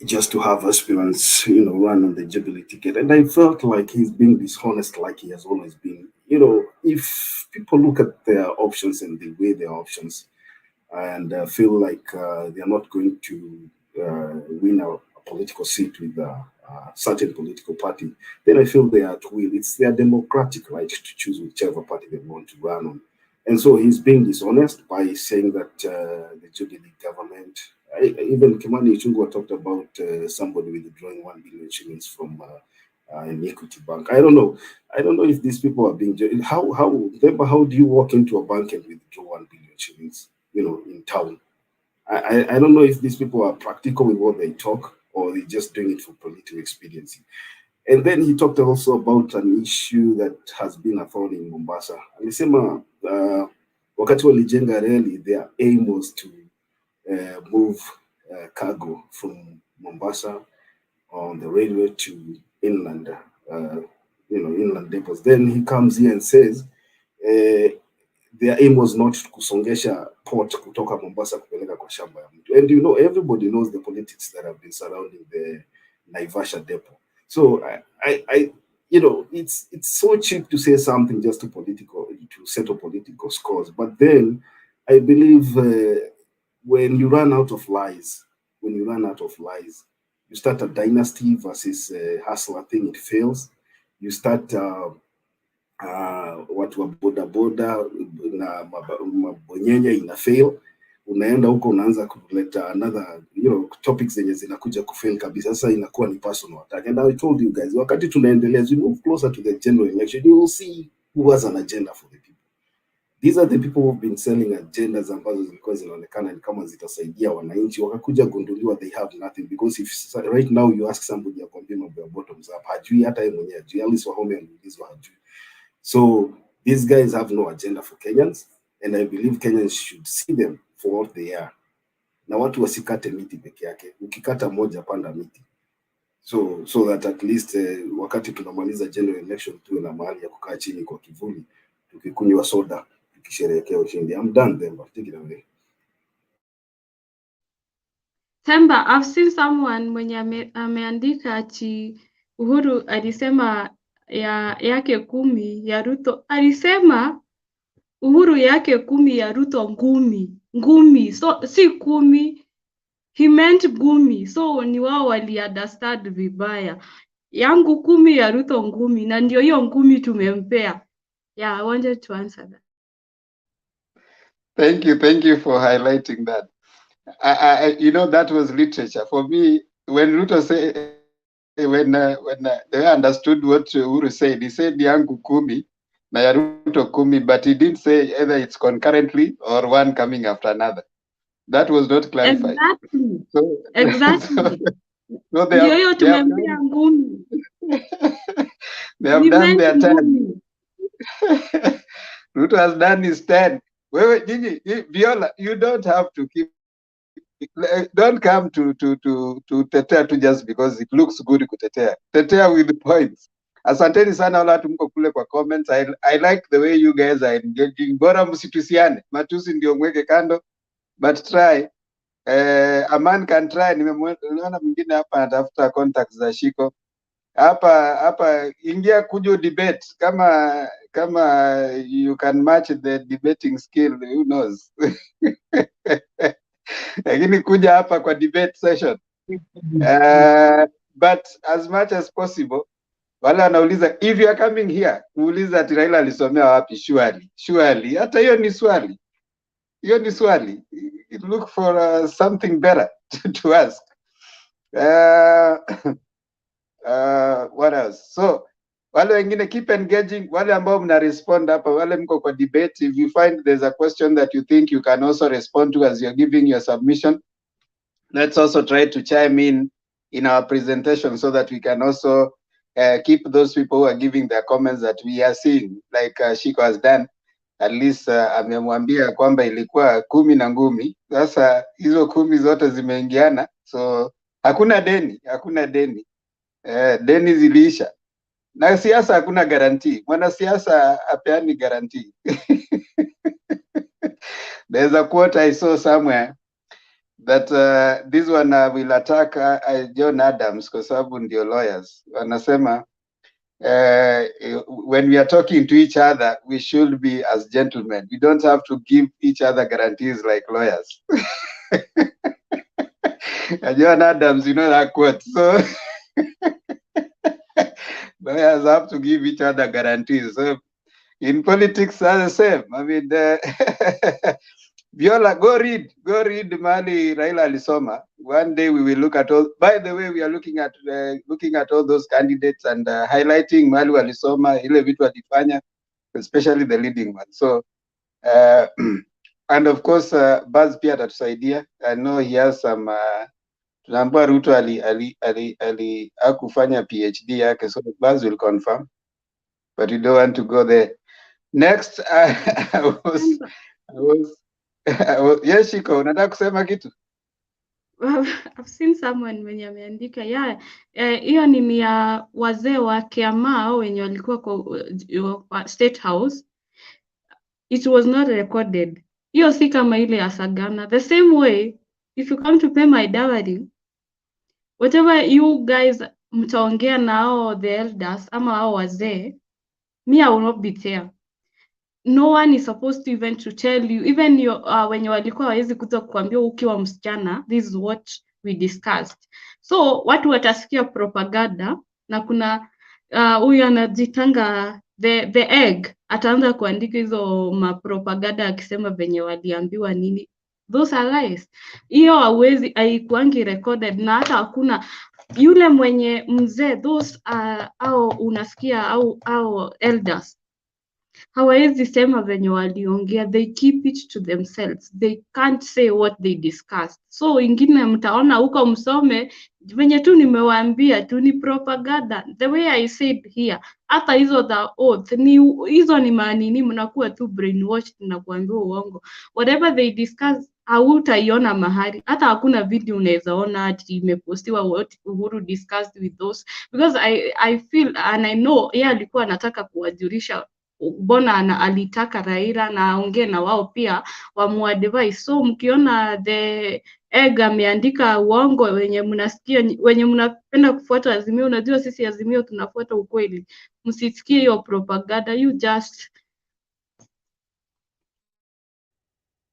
just to have aspirants, you know, run on the Jubilee ticket. And I felt like he's being dishonest, like he has always been. You know, if people look at their options and they weigh their options and feel like they are not going to win a political seat with a certain political party, then I feel they are at will. It's their democratic right to choose whichever party they want to run on. And so he's being dishonest by saying that the Jubilee government, even Kimani Ichung'wah talked about somebody withdrawing 1 billion shillings from an Equity Bank. I don't know if these people are being how do you walk into a bank and withdraw 1 billion shillings, you know, in town? I don't know if these people are practical with what they talk, or they're just doing it for political expediency. And then he talked also about an issue that has been a thorn in Mombasa. Alisema wakati walijenga reli, their aim was to move cargo from Mombasa on the railway to inland, inland depots. Then he comes here and says their aim was not kusongesha port kutoka Mombasa kupeleka kwa shamba ya mtu. And you know, everybody knows the politics that have been surrounding the Naivasha depot. So I you know, it's so cheap to say something just to settle political scores. But then I believe when you run out of lies, you start a dynasty versus hustler thing, it fails. You start watu wa boda boda na mabonyenye ina fail. unaenda huko unaanza kuleta another topics zenye zinakuja kufail kabisa. Sasa inakuwa ni personal attack. And I told you guys, wakati tunaendelea, as we move closer to the general election, you will see who has an agenda for the people. These are the people who've been selling agendas ambazo zilikuwa zinaonekana ni kama zitasaidia wananchi, wakakuja gunduliwa they have nothing. Because if right now you ask somebody akwambia mambo ya bottoms up, hajui hata yeye mwenyewe hajui, Alice Wahome anaulizwa hajui. So these guys have no agenda for Kenyans, and I believe Kenyans should see them for what they are. Na watu wasikate miti peke yake, ukikata moja panda miti. So that at least wakati tunamaliza general election tuwe na mahali ya kukaa chini kwa kivuli tukikunywa soda tukisherehekea ushindi. I'm done then, but take it away. Temba, I've seen someone mwenye ameandika ati Uhuru alisema yake 10 ya Ruto. Alisema Uhuru yake 10 ya Ruto ngumi. So si 10, he meant ngumi. So ni wao wali understand vibaya. Yangu 10 ya Ruto ngumi, na ndio hiyo ngumi tumempea. Yeah, I wanted to answer that. Thank you for highlighting that. That was literature for me. When Ruto said, when they understood what Uhuru said, he said yangu 10 na ya Ruto 10, but he didn't say either it's concurrently or one coming after another. That was not clarified. Exactly. So, Exactly. so they Ndio have, hiyo they have tumempea ngumi. they have He done meant their time. ngumi. Ruto has done his 10. Wait, Viola, you don't have to keep. Don't come to tetea to just because it looks good kutetea. Tetea with points. Asanteni sana wala watu mko kule kwa comments. I like the way you guys are engaging. Bora msitusiane. Matusi ndio mweke kando. But try. A man can try. Nimeona mwingine hapa anatafuta contacts za Shiko. Hapa ingia kujo debate kama you can match the debating skill, who knows. Lakini kuja hapa kwa debate session. But as much as possible, wale wanauliza if you are coming here, uuliza ati Raila alisomea wapi? Surely. Hata hiyo ni swali. Look for something better to ask. What else? So wale wengine keep engaging. Wale ambao mna respond hapa, wale mko kwa debate, if you find there's a question that you think you can also respond to as you're giving your submission, let's also try to chime in our presentation so that we can also keep those people who are giving their comments that we are seeing, like Shiko has done. At least amemwambia kwamba ilikuwa 10 na ngumi. Sasa hizo 10 zote zimeingiana, so hakuna deni. Deni ziliisha. Na siasa hakuna guarantee. Mwanasiasa apeani guarantee. There's a quote I saw somewhere that this one will attack John Adams kwa sababu ndio lawyers. Wanasema when we are talking to each other, we should be as gentlemen. We don't have to give each other guarantees like lawyers. John Adams, you know that quote. So lawyers have to give each other guarantees. So in politics, are the same. I mean, Viola, go read Mali Raila alisoma. One day we will look at all. By the way, we are looking at all those candidates and highlighting Mali alisoma, ile vitu alifanya, especially the leading one. So, and of course, Buzz pia atatusaidia. I know he has some. Tunaambiwa Ruto ali akufanya PhD yake, so Buzz will confirm. But you don't want to go there. Next, I was yes, Shiko, unataka kusema kitu? I've seen someone mwenye ameandika hiyo ni ya wazee wa Kiamao wenye walikuwa kwa State House. It was not recorded. Hiyo si kama ile ya Sagana. The same way, if you come to pay my dowry, whatever you guys mtaongea nao the elders ama hao wazee, me I will not be there. No one is supposed to even to tell you, even when you walikuwa hawezi kuja kuambia ukiwa msichana, this is what we discussed. So watu watasikia propaganda, na kuna huyu anajitanga the egg ataanza kuandika hizo mapropaganda akisema venye waliambiwa nini. Those are lies. Hiyo hauwezi, haikuangi recorded na hata hakuna yule mwenye mzee, those au unasikia au elders hawawezi sema venye waliongea, they keep it to themselves, they can't say what they discussed. So ingine mtaona huko msome venye tu nimewaambia tu ni propaganda. The way I said here, hata hizo the oath ni hizo ni manini, mnakuwa tu brainwashed na kuambiwa uongo. Whatever they discuss hautaiona mahali, hata hakuna video unaweza ona ati imepostiwa what Uhuru discussed with those, because I feel and I know yeye alikuwa anataka kuwajulisha mbona alitaka Raila na aongee na wao pia wamuadvise. So mkiona the egg ameandika uongo, wenye mnasikia, wenye mnapenda kufuata Azimio, unajua sisi Azimio tunafuata ukweli, msisikie hiyo propaganda, you just.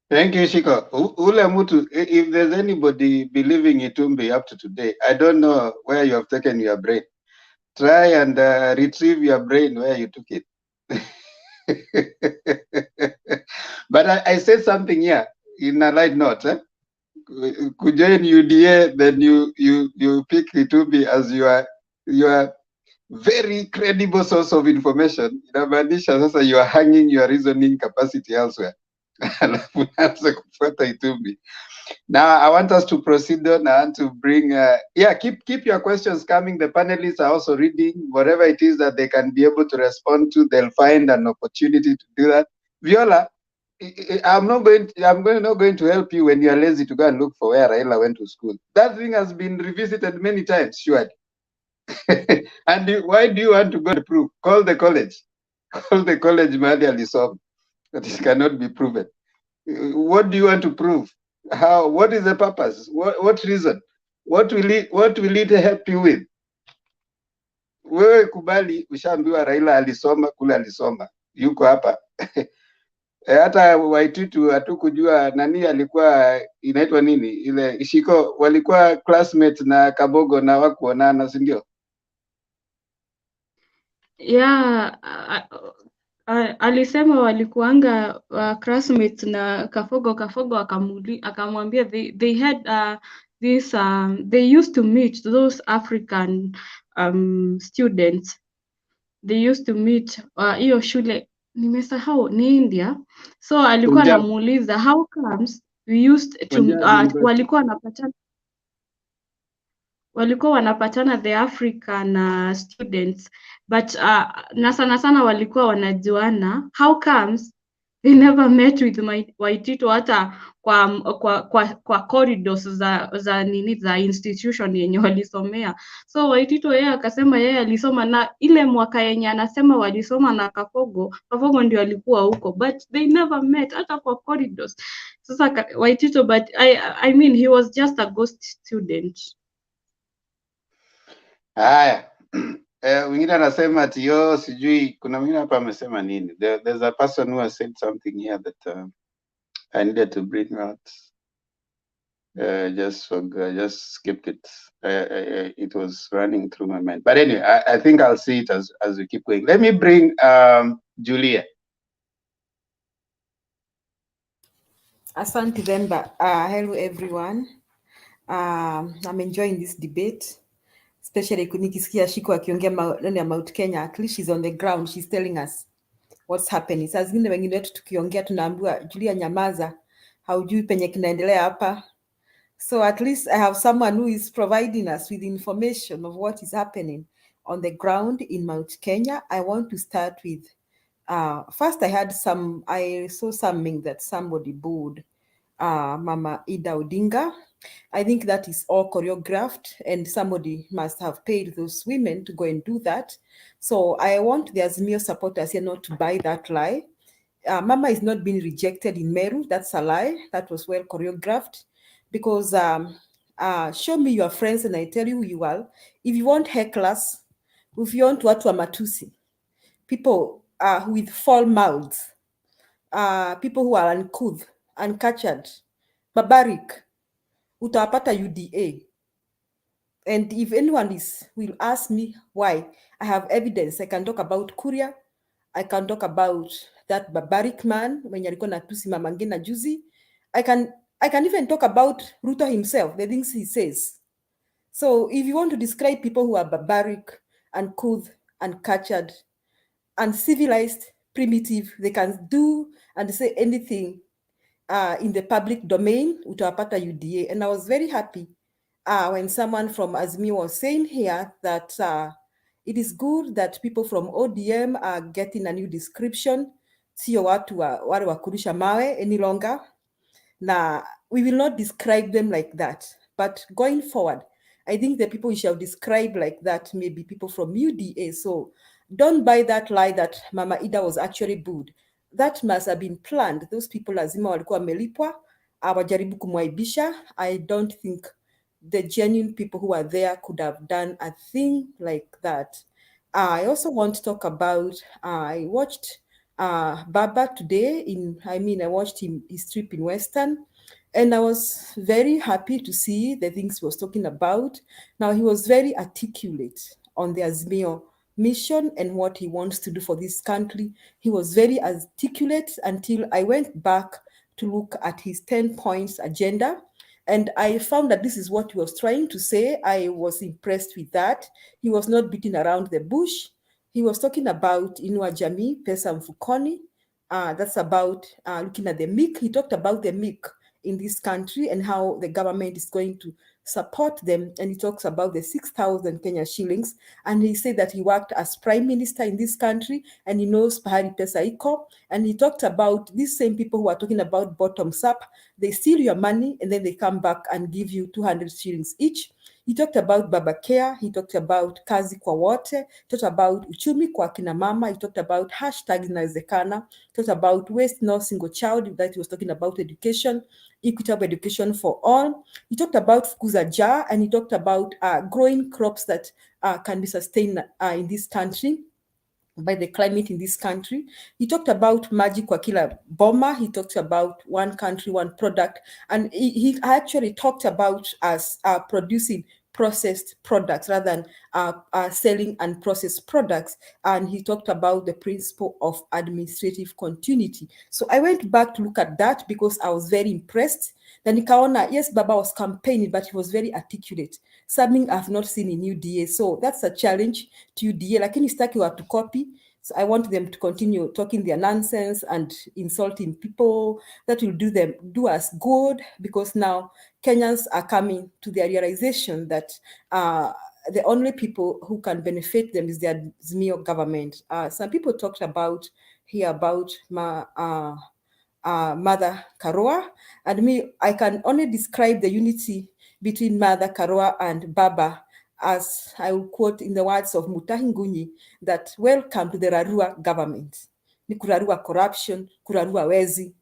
Thank you, Shiko. Ule mtu, if there's anybody believing Itumbi up to today, I don't know where you have taken your brain. Try and retrieve your brain where you took it. But I said something here in a light note. Could join UDA, then you pick Itumbi as your very credible source of information. Inamaanisha sasa you are hanging your reasoning capacity elsewhere. Now I want us to proceed on. I want to bring keep your questions coming. The panelists are also reading whatever it is that they can be able to respond to. They'll find an opportunity to do that. Viola, I'm not going to help you when you're lazy to go and look for where Raila went to school. That thing has been revisited many times, sure. And why do you want to go to prove? Call the college. Call the college Mahali alisoma. That it cannot be proven. What do you want to prove? How? What is the purpose? What reason? What will it help you with? Wewe kubali, ushaambiwa Raila alisoma kule, alisoma yuko hapa. Hata Waititu hatukujua nani alikuwa, inaitwa nini ile Shiko, walikuwa classmates na Kabogo na wakuonana, si ndio? Yeah, alisema walikuanga classmates na Kafogo akamwambia they had this they used to meet those African students, they used to meet hiyo shule nimesahau ni India. So alikuwa anamuuliza how comes we used to walikuwa wanapatana the African students, but na sana walikuwa wanajuana. How comes they never met with Waititu hata kwa corridors za nini za institution yenye walisomea. So Waititu yeye akasema yeye alisoma na ile mwaka yenye anasema walisoma na Kafogo ndio alikuwa huko, but they never met hata kwa corridors. Sasa Waititu, but I mean he was just a ghost student. Haya, wengine anasema ati yo sijui, kuna mwingine hapa amesema nini. There's a person who has said something here that I needed to bring out. Just skipped it. It was running through my mind. But anyway, I think I'll see it as we keep going. Let me bring Julia. Asante Themba. Hello everyone. I'm enjoying this debate, especially nikisikia Shiko akiongea maneno ya Mount Kenya. At least she's on the ground, she's telling us what's happening. Saa zingine wengine wetu tukiongea tunaambiwa Julia nyamaza, haujui penye kinaendelea hapa. So at least I have someone who is providing us with information of what is happening on the ground in Mount Kenya. I want to start with first I saw something that somebody booed Mama Ida Odinga. I think that is all choreographed and somebody must have paid those women to go and do that. So I want the Azimio supporters here not to buy that lie. Mama is not being rejected in Meru. That's a lie. That was well choreographed. Because show me your friends and I tell you who you are. If you want hecklers, if you want watu wa matusi, people with full mouths, people who are uncouth, uncultured, barbaric, utawapata UDA. And if anyone will ask me why, I have evidence. I can talk about Kuria. I can talk about that barbaric man when alikuwa natusi Mama Ngina juzi. I can even talk about Ruto himself, the things he says. So if you want to describe people who are barbaric and cool and cultured and civilized, primitive, they can do and say anything in the public domain, utawapata UDA. And I was very happy when someone from Azimio was saying here that it is good that people from ODM are getting a new description, sio watu wale wa kurusha mawe any longer. Now, we will not describe them like that. But going forward, I think the people we shall describe like that may be people from UDA. So don't buy that lie that Mama Ida was actually booed. That must have been planned. Those people lazima walikuwa wamelipwa, hawajaribu kumwaibisha. I don't think the genuine people who are there could have done a thing like that. I also want to talk about, I watched Baba today I watched his trip in Western, and I was very happy to see the things he was talking about. Now, he was very articulate on the Azimio mission and what he wants to do for this country. He was very articulate until I went back to look at his 10 points agenda. And I found that this is what he was trying to say. I was impressed with that. He was not beating around the bush. He was talking about Inua Jamii, Pesa Mfukoni. That's about looking at the meek. He talked about the meek in this country and how the government is going to support them. And he talks about the 6,000 Kenya shillings. And he said that he worked as prime minister in this country and he knows pahali pesa iko. And he talked about these same people who are talking about bottoms up. They steal your money and then they come back and give you 200 shillings each. He talked about Baba Care. He talked about kazi kwa wote. He talked about uchumi kwa kina mama. He talked about hashtag inawezekana. He talked about waste no single child. That he was talking about education, equitable education for all. He talked about fukuza njaa, and he talked about growing crops that can be sustained in this country by the climate in this country. He talked about maji kwa kila boma. He talked about one country, one product. And he actually talked about us producing processed products rather than selling unprocessed products. And he talked about the principle of administrative continuity. So I went back to look at that because I was very impressed. Then nikaona, yes, Baba was campaigning, but he was very articulate. Something I've not seen in UDA. So that's a challenge to UDA. Lakini sitaki watu copy. So I want them to continue talking their nonsense and insulting people. That will do us good, because now Kenyans are coming to their realization that the only people who can benefit them is the Azimio government. Some people talked about Mother Karua, and I can only describe the unity between Mother Karua and Baba as I will quote in the words of Muthamaki, that welcome to the Rarua government. Ni kurarua corruption, kurarua wezi.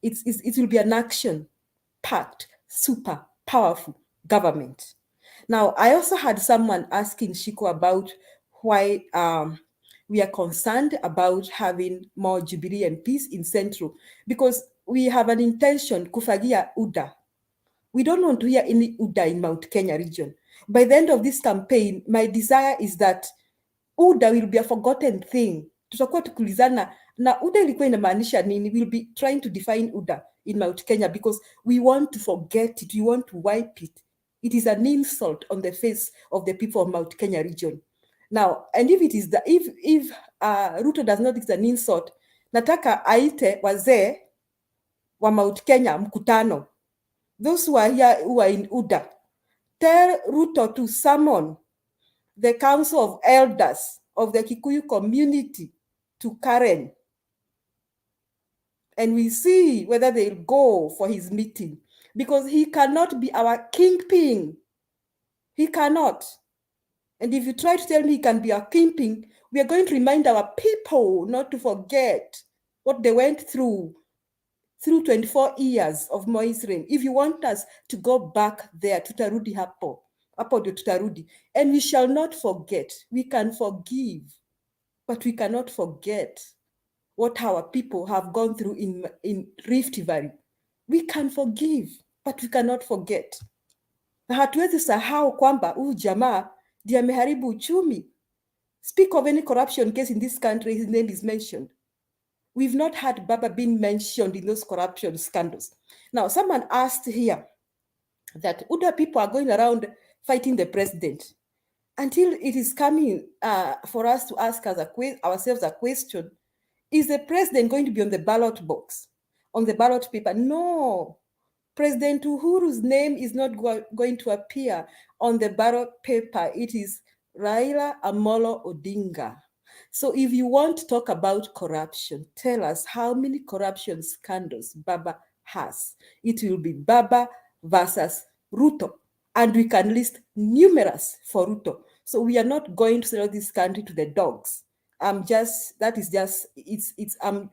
It will be an action-packed, super powerful government. Now, I also had someone asking Shiko about why we are concerned about having more Jubilee MPs in Central, because we have an intention kufagia UDA. We don't want to hear any UDA in Mount Kenya region. By the end of this campaign, my desire is that UDA will be a forgotten thing. Tutakuwa tukulizana na UDA ilikuwa inamaanisha nini. We'll be trying to define UDA in Mount Kenya because we want to forget it. We want to wipe it. It is an insult on the face of the people of Mount Kenya region. Now, and if it is if Ruto does not, it's an insult, nataka aite wazee wa Mount Kenya mkutano. Those who are here, who are in UDA, tell Ruto to summon the Council of Elders of the Kikuyu community to Karen. And we see whether they'll go for his meeting, because he cannot be our kingpin. He cannot. And if you try to tell me he can be our kingpin, we are going to remind our people not to forget what they went through 24 years of Moi's reign. If you want us to go back there, tutarudi hapo ndio tutarudi. And we shall not forget. We can forgive, but we cannot forget what our people have gone through in Rift Valley. We can forgive, but we cannot forget. Na hatuwezi sahau kwamba huyu jamaa ndiye ameharibu uchumi. Speak of any corruption case in this country, his name is mentioned. We've not had Baba being mentioned in those corruption scandals. Now, someone asked here that UDA people are going around fighting the president. Until it is coming for us to ask ourselves a question, is the president going to be on the ballot box, on the ballot paper? No. President Uhuru's name is not going to appear on the ballot paper. It is Raila Amolo Odinga. So if you want to talk about corruption, tell us how many corruption scandals Baba has. It will be Baba versus Ruto. And we can list numerous for Ruto. So we are not going to sell this country to the dogs. I'm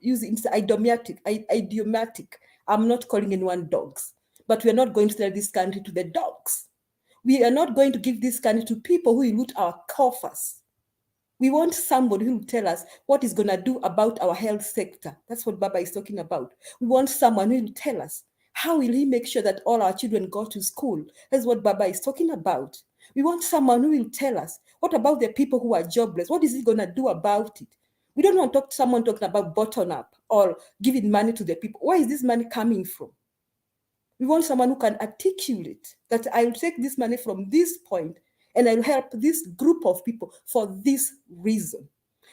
using, it's idiomatic. I'm not calling anyone dogs, but we are not going to sell this country to the dogs. We are not going to give this country to people who will loot our coffers. We want somebody who will tell us what is going to do about our health sector. That's what Baba is talking about. We want someone who will tell us how will he make sure that all our children go to school. That's what Baba is talking about. We want someone who will tell us what about the people who are jobless? What is he going to do about it? We don't want to talk to someone talking about bottom up or giving money to the people. Where is this money coming from? We want someone who can articulate that I'll take this money from this point and I'll help this group of people for this reason.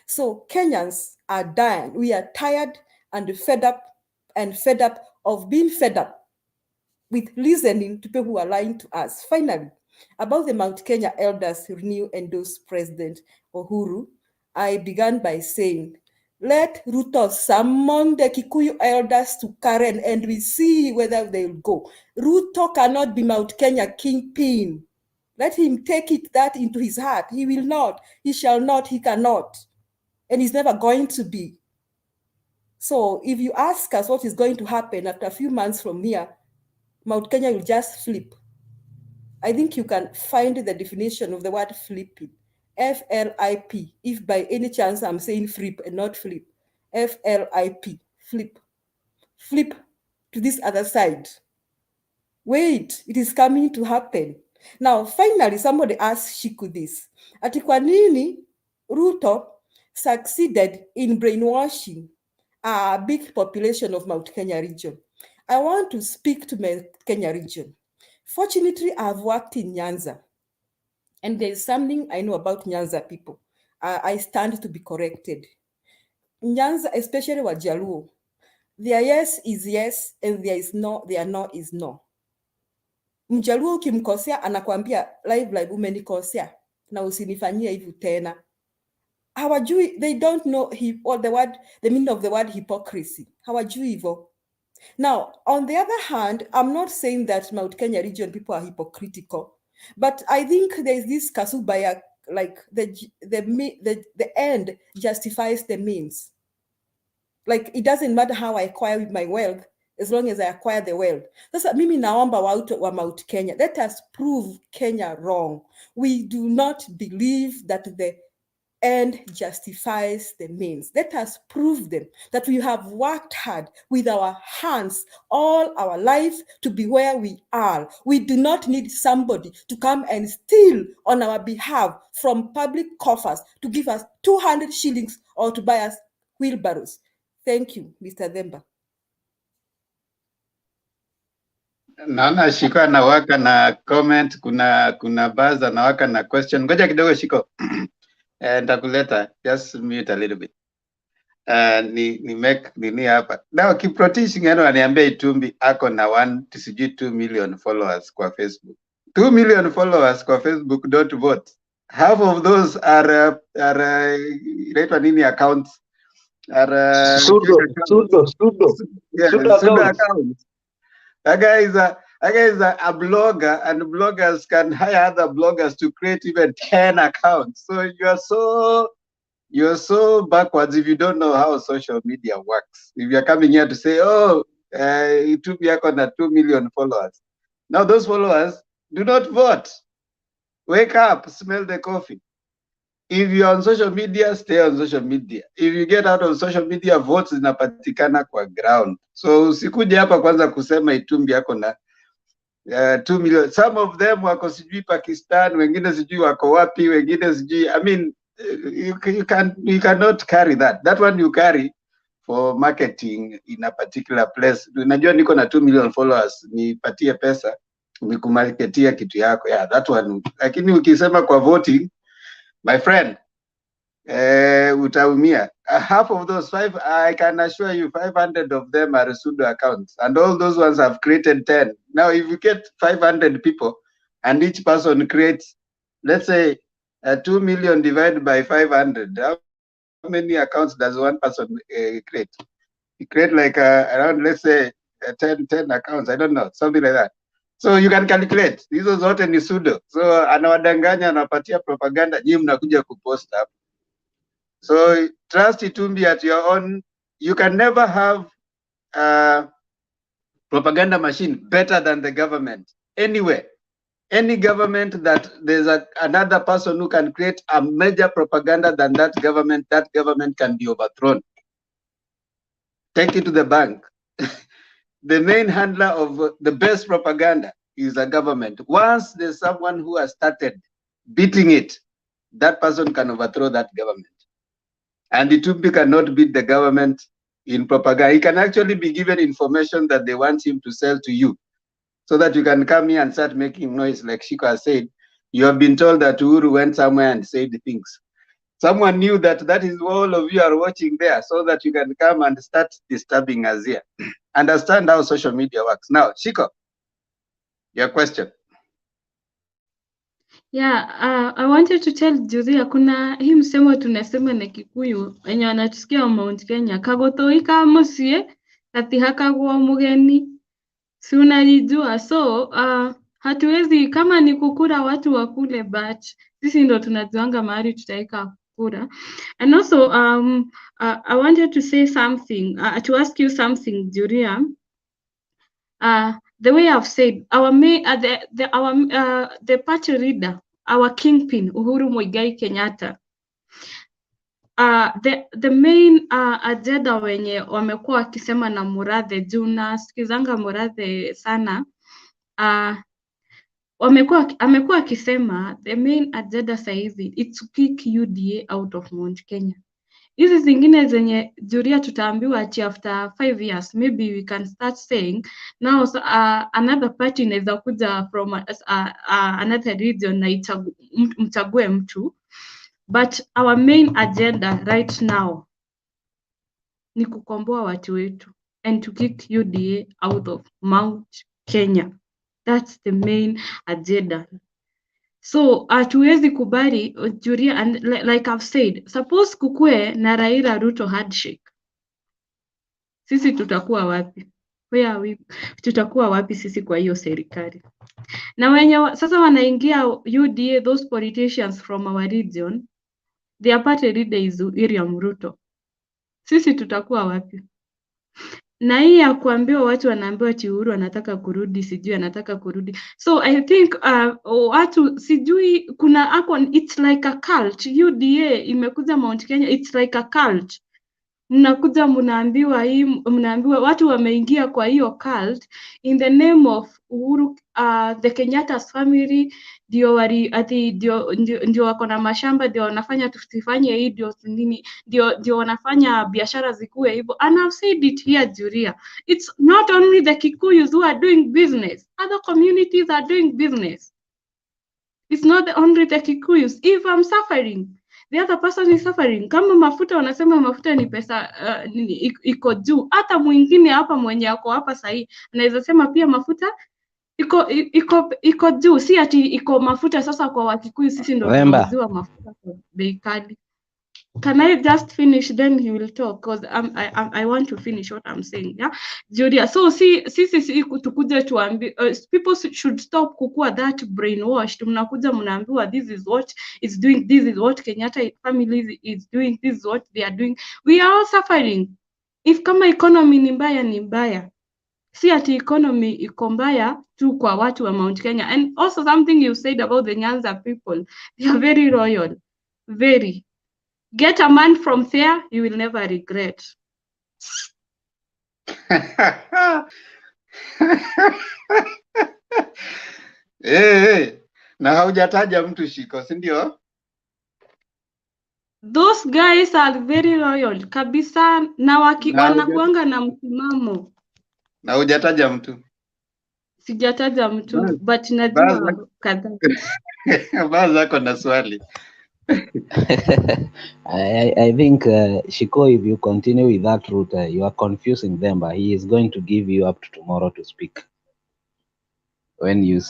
So Kenyans are dying. We are tired and fed up of being fed up with listening to people who are lying to us. Finally, about the Mount Kenya elders renew Endorse President Uhuru, I began by saying, let Ruto summon the Kikuyu elders to Karen and we see whether they'll go. Ruto cannot be Mount Kenya kingpin. Let him take that into his heart. He will not, he shall not, he cannot. And he's never going to be. So if you ask us what is going to happen after a few months from here, Mount Kenya will just flip. I think you can find the definition of the word flipping. F-L-I-P. If by any chance I'm saying flip and not flip. F-L-I-P. Flip. Flip to this other side. Wait, it is coming to happen. Now, finally, somebody asked Shiku this. Ati kwa nini Ruto succeeded in brainwashing a big population of Mount Kenya region? I want to speak to Mount Kenya region. Fortunately, I've worked in Nyanza. And there's something I know about Nyanza people. I stand to be corrected. Nyanza, especially Wajaluo, their yes is yes, and there is no, their no is no. Mjaluo ukimkosea anakwambia live umenikosea na usinifanyie hivi tena. Hawajui, they don't know the meaning of the word hypocrisy. Hawajui hivyo. Now, on the other hand, I'm not saying that Mount Kenya region people are hypocritical, but I think there's this kasubaya, like the end justifies the means. Like it doesn't matter how I acquire my wealth, as long as I acquire the wealth. Sasa mimi naomba watu wa Mount Kenya, let us prove Kenya wrong. We do not believe that the end justifies the means. Let us prove them that we have worked hard with our hands all our life to be where we are. We do not need somebody to come and steal on our behalf from public coffers to give us 200 shillings or to buy us wheelbarrows. Thank you, Mr. Themba. Naona Shiko anawaka na comment, kuna buzz anawaka na question. Ngoja kidogo Shiko. Nitakuleta, just mute a little bit. Ni make nini hapa. Now Kiprotich ngeno aniambia Itumbi ako na 2 million followers kwa Facebook. 2 million followers kwa Facebook don't vote. Half of those are nini accounts are Pseudo accounts. That guy is a blogger, and bloggers can hire other bloggers to create even 10 accounts. So you're so backwards if you don't know how social media works. If you're coming here to say, oh, Itubia got 2 million followers. Now those followers do not vote. Wake up, smell the coffee. If you're on social media, stay on social media. If you get out of social media, votes zinapatikana kwa ground. So usikuje hapa kwanza kusema Itumbi yako na 2 million. Some of them wako sijui Pakistan, wengine sijui wako wapi, wengine sijui. I mean, you cannot carry that. That one you carry for marketing in a particular place. Unajua niko na 2 million followers, nipatie pesa nikumarketia kitu yako. Yeah, that one. Lakini ukisema kwa voting, my friend, utaumia. Half of those I can assure you 500 of them are pseudo accounts, and all those ones have created 10. Now if you get 500 people and each person creates, let's say 2 million divided by 500, how many accounts does one person create? You create like around, let's say 10 accounts, I don't know, something like that. So you can calculate. Hizo zote ni pseudo. So anawadanganya, anapatia propaganda, nyinyi mnakuja kupost up. So trust Itumbi at your own. You can never have a propaganda machine better than the government. Anywhere, any government that there's another person who can create a major propaganda than that government can be overthrown. Take it to the bank. The main handler of the best propaganda is a government. Once there's someone who has started beating it, that person can overthrow that government. And Itumbi cannot beat the government in propaganda. He can actually be given information that they want him to sell to you, so that you can come here and start making noise. Like Shiko has said, you have been told that Uhuru went somewhere and said things. Someone knew that is all of you are watching there, so that you can come and start disturbing us here. Understand how social media works. Now, Shiko, your question. Yeah, I wanted to tell Julia, kuna hii msemo tunasema na Kikuyu wenye wanatusikia Mount Kenya, kagotoika musie ati hakagwa mugeni, si unajijua. So hatuwezi, kama ni kukura watu wa kule, but sisi ndo tunajuanga mahali tutaika kura. And also I wanted to say something, to ask you something, Julia. The way I've said, the party leader, our kingpin, Uhuru Muigai Kenyatta, the main agenda wenye wamekuwa wakisema na Murathe, juu nasikizanga Murathe sana, amekuwa akisema the main agenda saizi it's to kick UDA out of Mount Kenya. Hizi zingine zenye Julia tutaambiwa ati after 5 years maybe we can start saying now another party inaweza kuja from another region na mchague mtu, but our main agenda right now ni kukomboa watu wetu and to kick UDA out of Mount Kenya. That's the main agenda. So hatuwezi kubali Julia, and like I've said, suppose kukue na Raila Ruto handshake, sisi tutakuwa wapi? Where are we? Tutakuwa wapi sisi kwa hiyo serikali? Na wenye sasa wanaingia UDA, those politicians from our region, their party leader is William Ruto. Sisi tutakuwa wapi? Na hii ya kuambiwa watu wanaambiwa ati Uhuru anataka kurudi, sijui anataka kurudi. So I think watu sijui kuna it's like a cult. UDA imekuja Mount Kenya, it's like a cult. Mnakuja mnaambiwa hii, mnaambiwa watu wameingia kwa hiyo cult in the name of Uhuru, the Kenyatta's family ndio ati ndio wako na mashamba, ndio wanafanya tusifanye hii, ndio nini, ndio wanafanya biashara zikuwe hivyo. And I've said it here, Julia, it's not only the Kikuyus who are doing business, other communities are doing business. It's not only the Kikuyus. If I'm suffering, the other person is suffering. Kama mafuta wanasema mafuta ni pesa iko juu, hata mwingine hapa mwenye ako hapa sahi anaweza sema pia mafuta iko juu. Si ati iko mafuta sasa kwa Wakikuyu sisi ndio tunauziwa mafuta kwa bei kali. Can I just finish, then he will talk, because I want to finish what I'm saying. Yeah, Julia. So sisi tukuje tuambi, people should stop kukua that brainwashed. Mnakuja mnaambiwa this is what it's doing, this is what Kenyatta family is doing, this is what they are doing. We are all suffering. If kama economy ni mbaya ni mbaya, si ati economy iko mbaya tu kwa watu wa Mount Kenya. And also something you said about the Nyanza people, they are very royal, very. Get a man from there, you will never regret. Hey, na haujataja mtu Shiko, si ndio? Those guys are very loyal kabisa na wanakuanga na msimamo. Na hujataja mtu. Sijataja mtu but najua kadhaa. Baza ako na swali. I think, Shiko, if you continue with that route, you are confusing them, but he is going to give you up to tomorrow to speak. When you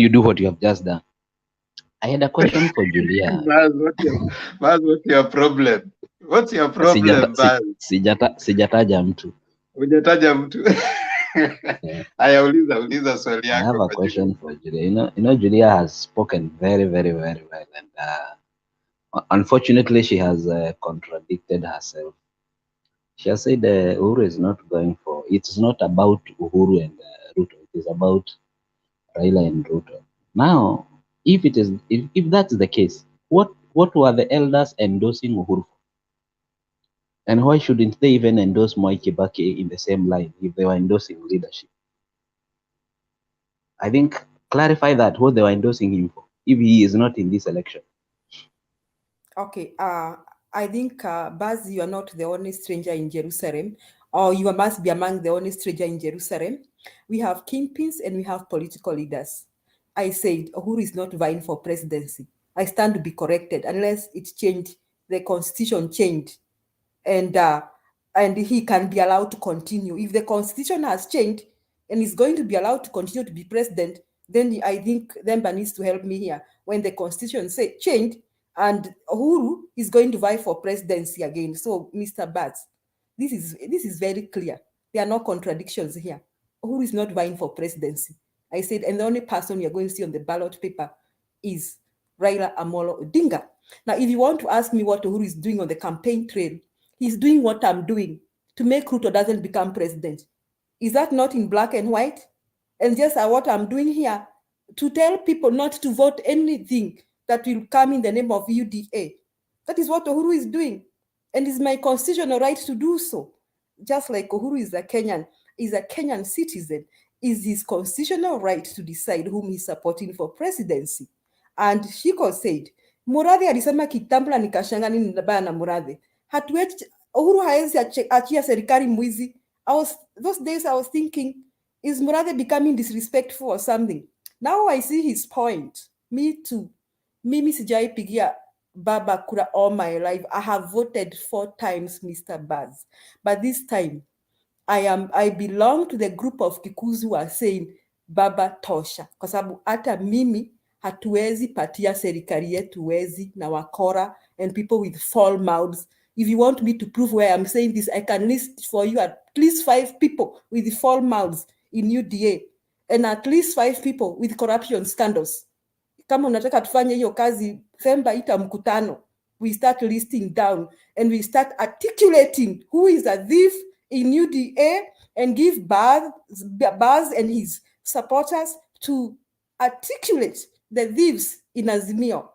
do what you have just done. I had a question for Julia. Baz, what's your problem? What's your problem, Baz? Sijataja mtu. Hujataja mtu. Aya, uliza swali yako. I have a question for Julia. You know, Julia has spoken very, very, very well, and unfortunately, she has contradicted herself. She has said Uhuru is not going for. It's not about Uhuru and Ruto. It is about Raila and Ruto. Now, if that's the case, what were the elders endorsing Uhuru for? And why shouldn't they even endorse Mwai Kibaki in the same line if they were endorsing leadership? I think clarify that, what they were endorsing him for, if he is not in this election. Okay, I think, Baz, you are not the only stranger in Jerusalem, or you must be among the only stranger in Jerusalem. We have kingpins and we have political leaders. I said Uhuru is not vying for presidency. I stand to be corrected unless it changed, the constitution changed, and he can be allowed to continue. If the constitution has changed and is going to be allowed to continue to be president, then I think Demba needs to help me here. When the constitution changed, and Uhuru is going to vie for presidency again. So, Mr. Baz, this is very clear. There are no contradictions here. Uhuru is not vying for presidency. I said, and the only person you're going to see on the ballot paper is Raila Amolo Odinga. Now, if you want to ask me what Uhuru is doing on the campaign trail, he's doing what I'm doing to make Ruto doesn't become president. Is that not in black and white? And just what I'm doing here, to tell people not to vote anything that will come in the name of UDA. That is what Uhuru is doing. And it's my constitutional right to do so. Just like Uhuru is a Kenyan citizen, is his constitutional right to decide whom he's supporting for presidency. And Shiko said, Murathe alisema kitambo na nikashanga nini nabaya na Murathe. Uhuru haezi achia serikali mwizi. Those days I was thinking, is Murathe becoming disrespectful or something? Now I see his point. Me too. Mimi sijai pigia baba kura all my life. I have voted 4 times, Mr. Baz. But this time, I belong to the group of Kikuzu who are saying, Baba tosha. Kwa sababu hata mimi hatuwezi patia serikali yetu wezi na wakora and people with foul mouths. If you want me to prove where I'm saying this, I can list for you at least 5 people with foul mouths in UDA and at least 5 people with corruption scandals. Kama unataka tufanye hiyo kazi, Femba ita mkutano. We start listing down and we start articulating who is a thief in UDA and give Baz and his supporters to articulate the thieves in Azimio.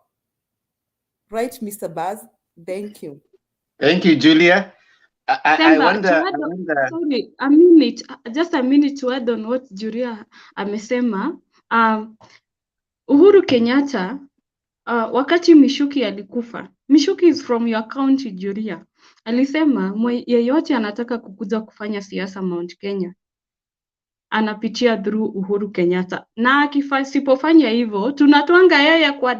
Right, Mr. Baz? Thank you. Thank you, Julia. I wonder. Sorry, a minute, just a minute to add on what Julia amesema. Uhuru Kenyatta, wakati Mishuki alikufa, Mishuki is from your county, Julia. Alisema yeyote anataka kukuja kufanya siasa Mount Kenya anapitia through Uhuru Kenyatta. Na akisipofanya hivyo, tunatwanga yeye kwa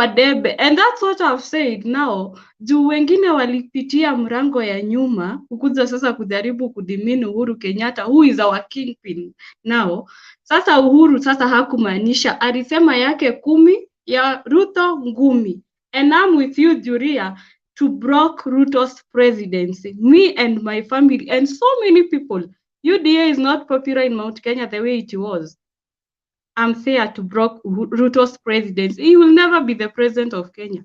debe. And that's what I've said now. Juu wengine walipitia mrango ya nyuma kukuja sasa kujaribu kudimini Uhuru Kenyatta, who is our kingpin now. Sasa Uhuru sasa hakumaanisha, alisema yake 10 ya Ruto ngumi. And I'm with you, Julia, to block Ruto's presidency. Me and my family and so many people. UDA is not popular in Mount Kenya the way it was. I'm fair to block Ruto's presidency. He will never be the president of Kenya.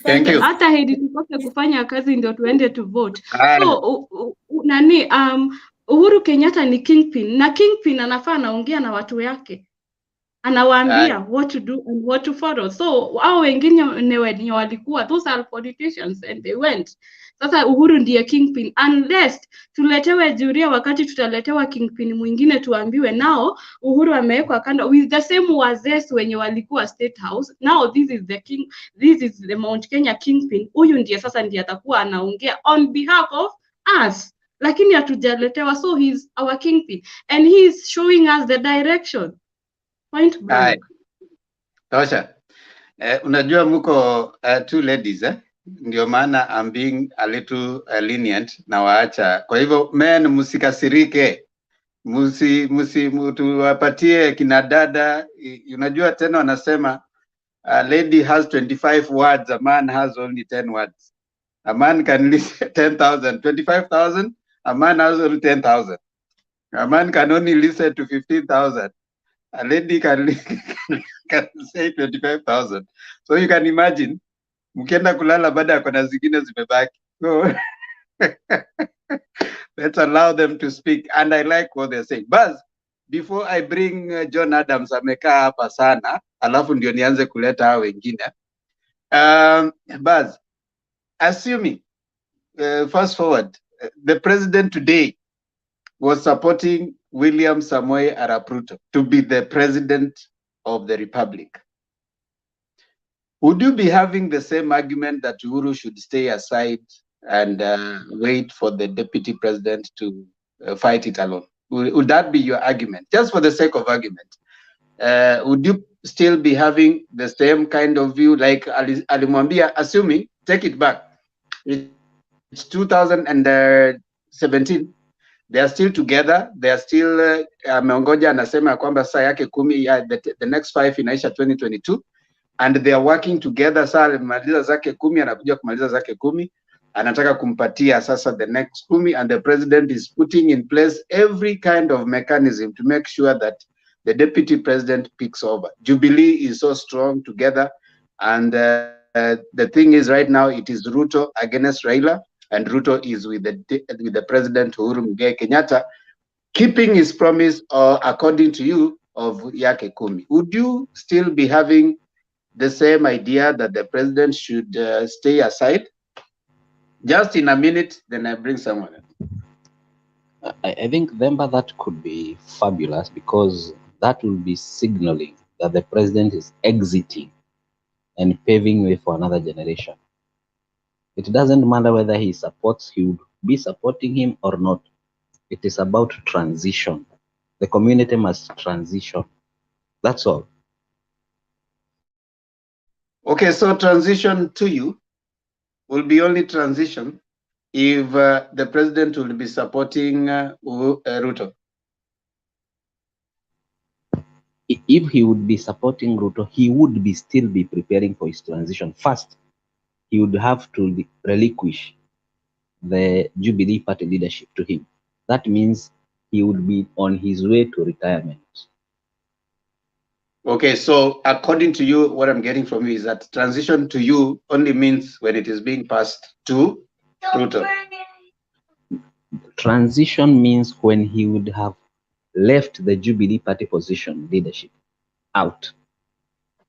Thank you. Hata hedi tukose kufanya kazi ndio tuende to vote. So Uhuru Kenyatta ni kingpin, na kingpin anafaa anaongea na watu yake. Anawaambia what to do and what to follow. So hao wengine wenye walikuwa, those are politicians and they went. Sasa Uhuru ndiye kingpin, unless tuletewe Juria wakati tutaletewa kingpin mwingine tuambiwe nao Uhuru amewekwa kando with the same wazee wenye walikuwa State House. Now this is the Mount Kenya kingpin. Huyu ndiye sasa ndiye atakuwa anaongea on behalf of us, lakini hatujaletewa, so he's our kingpin and he is showing us the direction. Point blank. Tosha. Unajua muko two ladies ndio maana I'm being a little lenient na waacha. Kwa hivyo men, msikasirike, tuwapatie kina dada. Unajua tena wanasema a lady has 25 words, a man has only 10 words. A man can listen 10,000, 25,000. A man has only 10,000. A man can only listen to 15,000. A lady can say 25,000. So you can imagine, mkienda kulala baada ya kona zingine zimebaki. So let's allow them to speak. And I like what they're saying. Buzz, before I bring John Adams, amekaa hapa sana, alafu ndio nianze kuleta hao wengine. Buzz, assuming, fast forward, the president today was supporting William Samoei Arap Ruto to be the president of the republic. Would you be having the same argument that Uhuru should stay aside and wait for the deputy president to fight it alone? Would that be your argument? Just for the sake of argument. Would you still be having the same kind of view like Alimwambia, assuming, take it back, it's 2017, they are still together, they are still, ameongoja anasema kwamba saa yake 10, the next 5 inaisha 2022, and they are working together. Saa alimaliza zake 10, anakuja kumaliza zake 10, anataka kumpatia sasa the next 10, and the president is putting in place every kind of mechanism to make sure that the deputy president picks over. Jubilee is so strong together, and the thing is right now it is Ruto against Raila, and Ruto is with the president Uhuru Muigai Kenyatta, keeping his promise, according to you, of yake 10. Would you still be having the same idea that the president should stay aside? Just in a minute, then I bring someone else. I think that could be fabulous, because that will be signaling that the president is exiting and paving way for another generation. It doesn't matter whether he would be supporting him or not. It is about transition. The community must transition. That's all. Okay, so transition to you will be only transition if the president will be supporting Ruto. If he would be supporting Ruto, he would still be preparing for his transition. First, he would have to relinquish the Jubilee Party leadership to him. That means he would be on his way to retirement. Okay, so according to you, what I'm getting from you is that transition to you only means when it is being passed to Ruto. Transition means when he would have left the Jubilee Party position leadership out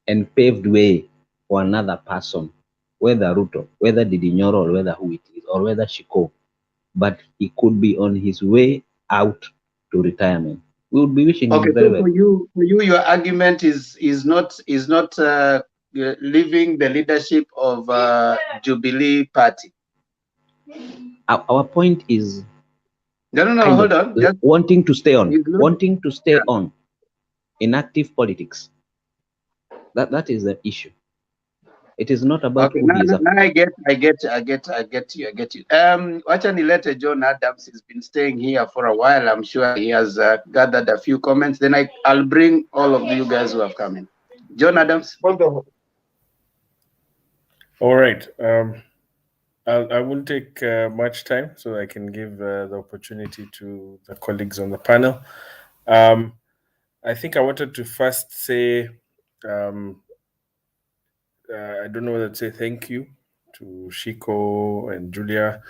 and paved way for another person, whether Ruto, whether Didinyoro, or whether who it is, or whether Shiko, but he could be on his way out to retirement. We would be wishing him very well. For you, your argument is not leaving the leadership of Jubilee Party. Our point is hold on. Just wanting to stay on in active politics. That is the issue. It is not about who he is. I get you. Wacha nilete John Adams. He's been staying here for a while. I'm sure he has gathered a few comments. Then I'll bring all of you guys who have come in. John Adams. All right. I won't take much time, so I can give the opportunity to the colleagues on the panel. I think I wanted to first say, I don't know whether to say thank you to Shiko and Julia.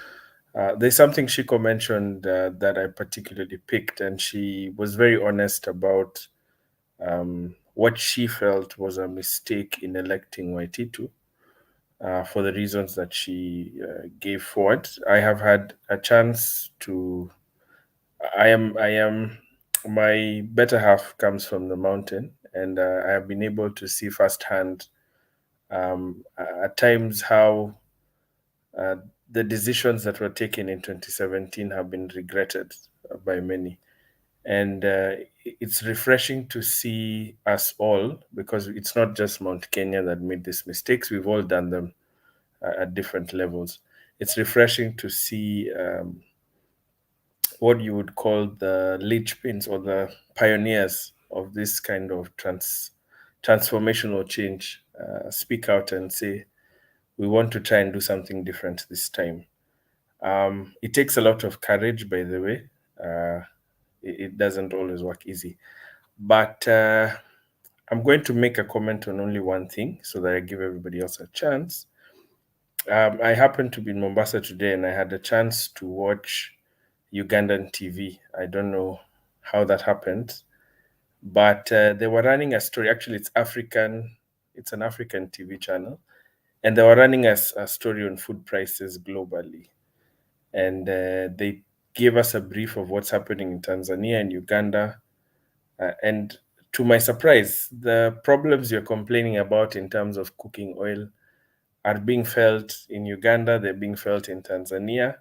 There's something Shiko mentioned that I particularly picked, and she was very honest about what she felt was a mistake in electing Waititu. for the reasons that she gave forward. I have had a chance to. My better half comes from the mountain, and I have been able to see firsthand at times how the decisions that were taken in 2017 have been regretted by many. And it's refreshing to see us all, because it's not just Mount Kenya that made these mistakes. We've all done them at different levels. It's refreshing to see what you would call the linchpins or the pioneers of this kind of transformational change speak out and say, we want to try and do something different this time. It takes a lot of courage, by the way. It doesn't always work easy. But I'm going to make a comment on only one thing so that I give everybody else a chance. I happened to be in Mombasa today, and I had a chance to watch Ugandan TV. I don't know how that happened, but they were running a story. Actually, it's an African TV channel, and they were running a story on food prices globally. And they gave us a brief of what's happening in Tanzania and Uganda. And to my surprise, the problems you're complaining about in terms of cooking oil are being felt in Uganda, they're being felt in Tanzania.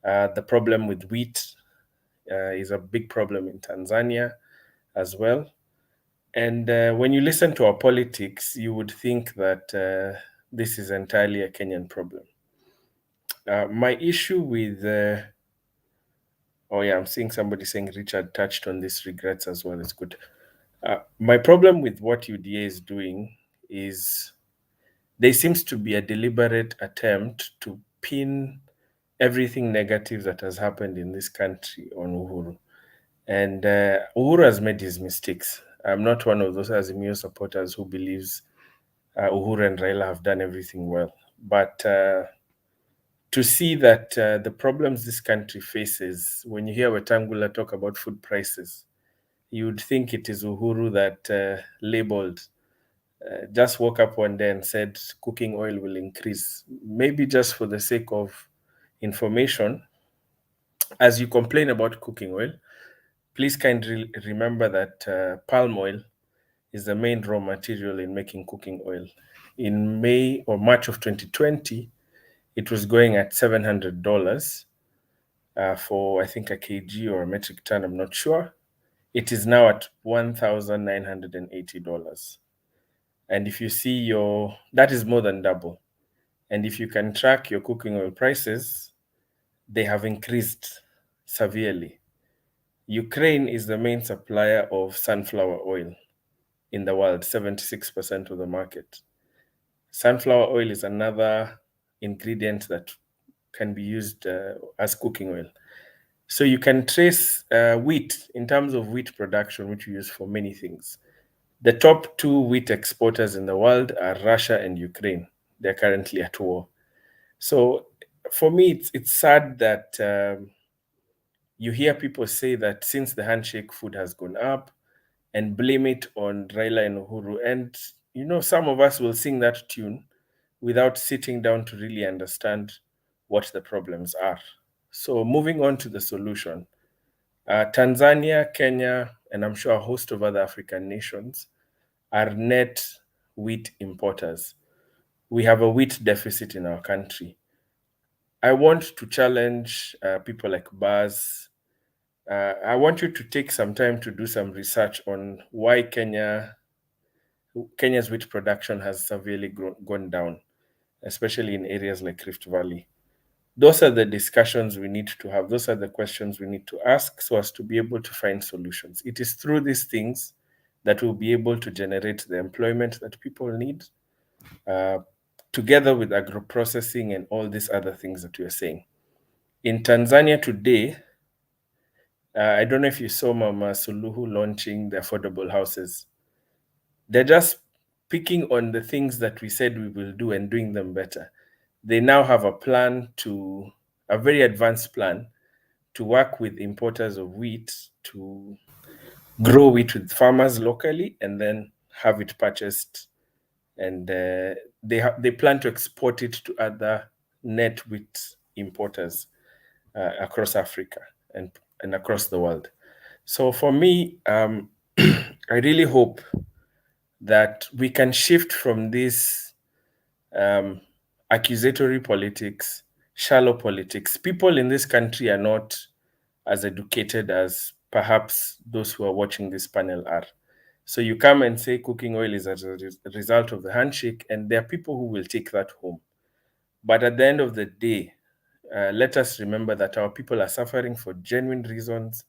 The problem with wheat is a big problem in Tanzania as well. And when you listen to our politics, you would think that this is entirely a Kenyan problem. My issue with, I'm seeing somebody saying Richard touched on this regrets as well. It's good. My problem with what UDA is doing is there seems to be a deliberate attempt to pin everything negative that has happened in this country on Uhuru. And Uhuru has made his mistakes. I'm not one of those Azimio supporters who believes Uhuru and Raila have done everything well. But to see that the problems this country faces, when you hear Wetangula talk about food prices, you would think it is Uhuru that labeled, just woke up one day and said cooking oil will increase. Maybe just for the sake of information, as you complain about cooking oil, please kindly remember that palm oil is the main raw material in making cooking oil. In May or March of 2020, it was going at $700 for, I think, a kg or a metric ton, I'm not sure. It is now at $1,980. And if you see that is more than double. And if you can track your cooking oil prices, they have increased severely. Ukraine is the main supplier of sunflower oil in the world, 76% of the market. Sunflower oil is another ingredient that can be used as cooking oil. So you can trace wheat in terms of wheat production, which we use for many things. The top two wheat exporters in the world are Russia and Ukraine. They're currently at war. So for me, it's sad that you hear people say that since the handshake, food has gone up, and blame it on Raila and Uhuru. And, some of us will sing that tune without sitting down to really understand what the problems are. So moving on to the solution. Tanzania, Kenya, and I'm sure a host of other African nations are net wheat importers. We have a wheat deficit in our country. I want to challenge people like Baz. I want you to take some time to do some research on why Kenya's wheat production has severely gone down, especially in areas like Rift Valley. Those are the discussions we need to have. Those are the questions we need to ask so as to be able to find solutions. It is through these things that we'll be able to generate the employment that people need, together with agro-processing and all these other things that we're saying. In Tanzania today, I don't know if you saw Mama Suluhu launching the affordable houses. They're just picking on the things that we said we will do and doing them better. They now have a very advanced plan to work with importers of wheat to grow wheat with farmers locally and then have it purchased and they plan to export it to other net wheat importers across Africa and across the world. So for me, I really hope that we can shift from this accusatory politics, shallow politics. People in this country are not as educated as perhaps those who are watching this panel are. So you come and say cooking oil is as a result of the handshake, and there are people who will take that home. But at the end of the day, let us remember that our people are suffering for genuine reasons.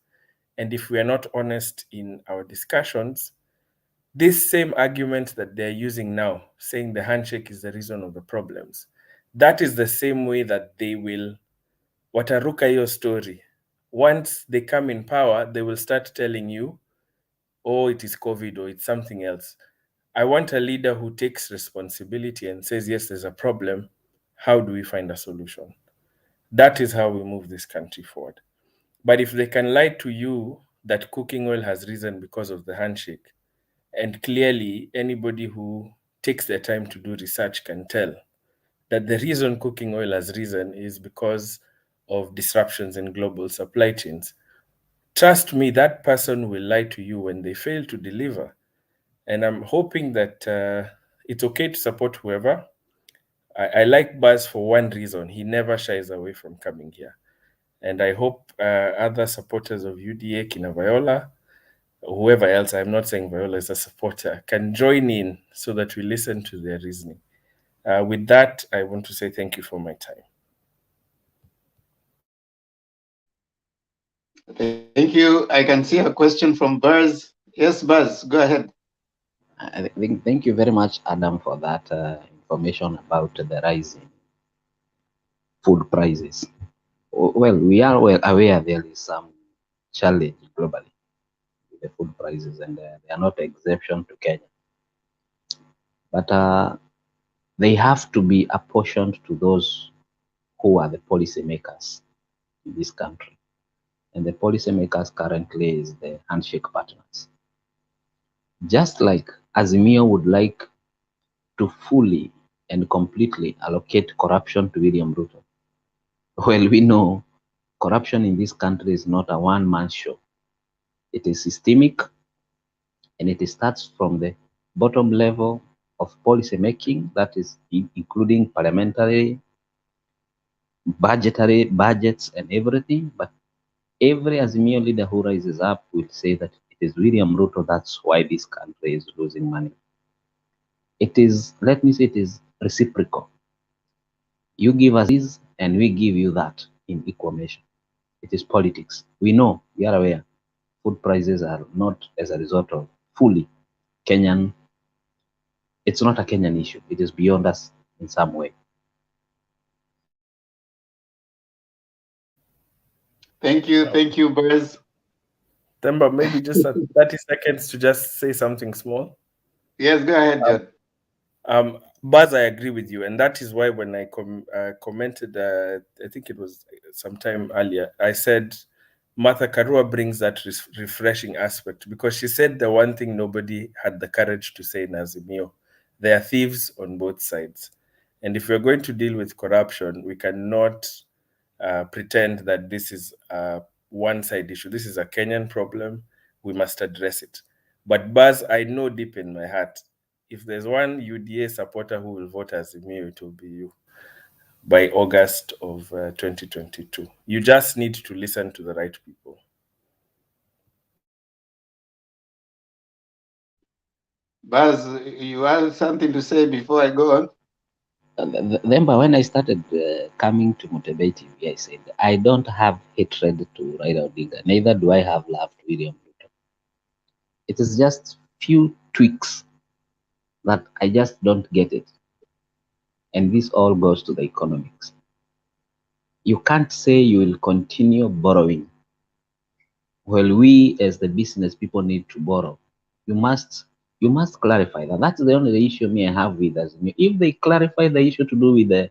And if we are not honest in our discussions, this same argument that they're using now, saying the handshake is the reason of the problems, that is the same way that they will wataruka your story. Once they come in power, they will start telling you, oh, it is COVID or it's something else. I want a leader who takes responsibility and says, yes, there's a problem. How do we find a solution? That is how we move this country forward. But if they can lie to you that cooking oil has risen because of the handshake, and clearly anybody who takes their time to do research can tell that the reason cooking oil has risen is because of disruptions in global supply chains. Trust me, that person will lie to you when they fail to deliver. And I'm hoping that it's okay to support whoever. I like Buzz for one reason. He never shies away from coming here. And I hope other supporters of UDA, Kina Viola, whoever else, I'm not saying Viola is a supporter, can join in so that we listen to their reasoning. With that, I want to say thank you for my time. Thank you. I can see a question from Buzz. Yes, Buzz, go ahead. Thank you very much, Adam, for that information about the rising food prices. Well, we are well aware there is some challenge globally with the food prices, and they are not exception to Kenya. But they have to be apportioned to those who are the policymakers in this country. And the policymakers currently is the handshake partners. Just like Azimio would like to fully and completely allocate corruption to William Ruto. Well, we know corruption in this country is not a one-man show. It is systemic, and it starts from the bottom level of policy making, that is including parliamentary, budgets and everything. But every Azimio leader who rises up will say that it is William Ruto, that's why this country is losing money. It is, let me say, it is reciprocal. You give us this and we give you that in equal measure. It is politics. We know, we are aware, food prices are not as a result of fully Kenyan. It's not a Kenyan issue. It is beyond us in some way. Thank you, Buzz. Temba, maybe just 30 seconds to just say something small. Yes, go ahead, John. Buzz, I agree with you, and that is why when I commented, I think it was sometime earlier, I said Martha Karua brings that refreshing aspect, because she said the one thing nobody had the courage to say in Azimio: there are thieves on both sides, and if we're going to deal with corruption, we cannot pretend that this is a one-side issue. This is a Kenyan problem. We must address it. But Buzz, I know deep in my heart, if there's one UDA supporter who will vote as Azimio, it will be you by August of 2022. You just need to listen to the right people. Buzz, you have something to say before I go on? Remember, when I started coming to Mutebe TV, I said, I don't have hatred to Raila Odinga, neither do I have love to William Ruto. It is just few tweaks that I just don't get it. And this all goes to the economics. You can't say you will continue borrowing. Well, we as the business people need to borrow. You must clarify that. That's the only issue I have with us. If they clarify the issue to do with the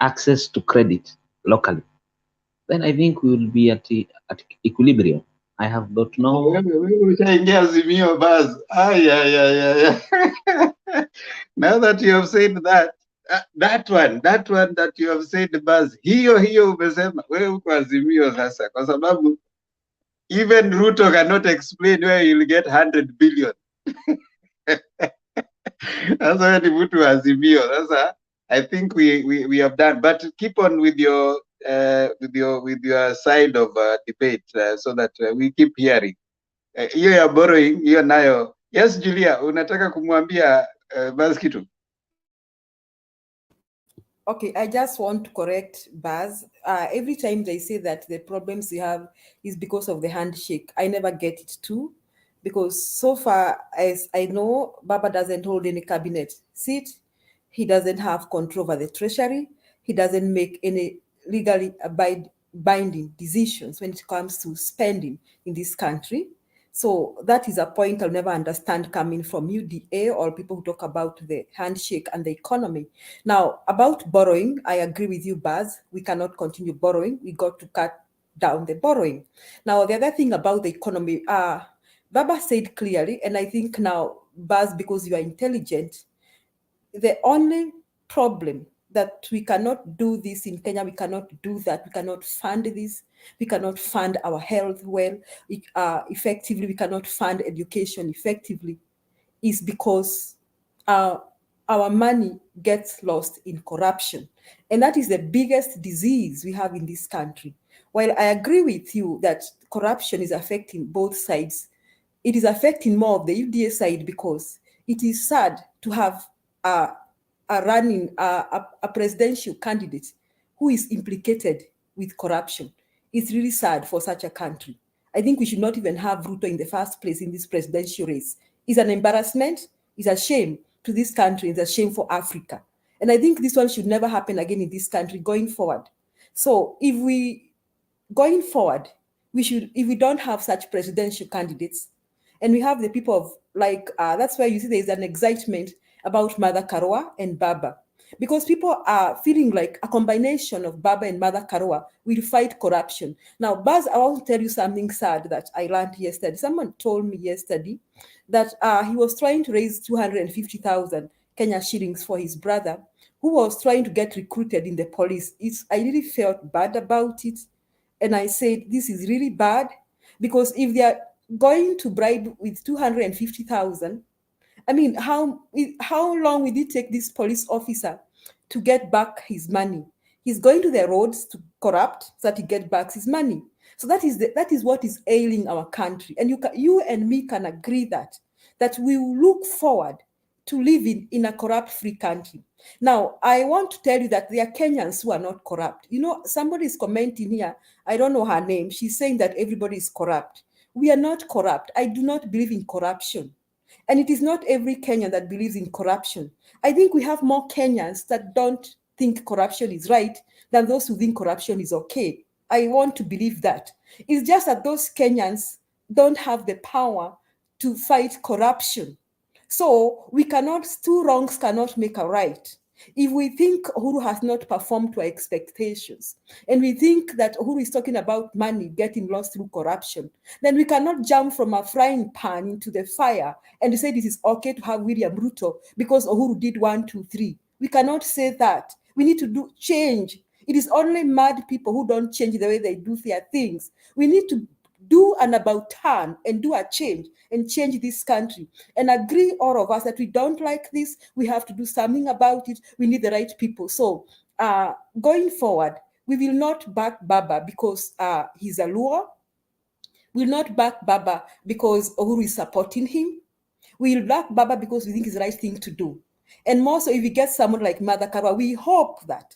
access to credit locally, then I think we will be at equilibrium. I have got no. Wewe ushaingia Azimio basi. Now that you have said that, that one that you have said basi, hiyo umesema wewe uko Azimio sasa, kwa sababu even Ruto cannot explain where you'll get 100 billion. Sasa wewe ni mtu wa Azimio. Sasa I think we have done, but keep on with your side of debate so that we keep hearing. Hiyo ya borrowing hiyo nayo. Yes, Julia, unataka kumwambia Baz kitu? Okay, I just want to correct Baz. Every time they say that the problems we have is because of the handshake, I never get it too. Because so far as I know, Baba doesn't hold any cabinet seat. He doesn't have control over the treasury. He doesn't make any legally binding decisions when it comes to spending in this country. So that is a point I'll never understand coming from UDA or people who talk about the handshake and the economy. Now, about borrowing, I agree with you, Baz. We cannot continue borrowing. We got to cut down the borrowing. Now, the other thing about the economy, Baba said clearly, and I think now, Baz, because you are intelligent, the only problem that we cannot do this in Kenya, we cannot do that, we cannot fund this, we cannot fund our health well, effectively, we cannot fund education effectively, is because our money gets lost in corruption. And that is the biggest disease we have in this country. While I agree with you that corruption is affecting both sides, it is affecting more of the UDA side because it is sad to have a presidential candidate who is implicated with corruption. It's really sad for such a country. I think we should not even have Ruto in the first place in this presidential race. It's an embarrassment. It's a shame to this country. It's a shame for Africa. And I think this one should never happen again in this country going forward. So if going forward, if we don't have such presidential candidates, and we have the people of that's why you see there's an excitement about Mother Karua and Baba, because people are feeling like a combination of Baba and Mother Karua will fight corruption. Now, Baz, I want to tell you something sad that I learned yesterday. Someone told me yesterday that he was trying to raise 250,000 Kenya shillings for his brother, who was trying to get recruited in the police. I really felt bad about it. And I said, this is really bad, because if they are going to bribe with 250,000, I mean, how long will it take this police officer to get back his money? He's going to the roads to corrupt so that he gets back his money. So that is what is ailing our country. And you and me can agree that we will look forward to living in a corrupt-free country. Now, I want to tell you that there are Kenyans who are not corrupt. You know, somebody is commenting here, I don't know her name, she's saying that everybody is corrupt. We are not corrupt. I do not believe in corruption. And it is not every Kenyan that believes in corruption. I think we have more Kenyans that don't think corruption is right than those who think corruption is okay. I want to believe that. It's just that those Kenyans don't have the power to fight corruption. So two wrongs cannot make a right. If we think Uhuru has not performed to our expectations, and we think that Uhuru is talking about money getting lost through corruption, then we cannot jump from a frying pan into the fire and say this is okay to have William Ruto because Uhuru did 1, 2, 3. We cannot say that. We need to change. It is only mad people who don't change the way they do their things. We need to do an about turn and do a change and change this country and agree, all of us, that we don't like this. We have to do something about it. We need the right people. So going forward, we will not back Baba because he's a Luo. We will not back Baba because Uhuru is supporting him. We will back Baba because we think it's the right thing to do. And more so, if we get someone like Mother Karua, we hope that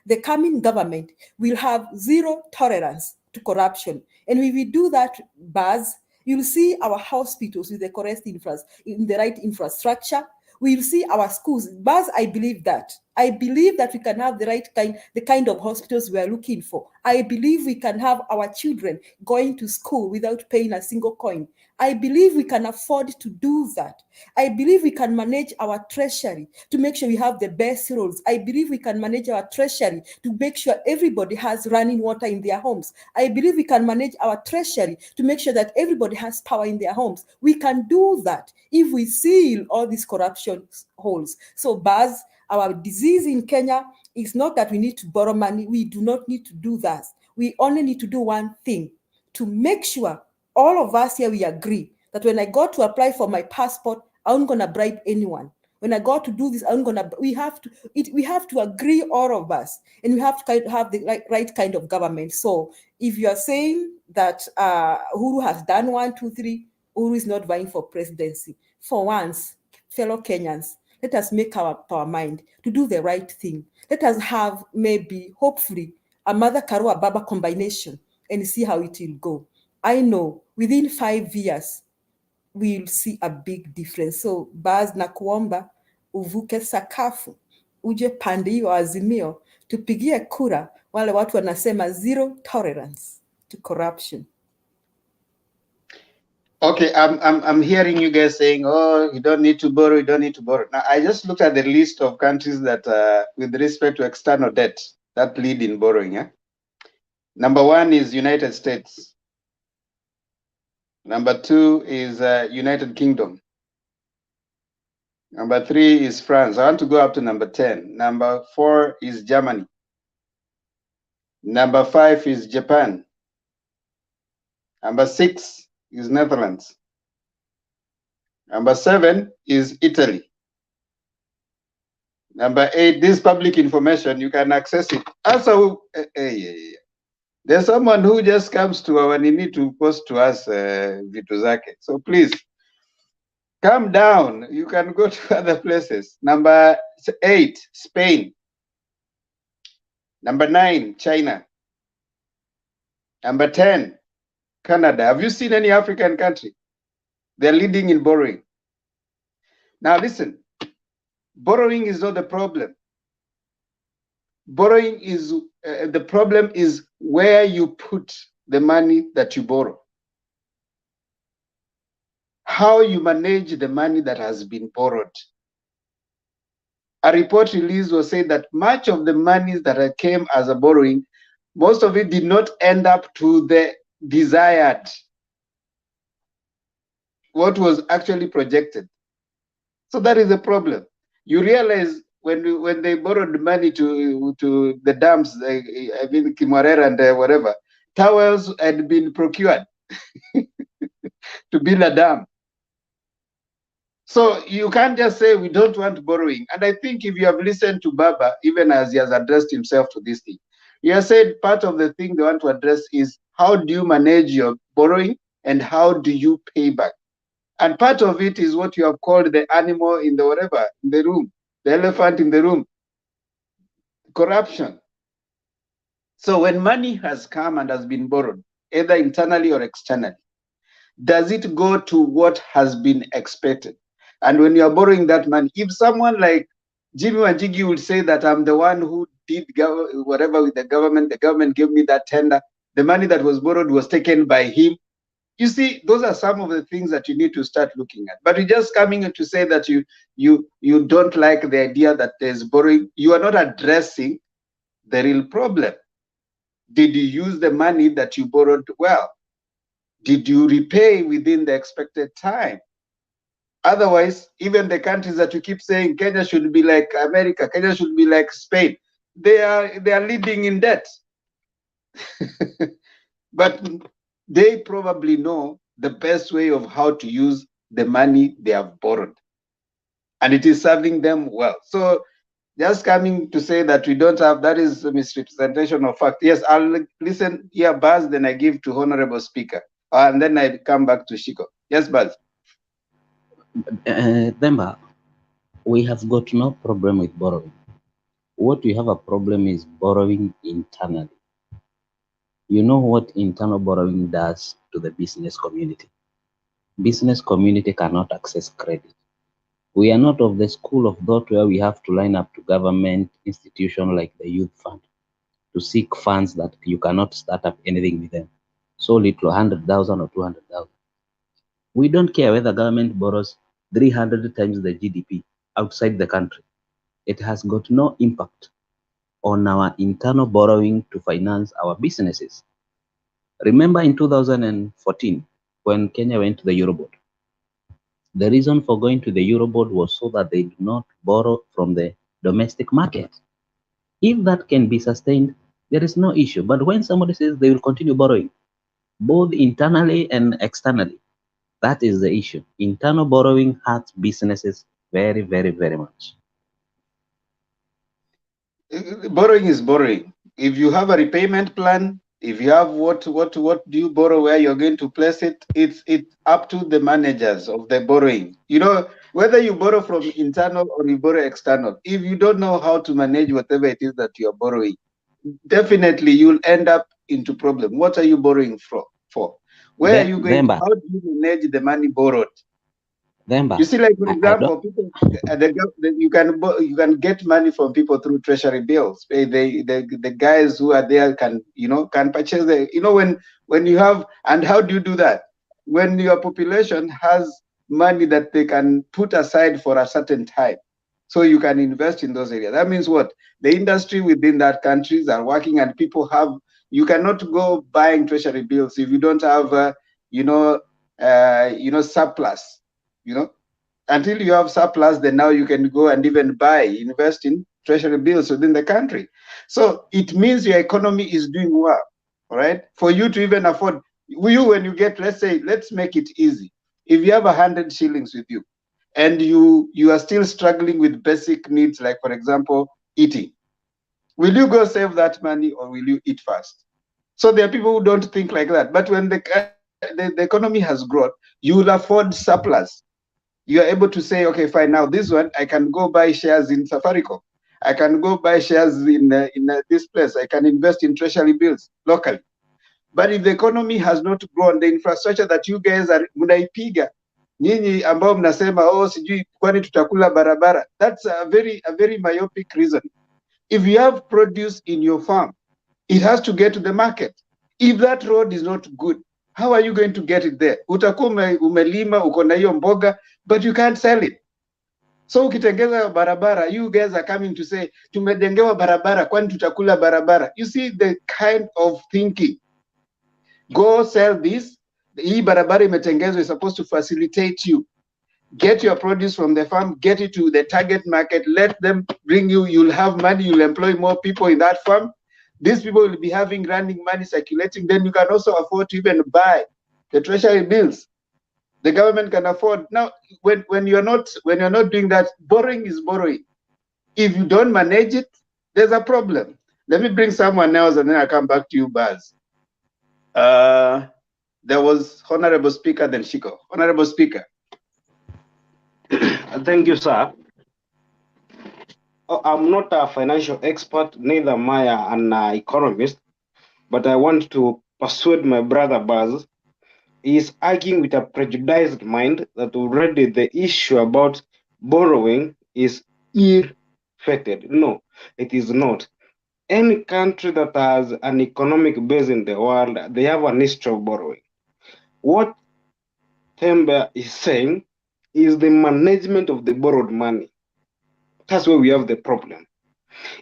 the coming government will have zero tolerance to corruption. And if we do that, Baz, you'll see our hospitals with the right infrastructure. We'll see our schools. Baz, I believe that. I believe that we can have the kind of hospitals we are looking for. I believe we can have our children going to school without paying a single coin. I believe we can afford to do that. I believe we can manage our treasury to make sure we have the best roads. I believe we can manage our treasury to make sure everybody has running water in their homes. I believe we can manage our treasury to make sure that everybody has power in their homes. We can do that if we seal all these corruption holes. So, Baz, our disease in Kenya is not that we need to borrow money. We do not need to do that. We only need to do one thing, to make sure all of us here, we agree that when I go to apply for my passport, I'm going to bribe anyone. When I go to do this, we have to agree, all of us, and we have to have the right kind of government. So if you are saying that Uhuru has done 1, 2, 3, Uhuru is not vying for presidency. For once, fellow Kenyans, let us make up our mind to do the right thing. Let us have maybe, hopefully, a Mother Karua Baba combination and see how it will go. I know within 5 years, we'll see a big difference. So, Baz na kuomba uvuke sakafu, uje pande hiyo Azimio, tupigie kura wale watu wanasema zero tolerance to corruption. Okay, I'm hearing you guys saying, oh, you don't need to borrow, you don't need to borrow. Now, I just looked at the list of countries that, with respect to external debt, that lead in borrowing. Yeah? Number 1 is United States. Number 2 is United Kingdom. Number 3 is France. I want to go up to number 10. Number 4 is Germany. Number 5 is Japan. Number 6 is Netherlands. Number 7 is Italy. Number 8, this public information, you can access it. Also, there's someone who just comes to our Nini to post to us vitu zake. So please, calm down. You can go to other places. Number 8, Spain. Number 9, China. Number 10, Canada. Have you seen any African country? They're leading in borrowing. Now listen, borrowing is not the problem. Borrowing is, the problem is where you put the money that you borrow. How you manage the money that has been borrowed. A report released was saying that much of the money that came as a borrowing, most of it did not end up to the desired, what was actually projected. So that is the problem. You realize when they borrowed money to the dams, I mean Kimwarera and whatever, towers had been procured to build a dam. So you can't just say we don't want borrowing. And I think if you have listened to Baba, even as he has addressed himself to this thing, he has said part of the thing they want to address is how do you manage your borrowing and how do you pay back? And part of it is what you have called the animal in the whatever, in the room, the elephant in the room, corruption. So when money has come and has been borrowed, either internally or externally, does it go to what has been expected? And when you are borrowing that money, if someone like Jimmy Wanjigi would say that I'm the one who did whatever with the government gave me that tender, the money that was borrowed was taken by him. You see, those are some of the things that you need to start looking at. But you're just coming in to say that you don't like the idea that there's borrowing. You are not addressing the real problem. Did you use the money that you borrowed well? Did you repay within the expected time? Otherwise, even the countries that you keep saying Kenya should be like America, Kenya should be like Spain, they are leading in debt. But they probably know the best way of how to use the money they have borrowed. And it is serving them well. So just coming to say that we don't have, that is a misrepresentation of fact. Yes, I'll listen here, Baz, then I give to Honorable Speaker. And then I come back to Shiko. Yes, Baz. Themba, we have got no problem with borrowing. What we have a problem is borrowing internally. You know what internal borrowing does to the business community? Business community cannot access credit. We are not of the school of thought where we have to line up to government institution like the youth fund to seek funds that you cannot start up anything with them. So little, 100,000 or 200,000. We don't care whether government borrows 300 times the GDP outside the country. It has got no impact on our internal borrowing to finance our businesses. Remember in 2014, when Kenya went to the Eurobond, the reason for going to the Eurobond was so that they do not borrow from the domestic market. If that can be sustained, there is no issue. But when somebody says they will continue borrowing, both internally and externally, that is the issue. Internal borrowing hurts businesses very, very, very much. Borrowing is borrowing. If you have a repayment plan, if you have what do you borrow, where you're going to place it, it's up to the managers of the borrowing. You know, whether you borrow from internal or you borrow external, if you don't know how to manage whatever it is that you're borrowing, definitely you'll end up into problem. What are you borrowing for? Where are you going? How do you manage the money borrowed? You see, like for example, people you can get money from people through treasury bills. The guys who are there can purchase when you have, and how do you do that? When your population has money that they can put aside for a certain time, so you can invest in those areas. That means what? The industry within that countries are working, and people have. You cannot go buying treasury bills if you don't have surplus. Until you have surplus, then now you can go and even invest in treasury bills within the country. So it means your economy is doing well, all right? For you to even afford, when you get, let's make it easy. If you have 100 shillings with you, and you are still struggling with basic needs, like for example, eating, will you go save that money or will you eat first? So there are people who don't think like that. But when the economy has grown, you will afford surplus. You are able to say, okay, fine, now this one, I can go buy shares in Safaricom. I can go buy shares in this place. I can invest in treasury bills locally. But if the economy has not grown, the infrastructure that you guys are mnaipiga, nyinyi ambao mnasema sijui kwani tutakula barabara, that's a very myopic reason. If you have produce in your farm, it has to get to the market. If that road is not good, how are you going to get it there? Utakuwa umelima, uko na hiyo mboga, but you can't sell it. So ukitengeza barabara, you guys are coming to say, tumejengewa barabara, kwani tutakula barabara. You see the kind of thinking. Go sell this. Hii barabara imetengezwa is supposed to facilitate you. Get your produce from the farm, get it to the target market, let them bring you, you'll have money, you'll employ more people in that farm. These people will be having running money circulating. Then you can also afford to even buy the treasury bills. The government can afford. Now, when you're not doing that, borrowing is borrowing. If you don't manage it, there's a problem. Let me bring someone else and then I'll come back to you, Baz. There was Honorable Speaker, then Shiko. Honorable Speaker. Thank you, sir. I'm not a financial expert, neither am I an economist, but I want to persuade my brother Baz. He is arguing with a prejudiced mind that already the issue about borrowing is ill-fated. No, it is not. Any country that has an economic base in the world, they have an history of borrowing. What Themba is saying is the management of the borrowed money. That's where we have the problem.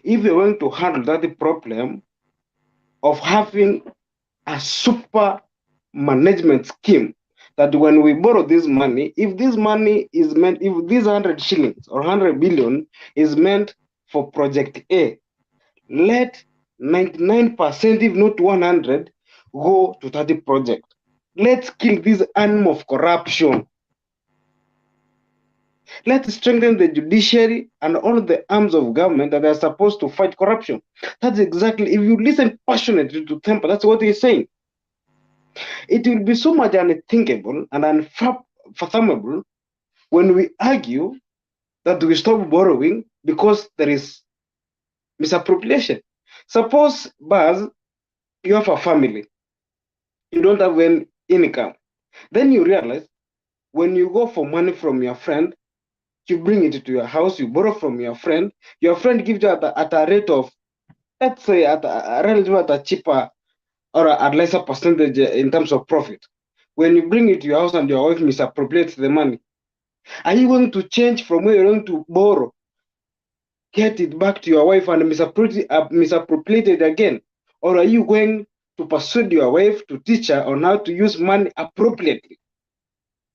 If we're going to handle that problem of having a super management scheme, that when we borrow this money, if this money is meant, if this 100 shillings or 100 billion is meant for project A, let 99%, if not 100, go to that project. Let's kill this animal of corruption. Let's strengthen the judiciary and all the arms of government that are supposed to fight corruption. That's exactly, if you listen passionately to Temple, that's what he's saying. It will be so much unthinkable and unfathomable when we argue that we stop borrowing because there is misappropriation. Suppose, Baz, you have a family, you don't have any income. Then you realize when you go for money from your friend, You bring it to your house, you borrow from your friend gives you at a rate of, let's say, at a relative at a cheaper or a lesser percentage in terms of profit. When you bring it to your house and your wife misappropriates the money, are you going to change from where you're going to borrow, get it back to your wife and misappropriate it again? Or are you going to persuade your wife to teach her on how to use money appropriately?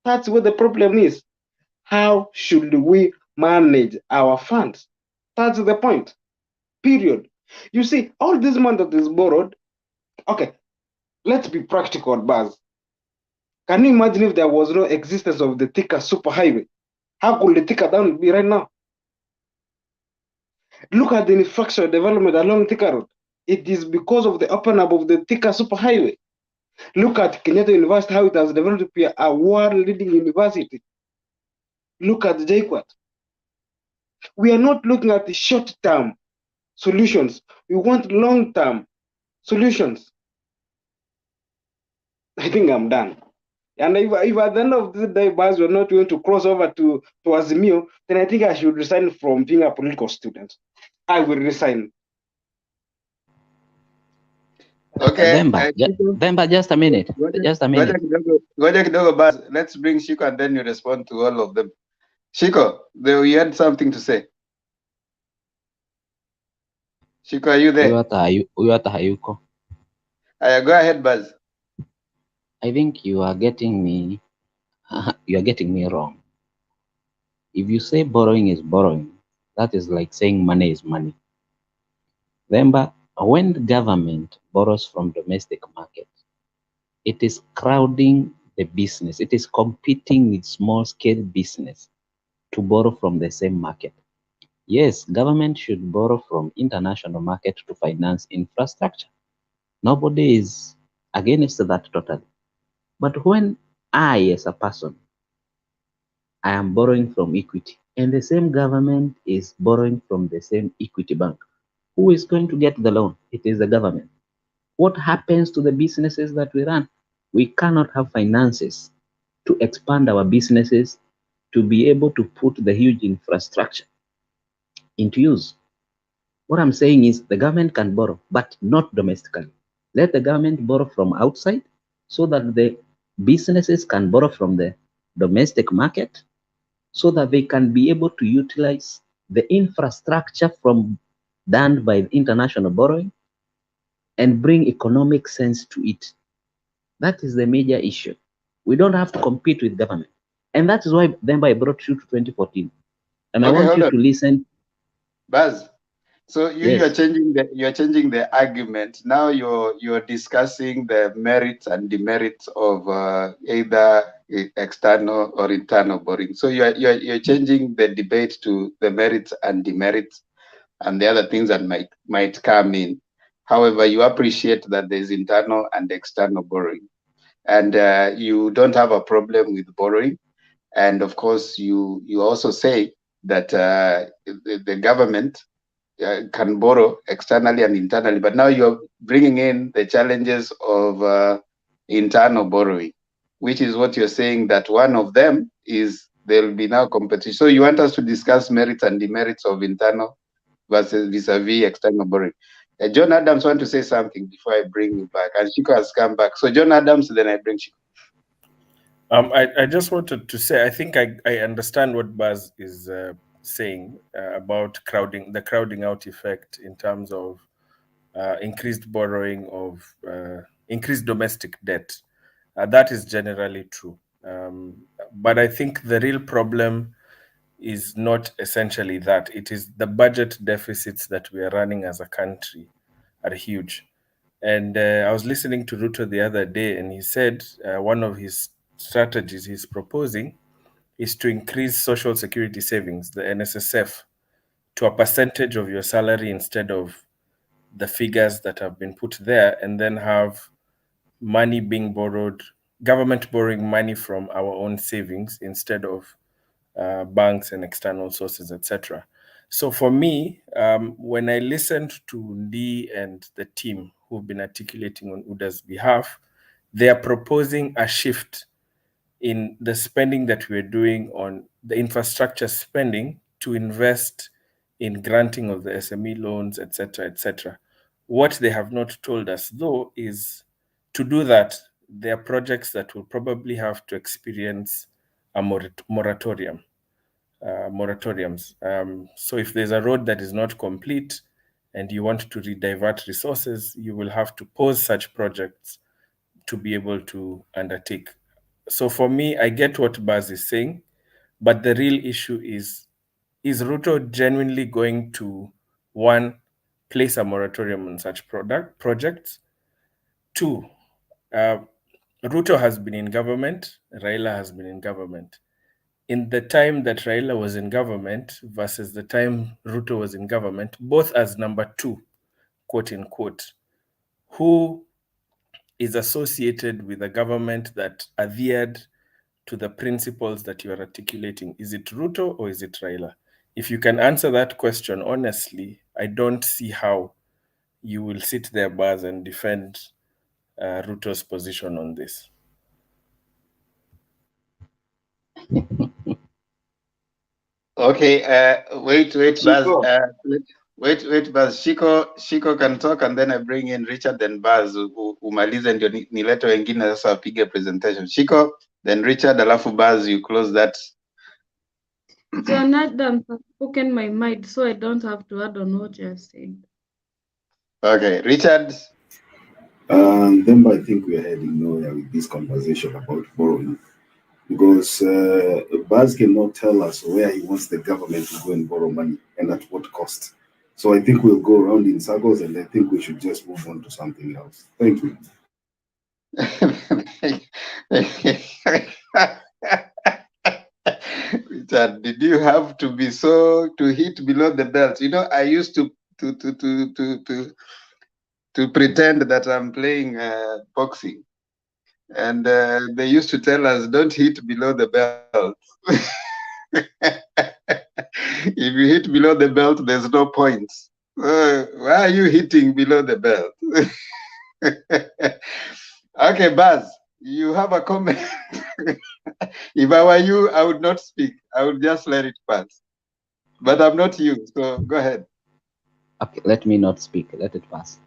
That's what the problem is. How should we manage our funds? That's the point. Period. You see, all this money that is borrowed, okay, let's be practical, Baz. Can you imagine if there was no existence of the Thika superhighway? How could the Thika down be right now? Look at the infrastructure development along Thika Road. It is because of the open up of the Thika superhighway. Look at Kenyatta University, how it has developed to be a world-leading university. Look at JKUAT. We are not looking at the short-term solutions. We want long-term solutions. I think I'm done. And if at the end of the day, Baz, we're not going to cross over to Azimio, then I think I should resign from being a political student. I will resign. Okay. Themba, just a minute. Just a minute. Ngoja kidogo, Baz. Let's bring Shiko and then you respond to all of them. Shiko, you had something to say. Shiko, are you there? Huyu hata hayuko. Go ahead, Baz. I think you are getting me wrong. If you say borrowing is borrowing, that is like saying money is money. Remember, when the government borrows from domestic market, it is crowding the business. It is competing with small-scale business to borrow from the same market. Yes, government should borrow from international market to finance infrastructure. Nobody is against that totally. But when I, as a person, I am borrowing from Equity, and the same government is borrowing from the same Equity bank, who is going to get the loan? It is the government. What happens to the businesses that we run? We cannot have finances to expand our businesses to be able to put the huge infrastructure into use. What I'm saying is the government can borrow, but not domestically. Let the government borrow from outside so that the businesses can borrow from the domestic market so that they can be able to utilize the infrastructure done by international borrowing and bring economic sense to it. That is the major issue. We don't have to compete with government. And that is why then I brought you to 2014. And I want you to listen. Baz, so you Yes. are changing the argument. Now you're discussing the merits and demerits of either external or internal borrowing. So you're changing the debate to the merits and demerits and the other things that might come in. However, you appreciate that there's internal and external borrowing, and you don't have a problem with borrowing. And of course, you also say that the government can borrow externally and internally, but now you're bringing in the challenges of internal borrowing, which is what you're saying that one of them is there'll be now competition. So you want us to discuss merits and demerits of internal versus vis-a-vis external borrowing. John Adams want to say something before I bring you back, and Shiko has come back. So John Adams, then I bring Shiko. I just wanted to say, I think I understand what Baz is saying about the crowding out effect in terms of increased borrowing of increased domestic debt. That is generally true. But I think the real problem is not essentially that. It is the budget deficits that we are running as a country are huge. And I was listening to Ruto the other day, and he said one of his strategies he's proposing is to increase social security savings, the NSSF, to a percentage of your salary instead of the figures that have been put there, and then have money being borrowed, government borrowing money from our own savings instead of banks and external sources, etc. So for me, when I listened to Ndi and the team who've been articulating on UDA's behalf, they are proposing a shift in the spending that we're doing on the infrastructure spending to invest in granting of the SME loans, etc., etc. What they have not told us, though, is to do that, there are projects that will probably have to experience a moratorium. Moratoriums. So if there's a road that is not complete and you want to divert resources, you will have to pause such projects to be able to undertake. So for me, I get what Baz is saying, but the real issue is Ruto genuinely going to, one, place a moratorium on such projects? Two, Ruto has been in government, Raila has been in government. In the time that Raila was in government versus the time Ruto was in government, both as number two, quote unquote, who is associated with a government that adhered to the principles that you are articulating? Is it Ruto or is it Raila? If you can answer that question honestly, I don't see how you will sit there, Baz, and defend Ruto's position on this. Okay, wait, Baz. Wait, Baz. Shiko can talk, and then I bring in Richard, then Baz umalize ndio nilete wengine sasa wapige presentation. Shiko, then Richard, alafu Baz, you close that. So not done spoken my mind, so I don't have to add on what you have said. Okay, Richard. Then I think we're heading nowhere with this conversation about borrowing, because Baz cannot tell us where he wants the government to go and borrow money and at what cost. So I think we'll go around in circles, and I think we should just move on to something else. Thank you. Richard, did you have to be so to hit below the belt? You know, I used to pretend that I'm playing boxing, and they used to tell us, don't hit below the belt. If you hit below the belt, there's no points. Why are you hitting below the belt? Okay, Baz, you have a comment. If I were you, I would not speak. I would just let it pass. But I'm not you, so go ahead. Okay, let me not speak. Let it pass.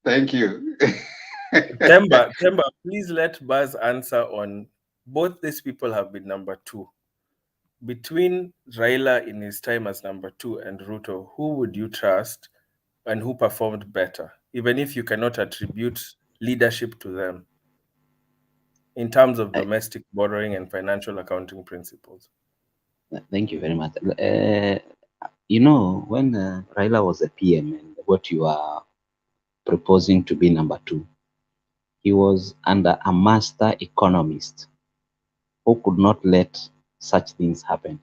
Thank you. Temba, please let Baz answer on both these people have been number two. Between Raila in his time as number two and Ruto, who would you trust and who performed better, even if you cannot attribute leadership to them in terms of domestic borrowing and financial accounting principles? Thank you very much. You know, when Raila was a PM and what you are proposing to be number two, he was under a master economist who could not let such things happen.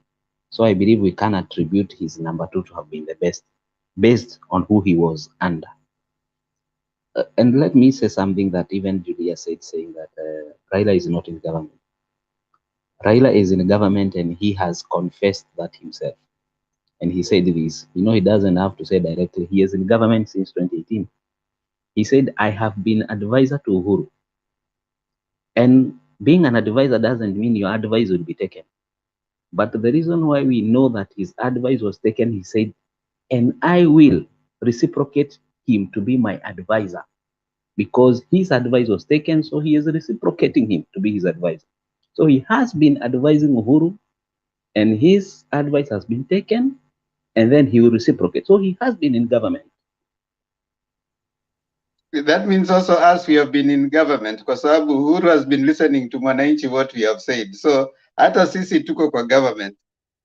So I believe we can attribute his number two to have been the best based on who he was under. And let me say something that even Julia said, saying that Raila is not in government. Raila is in government and he has confessed that himself. And he said this, you know, he doesn't have to say directly, he is in government since 2018. He said, I have been advisor to Uhuru. And being an advisor doesn't mean your advice will be taken. But the reason why we know that his advice was taken, he said, and I will reciprocate him to be my advisor. Because his advice was taken, so he is reciprocating him to be his advisor. So he has been advising Uhuru, and his advice has been taken, and then he will reciprocate. So he has been in government. That means also us, we have been in government, kwa sababu Uhuru has been listening to Mwananchi what we have said. So hata sisi tuko kwa government.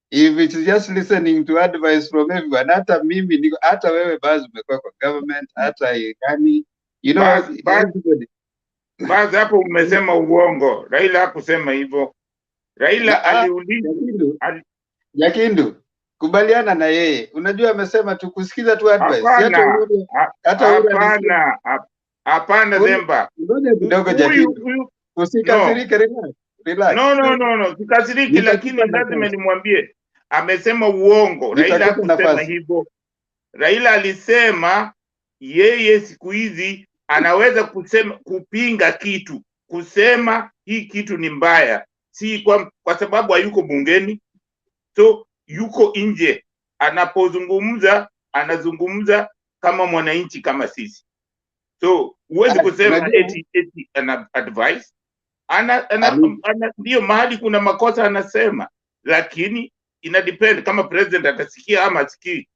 If it's just listening to advice from everyone, hata mimi niko, hata wewe Baz umekuwa kwa government, hata Ikani, you know, everybody. Baz, hapo umesema uongo. Raila hakusema hivyo. Raila aliuliza Jakindu, kubaliana na yeye. Unajua amesema tu kusikiza tu advice. Hapana Zemba. Ngoja kidogo Jakindu. Usikasirike, relax. No, sikasiriki, lakini lazima nimwambie. Amesema uongo. Raila hakusema hivyo. Raila alisema yeye siku hizi anaweza kusema kupinga kitu. kusema hii kitu ni mbaya, si kwa sababu hayuko bungeni, so yuko nje, anapozungumza anazungumza kama mwananchi kama sisi. So huwezi kusema eti ana advice, ndio mahali kuna makosa anasema, lakini ina depend kama president atasikia ama asikii.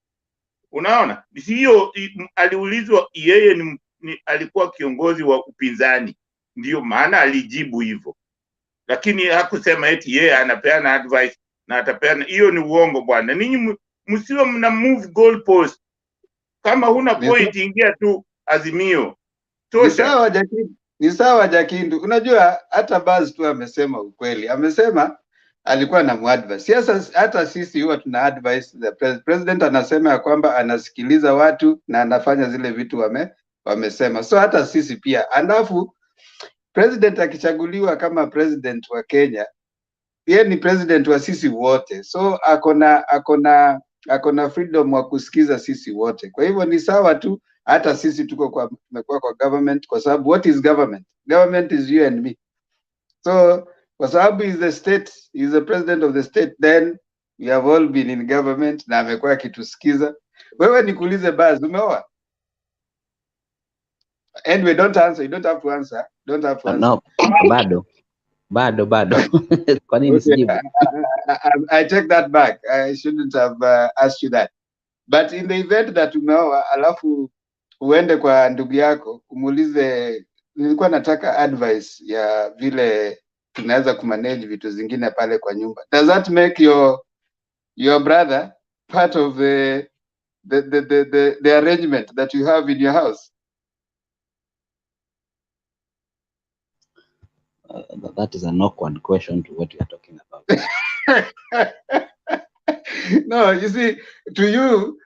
Unaona, hiyo aliulizwa, yeye alikuwa kiongozi wa upinzani, ndio maana alijibu hivyo, lakini hakusema eti yeye anapeana advice na atapeana. Hiyo ni uongo bwana. Ninyi msiwe mna move goalpost. Kama huna point, ingia tu Azimio. Ni sawa Jakindu. Unajua hata Baz tu amesema ukweli. Amesema alikuwa na muadvise. Sasa hata sisi huwa tuna advice the president anasema ya kwamba anasikiliza watu na anafanya zile vitu wamesema. So hata sisi pia. Alafu president akichaguliwa kama president wa Kenya, yeye ni president wa sisi wote. So akona freedom wa kusikiza sisi wote. Kwa hivyo ni sawa tu, hata sisi tumekuwa kwa government, kwa sababu what is government? Government is you and me. So kwa sababu is the state, is the president of the state, then we have all been in government na amekuwa akitusikiza. Wewe nikuulize Baz, umeoa? Anyway, don't answer. You don't have to answer. Don't have to answer. No, bado. Kwa nini sijibu? I take that back. I shouldn't have asked you that. But in the event that umeoa, alafu uende kwa ndugu yako umuulize, nilikuwa nataka advice ya vile tunaweza kumanage vitu zingine pale kwa nyumba. Does that make your brother part of the arrangement that you have in your house? That is an awkward question to what you are talking about. No, you see, to you,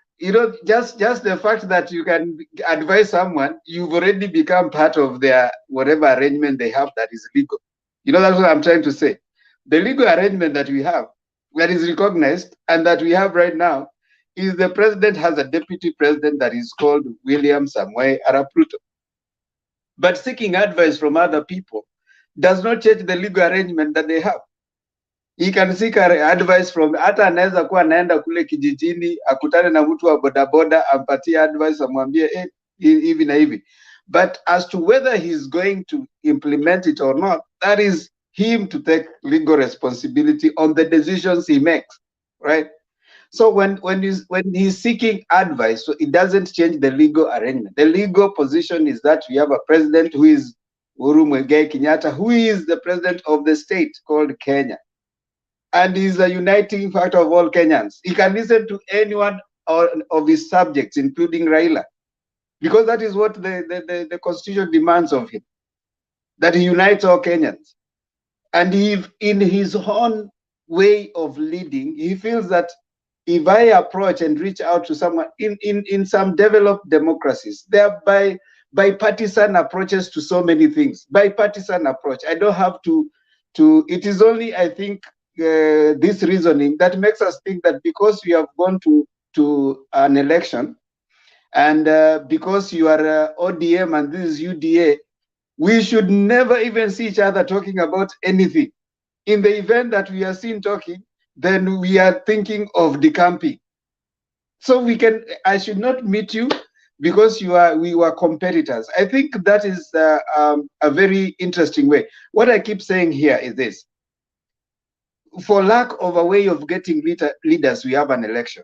just the fact that you can advise someone, you've already become part of their whatever arrangement they have that is legal. That's what I'm trying to say. The legal arrangement that we have, that is recognized and that we have right now, is the president has a deputy president that is called William Samoei Arap Ruto. But seeking advice from other people does not change the legal arrangement that they have. He can seek advice from, hata anaweza kuwa anaenda kule kijijini akutane na mtu wa bodaboda ampatie advice amwambie hivi na hivi. But as to whether he's going to implement it or not, that is him to take legal responsibility on the decisions he makes, right? So when he's seeking advice, so it doesn't change the legal arrangement. The legal position is that we have a president who is Uhuru Muigai Kenyatta, who is the president of the state called Kenya. And he's a uniting factor of all Kenyans. He can listen to anyone of his subjects, including Raila, because that is what the constitution demands of him, that he unites all Kenyans. And in his own way of leading, he feels that if I approach and reach out to someone in some developed democracies, they are bipartisan approaches to so many things. Bipartisan approach. I don't have to it is only, I think, this reasoning that makes us think that because we have gone to an election and because you are ODM and this is UDA, we should never even see each other talking about anything. In the event that we are seen talking, then we are thinking of decamping. So I should not meet you because we were competitors. I think that is a very interesting way. What I keep saying here is this. For lack of a way of getting leaders, we have an election.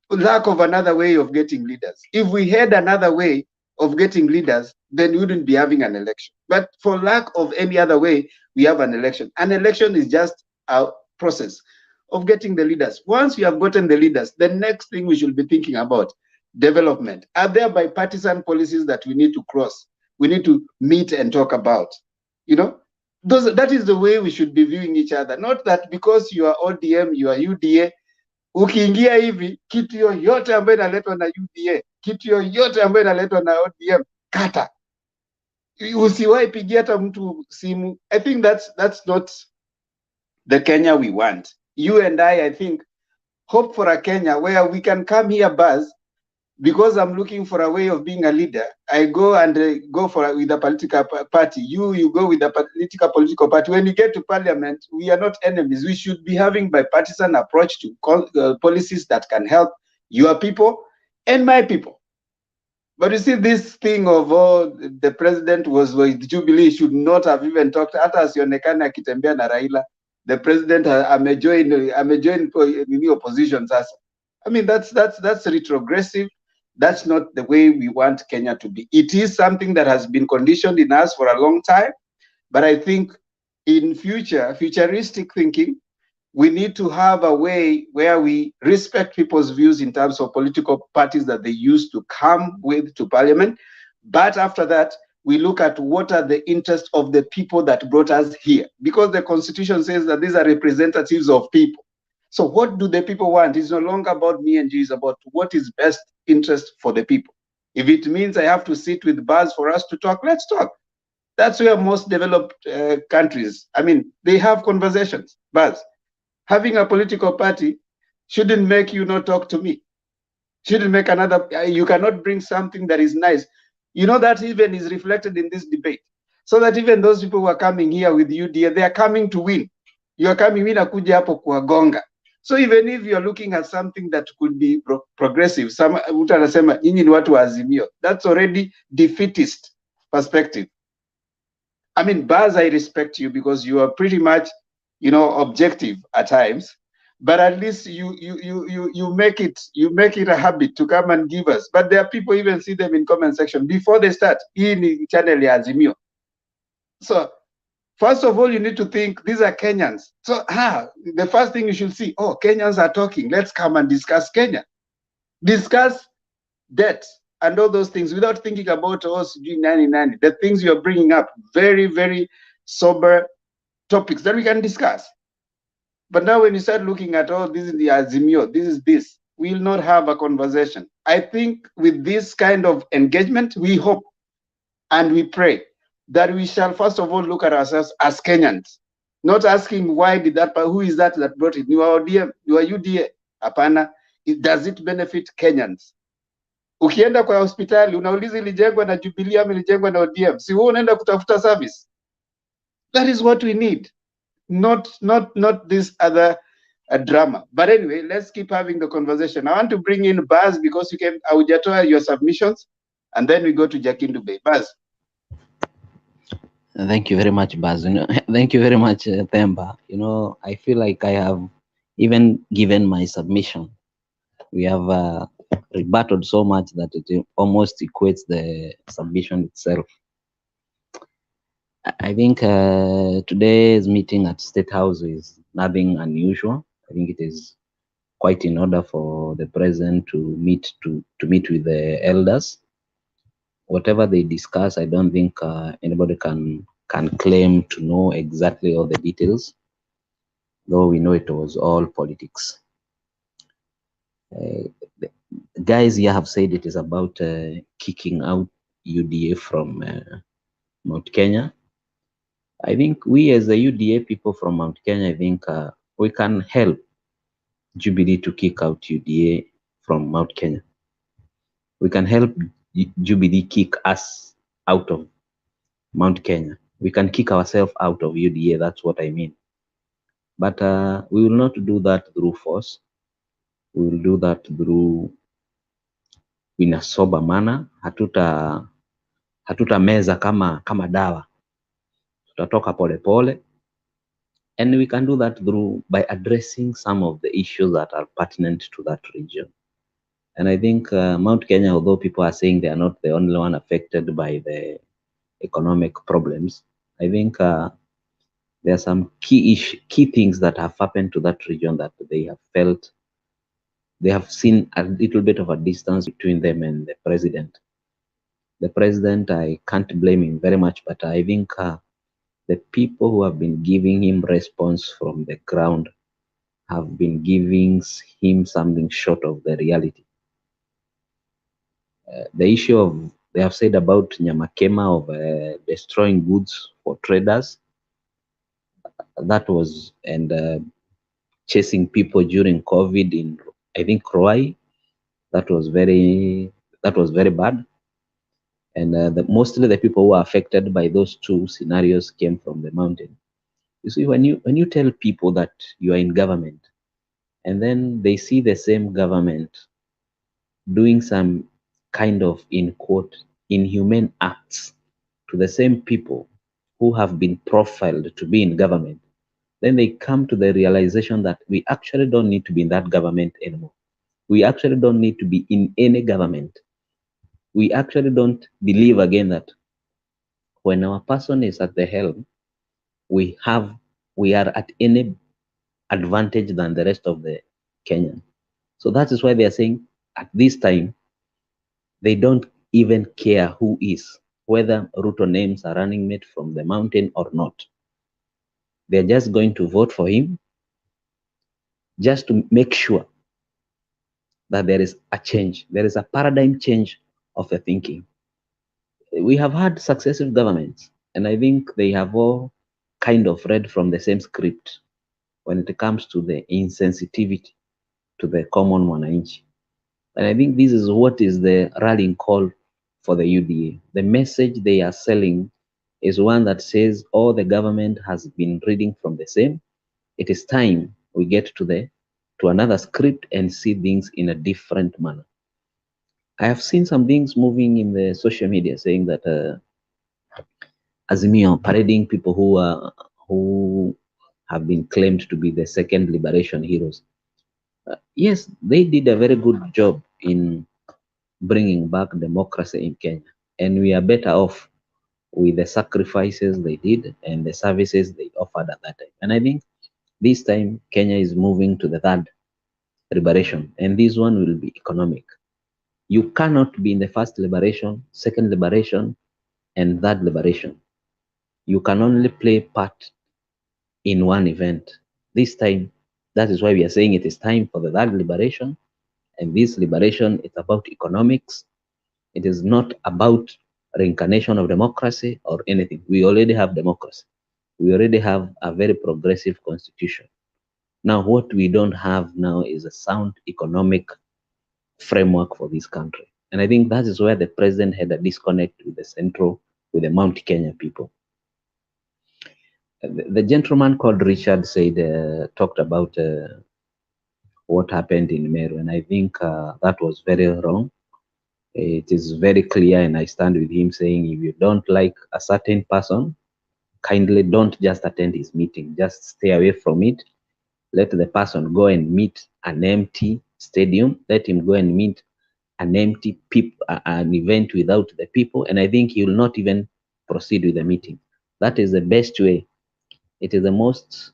For lack of another way of getting leaders. If we had another way of getting leaders, then we wouldn't be having an election. But for lack of any other way, we have an election. An election is just a process of getting the leaders. Once we have gotten the leaders, the next thing we should be thinking about, development. Are there bipartisan policies that we need to cross? We need to meet and talk about, that is the way we should be viewing each other. Not that because you are ODM, you are UDA, ukiingia hivi, kitu yoyote ambayo inaletwa na UDA, kitu yoyote ambayo inaletwa na ODM, kata. Usiwahi pigia hata mtu simu. I think that's not the Kenya we want. You and I think, hope for a Kenya where we can come here, Buzz, because I'm looking for a way of being a leader, I go and go with a political party. You go with a political party. When you get to parliament, we are not enemies. We should be having bipartisan approach to policies that can help your people and my people. But you see, this thing of the president was with Jubilee should not have even talked. Hata asionekane akitembea na Raila, the president amejoin the opposition sasa. I mean, that's retrogressive. That's not the way we want Kenya to be. It is something that has been conditioned in us for a long time. But I think in futuristic thinking, we need to have a way where we respect people's views in terms of political parties that they used to come with to parliament. But after that, we look at what are the interests of the people that brought us here. Because the constitution says that these are representatives of people. So what do the people want? It's no longer about me and you, it's about what is best interest for the people. If it means I have to sit with Buzz for us to talk, let's talk. That's where most developed countries, I mean, they have conversations. Buzz, having a political party shouldn't make you not talk to me. Shouldn't make you cannot bring something that is nice. You know, that even is reflected in this debate. So that even those people who are coming here with UDA, they are coming to win. You are coming in kuja hapo kuwagonga. So even if you are looking at something that could be progressive, mtu anasema nyinyi ni watu wa Azimio. That's already defeatist perspective. I mean, Baz, I respect you because you are pretty much, objective at times, but at least you make it a habit to come and give us. But there are people, even see them in comment section before they start in channel Azimio. So first of all, you need to think these are Kenyans. So the first thing you should see, Kenyans are talking. Let's come and discuss Kenya. Discuss debt and all those things without thinking about us doing 90. The things you're bringing up, very, very sober topics that we can discuss. But now when you start looking at, this is the Azimio, this, we'll not have a conversation. I think with this kind of engagement, we hope and we pray that we shall first of all look at ourselves as Kenyans, not asking why did that, who is that brought it? You are ODM, you are UDA. Apana, does it benefit Kenyans? Ukienda kwa hospitali unauliza ilijengwa na Jubilee ama ilijengwa na ODM, si wewe unaenda kutafuta service. That is what we need, not this other drama. But anyway, let's keep having the conversation. I want to bring in Baz because you came Aujatoa your submissions, and then we go to Jakindu Bay. Baz. Thank you very much, Baz. Thank you very much, Themba. I feel like I have even given my submission. We have rebutted so much that it almost equates the submission itself. I think today's meeting at State House is nothing unusual. I think it is quite in order for the president to meet with the elders. Whatever they discuss, I don't think anybody can claim to know exactly all the details, though we know it was all politics. The guys here have said it is about kicking out UDA from Mount Kenya. I think we as the UDA people from Mount Kenya, I think we can help Jubilee to kick out UDA from Mount Kenya. We can help Jubilee kick us out of Mount Kenya. We can kick ourselves out of UDA, that's what I mean. But we will not do that through force. We will do that through in a sober manner. Hatuta meza kama dawa. Tutatoka pole pole. And we can do that by addressing some of the issues that are pertinent to that region. And I think Mount Kenya, although people are saying they are not the only one affected by the economic problems, I think there are some key things that have happened to that region that they have felt. They have seen a little bit of a distance between them and the president. The president, I can't blame him very much, but I think the people who have been giving him response from the ground have been giving him something short of the reality. The issue of, they have said about Nyamakema of destroying goods for traders, that was, and chasing people during COVID in, I think, Roai, That was very bad. And mostly the people who are affected by those two scenarios came from the mountain. You see, when you tell people that you are in government, and then they see the same government doing some kind of, in quote, inhumane acts to the same people who have been profiled to be in government, then they come to the realization that we actually don't need to be in that government anymore. We actually don't need to be in any government. We actually don't believe again that when our person is at the helm, we are at any advantage than the rest of the Kenyan. So that is why they are saying at this time, they don't even care who is, whether Ruto names a running mate from the mountain or not. They're just going to vote for him just to make sure that there is a change. There is a paradigm change of the thinking. We have had successive governments, and I think they have all kind of read from the same script when it comes to the insensitivity to the common mwananchi. And I think this is what is the rallying call for the UDA. The message they are selling is one that says all the government has been reading from the same. It is time we get to another script and see things in a different manner. I have seen some things moving in the social media saying that Azimio parading people who have been claimed to be the second liberation heroes. Yes, they did a very good job in bringing back democracy in Kenya, and we are better off with the sacrifices they did and the services they offered at that time. And I think this time Kenya is moving to the third liberation, and this one will be economic. You cannot be in the first liberation, second liberation, and third liberation. You can only play part in one event. This time, that is why we are saying it is time for the third liberation. And this liberation is about economics. It is not about reincarnation of democracy or anything. We already have democracy. We already have a very progressive constitution. Now, what we don't have now is a sound economic framework for this country. And I think that is where the president had a disconnect with the Mount Kenya people. The gentleman called Richard said, talked about what happened in Meru, and I think that was very wrong. It is very clear, and I stand with him saying, if you don't like a certain person, kindly don't just attend his meeting, just stay away from it. Let the person go and meet an empty stadium. Let him go and meet an empty an event without the people, and I think he will not even proceed with the meeting. That is the best way. It is the most,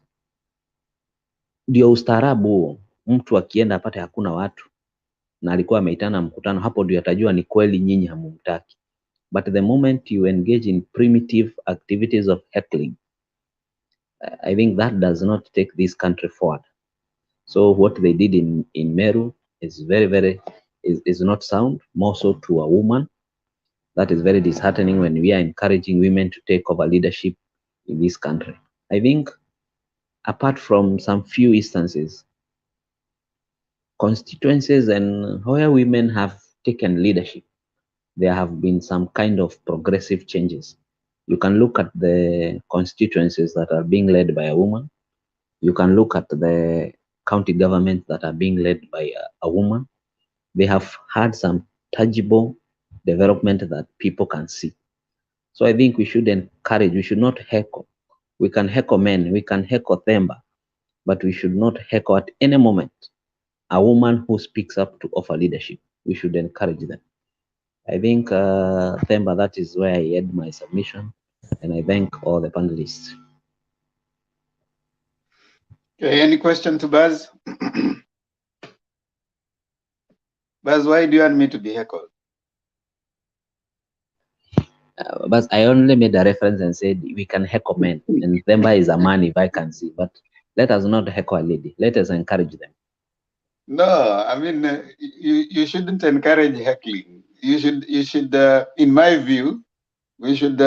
ndio ustaarabu huo. Mtu akienda apate hakuna watu na alikuwa ameitana mkutano, hapo ndio atajua ni kweli nyinyi hamumtaki. But the moment you engage in primitive activities of heckling, I think that does not take this country forward. So what they did in Meru is is not sound, more so to a woman. That is very disheartening when we are encouraging women to take over leadership in this country. I think apart from some few instances, constituencies and where women have taken leadership, there have been some kind of progressive changes. You can look at the constituencies that are being led by a woman. You can look at the county governments that are being led by a woman. They have had some tangible development that people can see. So I think we should encourage, we should not heckle. We can heckle men, we can heckle Themba, but we should not heckle at any moment a woman who speaks up to offer leadership. We should encourage them. I think, Themba, that is where I end my submission, and I thank all the panelists. Okay, any question to Baz? Baz, why do you want me to be heckled? But I only made a reference and said we can heckle men, and Themba is a man if I can see, but let us not heckle a lady. Let us encourage them. No, I mean, you shouldn't encourage heckling. You should, in my view, we should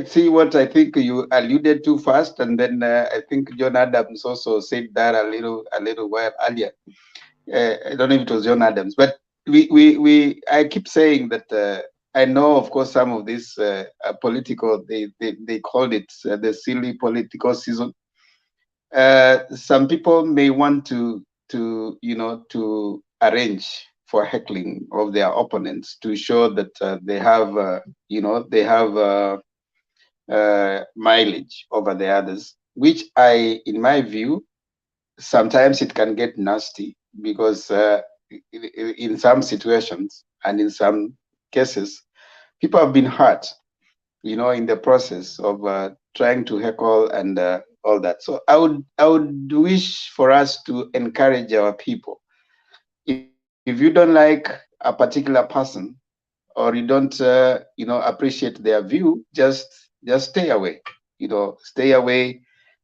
see what I think you alluded to first, and then I think John Adams also said that a little while earlier. I don't know if it was John Adams, but I keep saying that I know, of course, some of this political, they called it the silly political season. Some people may want to arrange for heckling of their opponents to show that they have mileage over the others, which in my view, sometimes it can get nasty because in some situations and in some cases, people have been hurt, in the process of trying to heckle and all that. So I would wish for us to encourage our people. If you don't like a particular person or you don't, appreciate their view, just stay away. Stay away.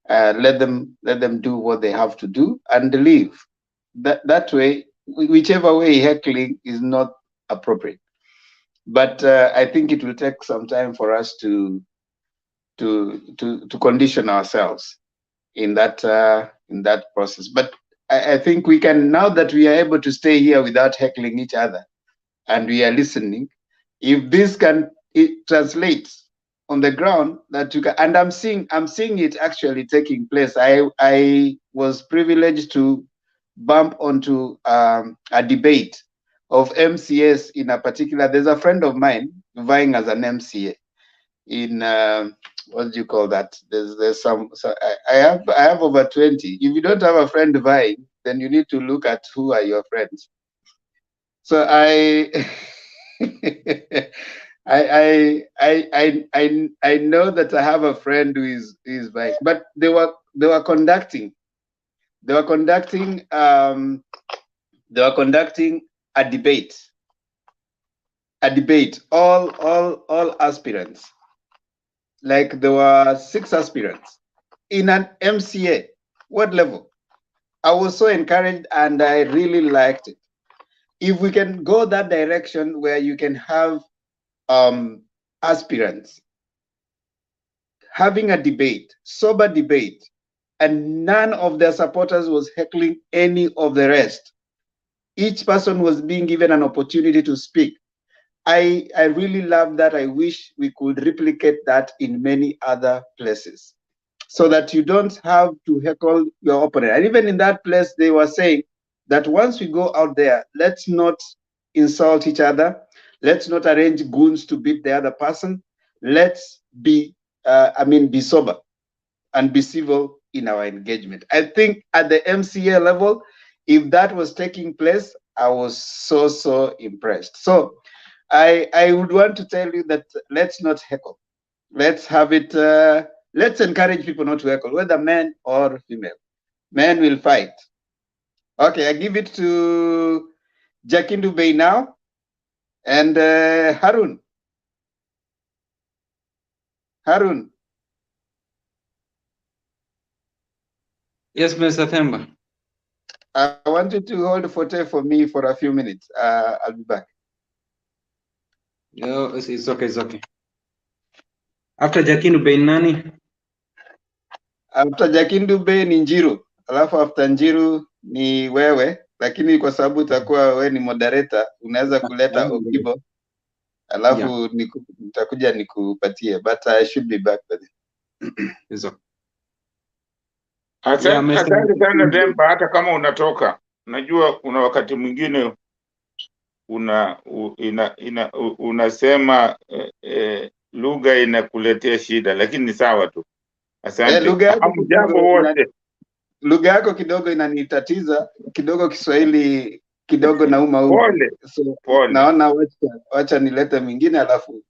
Let them do what they have to do and leave. That way, whichever way heckling is not appropriate. But I think it will take some time for us to condition ourselves in that process. But I think we can, now that we are able to stay here without heckling each other and we are listening, if this can translate on the ground, that you can, and I'm seeing it actually taking place. I was privileged to bump onto a debate of MCS in a particular. There's a friend of mine vying as an MCA in what do you call that? There's some. So I have over 20. If you don't have a friend vying, then you need to look at who are your friends. So I I know that I have a friend who is vying, but they were conducting a debate. All aspirants. Like there were 6 aspirants in an MCA. What level? I was so encouraged and I really liked it. If we can go that direction where you can have aspirants having a debate, sober debate, and none of their supporters was heckling any of the rest. Each person was being given an opportunity to speak. I really love that. I wish we could replicate that in many other places so that you don't have to heckle your opponent. And even in that place, they were saying that once we go out there, let's not insult each other. Let's not arrange goons to beat the other person. Let's be sober and be civil in our engagement. I think at the MCA level, if that was taking place, I was so impressed. So I would want to tell you that let's not heckle. Let's have it, let's encourage people not to heckle, whether men or female. Men will fight. Okay, I give it to Jakindu Bey now and Harun. Harun. Yes, Mr. Themba. I want you to hold Forte for me for a few minutes. I'll be back. No, it's okay, it's okay. After Jakindu Bey nani? After Jakindu Bey ni Njiru. Alafu after Njiru ni wewe, lakini kwa sababu utakuwa wewe ni moderator, unaweza kuleta Okibo. Alafu nitakuja nikupatie, but I should be back by then. It's okay. Asante sana Themba, hata kama unatoka, najua una wakati mwingine unasema lugha inakuletea shida, lakini ni sawa tu. Asante. Lugha yako kidogo inanitatiza kidogo, Kiswahili kidogo nauma huko. Pole. So, Pole. Naona wacha nilete mwingine alafu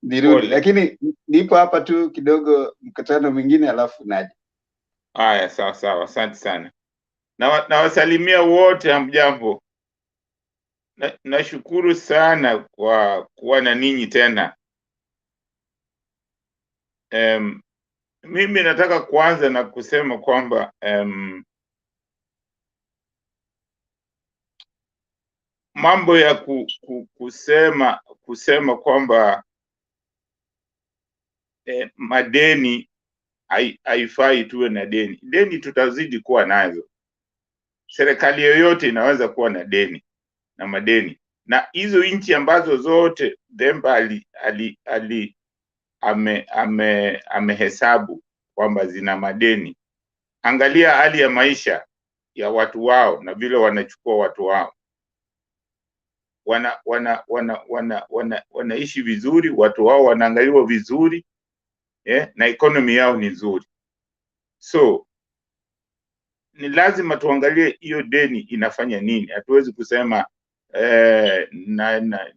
nirudi. Lakini nipo hapa tu kidogo, mkutano mwingine alafu naje. Haya, sawa. Asante sana. Na wasalimia wote, hamjambo. Nashukuru sana kwa kuwa na ninyi tena. Mimi nataka kuanza na kusema kwamba mambo ya kusema kwamba madeni haifai tuwe na deni. Deni tutazidi kuwa nazo. serikali yoyote inaweza kuwa na deni na madeni, na hizo nchi ambazo zote Demba amehesabu kwamba zina madeni, angalia hali ya maisha ya watu wao na vile wanachukua watu wao. Wanaishi vizuri, watu wao wanaangaliwa vizuri, na economy yao ni nzuri. So ni lazima tuangalie hiyo deni inafanya nini. Hatuwezi kusema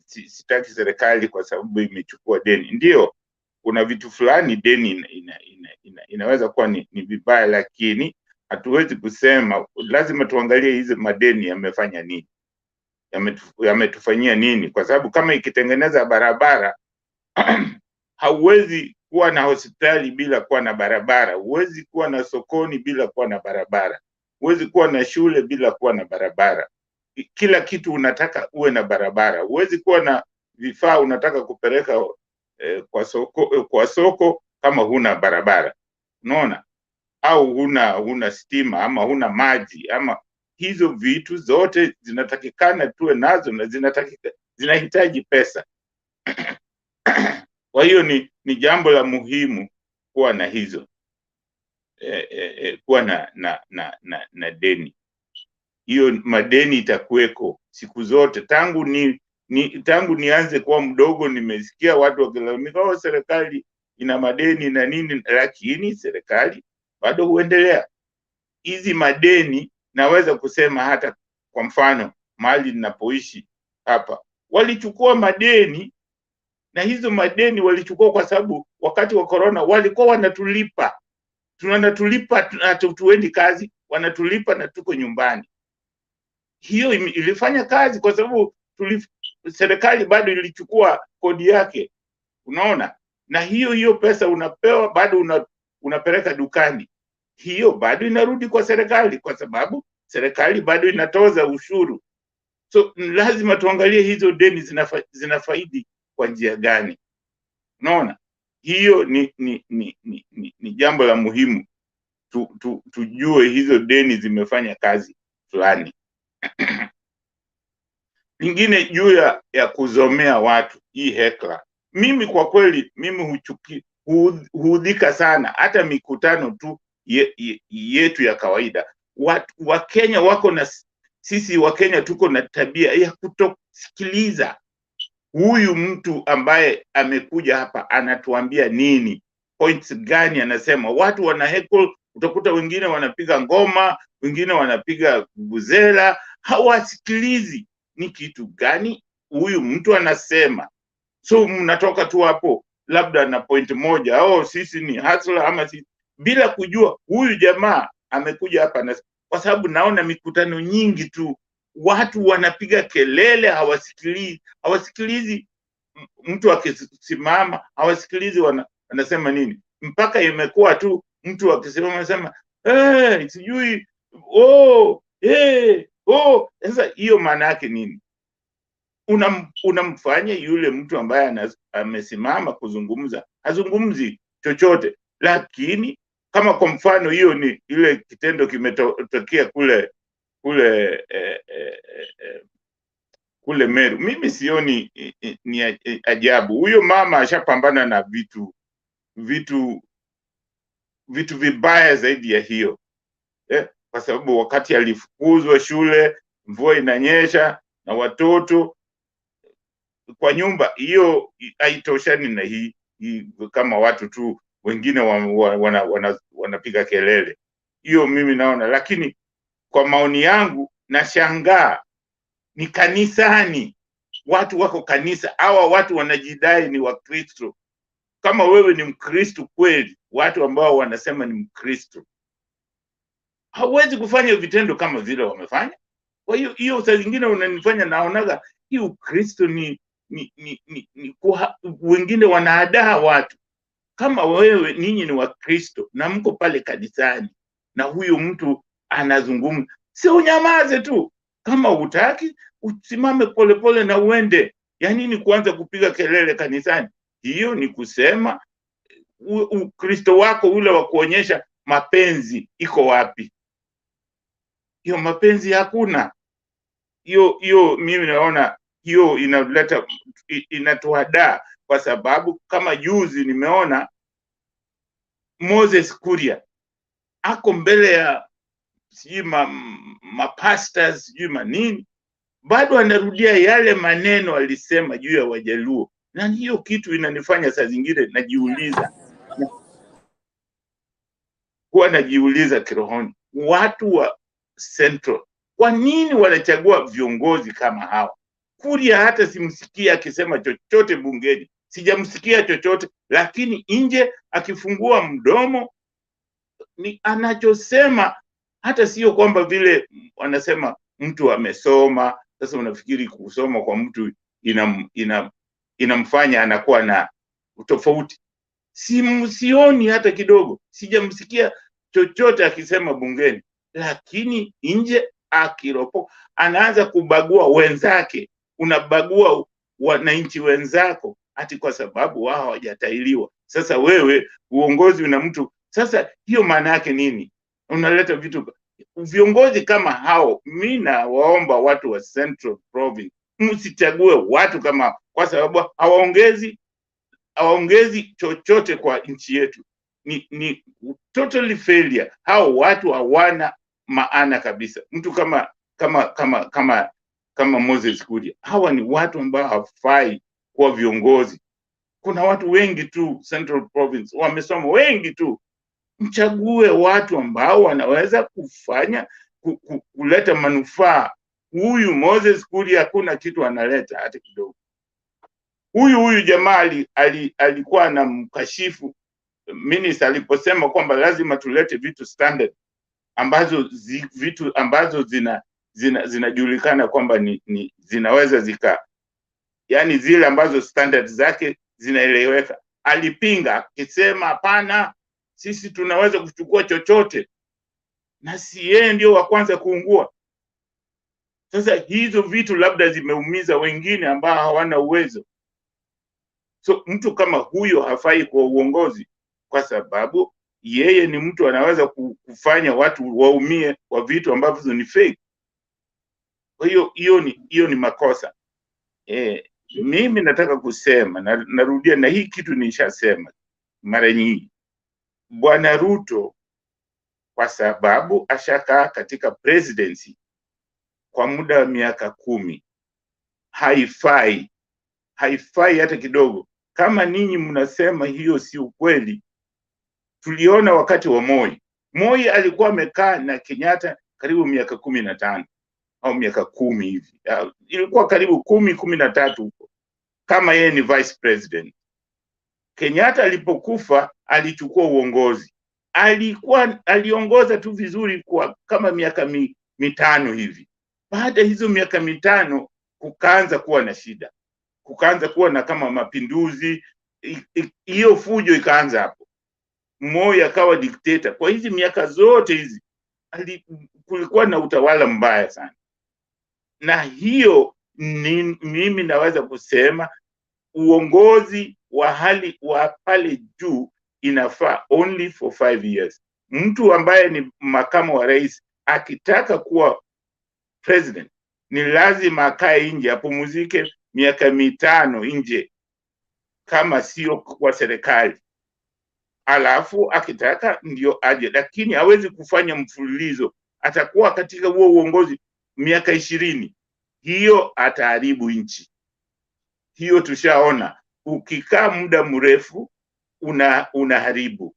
sitaki serikali kwa sababu imechukua deni. Ndio, kuna vitu fulani deni inaweza kuwa ni vibaya, lakini hatuwezi kusema. Lazima tuangalie hizi madeni yamefanya nini, yametufanyia nini, kwa sababu kama ikitengeneza barabara hauwezi kuwa na hospitali bila kuwa na barabara, huwezi kuwa na sokoni bila kuwa na barabara, huwezi kuwa na shule bila kuwa na barabara. Kila kitu unataka uwe na barabara. Huwezi kuwa na vifaa unataka kupeleka kwa soko kama huna barabara, unaona, au huna stima ama huna maji, ama hizo vitu zote zinatakikana tuwe nazo na zinahitaji pesa. Kwa hiyo ni jambo la muhimu kuwa na hizo kuwa na deni. Hiyo madeni itakuweko siku zote. Tangu nianze kuwa mdogo nimesikia watu wakilalamika, serikali ina madeni na nini, lakini serikali bado huendelea. Hizi madeni naweza kusema hata kwa mfano mahali ninapoishi hapa, walichukua madeni, na hizo madeni walichukua kwa sababu wakati wa corona walikuwa wanatulipa, tuendi kazi, wanatulipa na tuko nyumbani. Hiyo ilifanya kazi kwa sababu serikali bado ilichukua kodi yake, unaona, na hiyo pesa unapewa bado unapeleka dukani, hiyo bado inarudi kwa serikali kwa sababu serikali bado inatoza ushuru. So lazima tuangalie hizo deni zinafaidi kwa njia gani, unaona. Hiyo ni jambo la muhimu, tujue hizo deni zimefanya kazi fulani. Lingine juu ya kuzomea watu, hii hekla, mimi kwa kweli huudhika sana. Hata mikutano tu yetu ya kawaida, Wakenya wako na sisi Wakenya tuko na tabia ya kutosikiliza huyu mtu ambaye amekuja hapa anatuambia nini, points gani anasema. Watu wana heckle, utakuta wengine wanapiga ngoma, wengine wanapiga buzela, hawasikilizi ni kitu gani huyu mtu anasema. So mnatoka tu hapo labda na point moja, sisi ni hustler ama sisi, bila kujua huyu jamaa amekuja hapa kwa sababu naona mikutano nyingi tu watu wanapiga kelele, hawasikilizi mtu akisimama, hawasikilizi wanasema nini, mpaka imekuwa tu mtu akisimama anasema sijui sasa hiyo maana yake nini? Unamfanya yule mtu ambaye amesimama kuzungumza hazungumzi chochote. Lakini kama kwa mfano hiyo ni ile kitendo kimetokea kule Meru, mimi sioni ni ajabu. Huyo mama ashapambana na vitu vibaya zaidi ya hiyo, kwa sababu wakati alifukuzwa shule, mvua inanyesha na watoto kwa nyumba, hiyo haitoshani na hii kama watu tu wengine wanapiga kelele. Hiyo mimi naona, lakini kwa maoni yangu nashangaa ni kanisani, watu wako kanisa, hawa watu wanajidai ni Wakristo. Kama wewe ni Mkristo kweli, watu ambao wanasema ni Mkristo, hauwezi kufanya vitendo kama vile wamefanya. Kwa hiyo saa zingine unanifanya naonaga hii Ukristo ni wengine wanaadaa watu. Kama wewe ninyi ni Wakristo na mko pale kanisani na huyo mtu anazungumza, si unyamaze tu. Kama hutaki usimame polepole na uende. Ya nini kuanza kupiga kelele kanisani? Hiyo ni kusema Ukristo wako ule wa kuonyesha mapenzi iko wapi? hiyo mapenzi hakuna. Hiyo mimi naona hiyo inaleta inatuhadaa, kwa sababu kama juzi nimeona Moses Kuria ako mbele ya sijui mapastors sijui manini, bado anarudia yale maneno alisema juu ya Wajaluo, na hiyo kitu inanifanya saa zingine najiuliza kirohoni, watu wa Central kwa nini wanachagua viongozi kama hawa? Kuria hata simsikia akisema chochote bungeni, sijamsikia chochote, lakini nje akifungua mdomo ni anachosema. Hata sio kwamba vile wanasema mtu amesoma. Sasa unafikiri kusoma kwa mtu inamfanya anakuwa na utofauti? Sioni hata kidogo, sijamsikia chochote akisema bungeni, lakini nje akiropo anaanza kubagua wenzake. Unabagua wananchi wenzako ati kwa sababu wao hawajatailiwa. Sasa wewe uongozi una mtu, sasa hiyo maana yake nini? Unaleta vitu viongozi kama hao. Mimi nawaomba watu wa Central Province msichague watu kama, kwa sababu hawaongezi chochote kwa nchi yetu. Ni totally failure. Hao watu hawana maana kabisa. Mtu kama Moses Kuria, hawa ni watu ambao hawafai kuwa viongozi. Kuna watu wengi tu Central Province wamesoma, wengi tu. Mchague watu ambao wanaweza kufanya kuleta manufaa. Huyu Moses Kuria hakuna kitu analeta hata kidogo. Huyu jamaa alikuwa na mkashifu minister aliposema kwamba lazima tulete vitu standard ambazo zinajulikana kwamba ni zinaweza yani zile ambazo standard zake zinaeleweka. Alipinga akisema hapana, sisi tunaweza kuchukua chochote, na si yeye ndio wa kwanza kuungua. Sasa hizo vitu labda zimeumiza wengine ambao hawana uwezo. So mtu kama huyo hafai kwa uongozi, kwa sababu yeye ni mtu anaweza kufanya watu waumie kwa vitu ambavyo ni fake. Kwa hiyo ni makosa. Mimi nataka kusema narudia, na hii kitu nishasema mara nyingi, Bwana Ruto kwa sababu ashakaa katika presidency kwa muda wa miaka 10, haifai hata kidogo. Kama ninyi mnasema hiyo si ukweli, tuliona wakati wa Moi alikuwa amekaa na Kenyatta karibu miaka 15 au miaka 10 hivi. Ilikuwa karibu 13 huko, kama yeye ni vice president. Kenyatta alipokufa alichukua uongozi. Aliongoza tu vizuri kwa kama miaka 5 hivi. Baada hizo miaka 5 kukaanza kuwa na shida. Kukaanza kuwa na kama mapinduzi, hiyo fujo ikaanza hapo. Moi akawa dikteta. Kwa hizi miaka zote hizi kulikuwa na utawala mbaya sana. Na hiyo mimi naweza kusema uongozi wa hali wa pale juu inafaa only for 5 years. Mtu ambaye ni makamu wa rais akitaka kuwa president ni lazima akae nje, apumzike miaka 5 nje kama sio kwa serikali. Alafu akitaka ndio aje, lakini hawezi kufanya mfululizo. Atakuwa katika huo uongozi miaka 20. Hiyo ataharibu nchi. Hiyo tushaona. Ukikaa muda mrefu unaharibu.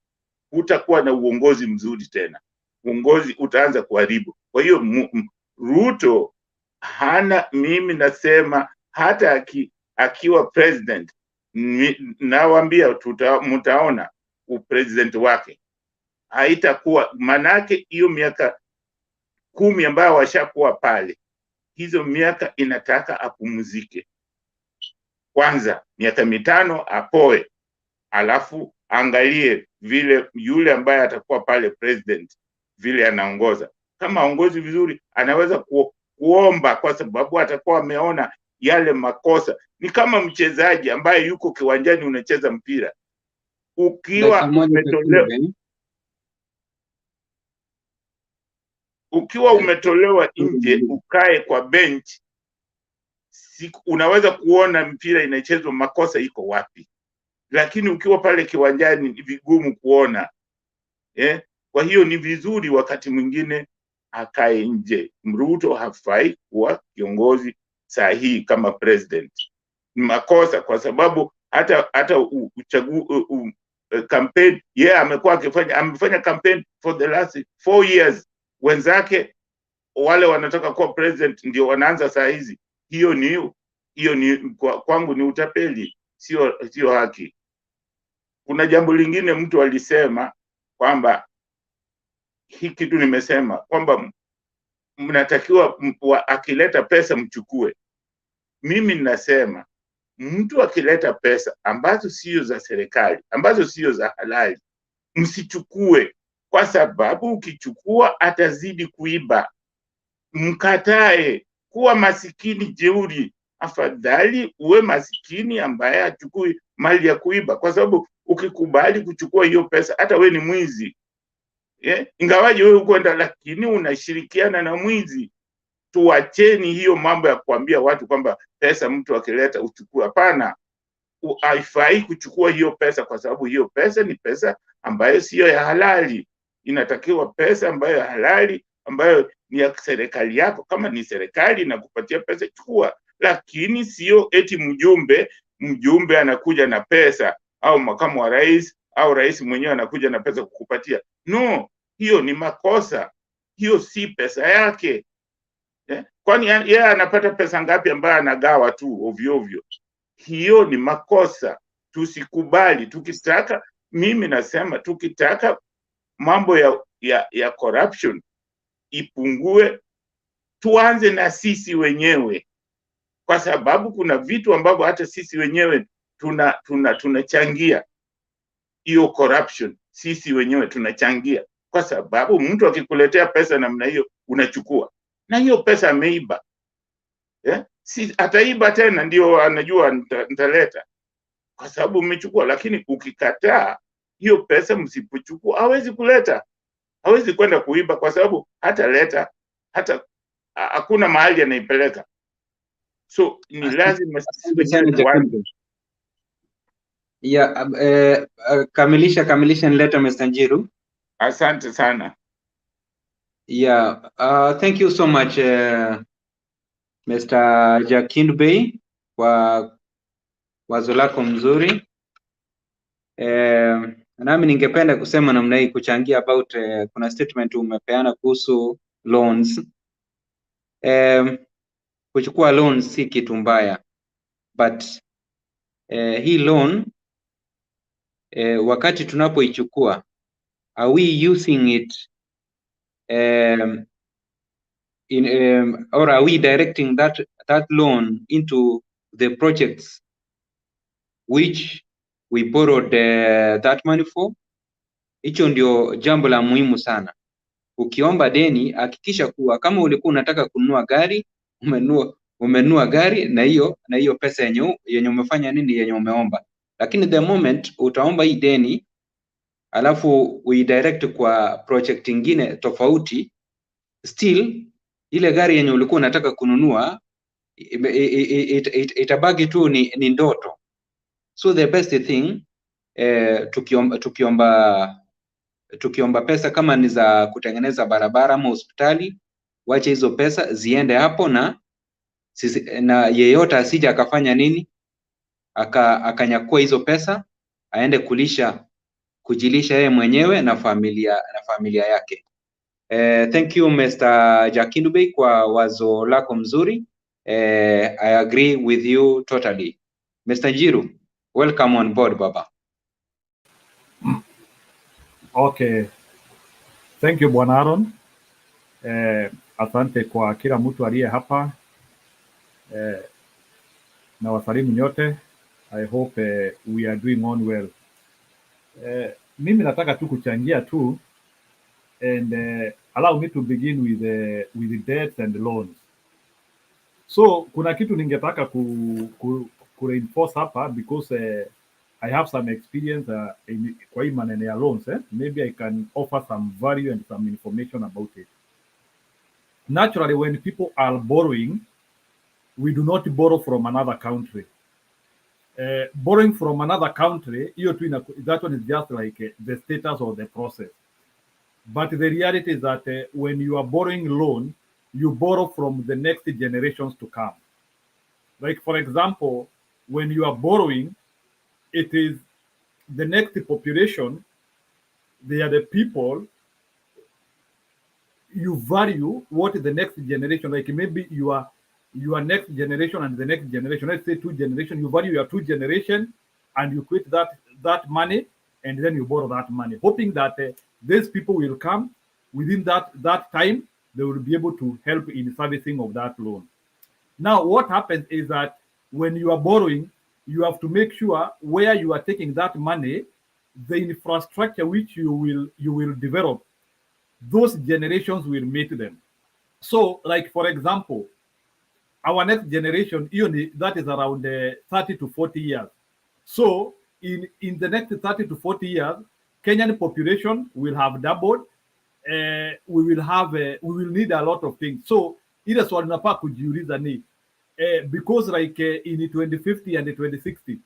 Utakuwa na uongozi mzuri tena. Uongozi utaanza kuharibu. Kwa hiyo Ruto mimi nasema hata akiwa president, nawaambia mtaona upresident wake haitakuwa, manake hiyo miaka 10 ambayo washakuwa pale, hizo miaka inataka apumzike kwanza, miaka 5 apoe, alafu angalie vile yule ambaye atakuwa pale president vile anaongoza. Kama aongozi vizuri anaweza kuomba, kwa sababu atakuwa ameona yale makosa. Ni kama mchezaji ambaye yuko kiwanjani, unacheza mpira, ukiwa umetolewa Ukiwa umetolewa nje ukae kwa bench, unaweza kuona mpira inachezwa, makosa iko wapi, lakini ukiwa pale kiwanjani ni vigumu kuona. Kwa hiyo ni vizuri wakati mwingine akae nje. Ruto hafai kuwa kiongozi sahihi kama president. Ni makosa, kwa sababu hata campaign amekuwa amefanya campaign for the last 4 years. Wenzake wale wanataka kuwa president ndio wanaanza saa hizi. Hiyo ni kwangu ni utapeli, sio haki. Kuna jambo lingine mtu alisema kwamba hii kitu nimesema kwamba mnatakiwa akileta pesa mchukue. Mimi ninasema mtu akileta pesa ambazo sio za serikali, ambazo sio za halali, msichukue, kwa sababu ukichukua atazidi kuiba. Mkatae kuwa masikini jeuri. Afadhali uwe masikini ambaye hachukui mali ya kuiba, kwa sababu ukikubali kuchukua hiyo pesa hata we ni mwizi. Ingawaje wewe ukwenda, lakini unashirikiana na mwizi. Tuacheni hiyo mambo ya kuambia watu kwamba pesa mtu akileta uchukue. Hapana, haifai kuchukua hiyo pesa, kwa sababu hiyo pesa ni pesa ambayo sio ya halali. Inatakiwa pesa ambayo ya halali, ambayo ni ya serikali yako. Kama ni serikali na kupatia pesa, chukua, lakini sio eti mjumbe anakuja na pesa, au makamu wa rais au rais mwenyewe anakuja na pesa kukupatia. No, hiyo ni makosa. Hiyo si pesa yake. Kwani yeye anapata pesa ngapi ambayo anagawa tu ovyo ovyo? Hiyo ni makosa. Tusikubali. Mimi nasema tukitaka mambo ya corruption ipungue, tuanze na sisi wenyewe, kwa sababu kuna vitu ambavyo hata sisi wenyewe tunachangia hiyo corruption. Sisi wenyewe tunachangia, kwa sababu mtu akikuletea pesa namna hiyo unachukua, na hiyo pesa ameiba. Si ataiba tena ndio anajua nitaleta, kwa sababu umechukua. Lakini ukikataa hiyo pesa, msipochukua, hawezi kuleta, hawezi kwenda kuiba, kwa sababu hata hakuna mahali anaipeleka. So ni lazima kamilisha nileta Mr. Njiru. Asante sana. Thank you so much Mr. Jakindbey kwa wazo lako mzuri. Nami ningependa kusema namna hii, kuchangia about kuna statement umepeana kuhusu loans. Kuchukua loans si kitu mbaya, but hii loan wakati tunapoichukua, are we using it or are we directing that loan into the projects which we borrowed that money for? Hicho ndio jambo la muhimu sana. Ukiomba deni, hakikisha kuwa kama ulikuwa unataka kununua gari, umenunua gari na hiyo pesa yenye umefanya nini, yenye umeomba. Lakini the moment utaomba hii deni alafu uidirect kwa project ingine tofauti, still ile gari yenye ulikuwa unataka kununua itabaki tu ni ndoto. So the best thing, tukiomba pesa kama ni za kutengeneza barabara ama hospitali, wache hizo pesa ziende hapo, na yeyote asije akafanya nini, akanyakua hizo pesa aende kujilisha yeye mwenyewe na familia yake. Thank you Mr. Jakindbey kwa wazo lako mzuri. I agree with you totally. Mr. Njiru, welcome on board baba. Okay. Thank you Bwana Aaron. Asante kwa kila mtu aliye hapa. Na wasalimu nyote. I hope we are doing on well. Mimi nataka tu kuchangia tu, and allow me to begin with the debts and the loans. So kuna kitu ningetaka ku reinforce hapa, because I have some experience kwa hii maneno ya loans. Maybe I can offer some value and some information about it. naturally, when people are borrowing, we do not borrow from another country. Borrowing from another country, that one is just like the status of the process. But the reality is that when you are borrowing loan, you borrow from the next generations to come. Like, for example, when you are borrowing, it is the next population, they are the people you value what is the next generation, like maybe your next generation and the next generation, let's say 2 generations, you value your 2 generation and you quit that money and then you borrow that money, hoping that these people will come within that time, they will be able to help in servicing of that loan. Now, what happens is that when you are borrowing, you have to make sure where you are taking that money, the infrastructure which you will develop, those generations will meet them. So, like for example, our next generation, that is around 30 to 40 years. So, in the next 30 to 40 years, Kenyan population will have doubled. We will need a lot of things. So, ile swali tunafaa kujiuliza ni because like in 2050 and 2060,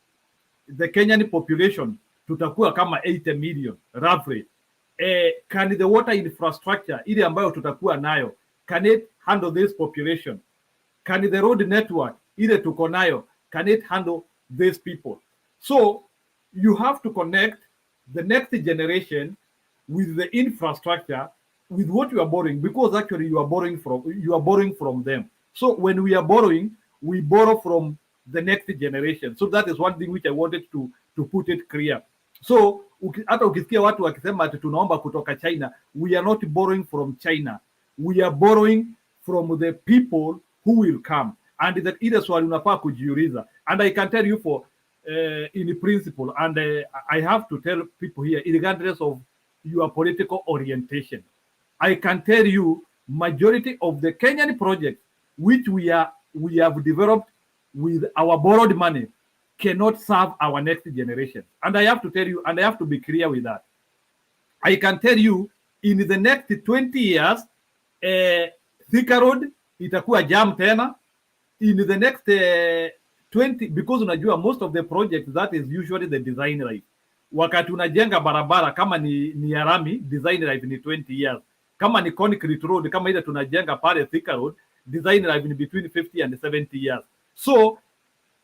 the Kenyan population tutakuwa kama 80 million roughly. Can the water infrastructure ile ambayo tutakuwa nayo, can it handle this population? Can the road network ile tuko nayo, can it handle these people? So you have to connect the next generation with the infrastructure, with what you are borrowing, because actually you are borrowing from them. So when we are borrowing, we borrow from the next generation. So that is one thing which I wanted to put it clear. So hata ukisikia watu wakisema ati tunaomba kutoka China, we are not borrowing from China. We are borrowing from the people who will come. And that ile swali unafaa kujiuliza. And I can tell you for in principle, and I have to tell people here, regardless of your political orientation, I can tell you majority of the Kenyan projects which we have developed with our borrowed money cannot serve our next generation. And I have to tell you, and I have to be clear with that. I can tell you, in the next 20 years, Thika Road itakuwa jam tena. In the next 20, because unajua most of the projects, that is usually the design life. Wakati unajenga barabara kama ni ya rami, design life ni 20 years. Kama ni concrete road, kama ile tunajenga pale Thika Road, design life in between 50 and 70 years. So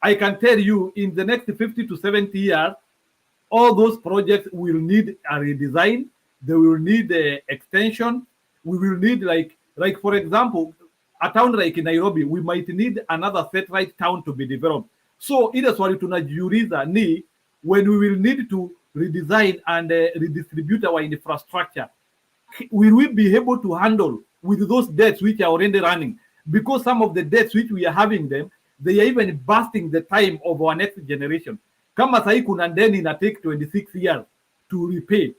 I can tell you, in the next 50 to 70 years, all those projects will need a redesign. They will need extension. We will need like for example, a town like in Nairobi, we might need another satellite town to be developed. So ile swali tunajiuliza ni, when we will need to redesign and redistribute our infrastructure, will we be able to handle with those debts which are already running? Because some of the debts which we are having them, they are even busting the time of our next generation. Kama sahi kuna ndeni ina take 26 years to repay.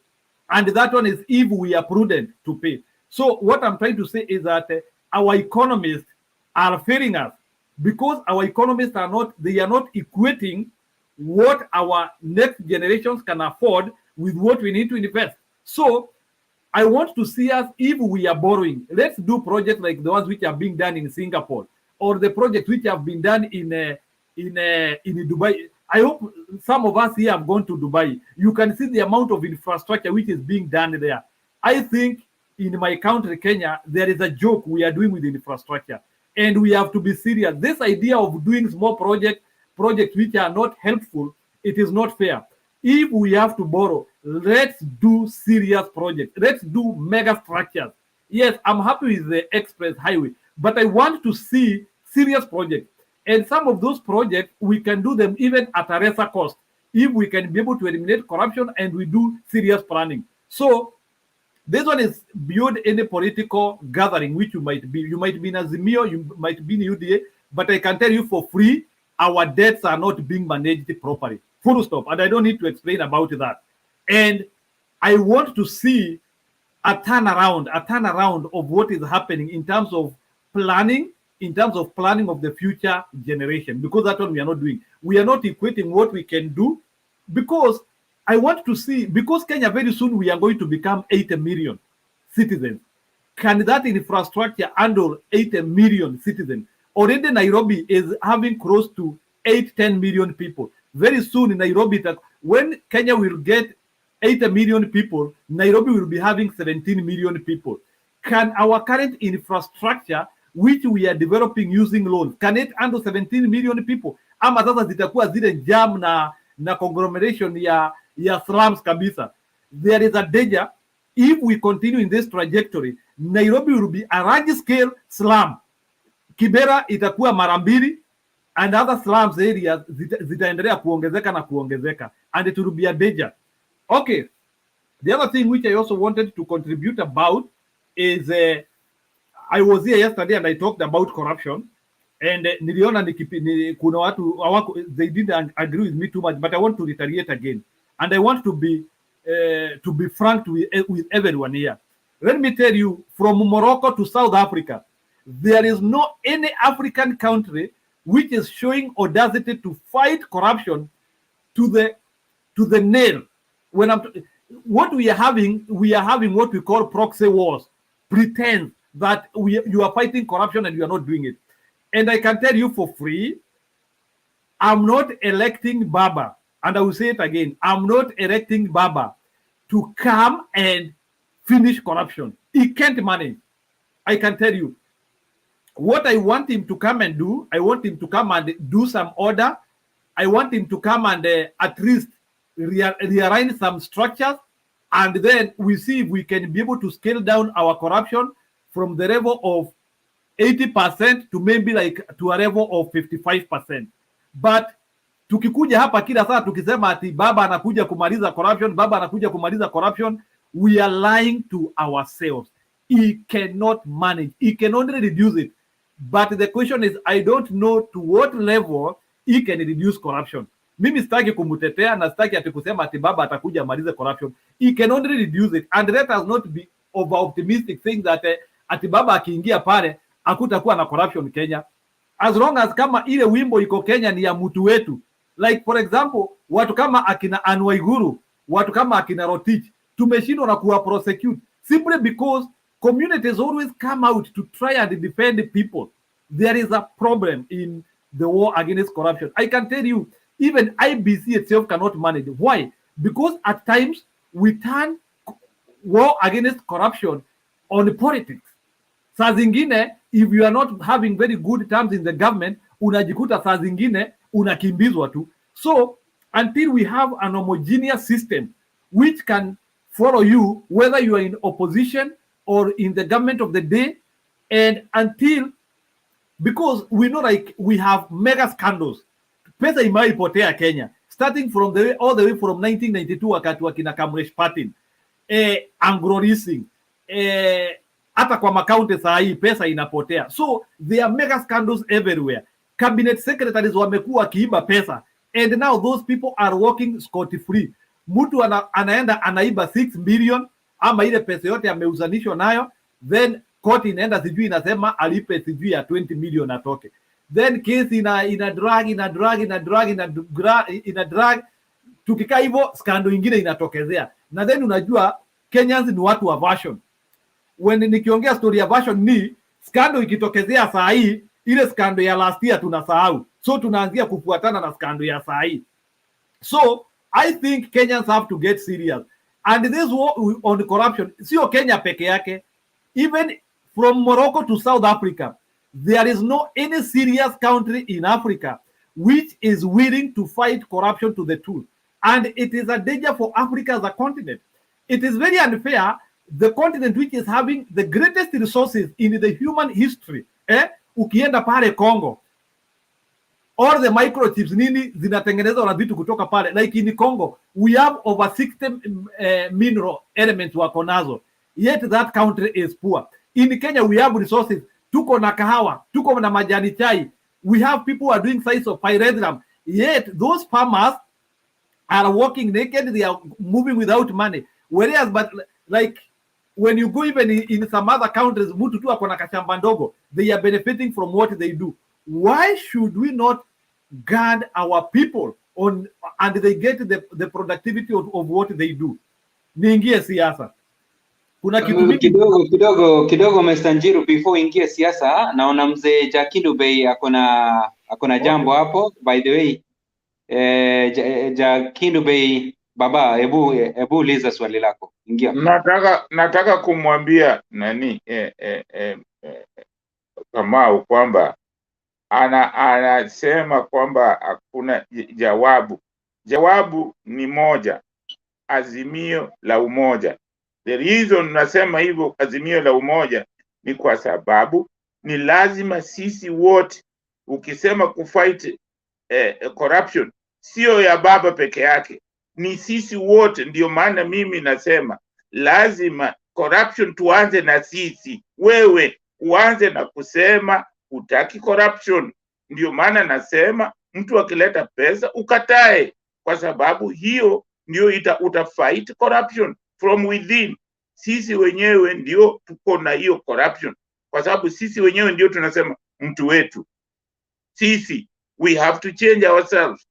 And that one is if we are prudent to pay. So what I'm trying to say is that our economists are failing us, because our economists are not equating what our next generations can afford with what we need to invest. So I want to see us, if we are borrowing, let's do projects like the ones which are being done in Singapore, or the projects which have been done in Dubai. I hope some of us here have gone to Dubai. You can see the amount of infrastructure which is being done there. I think in my country, Kenya, there is a joke we are doing with the infrastructure, and we have to be serious. This idea of doing small projects which are not helpful, it is not fair. If we have to borrow, let's do serious projects. Let's do mega structures. Yes, I'm happy with the express highway, but I want to see serious projects. And some of those projects, we can do them even at a lesser cost if we can be able to eliminate corruption and we do serious planning. So this one is beyond any political gathering which you might be. You might be in Azimio, you might be in UDA, but I can tell you for free, our debts are not being managed properly. Full stop. And I don't need to explain about that. And I want to see a turnaround of what is happening in terms of planning, of the future generation, because that's what we are not doing. We are not equating what we can do, because I want to see, because Kenya very soon we are going to become 80 million citizens. can that infrastructure handle 80 million citizens? Already Nairobi is having close to 8-10 million people. Very soon in Nairobi, when Kenya will get 80 million people, Nairobi will be having 17 million people. Can our current infrastructure, which we are developing using loans, can it handle 17 million people? Ama sasa zitakuwa zile jam na conglomeration ya slums kabisa. There is a danger if we continue in this trajectory. Nairobi will be a large scale slum. Kibera itakuwa mara mbili, and other slums areas zitaendelea kuongezeka na kuongezeka, and it will be a danger. Okay, the other thing which I also wanted to contribute about is I was here yesterday and I talked about corruption, and niliona kuna watu they didn't agree with me too much, but I want to reiterate again, and I want to be frank with everyone here. Let me tell you, from Morocco to South Africa, there is no any African country which is showing audacity to fight corruption to the nail. What we are having what we call proxy wars, pretend that you are fighting corruption and you are not doing it. And I can tell you for free, I'm not electing Baba, and I will say it again, I'm not electing Baba to come and finish corruption. He can't manage. I can tell you. What I want him to come and do, I want him to come and do some order. I want him to come and at least rearrange some structures, and then we see if we can be able to scale down our corruption from the level of 80% to maybe like to a level of 55%. But tukikuja hapa kila saa tukisema ati baba anakuja kumaliza corruption, baba anakuja kumaliza corruption, we are lying to ourselves. He cannot manage. He can only reduce it. But the question is, I don't know to what level he can reduce corruption. Mimi sitaki kumutetea na sitaki ati kusema ati baba atakuja amalize corruption. He can only reduce it, and let us not be over optimistic saying that ati baba akiingia pale hakutakuwa na corruption Kenya. As long as kama ile wimbo iko Kenya ni ya mtu wetu, like for example watu kama akina Uhuru, watu kama akina Rotich, tumeshindwa na kuwa prosecute simply because communities always come out to try and defend people. There is a problem in the war against corruption. I can tell you, even IBC itself cannot manage. Why? Because at times we turn war against corruption on politics. Saa zingine, if you are not having very good terms in the government, unajikuta saa zingine unakimbizwa tu. So until we have an homogeneous system which can follow you whether you are in opposition or in the government of the day, and until, because we know like we have mega scandals. Pesa imaipotea Kenya starting from all the way from 1992 wakati wakina Kamresh Patin, Anglo leasing, hata kwa makaunti saa hii pesa inapotea. So there are mega scandals everywhere. Cabinet secretaries wamekuwa kiiba pesa, and now those people are working scot free. Mtu anaenda anaiba 6 billion ama ile pesa yote ameuzanishwa nayo, then court inaenda sijui inasema alipe sijui ya 20 million atoke, then case ina drag, tukikaa hivyo scandal ingine inatokezea, na then unajua Kenyans ni watu wa version. When nikiongea story ya version ni scandal ikitokezea saa hii, ile scandal ya last year tunasahau, so tunaanzia kufuatana na scandal ya saa hii. So I think Kenyans have to get serious. And this war on corruption, sio Kenya peke yake, even from Morocco to South Africa, there is no any serious country in Africa which is willing to fight corruption to the tooth. And it is a danger for Africa as a continent. It is very unfair, the continent which is having the greatest resources in the human history. Ukienda pale Congo, all the microchips nini zinatengenezwa na vitu kutoka pale. Like in Congo, we have over 60 mineral elements wako nazo, yet that country is poor. In Kenya, we have resources. Tuko na kahawa, tuko na majani chai. We have people who are doing science of pyrethrum, yet those farmers are working naked, they are moving without money. Whereas, but like when you go even in some other countries, mtu tu ako na kashamba ndogo, they are benefiting from what they do. Why should we not guard our people on and they get the productivity of what they do? Niingie siasa. Kuna kitu mimi kidogo Mr. Njiru, before ingie siasa, naona mzee Jakindu Bey akona jambo hapo. By the way, Jakindu Bey baba, hebu uliza swali lako, ingia. Nataka kumwambia nani Kamau kwamba anasema kwamba hakuna jawabu. Jawabu ni moja, azimio la umoja. The reason nasema hivyo azimio la umoja ni kwa sababu ni lazima sisi wote, ukisema kufight corruption sio ya baba peke yake, ni sisi wote. Ndio maana mimi nasema lazima corruption tuanze na sisi. Wewe uanze na kusema hutaki corruption. Ndio maana nasema mtu akileta pesa ukatae, kwa sababu hiyo ndio utafight corruption from within. Sisi wenyewe ndio tuko na hiyo corruption, kwa sababu sisi wenyewe ndio tunasema mtu wetu. Sisi we have to change ourselves.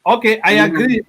Okay, I agree,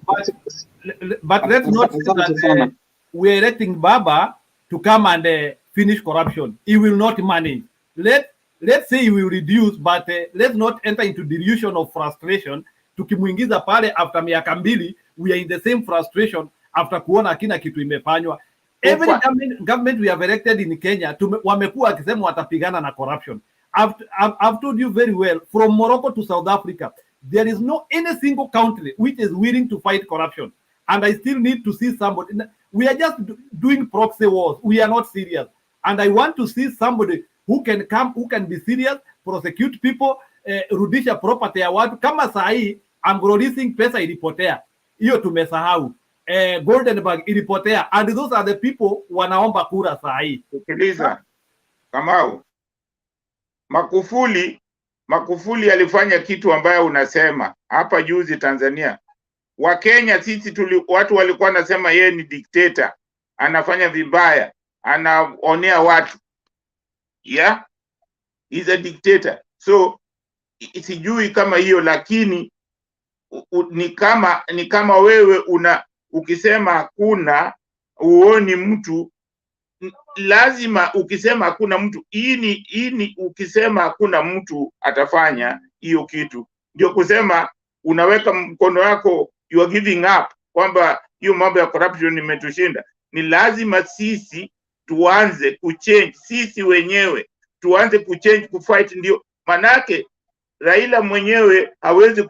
but let's not say that we are electing Baba to come and finish corruption. He will not manage. Let's say he will reduce, but let's not enter into delusion of frustration. Tukimuingiza pale after miaka mbili, we are in the same frustration after kuona hakina kitu imefanywa. Every government we have elected in Kenya, wamekuwa wakisema watapigana na corruption. I've told you very well, from Morocco to South Africa, there is no any single country which is willing to fight corruption. And I still need to see somebody. We are just doing proxy wars. We are not serious. And I want to see somebody who can come, who can be serious, prosecute people, rudisha property ya watu. Kama sahi, Anglo-leasing pesa ilipotea. Hiyo tumesahau. Goldenberg ilipotea. And those are the people wanaomba kura sahi. Sikiliza, Kamau, Makufuli alifanya kitu ambayo unasema hapa juzi Tanzania. Wakenya sisi watu walikuwa nasema yeye ni dictator, anafanya vibaya, anaonea watu. Yeah, he's a dictator. So sijui kama hiyo, lakini ni kama wewe ukisema hakuna uoni mtu, lazima ukisema hakuna mtu, ini ukisema hakuna mtu atafanya hiyo kitu, ndio kusema unaweka mkono wako, you are giving up, kwamba hiyo mambo ya corruption imetushinda. Ni lazima sisi tuanze kuchange, sisi wenyewe tuanze kuchange, kufight. Ndio manake Raila mwenyewe hawezi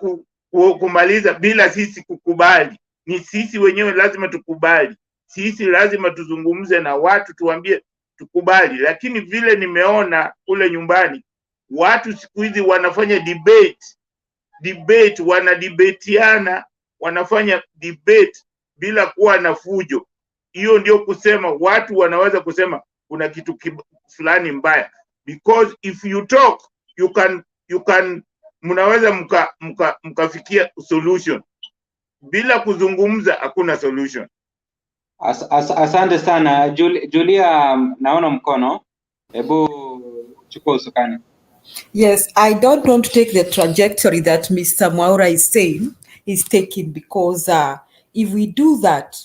kumaliza bila sisi kukubali. Ni sisi wenyewe lazima tukubali. Sisi lazima tuzungumze na watu, tuambie tukubali. Lakini vile nimeona kule nyumbani, watu siku hizi wanafanya debate, wanadebatiana, wanafanya debate bila kuwa na fujo. Hiyo ndio kusema watu wanaweza kusema kuna kitu fulani mbaya, because if you talk you can mnaweza mkafikia solution. Bila kuzungumza hakuna solution. Asante sana Julia, naona mkono, hebu chukua usukani. Yes, I don't want to take the trajectory that Mr. Mwaura is saying he's taking, because if we do that,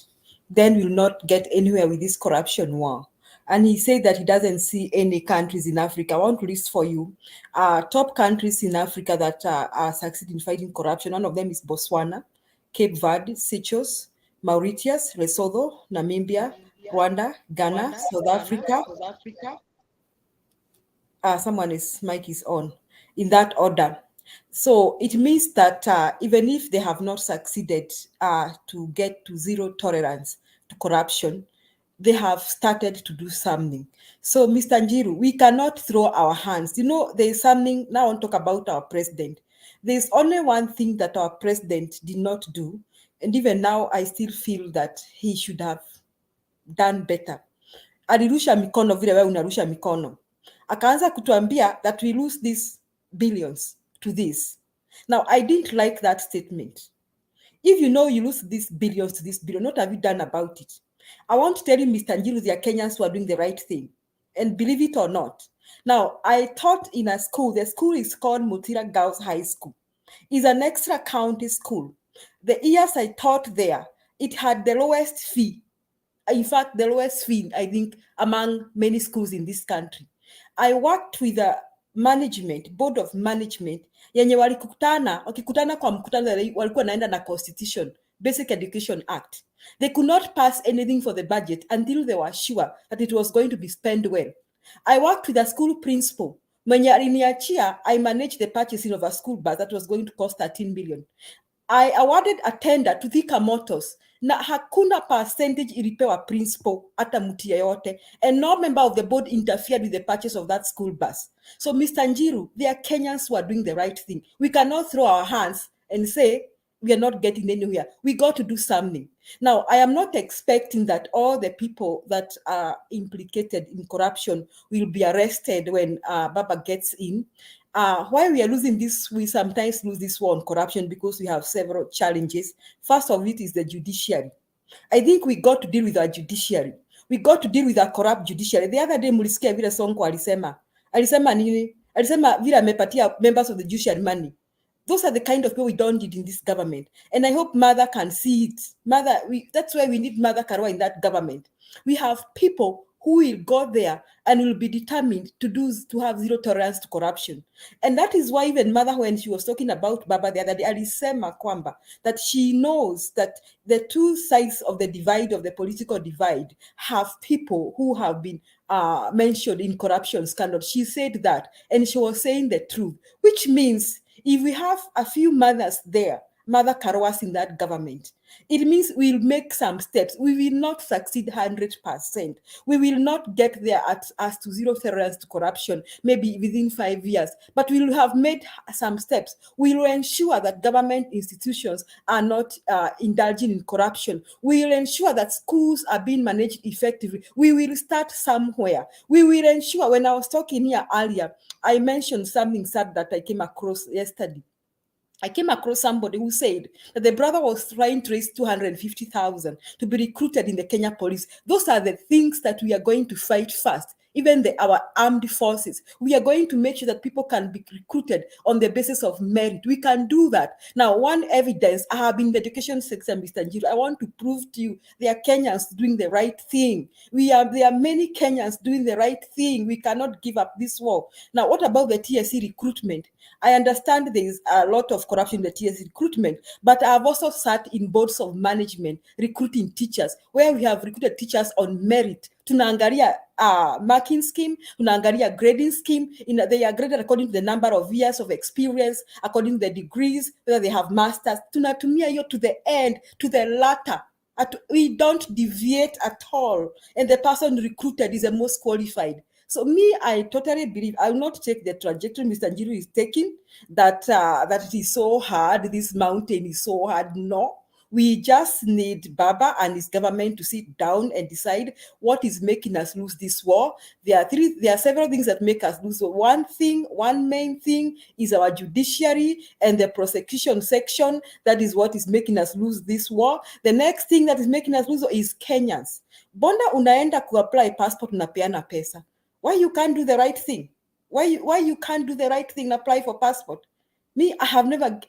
then we'll not get anywhere with this corruption war. And he said that he doesn't see any countries in Africa. I want to list for you top countries in Africa that are succeeding in fighting corruption. One of them is Botswana, Cape Verde, Seychelles, Mauritius, Lesotho, Namibia, Rwanda, Ghana, South Africa. Someone's mic is on, in that order. So it means that even if they have not succeeded to get to zero tolerance to corruption, they have started to do something. So, Mr. Njiru, we cannot throw our hands. You know, there is something, now I want to talk about our president. There is only one thing that our president did not do, and even now I still feel that he should have done better. Alirusha mikono vile wewe unarusha mikono. Akaanza kutuambia that we lose these billions to this. Now, I didn't like that statement. If you know you lose these billions to this billion, what have you done about it? I want to tell you, Mr. Njiru, there are Kenyans who are doing the right thing. And believe it or not. Now, I taught in a school. The school is called Mutira Girls High School. It's an extra county school. The years I taught there, it had the lowest fee In fact, the lowest fee, I think, among many schools in this country. I worked with a board of management, yenye wakikutana kwa mkutano walikuwa naenda na constitution, Basic Education Act. They could not pass anything for the budget until they were sure that it was going to be spent well. I worked with a school principal. Mwenye aliniachia, I managed the purchasing of a school bus that was going to cost 13 million. I awarded a tender to Thika Motors na hakuna percentage ilipewa principal hata mtu yeyote, and no member of the board interfered with the purchase of that school bus. So Mr. Njiru, they are Kenyans who are doing the right thing. We cannot throw our hands and say we are not getting anywhere. We got to do something. Now, I am not expecting that all the people that are implicated in corruption will be arrested when Baba gets in. Why we are losing this, we sometimes lose this war on corruption because we have several challenges. First of it is the judiciary. I think we got to deal with our judiciary. We got to deal with our corrupt judiciary. The other day, mulisikia vile Sonko alisema nini? Alisema vile amepatia members of the judiciary money. Those are the kind of people we don't need in this government. And I hope Mother can see it. That's why we need Mother Karua in that government. We have people who will go there and will be determined to have zero tolerance to corruption. And that is why even Mother, when she was talking about Baba the other day, alisema kwamba, that she knows that the two sides of the divide, of the political divide, have people who have been mentioned in corruption scandal. She said that, and she was saying the truth, which means if we have a few mothers there, Mother Karuas in that government, it means we'll make some steps. We will not succeed 100%. We will not get there as to zero tolerance to corruption, maybe within 5 years, but we will have made some steps. We will ensure that government institutions are not indulging in corruption. We will ensure that schools are being managed effectively. We will start somewhere. We will ensure, when I was talking here earlier, I mentioned something sad that I came across yesterday. I came across somebody who said that the brother was trying to raise 250,000 to be recruited in the Kenya police. Those are the things that we are going to fight first. Even our armed forces, we are going to make sure that people can be recruited on the basis of merit. We can do that. Now, one evidence, I have been in the education sector, Mr. Njiru. I want to prove to you there are Kenyans doing the right thing. There are many Kenyans doing the right thing. We cannot give up this war. Now, what about the TSC recruitment? I understand there is a lot of corruption in the TSC recruitment, but I've also sat in boards of management recruiting teachers, where we have recruited teachers on merit. Tunaangalia marking scheme, tunaangalia grading scheme. They are graded according to the number of years of experience, according to the degrees, whether they have masters. Tunatumia hiyo to the end, to the latter. We don't deviate at all, and the person recruited is the most qualified. So me, I totally believe, I will not take the trajectory Mr. Njiru is taking, that it is so hard, this mountain is so hard. No, we just need Baba and his government to sit down and decide what is making us lose this war. There are several things that make us lose. So one main thing is our judiciary and the prosecution section. That is what is making us lose this war. The next thing that is making us lose is Kenyans. Bonda unaenda apply passport unapeana pesa. Why you can't do the right thing? Why you can't do the right thing and apply for passport? Me, I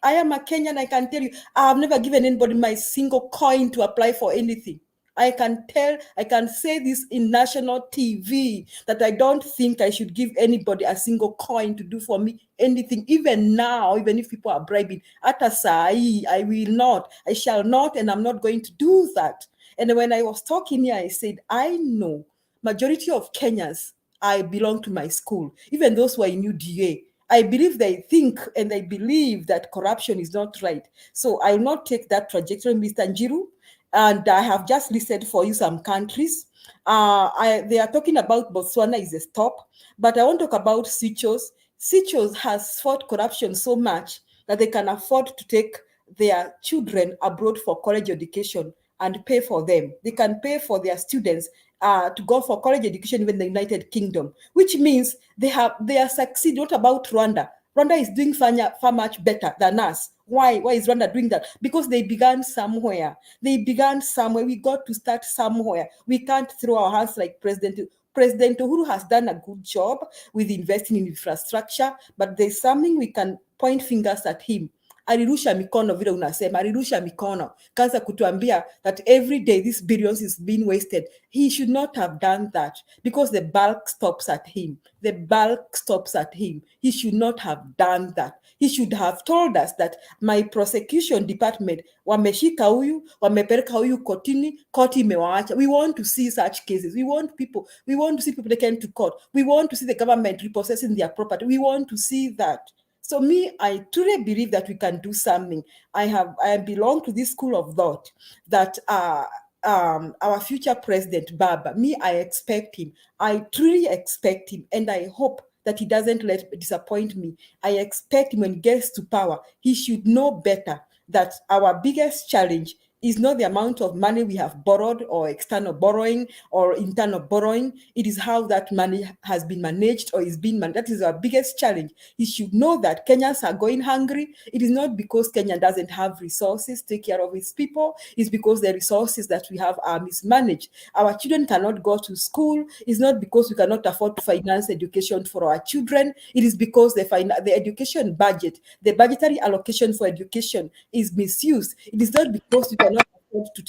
am a Kenyan, I can tell you, I have never given anybody my single coin to apply for anything. I can say this in national TV, that I don't think I should give anybody a single coin to do for me anything. Even now, even if people are bribing, I will not, I shall not, and I'm not going to do that. And when I was talking here, I said, I know majority of Kenyans, I belong to my school, even those who are in UDA. I believe they think and they believe that corruption is not right. So I will not take that trajectory, Mr. Njiru. And I have just listed for you some countries. They are talking about Botswana is a stop, but I want to talk about Seychelles. Seychelles has fought corruption so much that they can afford to take their children abroad for college education and pay for them. They can pay for their students to go for college education in the United Kingdom, which means they are succeeding. What about Rwanda? Rwanda is doing far much better than us. Why is Rwanda doing that? Because they began somewhere. We got to start somewhere. We can't throw our hands like President Uhuru has done a good job with investing in infrastructure, but there's something we can point fingers at him. alirusha mikono vile unasema, alirusha mikono. Kaanza kutuambia that every day this billions is being wasted. He should not have done that because the bulk stops at him. The bulk stops at him. He should not have done that. He should have told us that my prosecution department wameshika huyu, wamepeleka huyu kotini, koti imewaacha. We want to see such cases. We want to see people taken to court. We want to see the government repossessing their property. We want to see that. So me, I truly believe that we can do something. I belong to this school of thought that our future president, Baba, me, I expect him. I truly expect him, and I hope that he doesn't disappoint me. I expect him when he gets to power, he should know better that our biggest challenge is not the amount of money we have borrowed or external borrowing or internal borrowing. It is how that money has been managed or is being managed. That is our biggest challenge. He should know that Kenyans are going hungry. It is not because Kenya doesn't have resources to take care of its people. It's because the resources that we have are mismanaged. Our children cannot go to school. It's not because we cannot afford to finance education for our children. It is because the education budget, the budgetary allocation for education is misused. It is not because we cannot afford to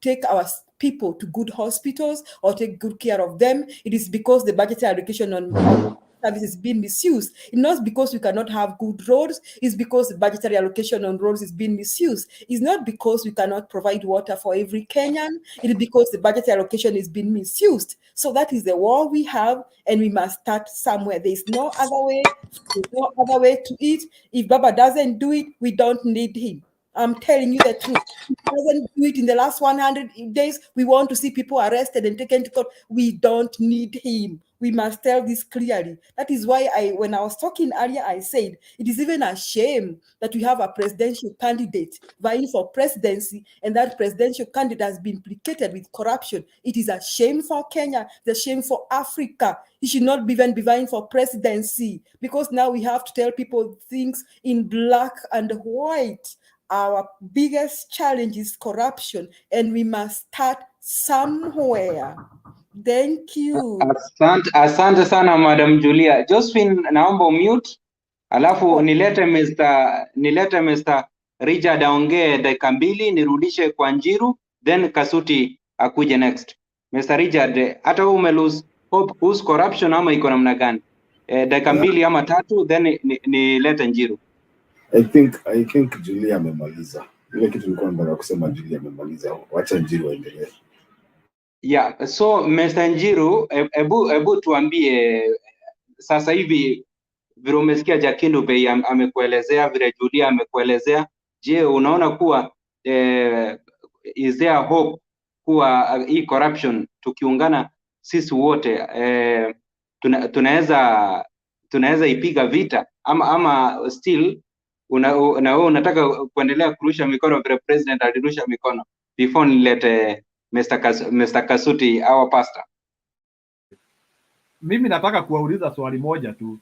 take our people to good hospitals or take good care of them. It is because the budgetary allocation on services is being misused. It's not because we cannot have good roads. It's because the budgetary allocation on roads is being misused. It's not because we cannot provide water for every Kenyan. It is because the budgetary allocation is being misused. So that is the war we have, and we must start somewhere. There is no other way. There's no other way to it. If Baba doesn't do it, we don't need him. I'm telling you the truth. He doesn't do it in the last 100 days. We want to see people arrested and taken to court. We don't need him. We must tell this clearly. That is why when I was talking earlier, I said it is even a shame that we have a presidential candidate vying for presidency, and that presidential candidate has been implicated with corruption. It is a shame for Kenya. It's a shame for Africa. He should not even be vying for presidency, because now we have to tell people things in black and white. Our biggest challenge is corruption, and we must start somewhere. Thank you. Asante sana Madam Julia. Josephine, naomba mute, alafu nilete Mr. Richard aongee dakika mbili, nirudishe kwa Njiru, then Kasuti akuje next. Mr. Richard, hata wewe umelose hope kuhusu corruption ama iko namna gani? Dakika mbili ama tatu, then nilete Njiru. I think Julia amemaliza. Ile kitu nilikuwa nataka kusema Julia amemaliza. Wacha Njiru aendelee. Yeah, so Mr. Njiru, ebu tuambie sasa hivi vile umesikia Jakindu Bey amekuelezea, vile Julia amekuelezea, je, unaona kuwa is there hope kuwa hii corruption tukiungana sisi wote tunaweza ipiga vita ama still na wewe unataka kuendelea kurusha mikono vile president alirusha mikono? Before nilete Mr. Kasuti, our pastor. Mimi nataka kuwauliza swali moja tu.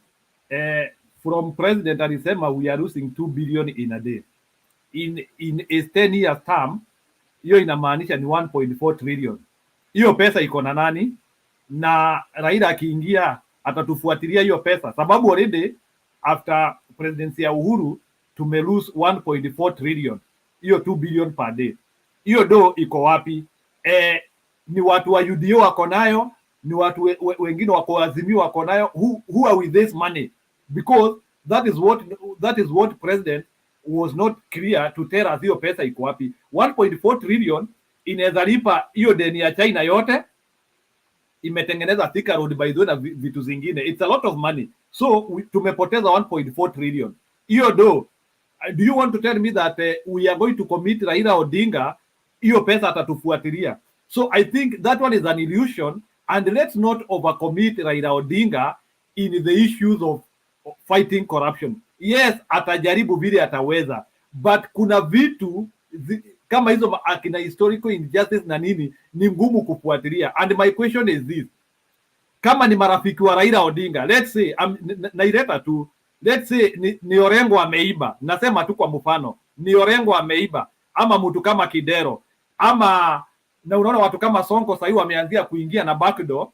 From president alisema we are losing 2 billion in a day. In a 10 years term, hiyo inamaanisha ni 1.4 trillion. Hiyo pesa iko na nani? Na Raila akiingia atatufuatilia hiyo pesa, sababu already after presidency ya Uhuru tume lose 1.4 trillion. Hiyo 2 billion per day. Hiyo do iko wapi? Ni watu wa UDA wako nayo, ni watu wengine wako Azimio wako nayo. Who are with this money? Because that is what president was not clear to tell us hiyo pesa iko wapi. 1.4 trillion inaweza lipa hiyo deni ya China yote, imetengeneza Thika Road by the way na vitu zingine. It's a lot of money. So tumepoteza 1.4 trillion. Hiyo do you want to tell me that we are going to commit Raila Odinga hiyo pesa atatufuatilia? So I think that one is an illusion, and let's not overcommit Raila Odinga in the issues of fighting corruption. Yes, atajaribu vile ataweza, but kuna vitu kama hizo akina historical injustice na nini ni ngumu kufuatilia. And my question is this: kama ni marafiki wa Raila Odinga, let's say naileta tu, let's say ni Orengo ameiba, nasema tu kwa mfano, ni Orengo ameiba, ama mtu kama Kidero, ama na unaona watu kama Sonko sasa hivi wameanzia kuingia na backdoor,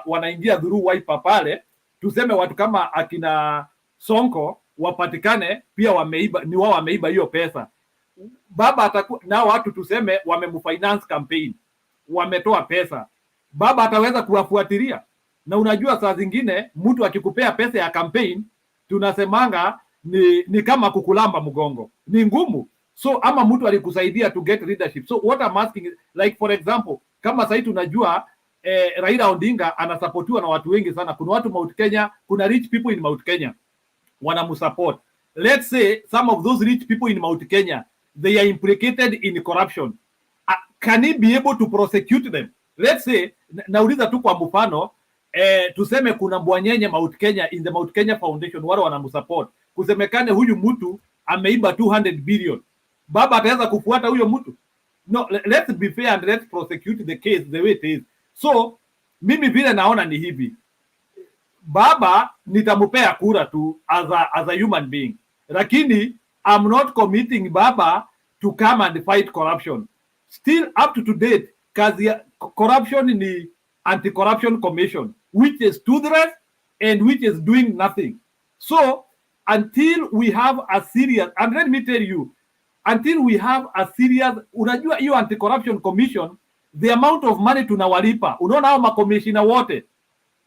wanaingia through wiper pale. Tuseme watu kama akina Sonko wapatikane pia wameiba, ni wao wameiba hiyo pesa. Baba atakuwa na watu tuseme wamemfinance campaign, wametoa pesa, baba ataweza kuwafuatilia. Na unajua saa zingine mtu akikupea pesa ya campaign tunasemanga ni kama kukulamba mgongo, ni ngumu. So ama mtu alikusaidia to get leadership. So what I'm asking is, like for example, kama sasa tunajua Raila Odinga anasupportiwa na watu wengi sana. Kuna watu Mount Kenya, kuna rich people in Mount Kenya wanamsupport. Let's say some of those rich people in Mount Kenya, they are implicated in corruption. Can he be able to prosecute them? Let's say, nauliza tu kwa mfano, tuseme kuna mbwanyenye Mount Kenya, in the Mount Kenya Foundation, wale wanamsupport. Kusemekane huyu mtu ameiba 200 billion. Baba ataweza kufuata huyo mtu? No, let's be fair and let's prosecute the case the way it is. So, mimi vile naona ni hivi. Baba nitamupea kura tu as a human being. Lakini I'm not committing baba to come and fight corruption. Still up to date, kazi ya corruption ni Anti-Corruption Commission, which is toothless and which is doing nothing. So until we have a serious, and let me tell you, until we have a serious, unajua hiyo Anti-Corruption Commission, the amount of money tunawalipa, unaona hao makomishina wote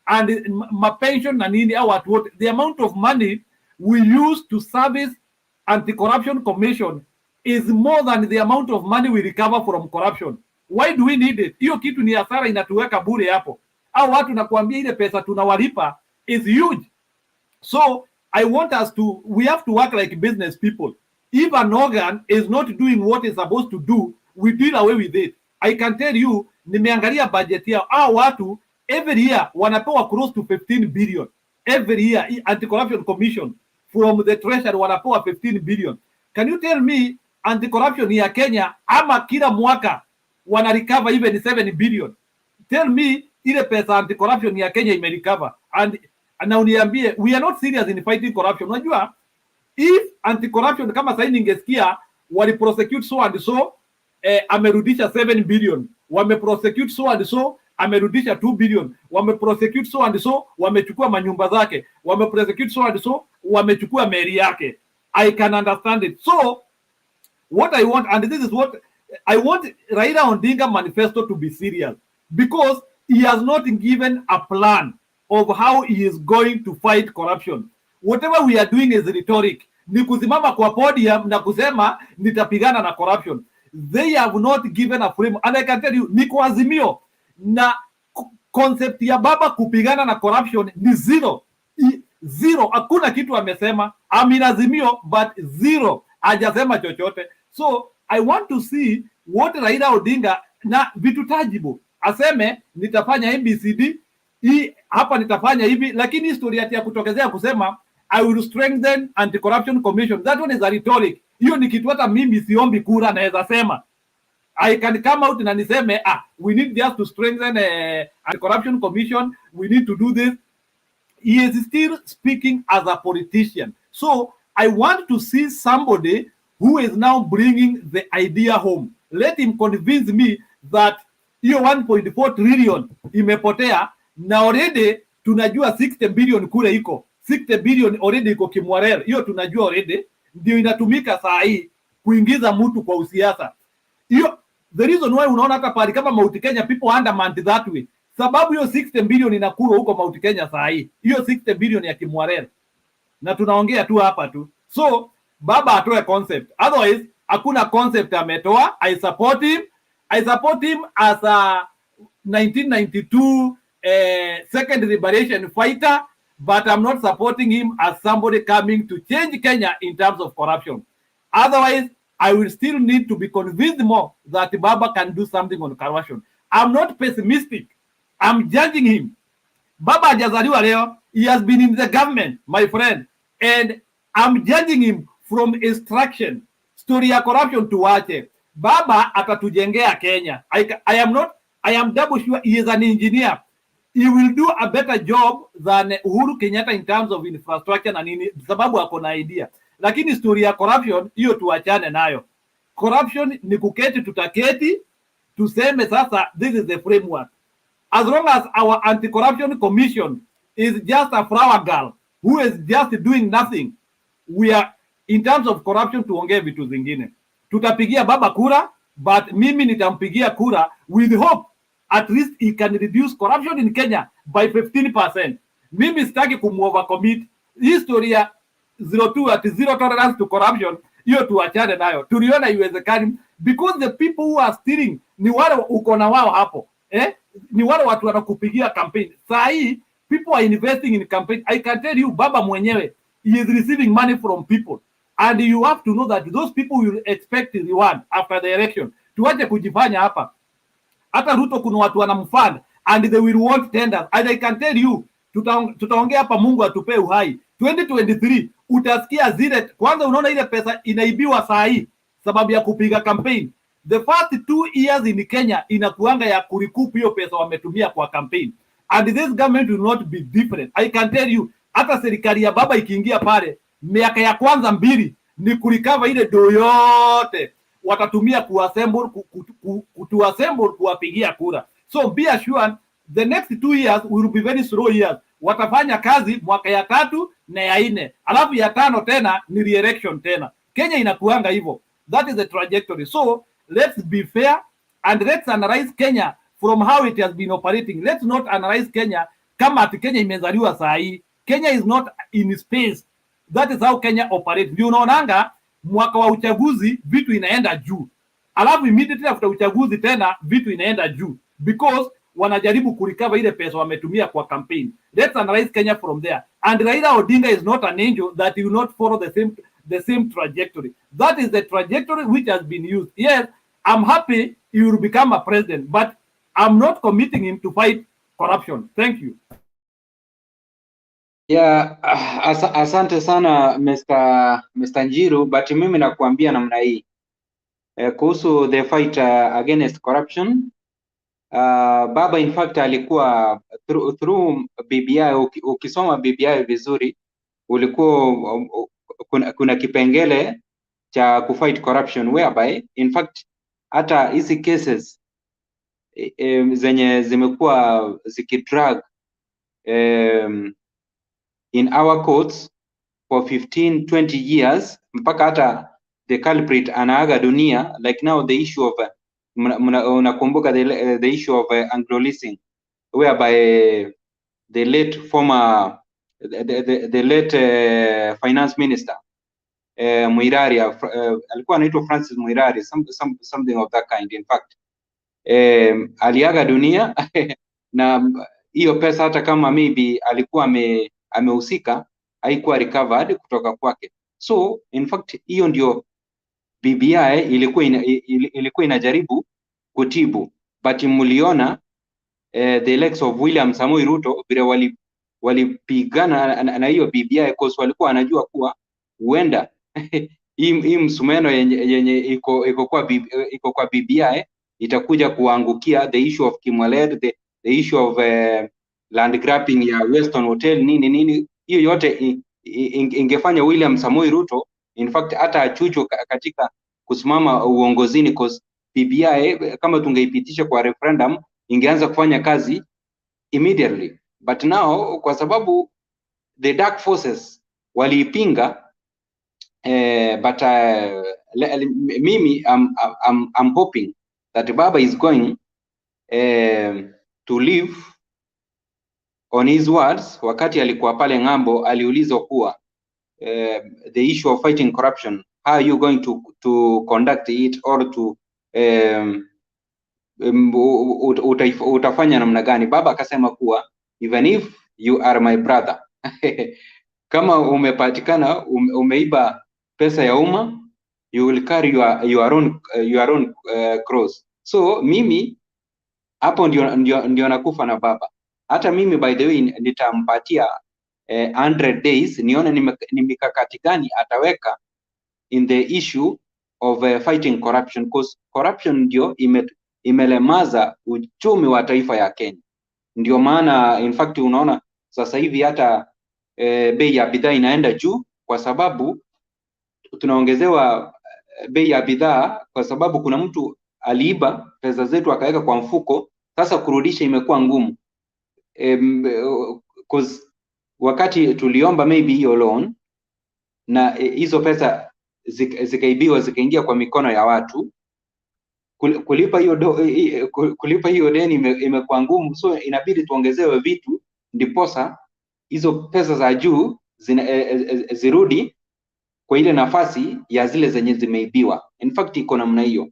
and mapension na nini au watu wote, the amount of money we use to service Anti-Corruption Commission is more than the amount of money we recover from corruption. Why do we need it? Hiyo kitu ni hasara, inatuweka bure hapo. Au watu nakuambia ile pesa tunawalipa is huge. So I want us to, we have to work like business people. If an organ is not doing what it's supposed to do, we deal away with it. I can tell you, nimeangalia budget yao. Watu every year wanapewa close to 15 billion. Every year, Anti-Corruption Commission from the treasury wanapewa 15 billion. Can you tell me anti-corruption ya Kenya ama kila mwaka wana recover even 7 billion? Tell me ile pesa anti-corruption ya Kenya ime recover. And na uniambie, we are not serious in fighting corruption. Unajua, if anti-corruption kama sasa ningesikia wali prosecute so and so, amerudisha 7 billion, wame prosecute so and so, amerudisha 2 billion, wame prosecute so and so, wamechukua manyumba zake, wame prosecute so and so, wamechukua meri yake, I can understand it. So what I want, and this is what I want, Raila Odinga manifesto to be serious, because he has not given a plan of how he is going to fight corruption. Whatever we are doing is rhetoric. Ni kusimama kwa podium na kusema nitapigana na corruption. They have not given a frame. And I can tell you, niko Azimio na concept ya baba kupigana na corruption ni zero. Zero. Hakuna kitu amesema. I'm in Azimio, but zero. Hajasema chochote. So I want to see what Raila Odinga na vitu tangible. Aseme nitafanya ABCD, hii hapa nitafanya hivi, lakini historia ya kutokezea kusema I will strengthen Anti-Corruption Commission, that one is a rhetoric. Hiyo ni kitu hata mimi siombi kura naweza sema. I can come out na niseme we need just to strengthen Anti-Corruption Commission, we need to do this. He is still speaking as a politician. So I want to see somebody who is now bringing the idea home. Let him convince me that hiyo 1.4 trillion imepotea na already tunajua 60 billion kule iko. 60 billion already iko Kimwarer. Hiyo tunajua already ndio inatumika saa hii kuingiza mtu kwa usiasa. Hiyo the reason why unaona hata pale kama Mount Kenya people undermine that way. Sababu hiyo 60 billion inakula huko Mount Kenya saa hii. Hiyo 60 billion ya Kimwarer. Na tunaongea tu hapa tu. So baba atoe concept. Otherwise hakuna concept ametoa. I support him as a 1992 second liberation fighter, but I'm not supporting him as somebody coming to change Kenya in terms of corruption. Otherwise, I will still need to be convinced more that Baba can do something on corruption. I'm not pessimistic. I'm judging him. Baba hajazaliwa leo. He has been in the government, my friend. And I'm judging him from instruction. Story ya corruption tuwache. Baba atatujengea Kenya. I am double sure he is an engineer. He will do a better job than Uhuru Kenyatta in terms of infrastructure na nini, sababu ako na idea. Lakini story ya corruption hiyo tuachane nayo. Corruption ni kuketi, tutaketi tuseme sasa this is the framework. As long as our Anti-Corruption Commission is just a flower girl who is just doing nothing, we are in terms of corruption, tuongee vitu zingine. Tutapigia baba kura, but mimi nitampigia kura with hope at least he can reduce corruption in Kenya by 15%. Mimi sitaki kumovercommit. History ya 02 at zero tolerance to corruption, hiyo tuachane nayo. Tuliona iwezekani because the people who are stealing ni wale uko na wao hapo. Ni wale watu wanakupigia campaign. Saa hii people are investing in campaign. I can tell you baba mwenyewe he is receiving money from people, and you have to know that those people will expect the reward after the election. Tuache kujifanya hapa. Hata Ruto kuna watu wanamfund and they will want tenders, and I can tell you tutaongea hapa, Mungu atupe uhai. 2023 utasikia zile, kwanza unaona ile pesa inaibiwa saa hii sababu ya kupiga campaign. The first 2 years in Kenya inakuanga ya kurecoup hiyo pesa wametumia kwa campaign, and this government will not be different. I can tell you hata serikali ya baba ikiingia pale, miaka ya kwanza 2 ni kurecover ile do yote watatumia kuassemble kuwapigia kura. So be assured the next 2 years will be very slow years. Watafanya kazi mwaka ya 3 na ya 4, alafu ya 5 tena ni re-election tena. Kenya inakuanga hivyo. That is the trajectory. So let's be fair and let's analyze Kenya from how it has been operating. Let's not analyze Kenya kama ati Kenya imezaliwa saa hii. Kenya is not in space. That is how Kenya operates. Ndio unaonanga mwaka wa uchaguzi vitu inaenda juu, alafu immediately after uchaguzi tena vitu inaenda juu because wanajaribu kurecover ile pesa wametumia kwa campaign. Let's analyze Kenya from there. And Raila Odinga is not an angel that will not follow the same trajectory. That is the trajectory which has been used. Yes, I'm happy he will become a president, but I'm not committing him to fight corruption. Thank you. Yeah, asante sana Mr. Njiru, but mimi nakuambia namna hii kuhusu the fight against corruption. Baba in fact alikuwa through BBI, ukisoma BBI vizuri ulikuwa kuna kipengele cha kufight corruption whereby in fact hata hizi cases zenye zimekuwa zikidrag in our courts for 15-20 years mpaka hata the culprit anaaga dunia, like now the issue of unakumbuka the issue of Anglo leasing whereby the late former the late finance minister Muirari alikuwa anaitwa Francis Muirari, something of that kind in fact, aliaga dunia na hiyo pesa hata kama maybe alikuwa amehusika haikuwa recovered kutoka kwake. So in fact hiyo ndio BBI ilikuwa inajaribu kutibu, but mliona the likes of William Samoei Ruto vile walipigana na hiyo BBI cause walikuwa wanajua kuwa huenda hii msumeno yenye iko kwa BBI itakuja kuangukia the issue of Kimwalet, the issue of land grabbing ya Western Hotel nini hiyo yote ingefanya William Samoei Ruto in fact hata achujo katika kusimama uongozini cause BBI kama tungeipitisha kwa referendum ingeanza kufanya kazi immediately, but now kwa sababu the dark forces waliipinga but mimi I'm hoping that Baba is going to live on his words. Wakati alikuwa pale ng'ambo aliulizwa kuwa the issue of fighting corruption, how are you going to conduct it or to utafanya namna gani? Baba akasema kuwa even if you are my brother kama umepatikana umeiba pesa ya umma, you will carry your own cross. So mimi hapo ndio nakufa na baba. Hata mimi by the way nitampatia 100 days nione ni mikakati gani ataweka in the issue of fighting corruption, because corruption ndio imelemaza uchumi wa taifa ya Kenya. Ndio maana in fact unaona sasa hivi hata bei ya bidhaa inaenda juu kwa sababu tunaongezewa bei ya bidhaa kwa sababu kuna mtu aliiba pesa zetu akaweka kwa mfuko. Sasa kurudisha imekuwa ngumu because wakati tuliomba maybe hiyo loan na hizo pesa zikaibiwa zikaingia kwa mikono ya watu, kulipa hiyo deni imekuwa ngumu, so inabidi tuongezewe vitu ndiposa hizo pesa za juu zirudi kwa ile nafasi ya zile zenye zimeibiwa. In fact iko namna hiyo,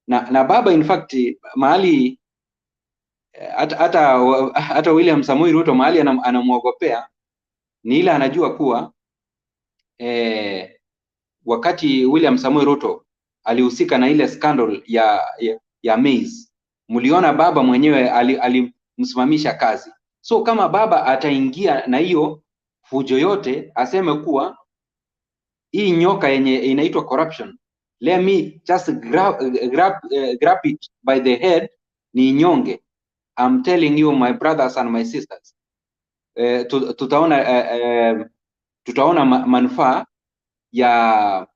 na baba in fact mahali hata William Samoei Ruto mahali anamuogopea ni ile anajua kuwa wakati William Samoei Ruto alihusika na ile scandal ya maize, mliona baba mwenyewe alimsimamisha kazi. So kama baba ataingia na hiyo fujo yote, aseme kuwa hii nyoka yenye inaitwa corruption, let me just grab it by the head ni nyonge, I'm telling you my brothers and my sisters, tutaona manufaa ya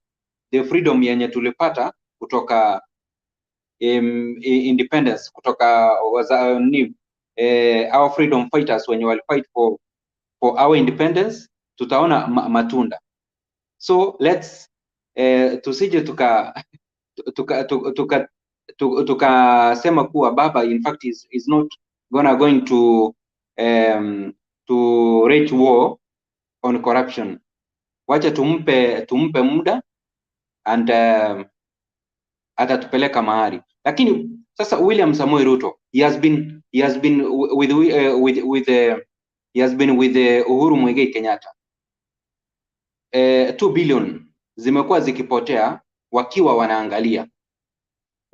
the freedom yenye tulipata kutoka independence, kutoka our freedom fighters wenye walifight for our independence, tutaona matunda. So let's tusije tukasema kuwa baba in fact is not going to wage war on corruption. Wacha tumpe muda and atatupeleka mahali. Lakini sasa William Samoei Ruto, he has been with Uhuru Muigai Kenyatta. 2 billion zimekuwa zikipotea wakiwa wanaangalia.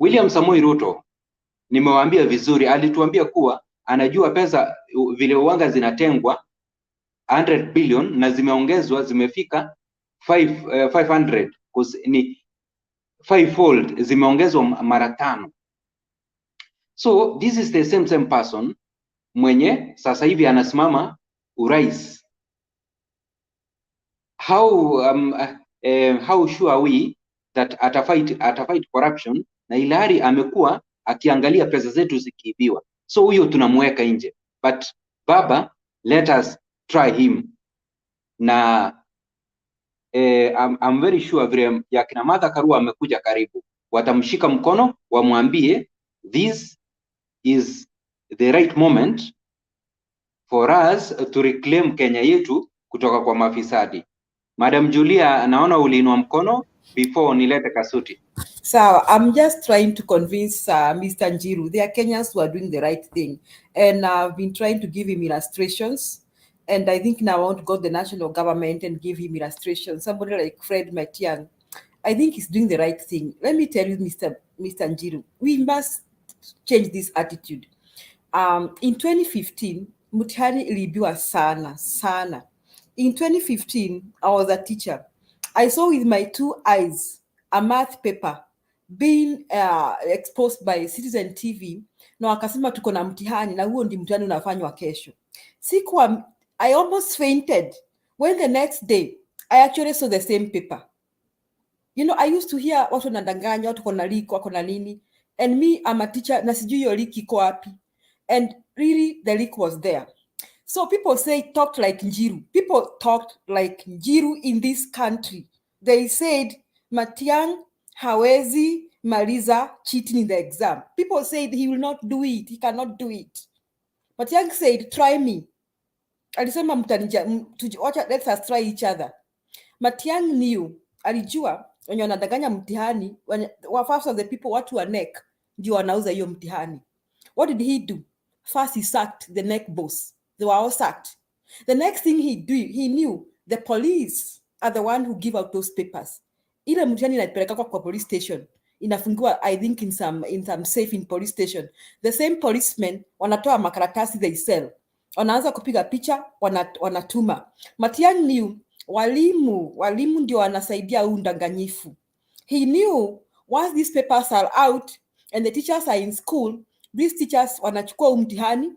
William Samoei Ruto nimewaambia vizuri, alituambia kuwa anajua pesa vile uwanga zinatengwa 100 billion na zimeongezwa zimefika 500 ni 5-fold, zimeongezwa mara 5. So this is the same person mwenye sasa hivi anasimama urais. How sure are we that atafight corruption na ilhali amekuwa akiangalia pesa zetu zikiibiwa? So huyo tunamweka nje, but baba, let us try him. Na I'm very sure vile ya kina Martha Karua amekuja karibu, watamshika mkono wamwambie this is the right moment for us to reclaim Kenya yetu kutoka kwa mafisadi. Madam Julia, naona uliinua mkono before nilete Kasuti. So I'm just trying to convince Mr. Njiru. There are Kenyans who are doing the right thing, and I've been trying to give him illustrations. And I think now I want to go to the national government and give him illustrations. Somebody like Fred Matiang'i, I think he's doing the right thing. Let me tell you, Mr. Njiru, we must change this attitude. In 2015, mtihani iliibiwa sana. In 2015, I was a teacher. I saw with my 2 eyes a math paper being exposed by Citizen TV. Na wakasema tuko na mtihani na huo ndio mtihani unafanywa kesho. I almost fainted when the next day I actually saw the same paper. You know, I used to hear watu wanadanganya, watu kona leak, wako na nini. And me, I'm a teacher, na sijui hiyo leak iko wapi. And really, the leak was there. So people talked like Njiru. People talked like Njiru in this country. They said, Matiang'i hawezi maliza cheating in the exam. People said he will not do it. He cannot do it. Matiang'i said, try me. Alisema let us try each other. Matiang'i knew, alijua, wenye wanadanganya mtihani, first of the people watu wa NEC, ndio wanauza hiyo mtihani. What did he do? First he sacked the NEC boss. They were all sacked. The next thing he knew the police are the one who give out those papers. Ile mtihani inapeleka kwa police station, inafungiwa I think in some safe in police station. The same policemen wanatoa makaratasi they sell. Wanaanza kupiga picha, wanatuma. Matiang'i knew walimu ndio wanasaidia undanganyifu. He knew once these papers are out and the teachers are in school, these teachers wanachukua mtihani,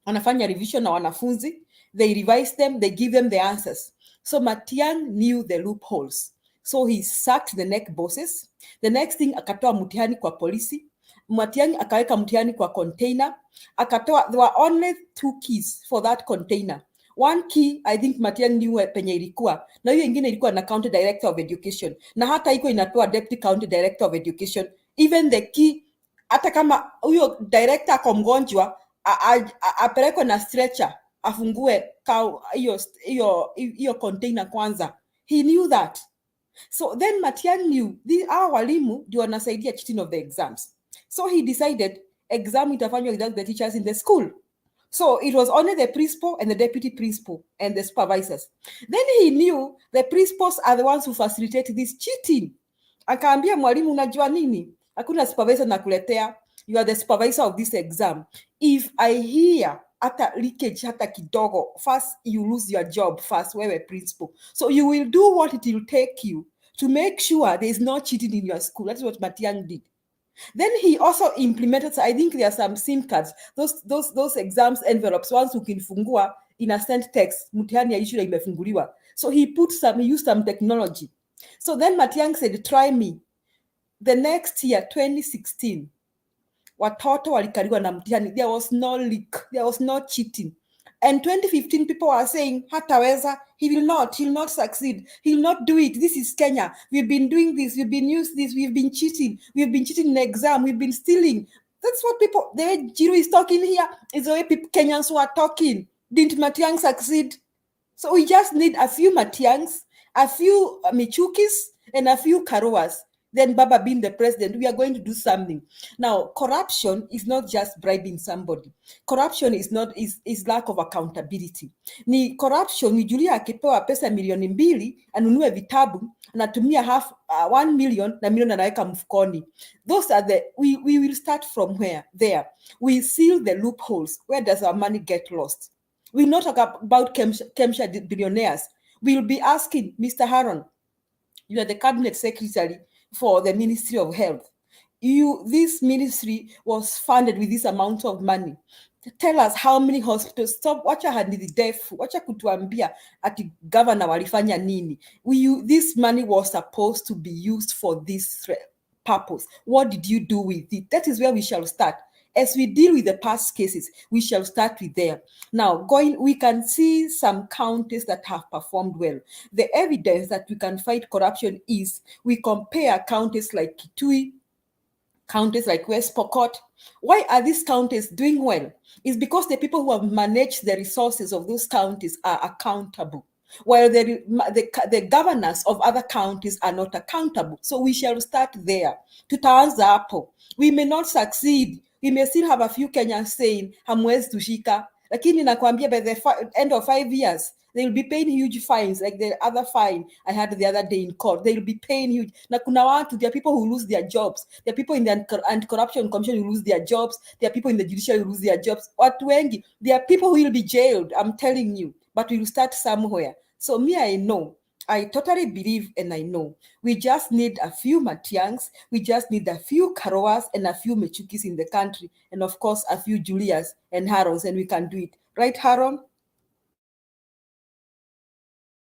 wanafanya revision na wanafunzi, they revise them, they give them the answers. So Matiang'i knew the loopholes. So he sacked the NEC bosses. The next thing akatoa mtihani kwa polisi. Matiang'i akaweka mtihani kwa container. There were only 2 keys for that container. one key I think Matiang'i knew penye ilikuwa, na hiyo ingine ilikuwa na county director of education, na hata iko inapewa deputy county director of education. Even the key, hata kama huyo director ako mgonjwa, apelekwe na stretcher, afungue hiyo container kwanza. He knew that. So then Matiang'i knew our walimu ndio wanasaidia cheating of the exams. So he decided exam itafanywa without the teachers in the school. So it was only the principal and the deputy principal and the supervisors. Then he knew the principals are the ones who facilitate this cheating. Akaambia mwalimu, unajua nini? Hakuna supervisor nakuletea. You are the supervisor of this exam. If I hear hata leakage hata kidogo, first you lose your job first, wewe principal. So you will do what it will take you to make sure there is no cheating in your school. That's what Matiang'i did. Then he also implemented, so I think there are some SIM cards, those exams envelopes, once ukinifungua in a sent text, mtihani ya issue imefunguliwa. So he used some technology. So then Matiang'i said, try me. The next year, 2016, watoto walikariwa na mtihani. There was no leak. There was no cheating. And 2015, people are saying, hataweza, he will not succeed. He will not do it. This is Kenya. We've been doing this. We've been used this. We've been cheating. We've been cheating in the exam. We've been stealing. That's what people, the way Jiru is talking here is the way people, Kenyans who are talking. Didn't Matiang'i succeed? So we just need a few Matiang'is, a few Michukis, and a few Karuas. Then Baba being the president, we are going to do something. Now, corruption is not just bribing somebody. Corruption is lack of accountability. Ni corruption ni Julia akipewa pesa milioni 2 anunue vitabu, anatumia 1 million na milioni anaweka mfukoni. Those are we will start from where? There. We seal the loopholes. Where does our money get lost? We not talk about Kemsha billionaires. We'll be asking Mr. Haron, you are the cabinet secretary for the Ministry of Health. This ministry was funded with this amount of money. Tell us how many hospitals. Stop. Wacha hadithi defu. Wacha kutuambia ati governor walifanya nini. This money was supposed to be used for this purpose. What did you do with it? That is where we shall start. As we deal with the past cases, we shall start with there. Now, we can see some counties that have performed well. The evidence that we can fight corruption is we compare counties like Kitui, counties like West Pokot. Why are these counties doing well? It's because the people who have managed the resources of those counties are accountable, while the governors of other counties are not accountable. So we shall start there. Tutaanza hapo. We may not succeed. We may still have a few Kenyans saying, hamwezi tushika. Lakini nakwambia by the end of 5 years, they will be paying huge fines, like the other fine I had the other day in court. They will be paying huge. Na kuna watu, there are people who lose their jobs. There are people in the Anti-Corruption Commission who lose their jobs. There are people in the judiciary who lose their jobs. Watu wengi, there are people who will be jailed, I'm telling you. But we will start somewhere. So me, I know. I totally believe and I know. We just need a few Matiang'is, we just need a few Karuas and a few Mechukis in the country, and of course a few Julias and Harons, and we can do it. Right, Haron?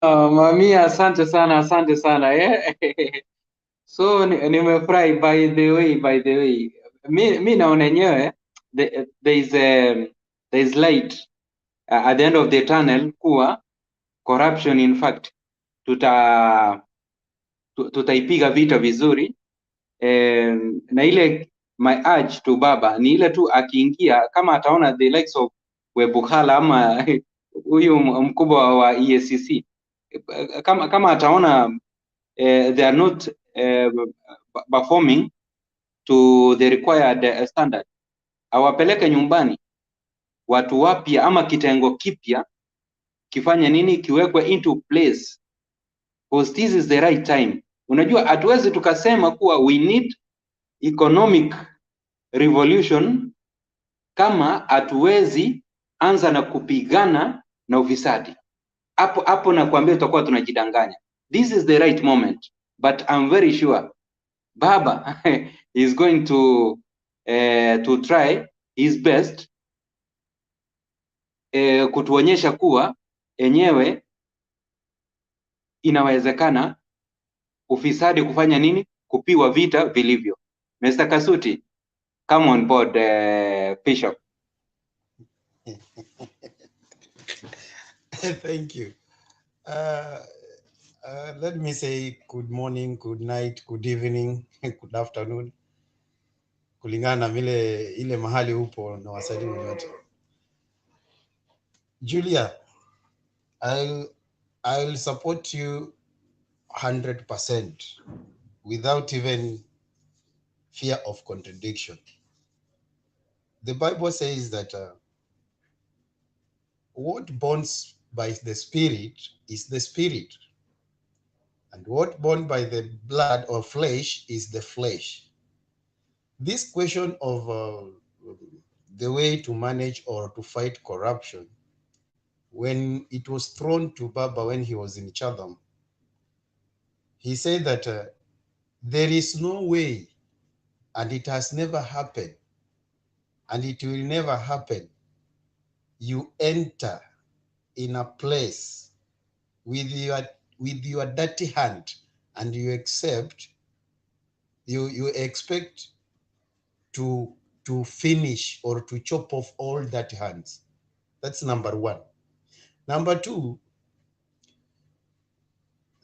Mami, asante sana. So nimefurahi. By the way, mi naona yenyewe there is light at the end of the tunnel kuwa corruption in fact tutaipiga vita vizuri. Na ile my urge to Baba ni ile tu akiingia, kama ataona the likes of Webukhala ama huyu mkubwa wa EACC, kama ataona they are not performing to the required standard, awapeleke nyumbani watu wapya ama kitengo kipya kifanye nini, kiwekwe into place, because this is the right time. Unajua hatuwezi tukasema kuwa we need economic revolution kama hatuwezi anza na kupigana na ufisadi. Hapo nakwambia tutakuwa tunajidanganya. This is the right moment, but I'm very sure Baba is going to try his best kutuonyesha kuwa enyewe inawezekana ufisadi kufanya nini, kupiwa vita vilivyo. Mr. Kasuti, come on board, Bishop. Thank you. Let me say good morning, good night, good evening, good afternoon. Kulingana na vile ile mahali upo na wasalimu wote. Julia, I'll support you 100% without even fear of contradiction. The Bible says that what bonds by the Spirit is the Spirit, and what bound by the blood or flesh is the flesh. This question of the way to manage or to fight corruption, when it was thrown to Baba when he was in Chatham, he said that there is no way, and it has never happened, and it will never happen. You enter in a place with your dirty hand, and you expect to finish or to chop off all dirty hands. That's number one. Number two,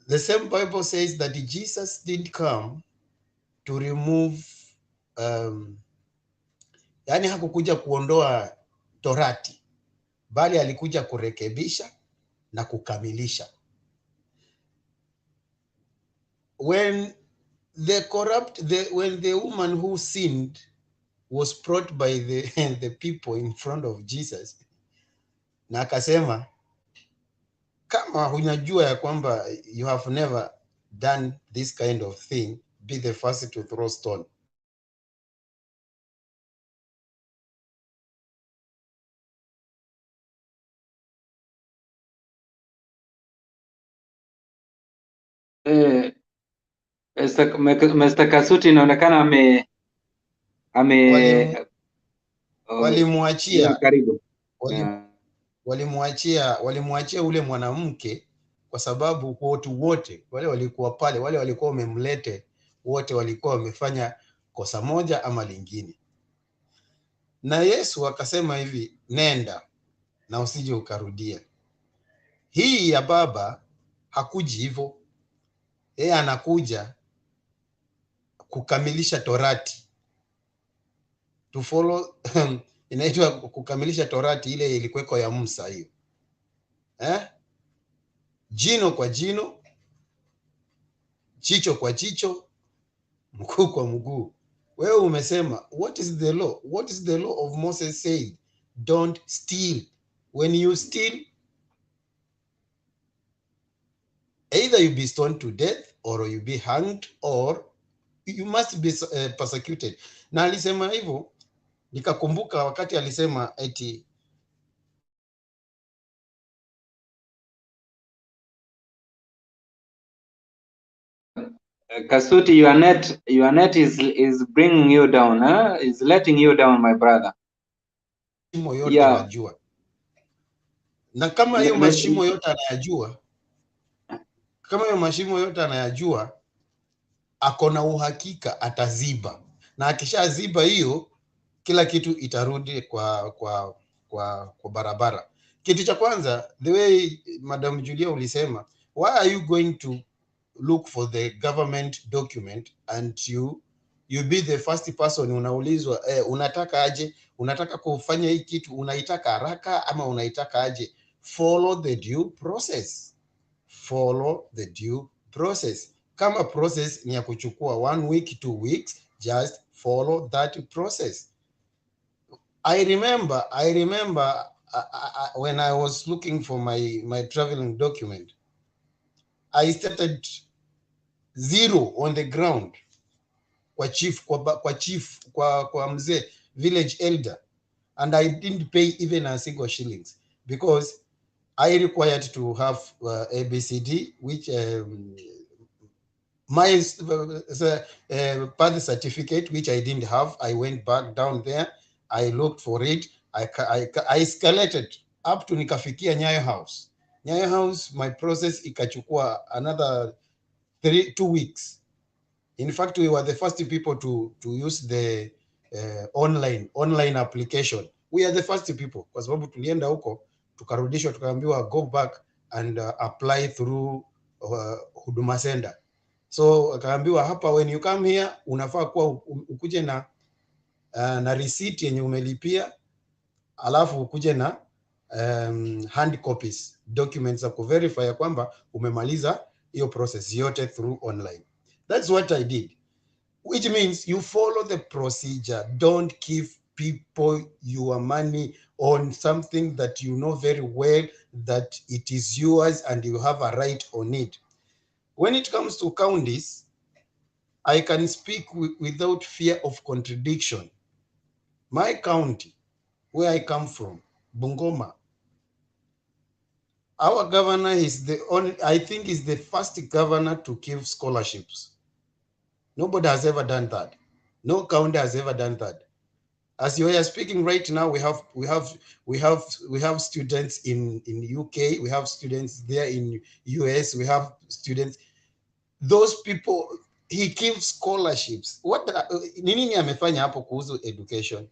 the same Bible says that Jesus didn't come to remove yani hakukuja kuondoa torati, bali alikuja kurekebisha na kukamilisha. When the woman who sinned was brought by the people in front of Jesus, na akasema kama hunajua ya kwamba you have never done this kind of thing, be the first to throw stone. Mr. Kasuti inaonekana walimwachia karibu. Walimwachia ule mwanamke kwa sababu watu wote wale walikuwa pale, wale walikuwa wamemlete wote walikuwa wamefanya kosa moja ama lingine, na Yesu akasema hivi, nenda na usije ukarudia. Hii ya Baba hakuji hivyo, yeye anakuja kukamilisha torati, to follow inaitwa kukamilisha torati ile ilikuweko ya Musa hiyo, jino kwa jino, jicho kwa jicho, mguu kwa mguu. Wewe umesema what is the law? What is the law of Moses said? Don't steal. When you steal, either you be stoned to death or you be hanged or you must be persecuted. Na alisema hivyo, nikakumbuka wakati alisema eti Kasuti, your net is bringing you down, huh? Is letting you down, my brother. Mashimo yote anajua. Na kama hiyo mashimo yote anayajua, ako na uhakika ataziba, na akishaziba hiyo, kila kitu itarudi kwa barabara. Kitu cha kwanza, the way Madam Julia ulisema, why are you going to look for the government document and you be the first person unaulizwa unataka aje, unataka kufanya hii kitu, unaitaka haraka ama unaitaka aje? Follow the due process. Follow the due process. Kama process ni ya kuchukua 1 week, 2 weeks, just follow that process. I remember when I was looking for my traveling document, I started zero on the ground kwa chief kwa mzee village elder, and I didn't pay even a single shillings because I required to have ABCD, which my birth certificate, which I didn't have. I went back down there, I looked for it, I escalated up to nikafikia Nyayo House. Nyayo House, my process ikachukua another 2 weeks. In fact, we were the first people to use the online application. We are the first people kwa sababu tulienda huko tukarudishwa tukaambiwa go back and apply through Huduma Center. So akaambiwa hapa, when you come here unafaa kuwa ukuje na receipt yenye umelipia, alafu ukuje na hand copies documents za kuverify ya kwamba umemaliza hiyo process yote through online. That's what I did, which means you follow the procedure. Don't give people your money on something that you know very well that it is yours and you have a right on it. When it comes to counties, I can speak without fear of contradiction. My county, where I come from, Bungoma, our governor is the only, I think is the first governor to give scholarships. Nobody has ever done that. No county has ever done that. As you are speaking right now, we have students in UK, we have students there in US, we have students. Those people, he gives scholarships. What nini amefanya hapo kuhusu education?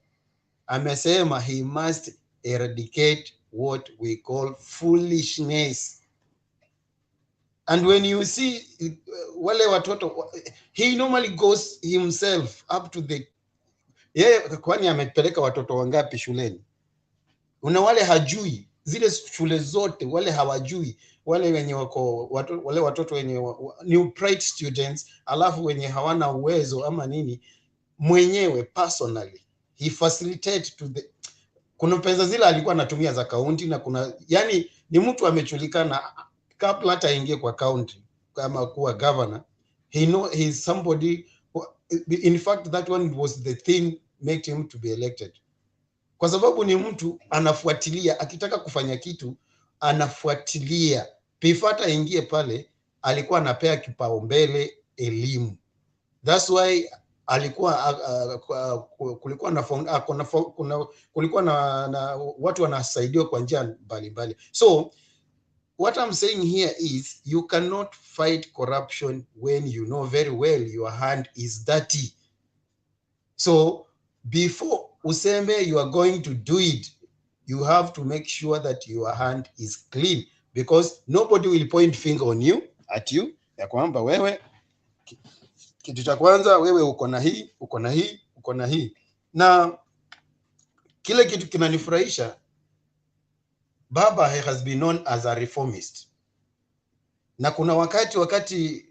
Amesema he must eradicate what we call foolishness. And when you see wale watoto, he normally goes himself up to the, kwani amepeleka watoto wangapi shuleni? Una wale hajui zile shule zote, wale hawajui, wale wenye wako wale watoto wenye new bright students, alafu wenye hawana uwezo ama nini, mwenyewe personally he facilitate to the, kuna pesa zile alikuwa anatumia za county, na kuna yani ni mtu amejulikana kabla hata aingie kwa county kama kuwa governor. He is somebody who, in fact that one was the thing made him to be elected, kwa sababu ni mtu anafuatilia, akitaka kufanya kitu anafuatilia. Pifata ingie pale, alikuwa anapea kipaumbele elimu. That's why alikuwa kulikuwa na watu wanasaidiwa kwa njia mbalimbali. So what I'm saying here is you cannot fight corruption when you know very well your hand is dirty. So before useme you are going to do it, you have to make sure that your hand is clean, because nobody will point finger on you, at you, ya kwamba wewe kitu cha kwanza wewe uko na hii, uko na hii, uko na hii. Na kile kitu kinanifurahisha, baba has been known as a reformist. Na kuna wakati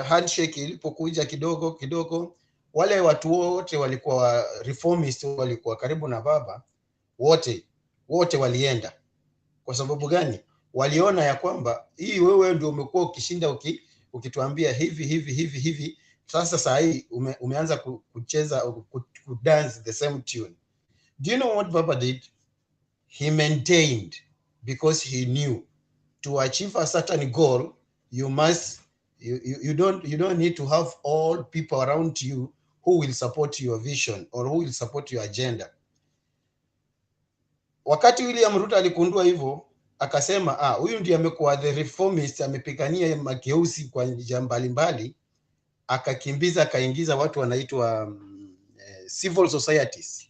handshake ilipokuja kidogo, wale watu wote walikuwa reformist, walikuwa karibu na baba, wote walienda. Kwa sababu gani? Waliona ya kwamba hii wewe ndio umekuwa ukishinda ukituambia hivi, sasa saa hii umeanza kucheza kudance the same tune. Do you know what baba did? He maintained, because he knew to achieve a certain goal, you don't need to have all people around you who will support your vision or who will support your agenda. Wakati William Ruto alikundua hivyo, akasema huyu ndiye amekuwa the reformist, amepigania mageuzi kwa njia mbalimbali, akaingiza watu wanaitwa civil societies.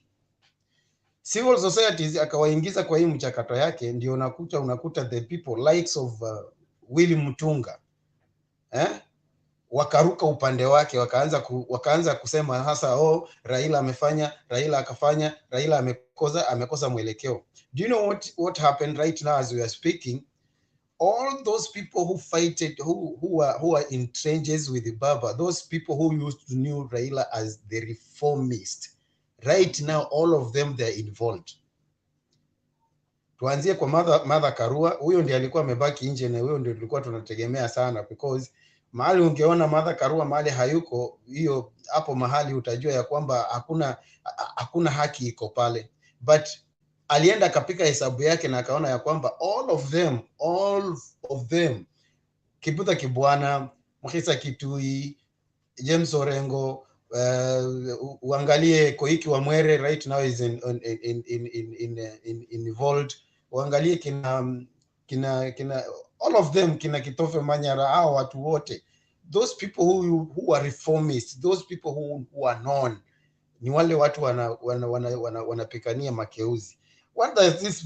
Civil societies akawaingiza kwa hii mchakato yake, ndio unakuta the people likes of Willy Mutunga wakaruka upande wake, wakaanza kusema hasa Raila amefanya, Raila akafanya, Raila amekosa mwelekeo. Do you know what happened right now as we are speaking? All those people who fighted, who are in trenches with the Baba, those people who used to know Raila as the reformist, right now all of them they're involved. Tuanzie kwa Mother Karua, huyo ndiye alikuwa amebaki nje, na huyo ndio tulikuwa tunategemea sana, because mahali ungeona Mother Karua mahali hayuko, hiyo hapo mahali utajua ya kwamba hakuna haki iko pale. But alienda akapika hesabu yake na akaona ya kwamba all of them, Kibuta Kibwana, Mkhisa Kitui, James Orengo, uangalie Koiki wa Mwere right now is involved, uangalie kina all of them, kina Kitofe Manyara, hao watu wote, those people who are reformists, those people who are known, ni wale watu wanapikania makeuzi. What does this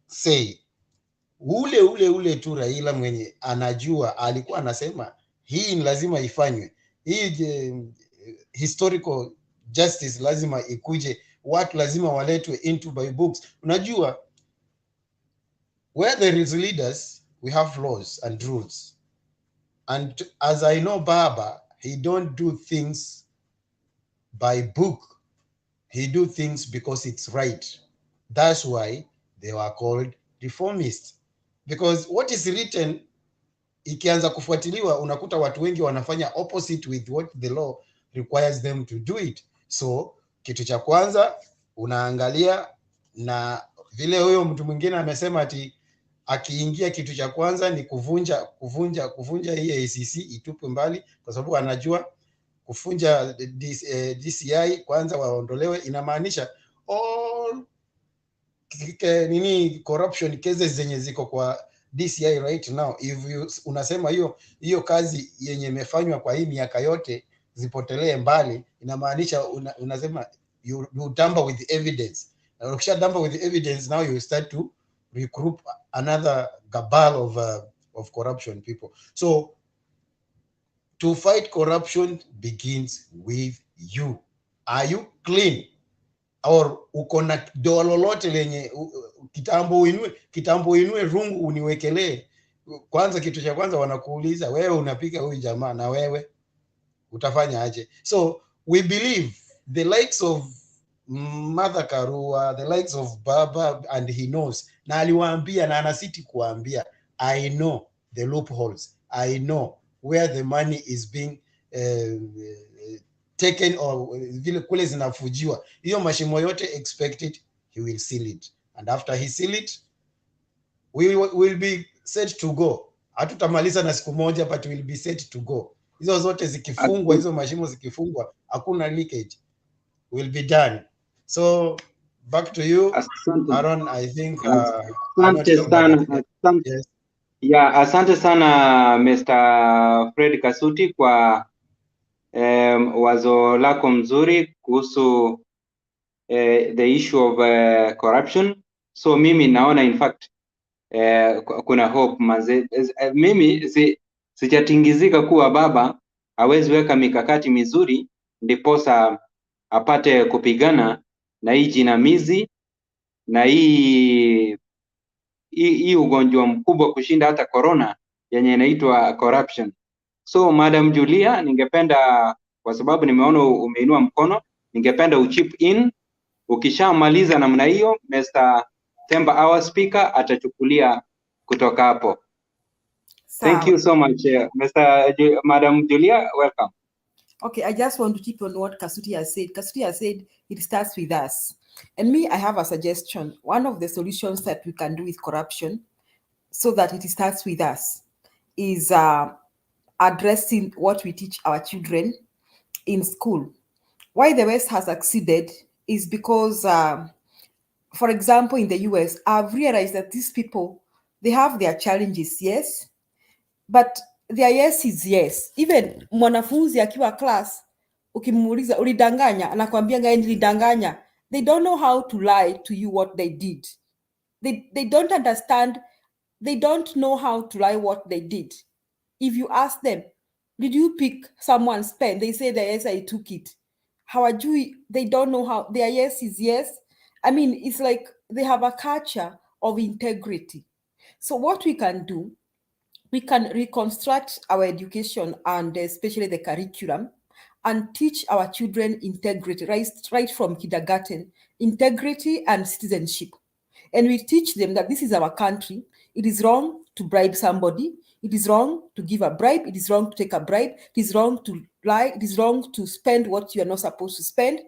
say ule tu Raila mwenye anajua alikuwa anasema hii ni lazima ifanywe, hii historical justice lazima ikuje, watu lazima waletwe into by books. Unajua, where there is leaders we have laws and rules, and as I know Baba, he don't do things by book, he do things because it's right. That's why they were called reformists, because what is written ikianza kufuatiliwa unakuta watu wengi wanafanya opposite with what the law requires them to do it. So kitu cha kwanza unaangalia, na vile huyo mtu mwingine amesema ati akiingia kitu cha kwanza ni kuvunja hii ACC itupwe mbali, kwa sababu anajua kufunja DCI kwanza waondolewe, inamaanisha all corruption cases zenye ziko kwa DCI right now, if you unasema hiyo kazi yenye imefanywa kwa hii miaka yote zipotelee mbali, inamaanisha unasema you tamper with evidence. Na ukisha tamper with evidence, now you start to recruit another cabal of corruption people. So to fight corruption begins with you. Are you clean? Or uko na doa lolote lenye kitambo inue rungu uniwekelee? Kwanza, kitu cha kwanza wanakuuliza wewe unapiga huyu jamaa, na wewe utafanya aje? So we believe the likes of Mother Karua, the likes of Baba, and he knows, na aliwaambia na anasiti kuambia, I know the loopholes, I know where the money is being taken, or vile kule zinafujiwa, hiyo mashimo yote expected, he will seal it, and after he seal it, we will be set to go. Hatutamaliza na siku moja, but will be set to go. Hizo zote zikifungwa, hizo mashimo zikifungwa, hakuna leakage, will be done. So back to you, Aaron. I think asante sana. Yes. Yeah, asante sana Mr. Fred Kasuti kwa wazo lako mzuri kuhusu the issue of corruption. So mimi naona in fact kuna hope manze. Mimi sijatingizika kuwa Baba hawezi weka mikakati mizuri ndiposa apate kupigana na hii jinamizi na hii ugonjwa mkubwa kushinda hata corona yenye inaitwa corruption. So Madam Julia, ningependa, kwa sababu nimeona umeinua mkono, ningependa uchip in. Ukishamaliza namna hiyo, Mr. Themba, our speaker, atachukulia kutoka hapo. Thank you so much, Madam Julia, welcome. Okay, I just want to keep on what Kasuti has said. Kasuti has said it starts with us. And me, I have a suggestion. One of the solutions that we can do with corruption so that it starts with us is addressing what we teach our children in school. Why the West has succeeded is because, for example, in the US, I've realized that these people, they have their challenges, yes, but their yes is yes. Even mwanafunzi akiwa class, ukimuuliza ulidanganya, anakuambia ngai nilidanganya. They don't know how to lie to you what they did. They don't understand. They don't know how to lie what they did. If you ask them, did you pick someone's pen? They say, yes, I took it. They don't know how. Their yes is yes. I mean, it's like they have a culture of integrity. So what we can do, we can reconstruct our education and especially the curriculum and teach our children integrity, right from kindergarten, integrity and citizenship. And we teach them that this is our country. It is wrong to bribe somebody. It is wrong to give a bribe. It is wrong to take a bribe. It is wrong to lie. It is wrong to spend what you are not supposed to spend.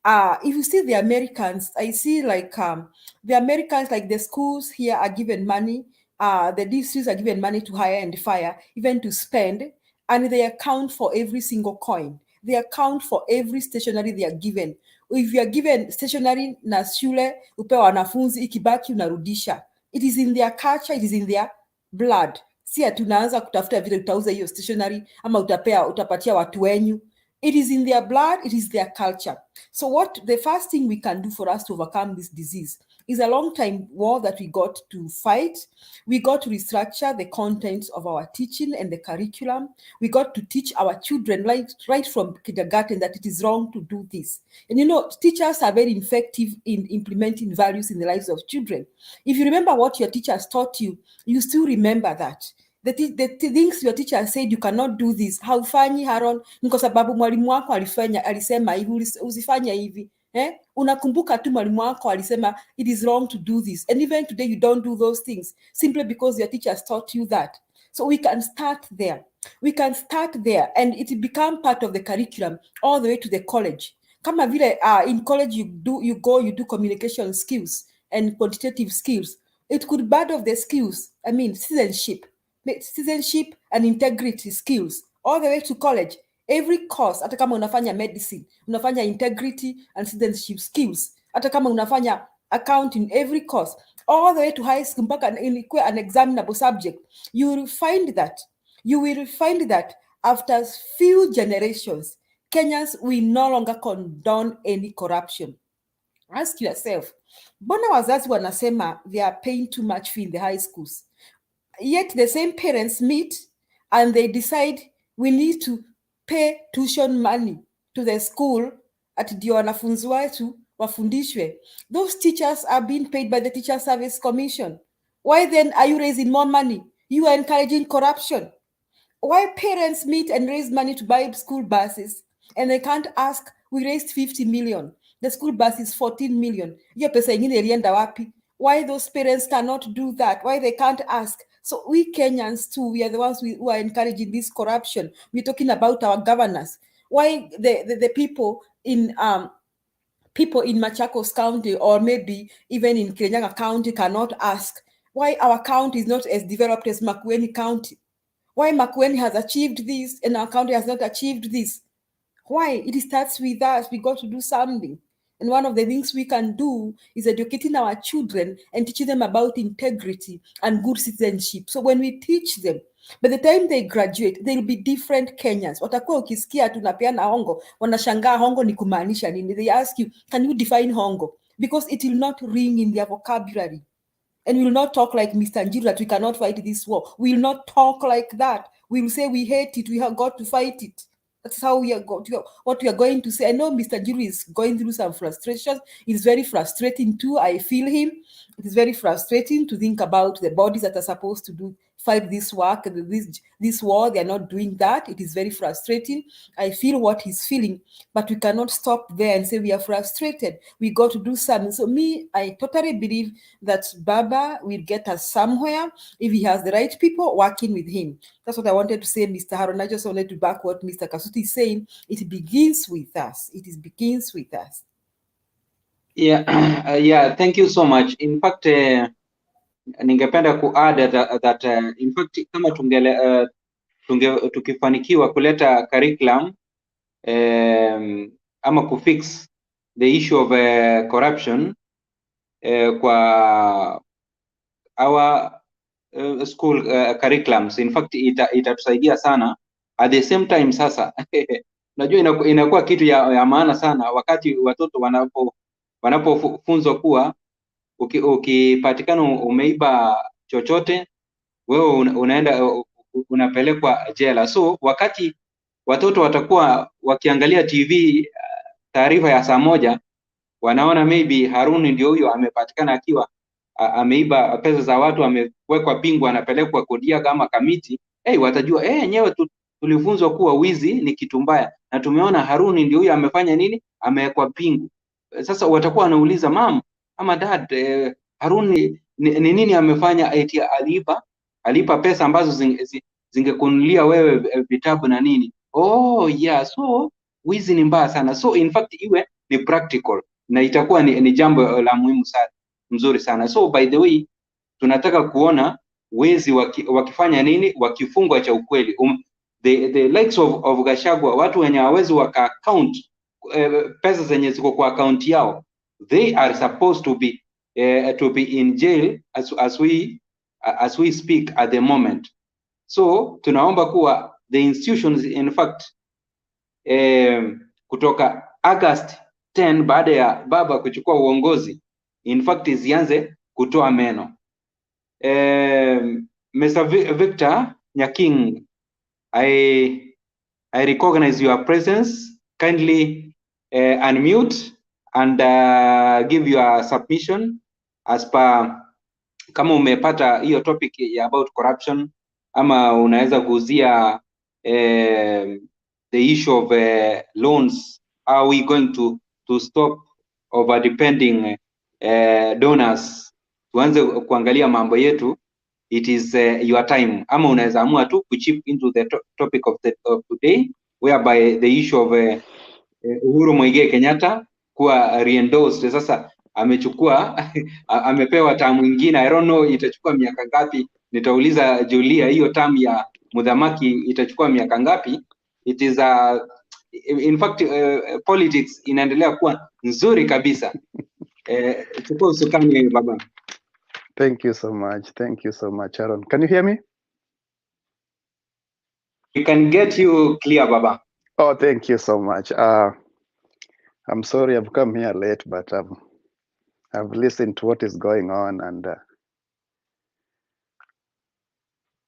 If you see the Americans, I see like the Americans, like the schools here are given money. The districts are given money to hire and fire, even to spend, and they account for every single coin. They account for every stationery they are given. If you are given stationery na shule, upewa wanafunzi, ikibaki unarudisha. It is in their culture, it is in their blood. Si tunaanza kutafuta vile utauza hiyo stationery ama utapatia watu wenyu. It is in their blood, it is their culture. So what the first thing we can do for us to overcome this disease is a long time war that we got to fight. We got to restructure the contents of our teaching and the curriculum. We got to teach our children right from kindergarten that it is wrong to do this. And you know, teachers are very effective in implementing values in the lives of children. If you remember what your teachers taught you, you still remember that. The things your teacher said you cannot do this. Haufanyi Haron, ni kwa sababu mwalimu wako alisema hivi, usifanye hivi. Unakumbuka tu mwalimu wako alisema it is wrong to do this. And even today you don't do those things simply because your teachers taught you that. So we can start there. We can start there and it become part of the curriculum all the way to the college. Kama vile in college you do communication skills and quantitative skills. It could be part of the skills, I mean citizenship and integrity skills all the way to college. Every course, hata kama unafanya medicine, unafanya integrity and citizenship skills, hata kama unafanya accounting, every course all the way to high school mpaka ilikuwa an examinable subject. You will find that after few generations Kenyans will no longer condone any corruption. Ask yourself, mbona wazazi wanasema they are paying too much fee in the high schools? Yet the same parents meet and they decide we need to pay tuition money to the school ati ndio wanafunzi wetu wafundishwe. Those teachers are being paid by the Teacher Service Commission. Why then are you raising more money? You are encouraging corruption. Why parents meet and raise money to buy school buses and they can't ask, we raised 50 million. The school bus is 14 million. Hiyo pesa ingine ilienda wapi? Why those parents cannot do that? Why they can't ask? So we Kenyans too, we are the ones who are encouraging this corruption. We're talking about our governors. Why the people in Machakos County or maybe even in Kirinyaga County cannot ask why our county is not as developed as Makueni County? Why Makueni has achieved this and our county has not achieved this? Why? It starts with us. We got to do something. And one of the things we can do is educating our children and teaching them about integrity and good citizenship. So when we teach them, by the time they graduate, they'll be different Kenyans. Watakuwa ukisikia tunapeana hongo, wanashangaa hongo ni kumaanisha nini. They ask you, can you define hongo? Because it will not ring in their vocabulary. And we will not talk like Mr. Njiru that we cannot fight this war. We will not talk like that. We will say we hate it, we have got to fight it. That's how we are what we are going to say. I know Mr. Njiru is going through some frustrations. It is very frustrating too. I feel him. It is very frustrating to think about the bodies that are supposed to fight this work, this war. They are not doing that. It is very frustrating. I feel what he's feeling, but we cannot stop there and say we are frustrated. We got to do something. So I totally believe that Baba will get us somewhere if he has the right people working with him. That's what I wanted to say, Mr. Haron. I just wanted to back what Mr. Kasuti is saying. It begins with us. It begins with us. Yeah, thank you so much. In fact, ningependa ku-add that in fact kama tukifanikiwa kuleta curriculum ama kufix the issue of corruption kwa our school curriculums, in fact itatusaidia sana. At the same time sasa najua inakuwa kitu ya maana sana wakati watoto wanapofunzwa kuwa ukipatikana umeiba chochote wewe unaenda unapelekwa jela. So wakati watoto watakuwa wakiangalia TV taarifa ya saa moja, wanaona maybe Haruni ndio huyo amepatikana akiwa ameiba pesa za watu, amewekwa pingu, anapelekwa kodia kama kamiti, watajua yenyewe tulifunzwa kuwa wizi ni kitu mbaya na tumeona Haruni ndio huyo amefanya nini, amewekwa pingu. Sasa watakuwa wanauliza mom ama dad, Haruni ni nini amefanya? Eti alipa pesa ambazo zingekunulia wewe vitabu na nini. Oh yeah, so wizi ni mbaya sana. So in fact iwe ni practical na itakuwa ni jambo la muhimu sana, mzuri sana. So by the way, tunataka kuona wezi wakifanya nini, wakifungwa cha ukweli. The likes of Gachagua, watu wenye hawezi waka account pesa zenye ziko kwa account yao, they are supposed to be in jail as we speak at the moment. So tunaomba kuwa the institutions in fact kutoka August 10 baada ya baba kuchukua uongozi, in fact zianze kutoa meno. Mr. Victor Nyaking, I recognize your presence. Kindly unmute and give your submission as per, kama umepata hiyo topic ya about corruption, ama unaweza guzia the issue of loans. Are we going to stop over depending donors? Tuanze kuangalia mambo yetu. It is your time. Ama unaweza amua tu kuchip into the topic of today, whereby the issue of Uhuru Muigai Kenyatta kuwa re-endorsed. Sasa amechukua amepewa term nyingine. I don't know itachukua miaka ngapi. Nitauliza Julia hiyo term ya Muthamaki itachukua miaka ngapi. It is in fact politics inaendelea kuwa nzuri kabisa. Chukua usukani baba. Thank you so much. Thank you so much, Aaron. Can you hear me? We can get you clear, Baba. Oh, thank you so much. I'm sorry I've come here late, but I've listened to what is going on, and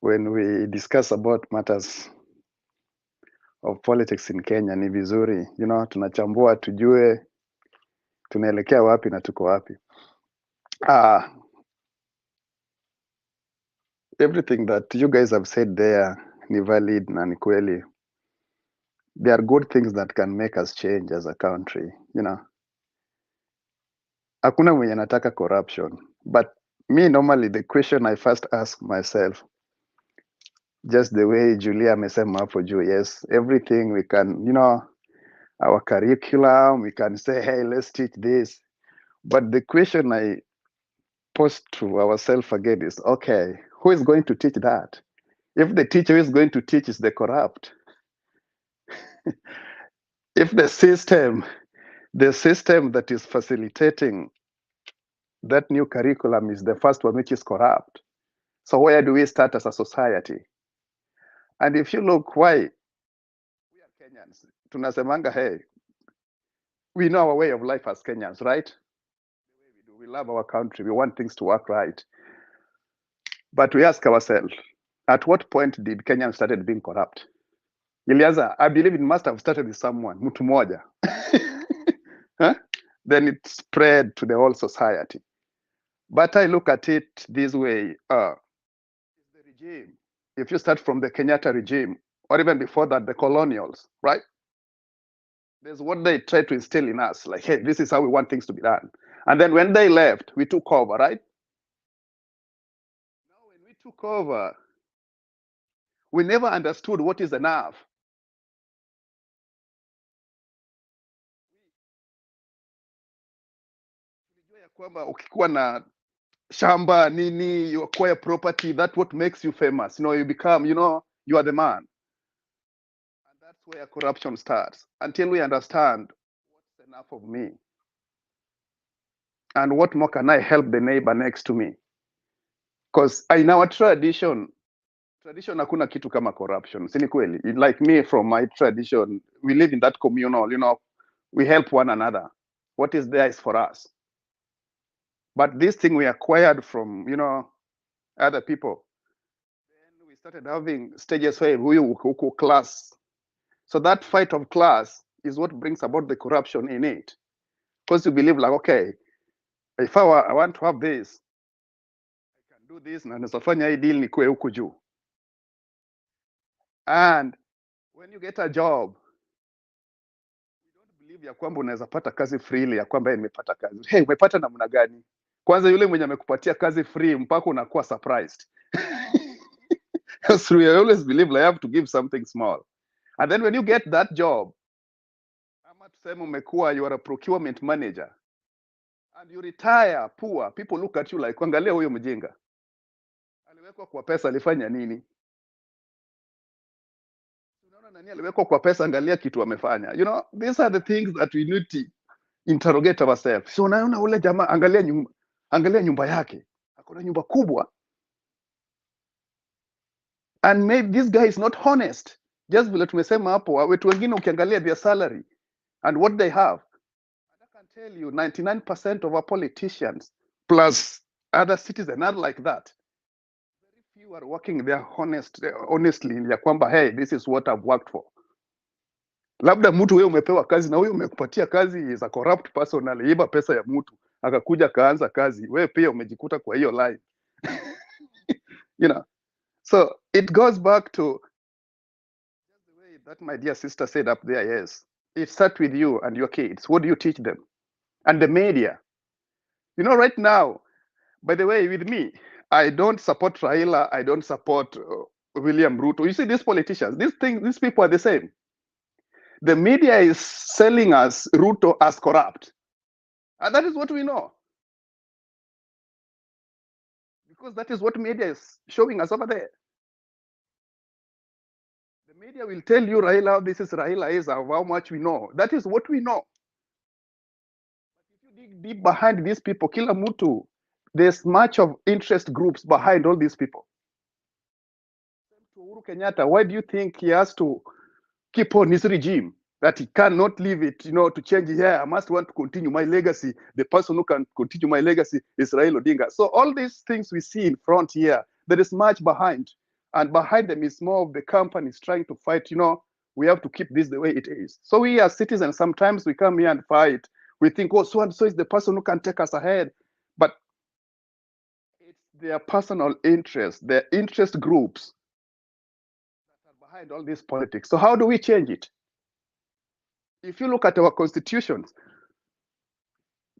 when we discuss about matters of politics in Kenya, ni vizuri, tunachambua tujue tunaelekea wapi na tuko wapi. Everything that you guys have said there ni valid na ni kweli. There are good things that can make us change as a country, Hakuna mwenye anataka corruption, but me normally the question I first ask myself, just the way Julia amesema hapo juu, yes, everything we can, our curriculum, we can say, hey, let's teach this. But the question I pose to ourselves again is, okay, who is going to teach that? If the teacher who is going to teach is the corrupt, if the system that is facilitating that new curriculum is the first one which is corrupt, so where do we start as a society? And if you look why we are Kenyans, tunasemanga, hey, we know our way of life as Kenyans, right? We love our country, we want things to work right. But we ask ourselves, at what point did Kenyans started being corrupt? Ilianza, I believe it must have started with someone, mtu moja. Huh? Then it spread to the whole society. But I look at it this way, the regime, if you start from the Kenyatta regime, or even before that, the colonials, right? There's what they try to instill in us, like, hey, this is how we want things to be done. And then when they left, we took over, right? Now when we took over, we never understood what is enough. Kwamba ukikuwa na shamba nini, you acquire property, that's what makes you famous. You become, you are the man. And that's where corruption starts. Until we understand what's enough of me and what more can I help the neighbor next to me. Because in our tradition hakuna kitu kama corruption. Si ni kweli? Like me, from my tradition, we live in that communal, we help one another. What is there is for us. But this thing we acquired from, other people. Then we started having stages where we class. So that fight of class is what brings about the corruption in it. Because you believe like, okay, if I want to have this, I can do this, na nisafanya hii deal nikue huku juu. And when you get a job, you don't believe ya kwamba unaweza pata kazi freely, ya kwamba nimepata kazi. Hey, umepata namna gani? Kwanza yule mwenye amekupatia kazi free mpaka unakuwa surprised. So we always believe like I have to give something small. And then when you get that job, ama tuseme umekuwa, you are a procurement manager, and you retire poor, people look at you like, angalia huyo mjinga. Aliwekwa kwa pesa, alifanya nini? Unaona nani aliwekwa kwa pesa, angalia kitu amefanya. These are the things that we need to interrogate ourselves. So unaona ule jamaa, angalia nyumba yake. Akona nyumba kubwa. And maybe this guy is not honest. Just vile tumesema hapo, wetu wengine ukiangalia their salary and what they have, I can tell you 99% of our politicians plus other citizens are like that. Very few are working there honestly ya kwamba hey, this is what I've worked for. Labda mtu wewe umepewa kazi na huyo umekupatia kazi is a corrupt person, aliiba pesa ya mtu akakuja kaanza kazi, wewe pia umejikuta kwa hiyo line. You know, so it goes back to the way that my dear sister said up there. Yes, it starts with you and your kids. What do you teach them? And the media. You know, right now, by the way, with me, I don't support Raila. I don't support William Ruto. You see, these politicians, these people are the same. The media is selling us Ruto as corrupt. And that is what we know. Because that is what media is showing us over there. The media will tell you Raila, this is Raila is how much we know. That is what we know. But if you dig deep behind these people, kila mtu, there's much of interest groups behind all these people. Uhuru Kenyatta, why do you think he has to keep on his regime? That he cannot leave it, you know, to change. Yeah, I must want to continue my legacy. The person who can continue my legacy is Raila Odinga. So all these things we see in front here, there is much behind. And behind them is more of the companies trying to fight, you know, we have to keep this the way it is. So we as citizens, sometimes we come here and fight. We think, oh, so and so is the person who can take us ahead. But it's their personal interests, their interest groups that are behind all this politics. So how do we change it? If you look at our constitutions,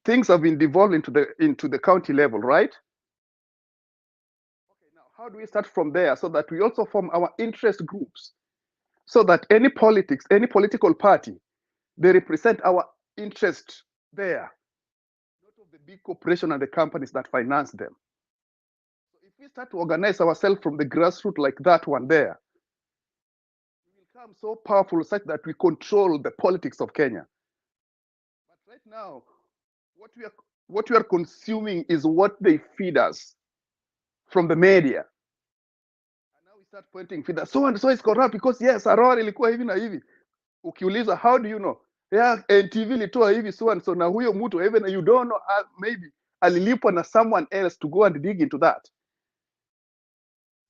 things have been devolved into the county level, right? Okay, now how do we start from there so that we also form our interest groups, so that any politics, any political party, they represent our interest there, not of the big corporation and the companies that finance them. So if we start to organize ourselves from the grassroots like that one there, we will become so powerful such that we control the politics of Kenya. But right now, what we are consuming is what they feed us from the media. And now we start pointing fingers. So and so is corrupt because yes, Arora ilikuwa hivi na hivi. Ukiuliza, how do you know? Yeah, NTV ilitoa hivi so and so na huyo mtu even you don't know, maybe alilipwa na someone else to go and dig into that.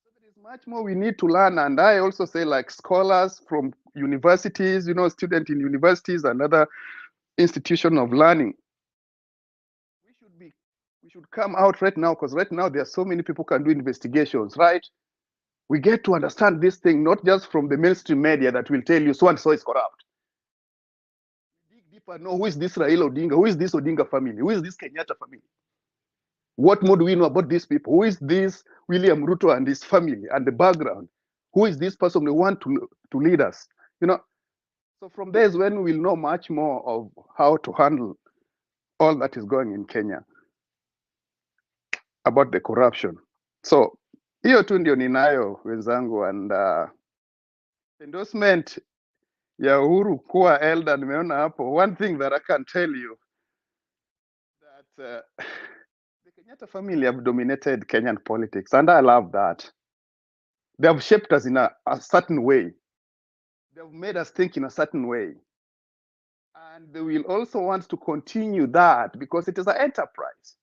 So there is much more we need to learn, and I also say like scholars from universities, you know, students in universities and other institution of learning. We should come out right now, because right now there are so many people can do investigations, right? We get to understand this thing, not just from the mainstream media that will tell you so and so is corrupt. Dig deeper, know who is this Raila Odinga, who is this Odinga family, who is this Kenyatta family? What more do we know about these people? Who is this William Ruto and his family and the background? Who is this person we want to lead us? You know, so from there is when we'll know much more of how to handle all that is going in Kenya about the corruption. So hiyo tu ndio ninayo wenzangu, and endorsement ya Uhuru kuwa elder nimeona hapo. One thing that I can tell you that the Kenyatta family have dominated Kenyan politics, and I love that. They have shaped us in a certain way. They have made us think in a certain way. And they will also want to continue that because it is an enterprise.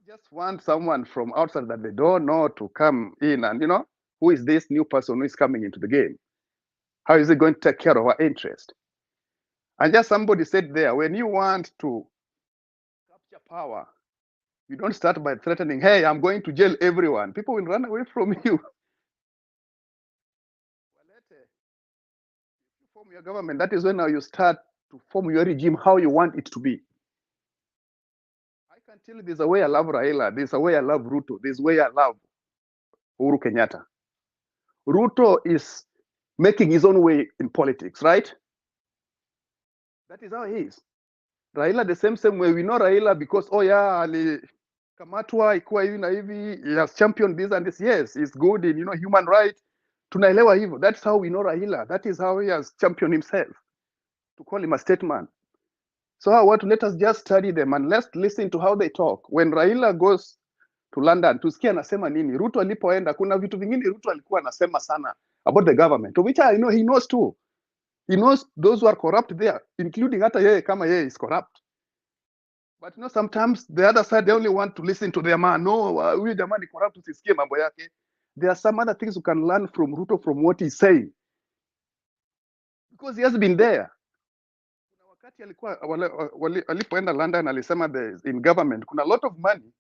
Just want someone from outside that they don't know to come in and, you know, who is this new person who is coming into the game? How is it going to take care of our interest? And just somebody said there, when you want to capture power, you don't start by threatening, hey, I'm going to jail everyone. People will run away from you. You form your government, that is when now you start to form your regime, how you want it to be. I can tell you there's a way I love Raila, there's a way I love Ruto, there's a way I love Uhuru Kenyatta. Ruto is making his own way in politics, right? That is how he is. Raila the same way. We know Raila because, oh yeah, alikamatwa ikuwa hivi na hivi, he has championed this and this. Yes, he's good in, you know, human rights. Tunaelewa hivyo. That's how we know Raila. That is how he has championed himself. To call him a statesman. So I want to let us just study them and let's listen to how they talk. When Raila goes to London tusikie anasema nini. Ruto alipoenda kuna vitu vingine Ruto alikuwa anasema sana about the government, which I know he knows too. He knows those who are corrupt there, including hata yeye kama yeye is corrupt. But you know, sometimes the other side, they only want to listen to their man. No, huyu jamaa ni corrupt, usisikie mambo yake. There are some other things you can learn from Ruto, from what he's saying, because he has been there. Kuna wakati alikuwa alipoenda London alisema in government kuna a lot of money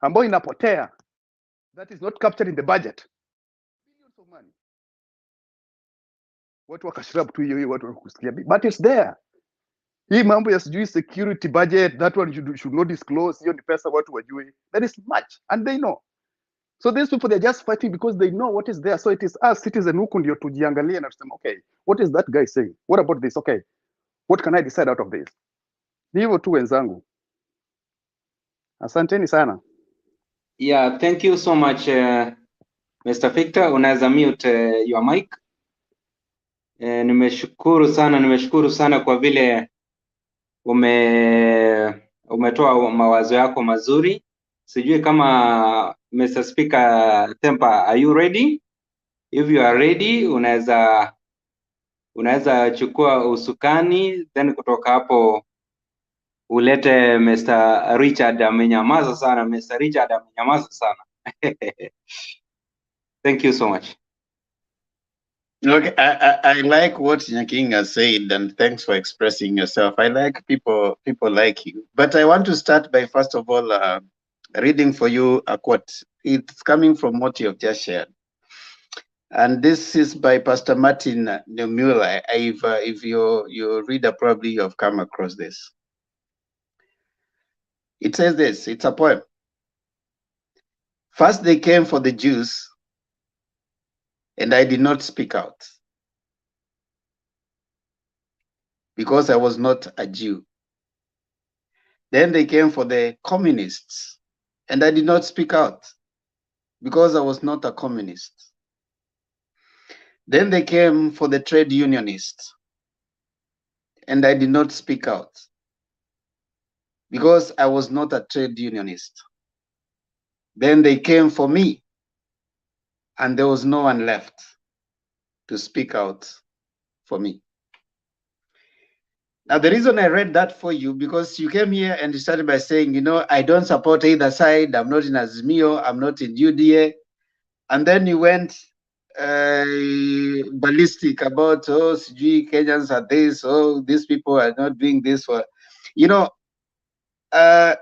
ambayo inapotea, that is not captured in the budget, billions of money. Watu wakashrub tu hiyo, watu wakusikia, but it's there. Hii mambo ya sijui security budget, that one should not disclose, hiyo ni pesa watu wajui. There is much and they know. So these people, they're just fighting because they know what is there. So it is us citizen huku ndio tujiangalie na tuseme, okay, what is that guy saying? What about this? Okay, what can I decide out of this? Ni hivyo tu wenzangu. Asanteni sana. Yeah, thank you so much Mr. Victor. Unaweza mute your mic. Nimeshukuru sana kwa vile umetoa mawazo yako mazuri. Sijui kama Mr. Speaker Tempa, are you ready? If you are ready, unaweza chukua usukani, then kutoka hapo ulete Mr. Richard. Amenyamaza sana Mr. Richard, amenyamaza sana. Thank you so much. Look, I like what Nyakinga said, and thanks for expressing yourself. I like people like you. But I want to start by, first of all, reading for you a quote. It's coming from what you have just shared. And this is by Pastor Martin Neumüller. If you reader, probably you have come across this. It says this, it's a poem. First they came for the Jews, and I did not speak out, because I was not a Jew. Then they came for the communists, and I did not speak out, because I was not a communist. Then they came for the trade unionists, and I did not speak out, because I was not a trade unionist. Then they came for me, and there was no one left to speak out for me. Now, the reason I read that for you, because you came here and you started by saying, you know, I don't support either side. I'm not in Azimio. I'm not in UDA. And then you went ballistic about, oh, Kenyans are this, oh, these people are not doing this for, you know,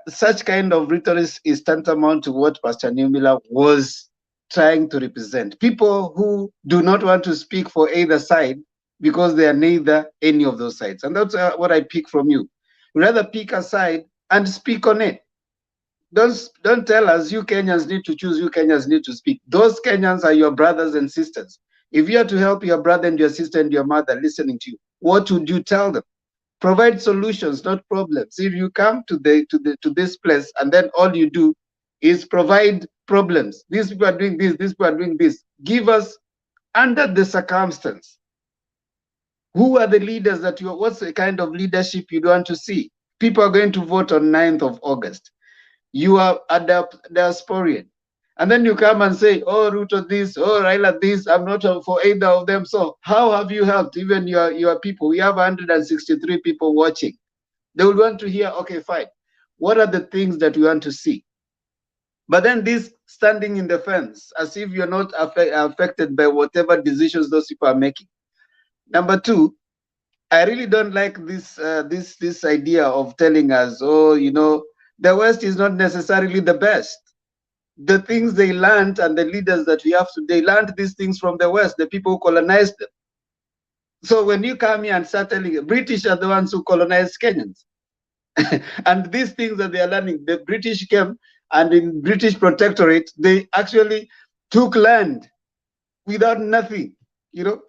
such kind of rhetoric is tantamount to what Pastor Neumüller was trying to represent. People who do not want to speak for either side because they are neither any of those sides. And that's what I pick from you. Rather pick a side and speak on it. Don't tell us you Kenyans need to choose, you Kenyans need to speak. Those Kenyans are your brothers and sisters. If you are to help your brother and your sister and your mother listening to you, what would you tell them? Provide solutions, not problems. If you come to this place and then all you do is provide problems, these people are doing this, these people are doing this, give us under the circumstance. Who are the leaders that you, what's the kind of leadership you want to see? People are going to vote on 9th of August. You are a diasporian. And then you come and say, oh, Ruto this, oh, Raila this, I'm not for either of them. So how have you helped even your people? We have 163 people watching. They will want to hear, okay, fine. What are the things that we want to see? But then this standing in the fence, as if you're not affected by whatever decisions those people are making. Number two, I really don't like this this idea of telling us, oh, you know, the West is not necessarily the best. The things they learned and the leaders that we have today learned these things from the West, the people who colonized them. So when you come here and start telling, British are the ones who colonized Kenyans. And these things that they are learning, the British came and in British protectorate, they actually took land without nothing, you know.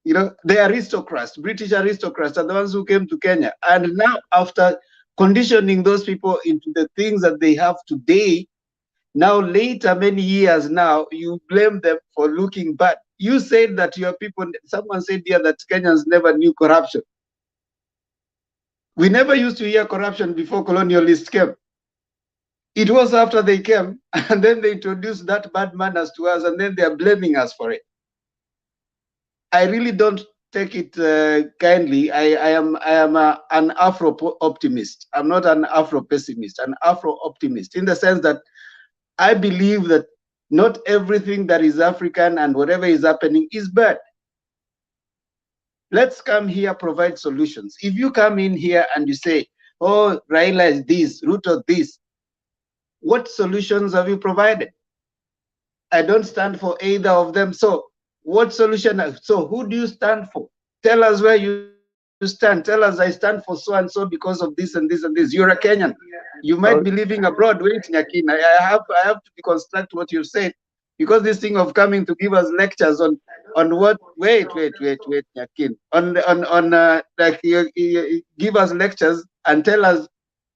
You know, the aristocrats, British aristocrats are the ones who came to Kenya. And now after conditioning those people into the things that they have today, now later, many years now, you blame them for looking bad. You said that your people, someone said here that Kenyans never knew corruption. We never used to hear corruption before colonialists came. It was after they came, and then they introduced that bad manners to us, and then they are blaming us for it. I really don't take it kindly. I am an Afro optimist. I'm not an Afro pessimist. An Afro optimist in the sense that I believe that not everything that is African and whatever is happening is bad. Let's come here, provide solutions. If you come in here and you say, oh, Raila is this, Ruto this, what solutions have you provided? I don't stand for either of them. So what solution? So who do you stand for? Tell us where you stand. Tell us I stand for so and so because of this and this and this. You're a Kenyan. You might be living abroad. Wait, Nyakin, I have to deconstruct what you've said, because this thing of coming to give us lectures on what? Wait, Nyakin. Like you give us lectures and tell us,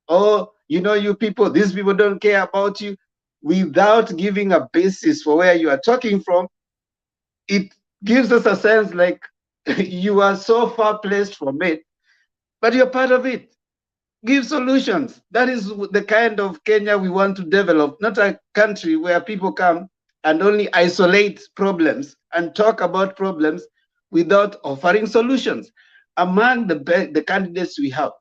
oh, you know, you people, these people don't care about you, without giving a basis for where you are talking from. It gives us a sense like you are so far placed from it, but you're part of it. Give solutions. That is the kind of Kenya we want to develop, not a country where people come and only isolate problems and talk about problems without offering solutions. Among the candidates we have,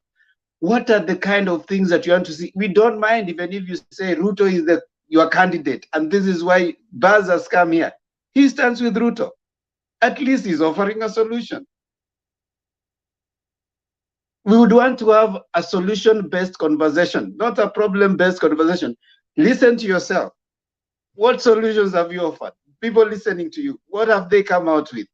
what are the kind of things that you want to see? We don't mind even if you say Ruto is your candidate, and this is why Baz has come here. He stands with Ruto. At least he's offering a solution. We would want to have a solution-based conversation, not a problem-based conversation. Listen to yourself. What solutions have you offered? People listening to you, what have they come out with?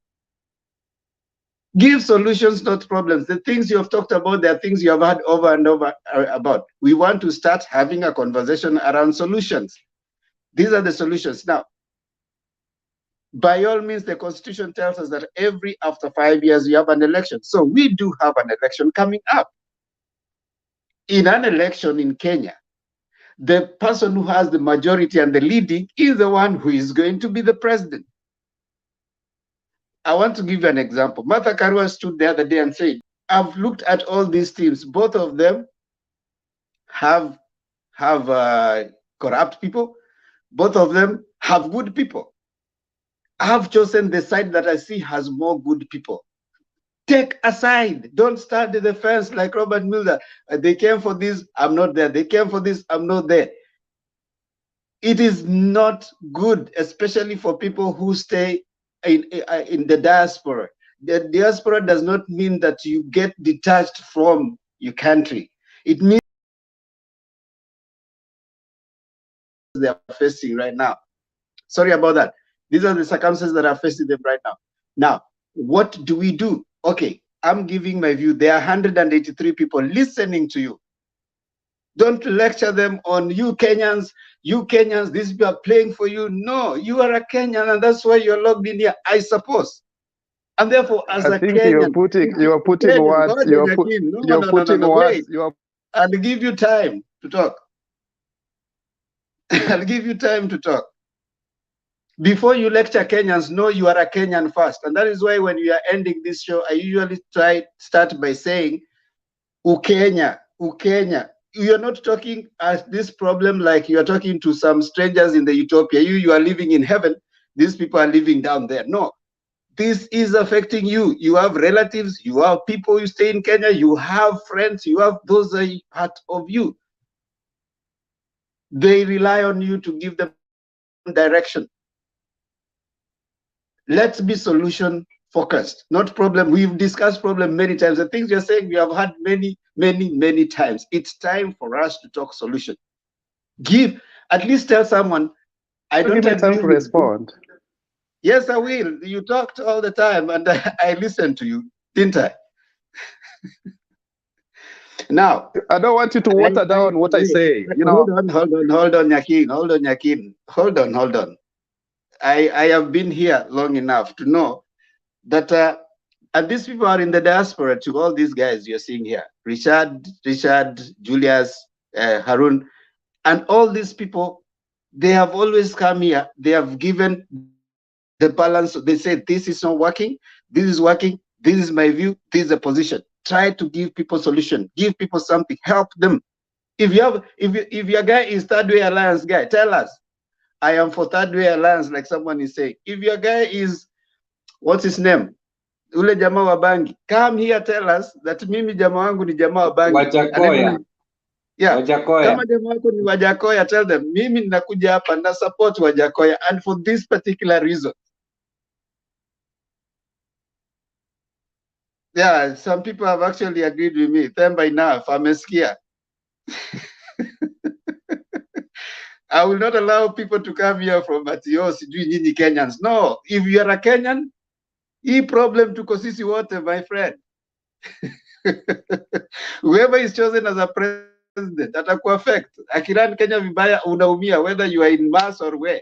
Give solutions, not problems. The things you have talked about, there are things you have heard over and over about. We want to start having a conversation around solutions. These are the solutions. Now, by all means, the Constitution tells us that after 5 years, you have an election. So we do have an election coming up. In an election in Kenya, the person who has the majority and the leading is the one who is going to be the president. I want to give you an example. Martha Karua stood the other day and said, I've looked at all these teams. Both of them have corrupt people. Both of them have good people. I have chosen the side that I see has more good people. Take a side. Don't stand in the fence like Robert Mueller. They came for this, I'm not there. They came for this, I'm not there. It is not good, especially for people who stay in the diaspora. The diaspora does not mean that you get detached from your country. It means they are facing right now. Sorry about that. These are the circumstances that are facing them right now. Now, what do we do? Okay, I'm giving my view. There are 183 people listening to you. Don't lecture them on you Kenyans, these people are playing for you. No, you are a Kenyan, and that's why you're logged in here, I suppose. And therefore, as a Kenyan, you're putting words. Wait. I'll give you time to talk. I'll give you time to talk. Before you lecture Kenyans, know you are a Kenyan first. And that is why when we are ending this show, I usually start by saying, Ukenya, Ukenya. You're not talking as this problem like you're talking to some strangers in the utopia. You are living in heaven. These people are living down there. No, this is affecting you. You have relatives, you have people who stay in Kenya, you have friends, you have those are part of you. They rely on you to give them direction. Let's be solution focused, not problem. We've discussed problem many times. The things you're saying, we have had many times. It's time for us to talk solution. At least tell someone, I don't agree time to respond. Yes, I will. You talked all the time, and I listened to you, didn't I? Now, I don't want you to water down what I say. Hold on, Nyakin. Hold on. I have been here long enough to know that, and these people are in the diaspora to all these guys you're seeing here. Richard, Julius, Harun, and all these people, they have always come here. They have given the balance. They say, this is not working, this is working, this is my view, this is a position. Try to give people solution, give people something, help them. If your guy is third way alliance guy, tell us. I am for third way alliance, like someone is saying. If your guy is, what's his name? Ule jamaa wa bangi, come here, tell us that mimi jamaa wangu ni jamaa wa bangi. Wajakoya. Yeah. Wajakoya. Kama jamaa wako ni Wajakoya, tell them mimi ninakuja hapa na support Wajakoya, and for this particular reason. Yeah, some people have actually agreed with me. Themba enough, amesikia. I will not allow people to come here from Matio, sijui nyinyi Kenyans. No, if you are a Kenyan, hii problem tuko sisi wote, my friend. Whoever is chosen as a president, ataku affect. Akiran Kenya vibaya, unaumia, whether you are in mass or where.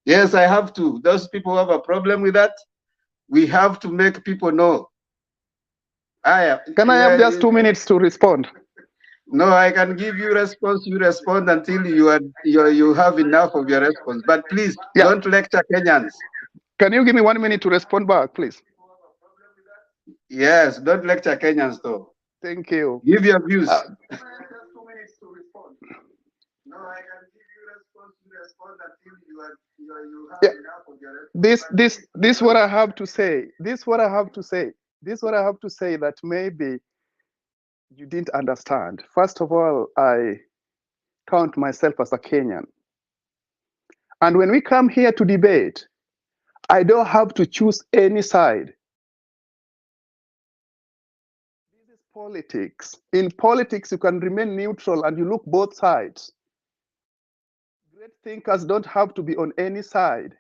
Yes, I have to. Those people who have a problem with that, we have to make people know. Can I have just 2 minutes to respond? No, I can give you response. You respond until you have enough of your response. But please, don't lecture Kenyans. Can you give me 1 minute to respond back, please? Yes, don't lecture Kenyans, though. Thank you. Give your views. This what I have to say. This what I have to say. This what I have to say that maybe you didn't understand. First of all, I count myself as a Kenyan. And when we come here to debate, I don't have to choose any side. This is politics. In politics, you can remain neutral and you look both sides. Great thinkers don't have to be on any side.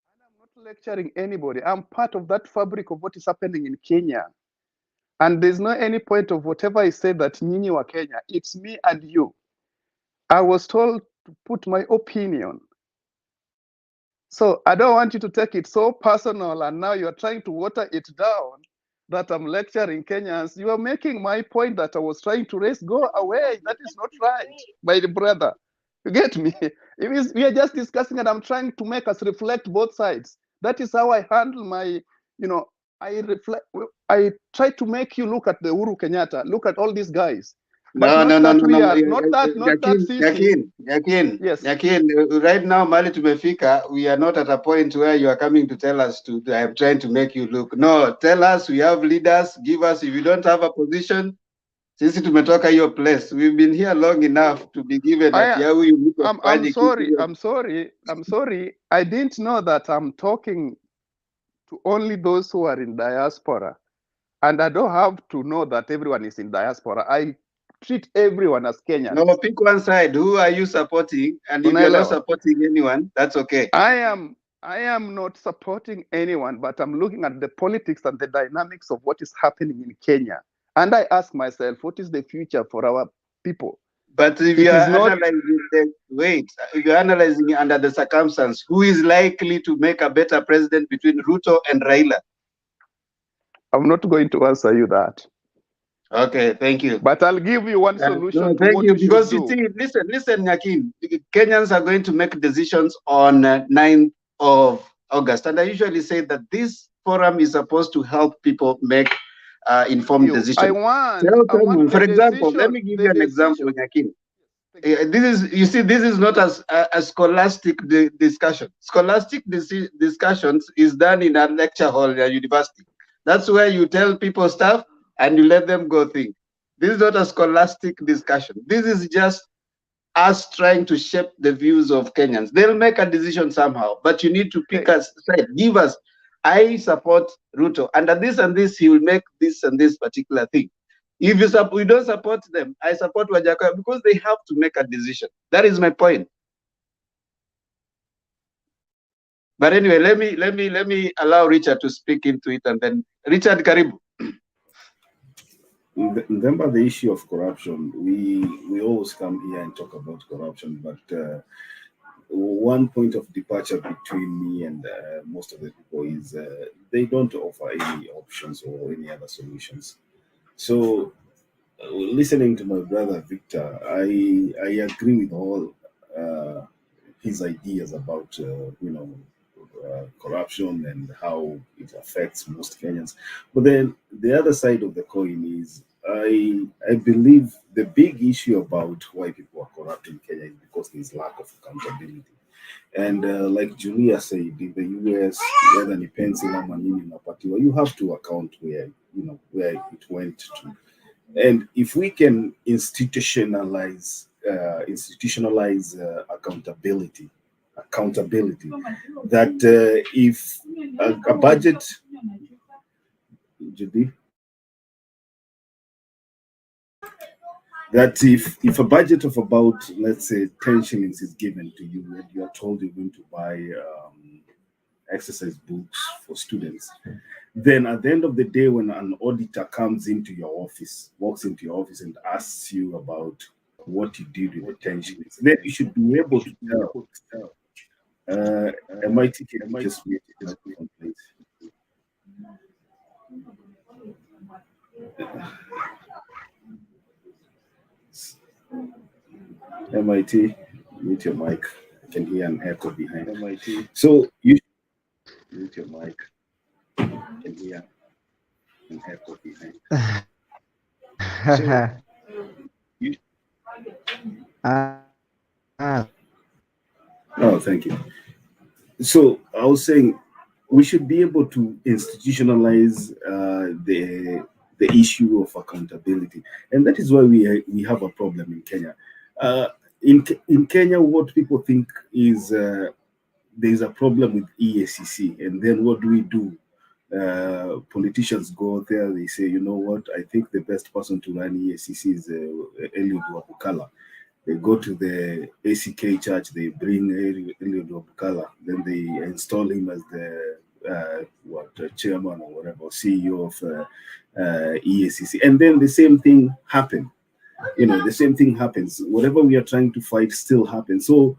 And I'm not lecturing anybody. I'm part of that fabric of what is happening in Kenya. And there's no any point of whatever I say that Nyinyi wa Kenya. It's me and you. I was told to put my opinion. So I don't want you to take it so personal, and now you're trying to water it down that I'm lecturing Kenyans. You are making my point that I was trying to raise go away. That is not right, my brother. You get me? We are just discussing, and I'm trying to make us reflect both sides. That is how I handle my, I try to make you look at the Uhuru Kenyatta, look at all these guys. But Yakin, right now, Mali tumefika, we are not at a point where you are coming to tell us to, I'm trying to make you look. No, tell us, we have leaders, give us, if you don't have a position, sisi tumetoka your place. We've been here long enough to be given that. I'm sorry. I didn't know that I'm talking to only those who are in diaspora. And I don't have to know that everyone is in diaspora. I treat everyone as Kenyans. No, pick one side. Who are you supporting? And if you're not supporting anyone, that's okay. I am not supporting anyone, but I'm looking at the politics and the dynamics of what is happening in Kenya. And I ask myself, what is the future for our people? But if you are analyzing if you're analyzing under the circumstance, who is likely to make a better president between Ruto and Raila? I'm not going to answer you that. Okay, thank you. But I'll give you one solution to thank what you, you because should you see, listen, Nyakin, Kenyans are going to make decisions on 9th of August. And I usually say that this forum is supposed to help people make informed decisions. For example, let me give you an example, Nyakin. This is not a scholastic discussion. Scholastic discussions is done in a lecture hall at university. That's where you tell people stuff and you let them go think. This is not a scholastic discussion. This is just us trying to shape the views of Kenyans. They'll make a decision somehow, but you need to pick a side. Give us, I support Ruto. Under this and this, he will make this and this particular thing. If we don't support them, I support Wajakoya, because they have to make a decision. That is my point. But anyway, let me allow Richard to speak into it, and then Richard Karibu. Remember the issue of corruption. We always come here and talk about corruption, but one point of departure between me and most of the people is they don't offer any options or any other solutions. So, listening to my brother Victor, I agree with all his ideas about corruption and how it affects most Kenyans. But then the other side of the coin is I believe the big issue about why people are corrupt in Kenya is because there's lack of accountability. And like Julia said, in the US, whether ni pencil or manini unapatiwa, you have to account where where it went to. And if we can institutionalize accountability, that if a budget, Judy, that if a budget of about, let's say, 10 shillings is given to you and you are told you're going to buy exercise books for students, then at the end of the day, when an auditor comes into your office, walks into your office and asks you about what you did with the 10 shillings, then you should be able to tell. MIT, can you just mute the microphone, please? MIT, mute your mic. I can hear an echo behind. MIT. So you mute your mic. I can hear an echo behind. So you. Oh, thank you. So I was saying we should be able to institutionalize the issue of accountability, and that is why we have a problem in Kenya. In Kenya, what people think is there's a problem with EACC, and then what do? Politicians go there, they say, you know what, I think the best person to run EACC is Eliud Wabukala. They go to the ACK church, they bring Eliud Wabukala, then they install him as the chairman or whatever, CEO of EACC, and then the same thing happens. The same thing happens. Whatever we are trying to fight still happens. So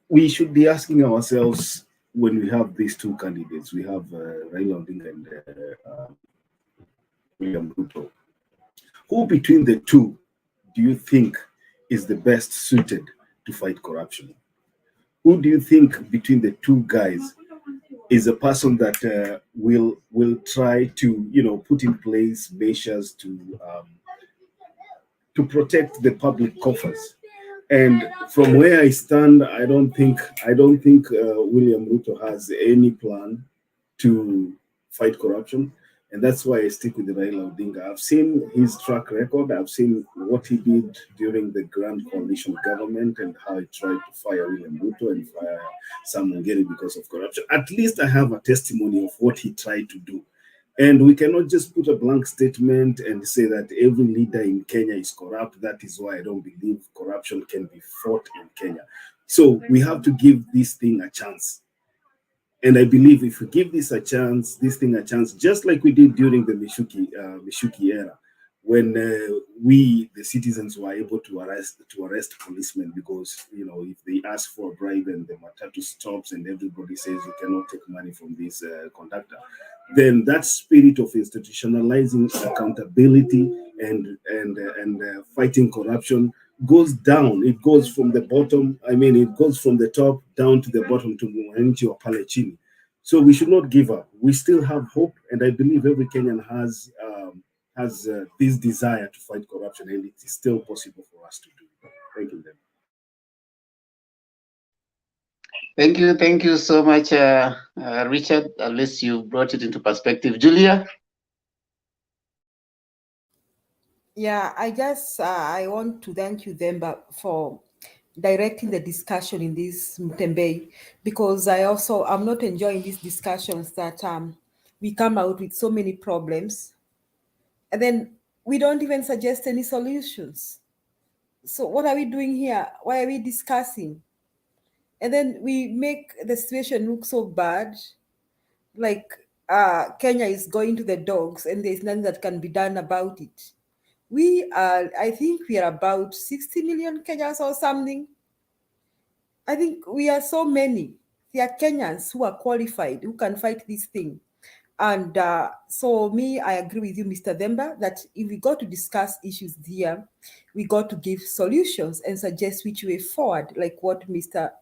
we should be asking ourselves, when we have these two candidates, we have Raila Odinga and William Ruto, who between the two do you think is the best suited to fight corruption? Who do you think between the two guys is a person that will try to put in place measures to protect the public coffers? And from where I stand, I don't think William Ruto has any plan to fight corruption, and that's why I stick with Raila Odinga. I've seen his track record. I've seen what he did during the Grand Coalition government and how he tried to fire William Ruto and fire Sam Ongeri because of corruption. At least I have a testimony of what he tried to do. And we cannot just put a blank statement and say that every leader in Kenya is corrupt. That is why I don't believe corruption can be fought in Kenya. So we have to give this thing a chance. And I believe if we give this thing a chance, just like we did during the Mishuki era, when we, the citizens, were able to arrest policemen because, if they ask for a bribe and the matatu stops and everybody says you cannot take money from this conductor, then that spirit of institutionalizing accountability and fighting corruption goes down. It goes from the bottom. It goes from the top down to the bottom to mwananchi wa pale chini. So we should not give up. We still have hope, and I believe every Kenyan has this desire to fight corruption, and it is still possible for us to do. Thank you, Thank you so much, Richard. At least you brought it into perspective. Julia? Yeah, I want to thank you, Themba, for directing the discussion in this Mutembei, because I'm not enjoying these discussions that we come out with so many problems and then we don't even suggest any solutions. So what are we doing here? Why are we discussing? And then we make the situation look so bad, like Kenya is going to the dogs and there's nothing that can be done about it. I think we are about 60 million Kenyans or something. I think we are so many. There are Kenyans who are qualified, who can fight this thing. And so I agree with you, Mr. Themba, that if we got to discuss issues here, we got to give solutions and suggest which way forward, like what Mr.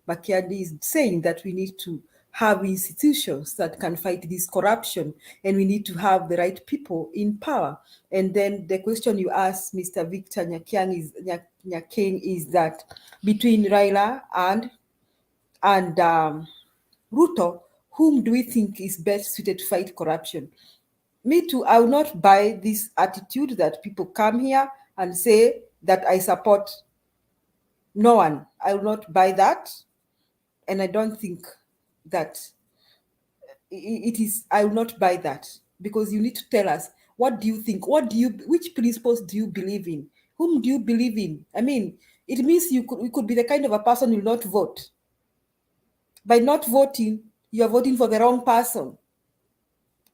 Makiadi is saying, that we need to have institutions that can fight this corruption, and we need to have the right people in power. And then the question you asked, Mr. Victor Nyakeng, is that between Raila and Ruto, whom do we think is best suited to fight corruption? Me too, I will not buy this attitude that people come here and say that I support no one. I will not buy that. And I don't think that it is, I will not buy that, because you need to tell us, what do you think? Which principles do you believe in? Whom do you believe in? I mean, it means you could be the kind of a person who will not vote. By not voting, you are voting for the wrong person.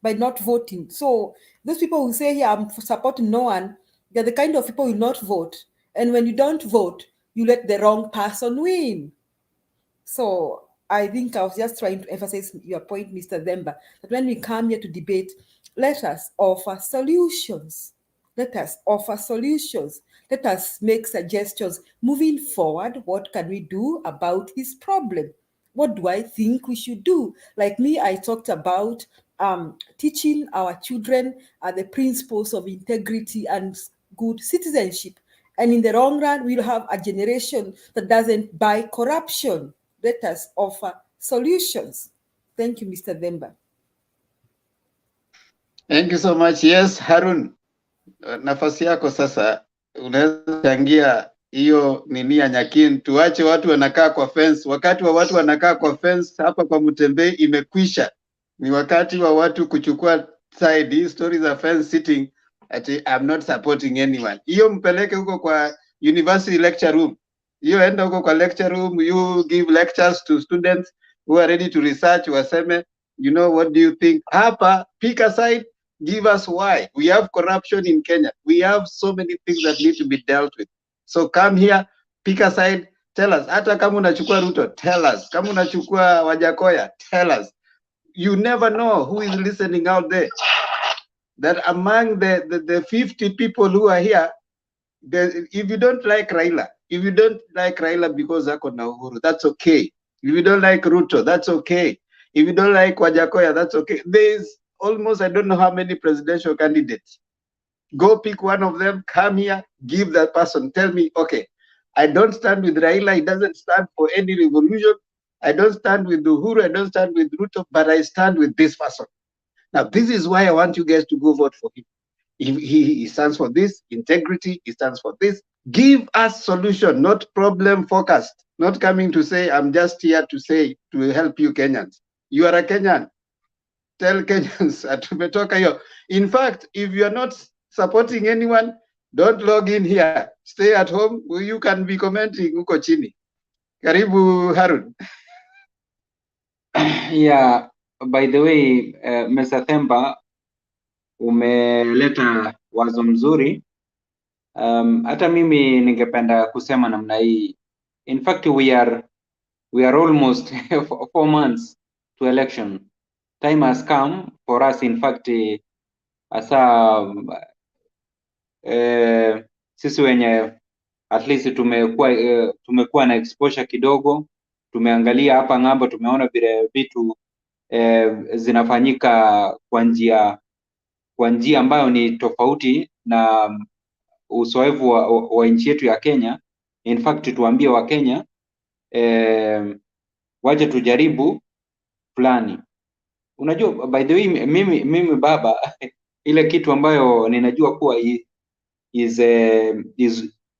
By not voting. So those people who say here, I'm supporting no one, they're the kind of people who will not vote. And when you don't vote, you let the wrong person win. So I think I was just trying to emphasize your point, Mr. Themba, that when we come here to debate, let us offer solutions. Let us offer solutions. Let us make suggestions. Moving forward, what can we do about this problem? What do I think we should do? Like me, I talked about teaching our children the principles of integrity and good citizenship. And in the long run, we'll have a generation that doesn't buy corruption. Let us offer solutions. Thank you, Mr. Themba. Thank you so much. Yes, Harun, nafasi yako sasa, unaweza changia hiyo nini ya Nyakin. Tuache watu wanakaa kwa fence. Wakati wa watu wanakaa kwa fence hapa kwa Mutembei imekwisha. Ni wakati wa watu kuchukua side. Hii stories of fence sitting ati I'm not supporting anyone. Hiyo mpeleke huko kwa university lecture room. Hiyo enda huko kwa lecture room, you give lectures to students who are ready to research, waseme, you know, what do you think? Hapa, pick a side, give us why. We have corruption in Kenya. We have so many things that need to be dealt with. So come here, pick a side, tell us. Hata kama unachukua Ruto, tell us. Kama unachukua Wajakoya, tell us. You never know who is listening out there. That among the 50 people who are here, if you don't like Raila, if you don't like Raila because ako na Uhuru, that's okay. If you don't like Ruto, that's okay. If you don't like Wajakoya, that's okay. There's almost, I don't know how many presidential candidates. Go pick one of them, come here, give that person, tell me, okay, I don't stand with Raila, he doesn't stand for any revolution. I don't stand with Uhuru, I don't stand with Ruto, but I stand with this person. Now, this is why I want you guys to go vote for him. He stands for this, integrity, he stands for this. Give us solution, not problem focused. Not coming to say, I'm just here to say, to help you Kenyans. You are a Kenyan. Tell Kenyans, tumetoka hiyo. In fact, if you are not supporting anyone, don't log in here. Stay at home. You can be commenting huko chini. Karibu Harun. Yeah, by the way, Mr. Themba, umeleta wazo mzuri. Hata mimi ningependa kusema namna hii. In fact, we are almost 4 months to election. Time has come for us, in fact, asa sisi wenye at least tumekuwa na exposure kidogo, tumeangalia hapa ng'ambo, tumeona vile vitu zinafanyika kwa njia ambayo ni tofauti na uzoefu wa nchi yetu ya Kenya. In fact, tuambie wa Kenya waje tujaribu fulani. Unajua, by the way, mimi baba ile kitu ambayo ninajua kuwa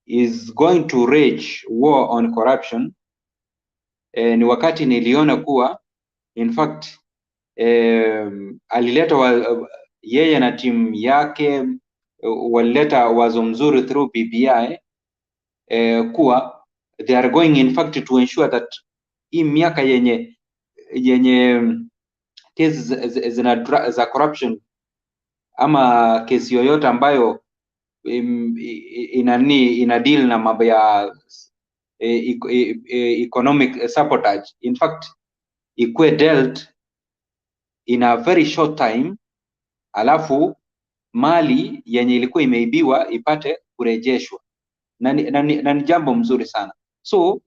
is going to rage war on corruption, ni wakati niliona kuwa in fact alileta yeye na timu yake walileta wazo mzuri through BBI, kuwa they are going in fact to ensure that hii miaka yenye kesi za corruption ama kesi yoyote ambayo ina deal na mambo ya economic sabotage, in fact ikuwe dealt in a very short time, alafu mali yenye ilikuwa imeibiwa ipate kurejeshwa, na ni jambo mzuri sana. So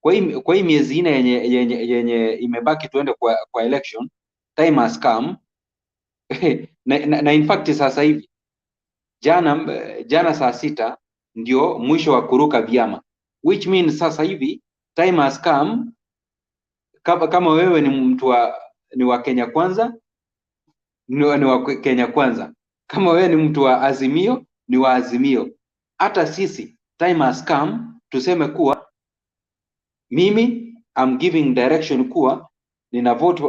kwa hii miezi 4 yenye imebaki tuende kwa election, time has come na in fact sasa hivi jana saa 6 ndio mwisho wa kuruka vyama, which means sasa hivi time has come. Kama wewe ni mtu ni wa Kenya Kwanza, ni wa Kenya Kwanza. Kama wewe ni mtu wa Azimio, ni wa Azimio. Hata sisi time has come tuseme kuwa mimi I'm giving direction kuwa nina vote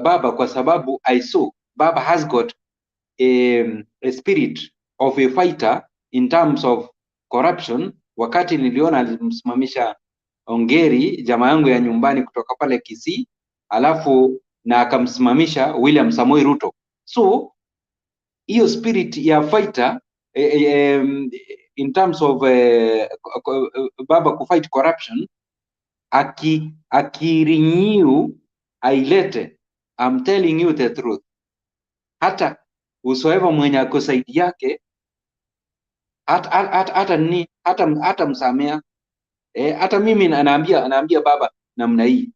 Baba kwa sababu I saw Baba has got a spirit of a fighter in terms of corruption. Wakati niliona alimsimamisha Ongeri, jamaa yangu ya nyumbani kutoka pale Kisii, alafu na akamsimamisha William Samoei Ruto. So hiyo spirit ya fighter in terms of Baba kufight corruption, akirenew ailete. I'm telling you the truth, hata usoeva mwenye ako saidi yake hata msamea. Hata mimi naambia Baba namna hii,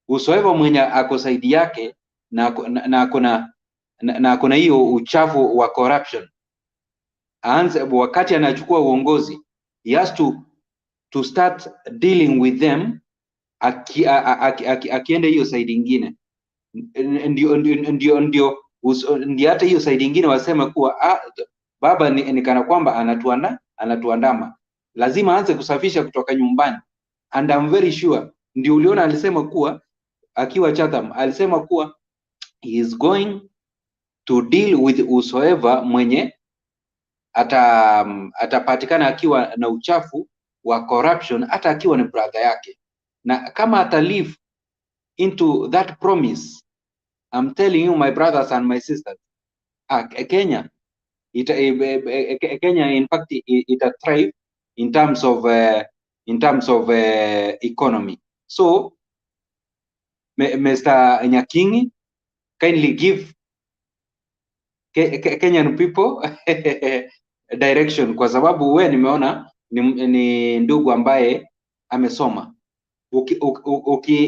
usoeva mwenye ako saidi yake na kuna hiyo uchafu wa corruption, aanze wakati anachukua uongozi, he has to start dealing with them akienda hiyo saidi ingine, ndio hata hiyo saidi ingine waseme kuwa Baba ni kana kwamba anatuandama. Lazima aanze kusafisha kutoka nyumbani, and I'm very sure ndio uliona alisema kuwa akiwa Chatham, alisema kuwa he is going to deal with whosoever mwenye atapatikana akiwa na uchafu wa corruption, hata akiwa ni brother yake. Na kama ata live into that promise, I'm telling you my brothers and my sisters, Kenya in fact it a thrive in terms of economy. So Mr. Nyakingi, kindly give Kenyan people direction, kwa sababu we nimeona ni ndugu ambaye amesoma.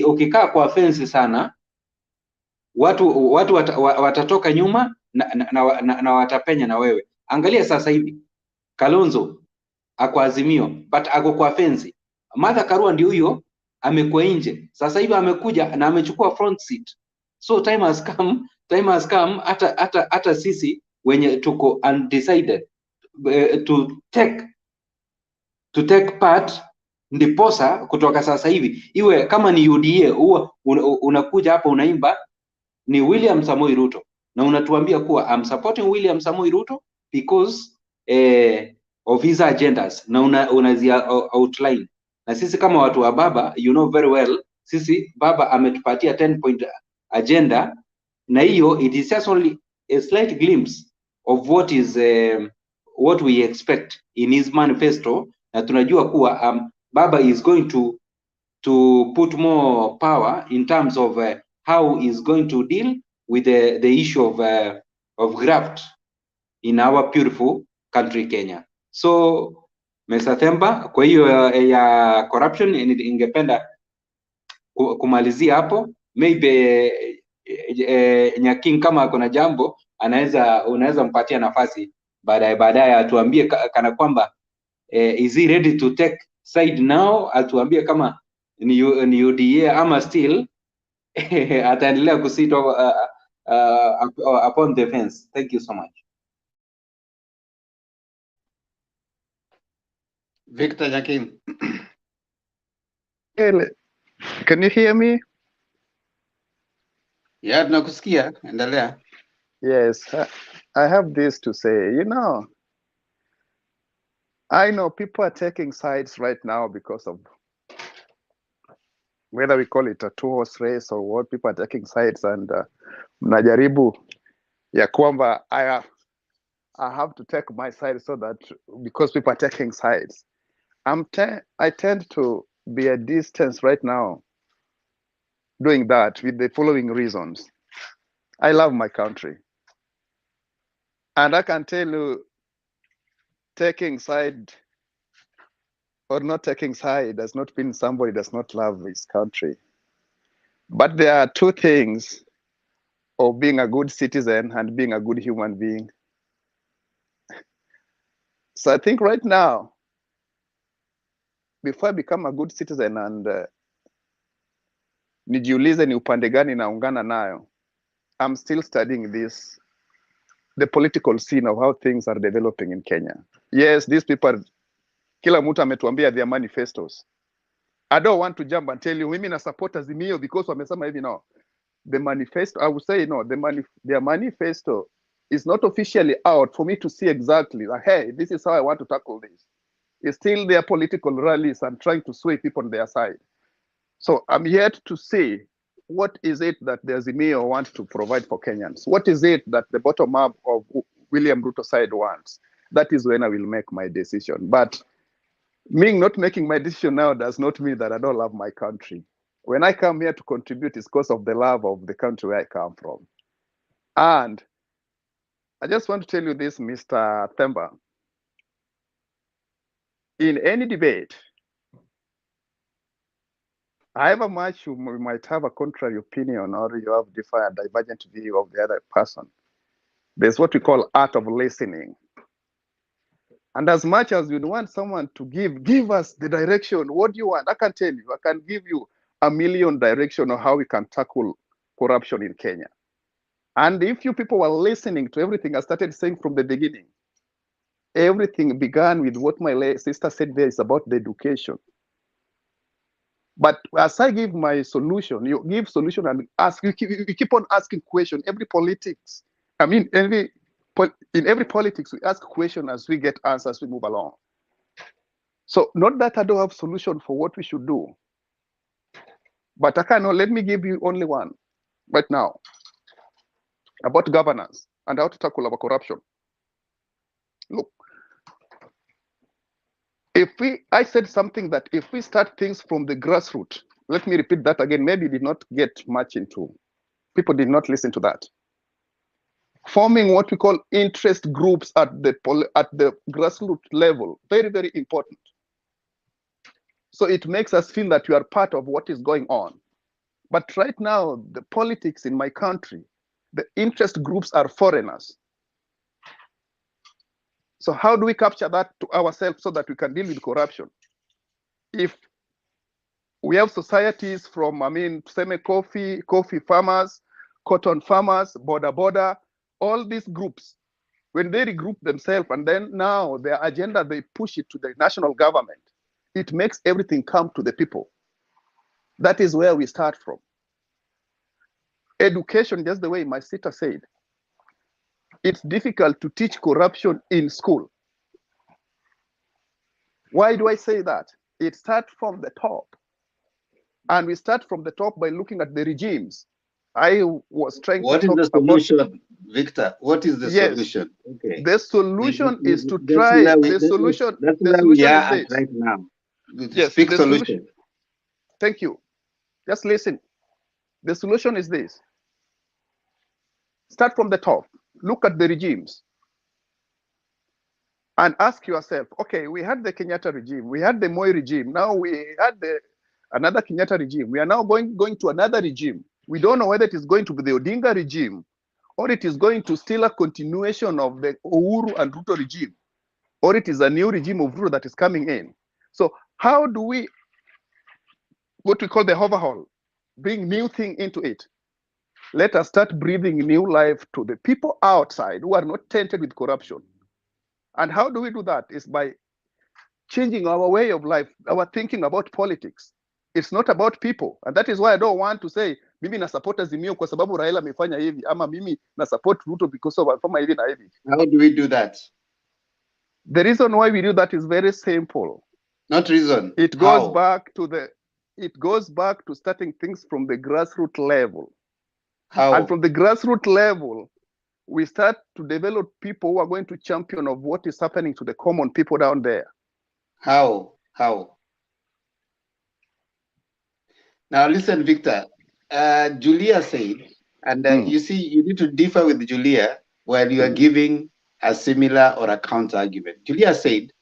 Ukikaa kwa fence sana, watu watatoka nyuma na watapenya na wewe. Angalia sasa hivi Kalonzo ako Azimio but ako kwa fence. Martha Karua ndio huyo amekuwa nje, sasa hivi amekuja na amechukua front seat. So time has come hata sisi wenye tuko undecided to take part, ndiposa kutoka sasa hivi iwe kama ni UDA huwa unakuja hapa unaimba ni William Samoei Ruto na unatuambia kuwa I'm supporting William Samoei Ruto because of his agendas, na unazia outline. Na sisi kama watu wa Baba, you know very well, sisi Baba ametupatia 10 point agenda, na hiyo it is just only a slight glimpse of what we expect in his manifesto, na tunajua kuwa Baba is going to put more power in terms of how he is going to deal with the issue of graft in our beautiful country Kenya. So Mr. Themba, kwa hiyo ya corruption ingependa kumalizia hapo. Maybe Nyaking kama akona jambo unaweza mpatia nafasi baadaye atuambie kana kwamba is he ready to take side now, atuambie kama ni UDA ama still ataendelea kusit upon the fence. Thank you so much. Victor Nyaking. Can you hear me? Yeah, tunakusikia. Endelea. Yes, I have this to say. You know, I know people are taking sides right now because of whether we call it a two-horse race or what. People are taking sides and mnajaribu ya kwamba I have to take my side so that because people are taking sides. I tend to be a distance right now doing that with the following reasons. I love my country. And I can tell you, taking side or not taking side does not mean somebody does not love his country. But there are two things of being a good citizen and being a good human being. So I think right now, before I become a good citizen and nijiulize ni upande gani naungana nayo, I'm still studying this, the political scene of how things are developing in Kenya. Yes, these people, kila mtu ametuambia their manifestos. I don't want to jump and tell you, mimi na support Azimio because wamesema hivi. No. The manifesto, I would say no, their manifesto is not officially out for me to see exactly, like, hey, this is how I want to tackle this. It's still their political rallies and trying to sway people on their side. So I'm yet to see what is it that the Azimio wants to provide for Kenyans. What is it that the bottom up of William Ruto side wants? That is when I will make my decision. But me not making my decision now does not mean that I don't love my country. When I come here to contribute, it's because of the love of the country where I come from. And I just want to tell you this, Mr. Themba. In any debate, however much you might have a contrary opinion or you have different divergent view of the other person, there's what we call art of listening. And as much as you'd want someone to give us the direction, what do you want? I can tell you, I can give you a million direction on how we can tackle corruption in Kenya. And if you people were listening to everything I started saying from the beginning, everything began with what my sister said there is about the education. But as I give my solution, you give solution and ask, you keep on asking questions. Every politics, I mean, in every politics, we ask questions as we get answers, we move along. So not that I don't have solution for what we should do, but I cannot, let me give you only one right now about governance and how to tackle our corruption. Look, I said something that if we start things from the grassroots, let me repeat that again, maybe did not get much into, people did not listen to that. Forming what we call interest groups at the grassroots level, very, very important. So it makes us feel that you are part of what is going on. But right now, the politics in my country, the interest groups are foreigners. So how do we capture that to ourselves so that we can deal with corruption? If we have societies from, coffee farmers, cotton farmers, border, all these groups, when they regroup themselves and then now their agenda, they push it to the national government, it makes everything come to the people. That is where we start from. Education, just the way my sister said, it's difficult to teach corruption in school. Why do I say that? It starts from the top. And we start from the top by looking at the regimes. I was trying what to talk is the solution, Victor? What is the solution? Okay. The solution is to that's try. Where we, the solution. That's the where solution we are is at this. right now. Yes. Speak The solution. Thank you. Just listen. The solution is this. Start from the top. Look at the regimes. And ask yourself, okay, we had the Kenyatta regime, we had the Moi regime, now we had another Kenyatta regime. We are now going to another regime. We don't know whether it is going to be the Odinga regime or it is going to still a continuation of the Uhuru and Ruto regime, or it is a new regime of Ruto that is coming in. So how do we, what we call the overhaul, bring new thing into it? Let us start breathing new life to the people outside who are not tainted with corruption. And how do we do that? Is by changing our way of life, our thinking about politics. It's not about people. And that is why I don't want to say, mimi na support Azimio kwa sababu Raila amefanya hivi, ama mimi na support Ruto because of alifanya hivi na hivi. How do we do that? The reason why we do that is very simple. Not reason. It goes back to starting things from the grassroots level. How? And from the grassroots level, we start to develop people who are going to champion of what is happening to the common people down there. How? Now listen, Victor. Julia said, and you see, you need to differ with Julia while you are giving a similar or a counter argument. Julia said,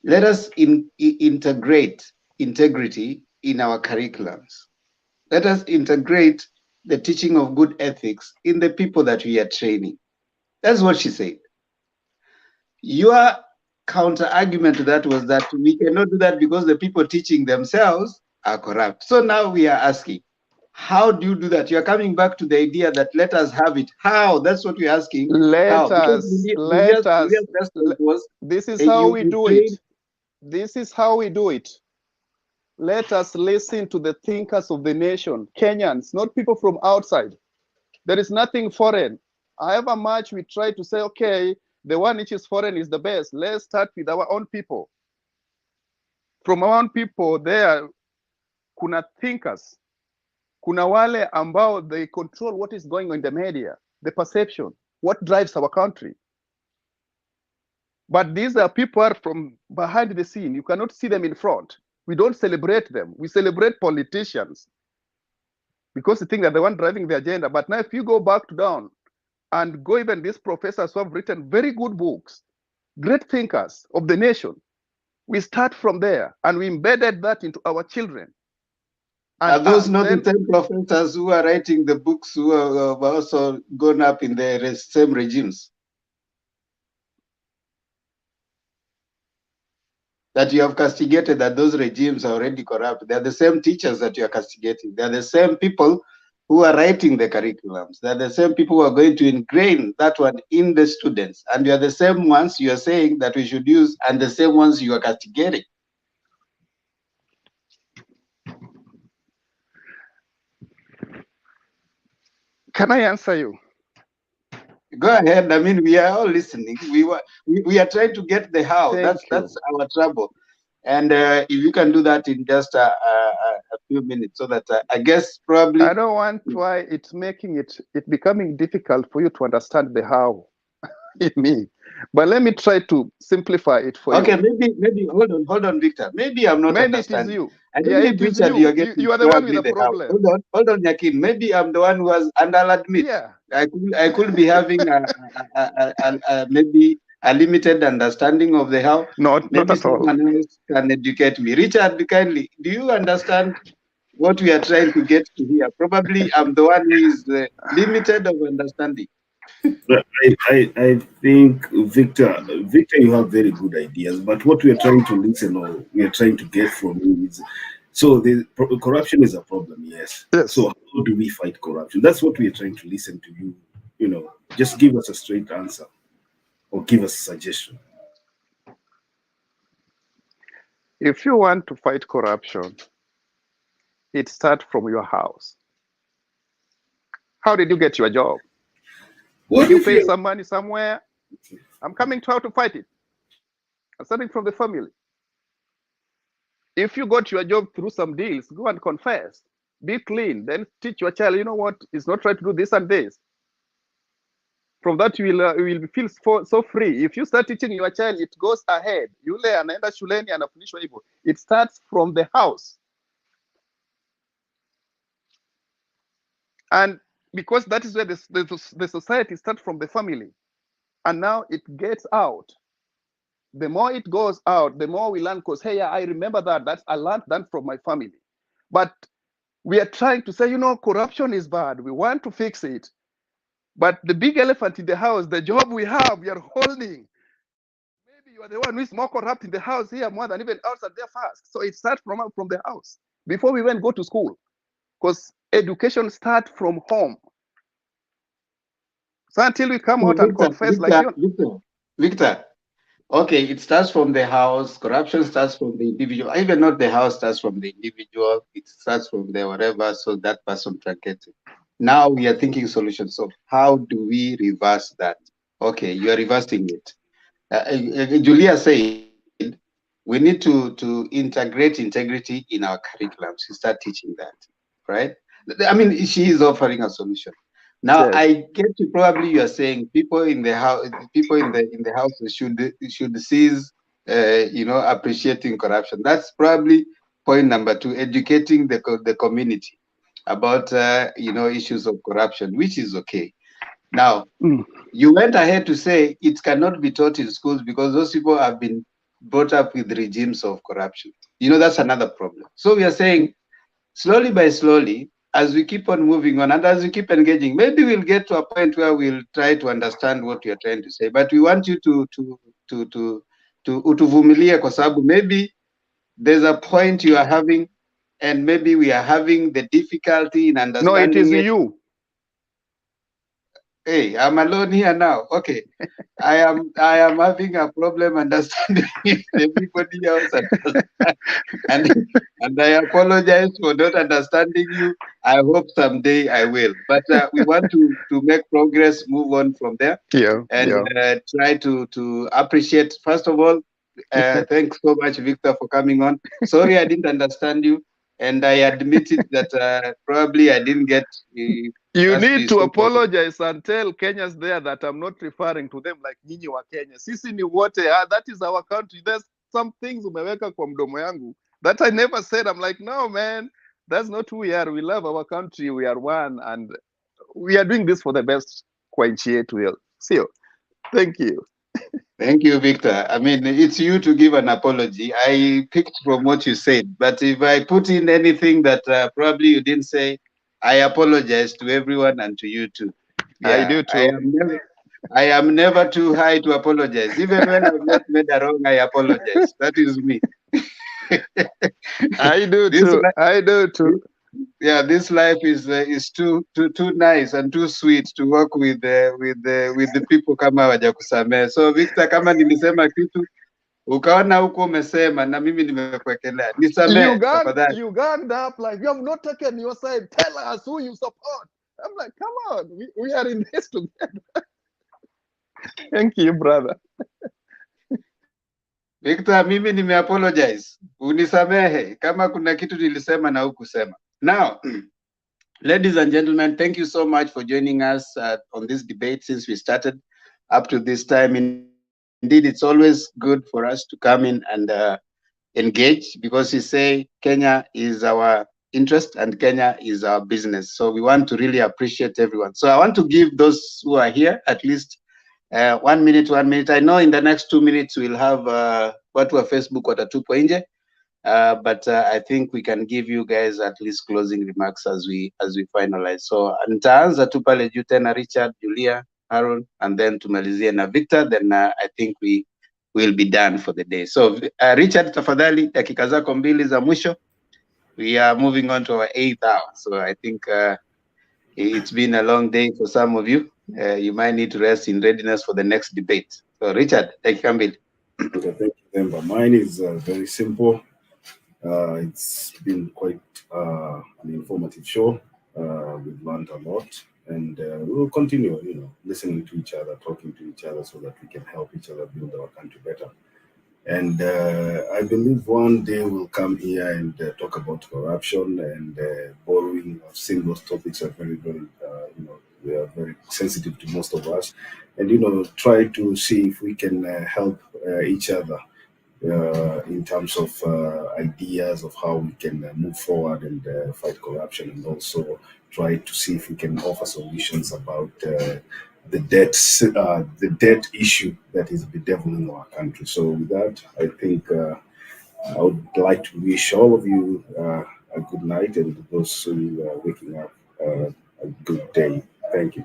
Let us integrate integrity in our curriculums. Let us integrate the teaching of good ethics in the people that we are training. That's what she said. Your counter argument to that was that we cannot do that because the people teaching themselves are corrupt. So now we are asking, how do you do that? You're coming back to the idea that let us have it. How? That's what we're asking. How? Because Julia's response was, this is how we do train. it. This is how we do it. Let us listen to the thinkers of the nation, Kenyans, not people from outside. There is nothing foreign. However much we try to say, okay, the one which is foreign is the best. Let's start with our own people. From our own people, there, kuna thinkers. Kuna wale ambao they control what is going on in the media, the perception, what drives our country. But these are people from behind the scene. You cannot see them in front. We don't celebrate them. We celebrate politicians because they think they're the one driving the agenda. But now if you go back to down and go even these professors who have written very good books, great thinkers of the nation, we start from there and we embedded that into our children. And are those not the same professors who are writing the books who have also gone up in the same regimes? That you have castigated, that those regimes are already corrupt. They're the same teachers that you are castigating. They're the same people who are writing the curriculums. They're the same people who are going to ingrain that one in the students. And you're the same ones you are saying that we should use and the same ones you are castigating. Can I answer you? Go ahead. I mean, we are all listening. We are trying to get the how. That's our trouble. And if you can do that in just a few minutes, so that I guess probably I don't want why it's making it becoming difficult for you to understand the how in me. But let me try to simplify it for you. Okay, maybe hold on, Victor. Maybe I'm not understanding. It is you. I don't think Richard, you are the one with the problem. Hold on, Yakin. Maybe I'm the one who has, and I'll admit, I could be having maybe a limited understanding of the how. Not at all. Someone else can educate me. Richard, kindly, do you understand what we are trying to get to here? Probably I'm the one who is limited of understanding. I think, Victor, you have very good ideas, but what we are trying to listen or we are trying to get from you is, so the corruption is a problem, yes. So how do we fight corruption? That's what we are trying to listen to you. You know, just give us a straight answer or give us a suggestion. If you want to fight corruption, it starts from your house. How did you get your job? Did you pay some money somewhere? I'm coming to how to fight it. I'm starting from the family. If you got your job through some deals, go and confess. Be clean. Then teach your child, you know what, it's not right to do this and this. From that, you will feel so free. If you start teaching your child, it goes ahead. Yule anaenda shuleni anafundishwa hivyo. It starts from the house. And because that is where the society starts from the family. And now it gets out. The more it goes out, the more we learn, because, hey, I remember that I learned that from my family. But we are trying to say, you know, corruption is bad. We want to fix it. But the big elephant in the house, the job we have, we are holding. Maybe you are the one who is more corrupt in the house here more than even outside there first. So it starts from the house before we even go to school. Because education starts from home. So until we come out and confess Victor, okay, it starts from the house. Corruption starts from the individual. Even not the house starts from the individual. It starts from the whatever, so that person can get it. Now we are thinking solutions. So how do we reverse that? Okay, you are reversing it. Julia said we need to integrate integrity in our curriculums. We start teaching that, right? I mean, she is offering a solution. Now I get to probably you are saying people in the house, should cease, appreciating corruption. That's probably point number 2: educating the community about issues of corruption, which is okay. Now you went ahead to say it cannot be taught in schools because those people have been brought up with regimes of corruption. You know, that's another problem. So we are saying slowly by slowly, as we keep on moving on and as we keep engaging, maybe we'll get to a point where we'll try to understand what you're trying to say. But we want you to utuvumilie kwa sababu maybe there's a point you are having and maybe we are having the difficulty in No, understanding it is it. you. Hey, I'm alone here now. Okay. I am having a problem understanding it. Everybody else understands. And I apologize for not understanding you. I hope someday I will. But we want to make progress, move on from there, and try to appreciate. First of all, thanks so much, Victor, for coming on. Sorry I didn't understand you, and I admit it that probably I didn't get. You need to apologize and tell Kenyans there that I'm not referring to them like nyinyi wa Kenya. Sisi ni wote. That is our country. There's some things umeweka kwa mdomo yangu that I never said. I'm like, no, man, that's not who we are. We love our country. We are one, and we are doing this for the best. Kwa nchi yetu. See, thank you. Thank you, Victor. I mean, it's you to give an apology. I picked from what you said, but if I put in anything that probably you didn't say, I apologize to everyone and to you too. Yeah, I do too. I am never too high to apologize. Even when I've not made a wrong, I apologize. That is me. I do too. I do too. Yeah, this life is too nice and too sweet to work with the people kama hawajakusamea. So Victor, kama nilisema kitu ukaona huko umesema na mimi nimekuwekelea, nisamee tafadhali. You ganged up like you have not taken your side. Tell us who you support. I'm like, come on, we are in this together. Thank you, brother. Victor, mimi nimeapologize. Unisamehe kama kuna kitu nilisema na hukusema. Now, ladies and gentlemen, thank you so much for joining us on this debate since we started up to this time. Indeed, it's always good for us to come in and engage because you say Kenya is our interest and Kenya is our business. So we want to really appreciate everyone. So I want to give those who are here at least 1 minute. I know in the next 2 minutes we'll have watu wa Facebook watatupo nje. But I think we can give you guys at least closing remarks as we finalize. So nitaanza tu pale juu tena Richard, Julia, Aaron, and then tumalizie na Victor. Then I think we will be done for the day. So Richard, tafadhali dakika zako 2 za mwisho. We are moving on to our 8th hour. So I think it's been a long day for some of you. You might need to rest in readiness for the next debate. So Richard, dakika 2. Okay, thank you, Demba. Mine is very simple. It's been quite an informative show. We've learned a lot, and we will continue, listening to each other, talking to each other, so that we can help each other build our country better. And I believe one day we'll come here and talk about corruption and borrowing. I've seen those topics are very, very, they are very sensitive to most of us, and try to see if we can help each other. In terms of ideas of how we can move forward and fight corruption, and also try to see if we can offer solutions about the debt issue that is bedeviling our country. So with that, I think I would like to wish all of you a good night, and those who are waking up a good day. Thank you.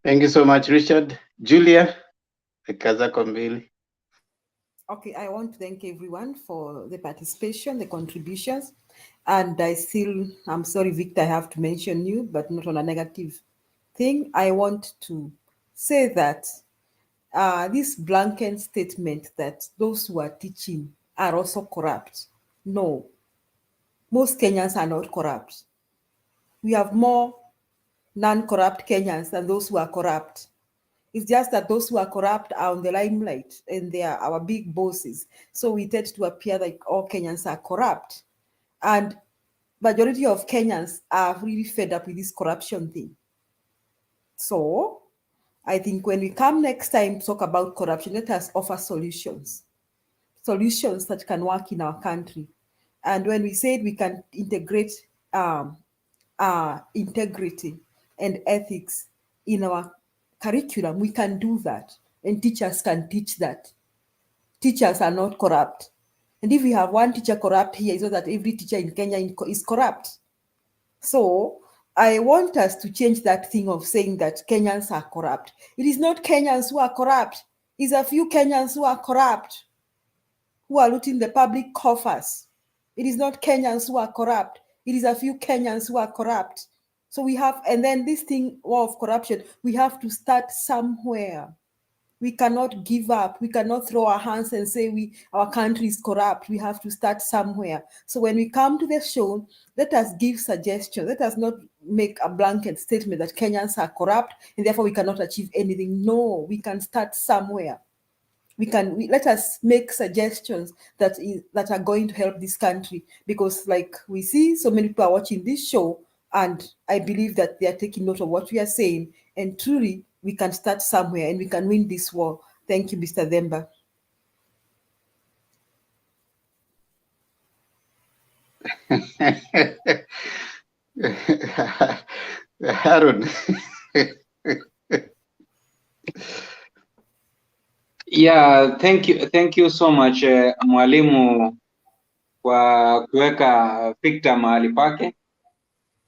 Thank you so much, Richard. Julia, dakika 2. Okay, I want to thank everyone for the participation, the contributions. And I'm sorry, Victor, I have to mention you, but not on a negative thing. I want to say that this blanket statement that those who are teaching are also corrupt. No, most Kenyans are not corrupt. We have more non-corrupt Kenyans than those who are corrupt. It's just that those who are corrupt are on the limelight and they are our big bosses. So we tend to appear like all Kenyans are corrupt. And majority of Kenyans are really fed up with this corruption thing. So I think when we come next time to talk about corruption, let us offer solutions that can work in our country. And when we said we can integrate integrity and ethics in our curriculum, we can do that, and teachers can teach that. teachers are not corrupt. And if we have one teacher corrupt here, it's not that every teacher in Kenya is corrupt. So I want us to change that thing of saying that Kenyans are corrupt. It is not Kenyans who are corrupt. It's a few Kenyans who are corrupt, who are looting the public coffers. It is not Kenyans who are corrupt. It is a few Kenyans who are corrupt. So we have, and then this thing of corruption, we have to start somewhere. We cannot give up. We cannot throw our hands and say our country is corrupt. We have to start somewhere. So when we come to the show, let us give suggestions. Let us not make a blanket statement that Kenyans are corrupt and therefore we cannot achieve anything. No, we can start somewhere. Let us make suggestions that are going to help this country, because like we see so many people are watching this show, and I believe that they are taking note of what we are saying, and truly we can start somewhere and we can win this war. Thank you, Mr. Demba. Harun. Yeah, thank you so much mwalimu kwa kuweka Victor mahali pake.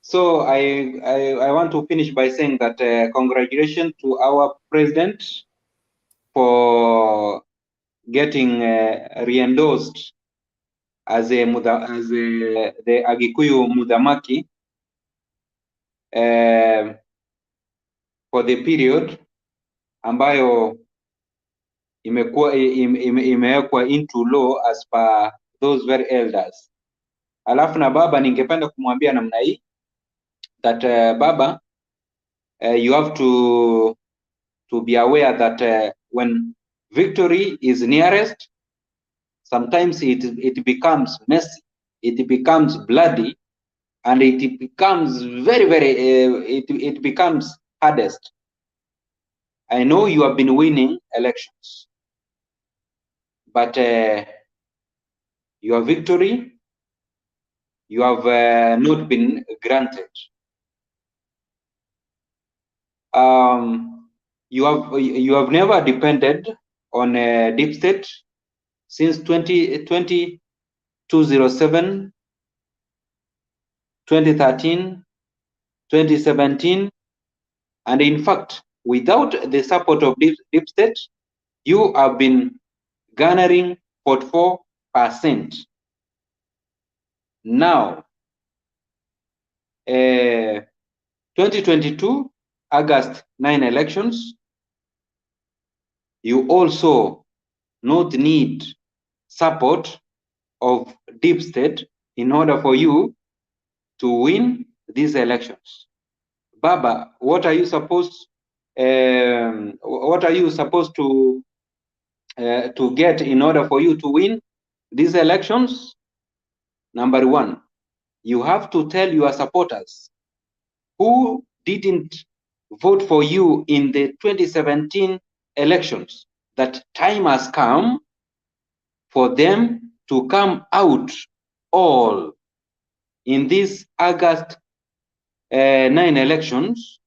So I want to finish by saying that congratulations to our president for getting re-endorsed as the Agikuyu Muthamaki for the period ambayo imewekwa into law as per those very elders. Alafu na baba, ningependa kumwambia namna hii that baba, you have to be aware that when victory is nearest, sometimes it becomes messy, it becomes bloody, and it becomes very it becomes hardest. I know you have been winning elections, but your victory, you have not been granted. You have never depended on a deep state since 2007, 2013, 2017, and in fact, without the support of deep state, you have been garnering 44%. Now, 2022 August 9 elections, you also not need support of deep state in order for you to win these elections. Baba, what are you supposed to get in order for you to win these elections? Number one, you have to tell your supporters who didn't vote for you in the 2017 elections that time has come for them to come out all in these August 9 elections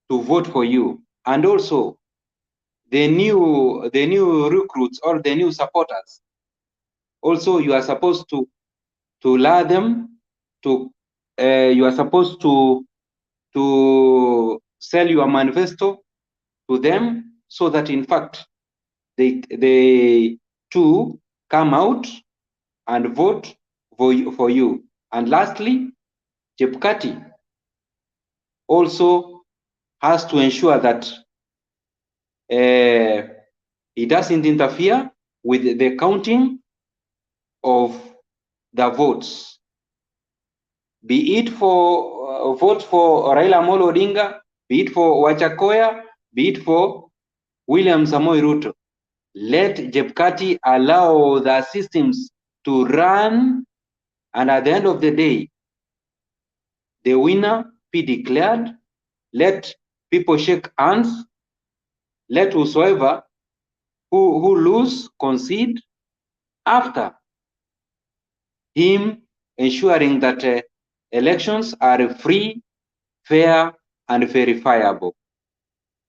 to vote for you. And also the new recruits or the new supporters, also you are supposed to allow them to you are supposed to sell your manifesto to them, so that in fact they too come out and vote for you. And lastly, Chebukati also has to ensure that he doesn't interfere with the counting of the votes, be it for vote for Raila Amolo Odinga, be it for Wajakoya, be it for William Samoei Ruto. Let Chebukati allow the systems to run, and at the end of the day, the winner be declared. Let people shake hands. Let whosoever who lose concede, after him ensuring that elections are free, fair, and verifiable.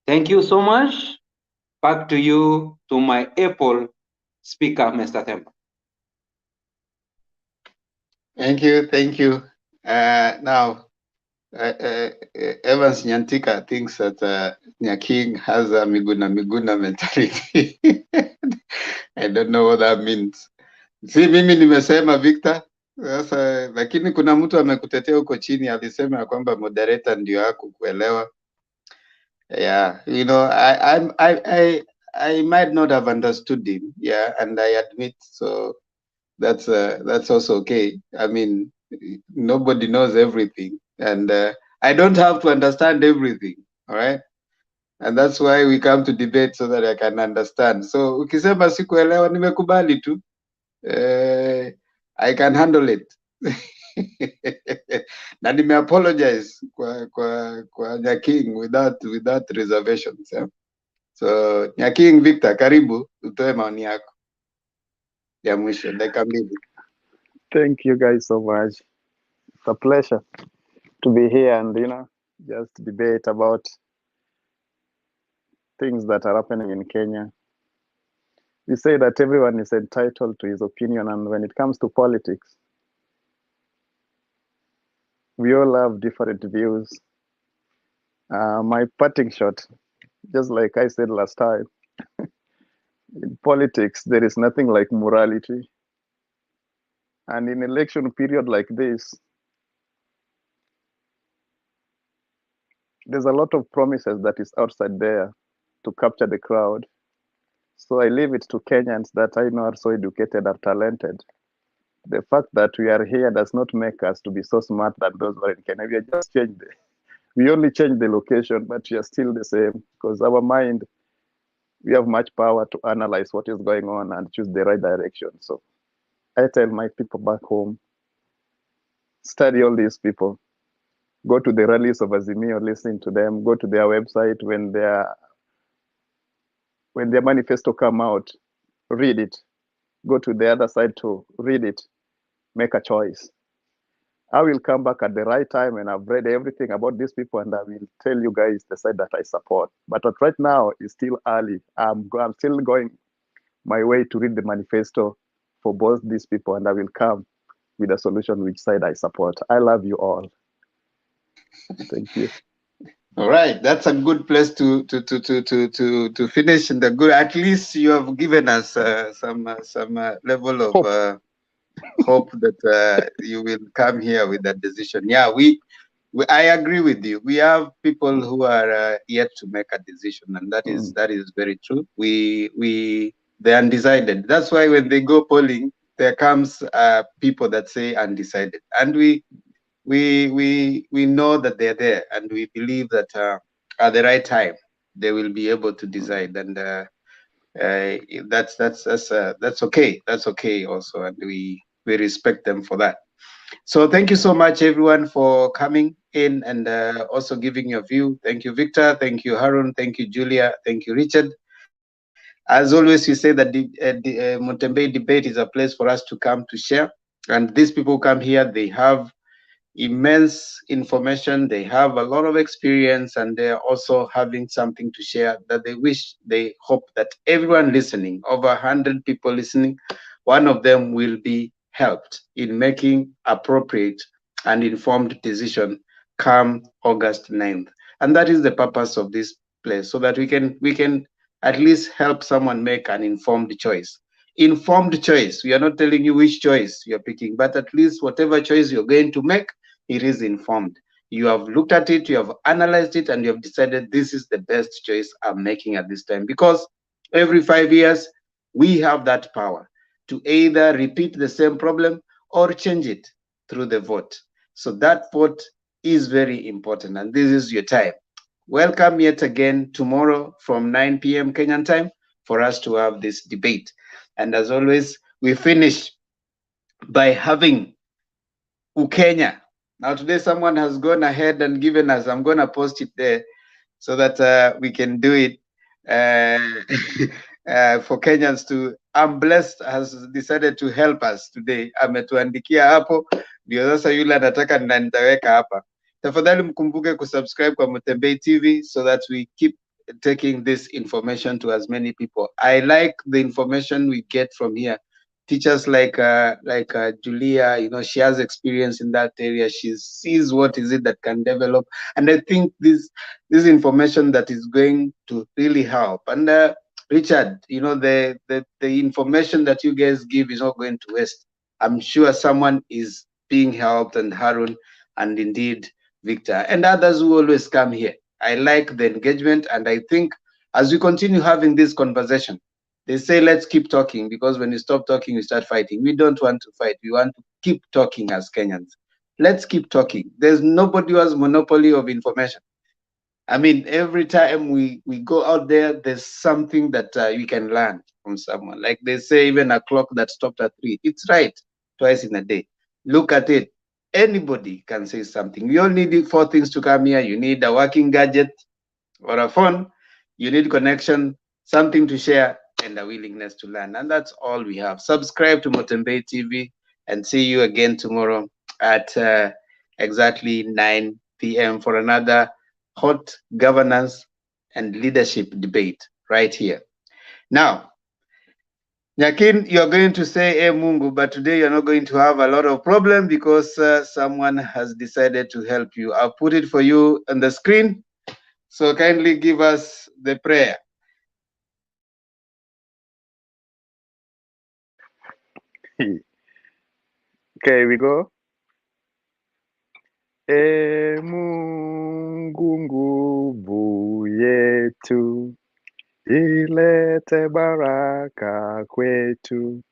Thank you so much. Back to you, to my Apple Speaker Mr. Themba. Thank you, thank you. Now, Evans Nyantika thinks that Nyaking has a Miguna mentality. I don't know what that means. Si mimi nimesema Victor. Sasa lakini kuna mtu amekutetea huko chini alisema ya kwamba moderator ndio hakukuelewa. Yeah, you know, I might not have understood him. Yeah, and I admit so. That's also okay. I mean, nobody knows everything, and I don't have to understand everything. All right, and that's why we come to debate so that I can understand. So ukisema sikuelewa, nimekubali tu. I can handle it. Na nime apologize kwa Nyaking without reservations. Yeah? So Nyaking Victor, karibu utoe maoni yako ya mwisho dakika mbili. Thank you guys so much. It's a pleasure to be here and, you know, just debate about things that are happening in Kenya. We say that everyone is entitled to his opinion, and when it comes to politics, we all have different views. My parting shot, just like I said last time, in politics, there is nothing like morality. And in election period like this, there's a lot of promises that is outside there to capture the crowd. So I leave it to Kenyans that I know are so educated, are talented. The fact that we are here does not make us to be so smart that those who are in Kenya. We are just changed. We only change the location, but we are still the same because our mind, we have much power to analyze what is going on and choose the right direction. So I tell my people back home, study all these people. Go to the rallies of Azimio, listen to them. Go to their website when their manifesto come out, read it. Go to the other side to read it. Make a choice. I will come back at the right time and I've read everything about these people and I will tell you guys the side that I support. But right now, it's still early. I'm still going my way to read the manifesto for both these people and I will come with a solution which side I support. I love you all. Thank you. All right, that's a good place to finish. And the good, at least you have given us some level of hope that you will come here with that decision. Yeah, I agree with you. We have people who are yet to make a decision, and that is very true. They're undecided. That's why when they go polling, there comes people that say undecided, and we know that they're there, and we believe that at the right time they will be able to decide, and that's okay. That's okay also, and we respect them for that. So thank you so much, everyone, for coming in and also giving your view. Thank you, Victor. Thank you, Harun. Thank you, Julia. Thank you, Richard. As always, we say that the Mutembei debate is a place for us to come to share, and these people come here, they have immense information, they have a lot of experience, and they're also having something to share that they hope that everyone listening, over 100 people listening, one of them will be helped in making appropriate and informed decision come August 9th. And that is the purpose of this place, so that we can at least help someone make an informed choice. Informed choice. We are not telling you which choice you're picking, but at least whatever choice you're going to make, it is informed. You have looked at it, you have analyzed it, and you have decided this is the best choice I'm making at this time. Because every 5 years, we have that power to either repeat the same problem or change it through the vote. So that vote is very important, and this is your time. Welcome yet again tomorrow from 9 p.m. Kenyan time for us to have this debate. And as always, we finish by having Ukenya. Now today someone has gone ahead and given us, I'm going to post it there so that we can do it for Kenyans to, I'm blessed has decided to help us today. Ametuandikia hapo, ndio sasa yule anataka na nitaweka hapa. Tafadhali mkumbuke kusubscribe kwa Mutembei TV so that we keep taking this information to as many people. I like the information we get from here. Teachers like Julia, you know, she has experience in that area. She sees what is it that can develop, and I think this information that is going to really help. And Richard, you know, the information that you guys give is not going to waste. I'm sure someone is being helped, and Harun, and indeed Victor, and others who always come here. I like the engagement, and I think as we continue having this conversation, they say let's keep talking, because when you stop talking, you start fighting. We don't want to fight. We want to keep talking as Kenyans. Let's keep talking. There's nobody who has monopoly of information. I mean, every time we go out there, there's something that we can learn from someone. Like they say, even a clock that stopped at 3, it's right, twice in a day. Look at it. Anybody can say something. We all need 4 things to come here. You need a working gadget or a phone. You need connection, something to share, and a willingness to learn. And that's all we have. Subscribe to Muthamaki TV, and see you again tomorrow at exactly 9 p.m. for another hot governance and leadership debate right here. Now, Nyakin, you're going to say Mungu, but today you're not going to have a lot of problem because someone has decided to help you. I'll put it for you on the screen. So kindly give us the prayer. Okay, we go. E Mungu nguvu yetu, ilete baraka kwetu,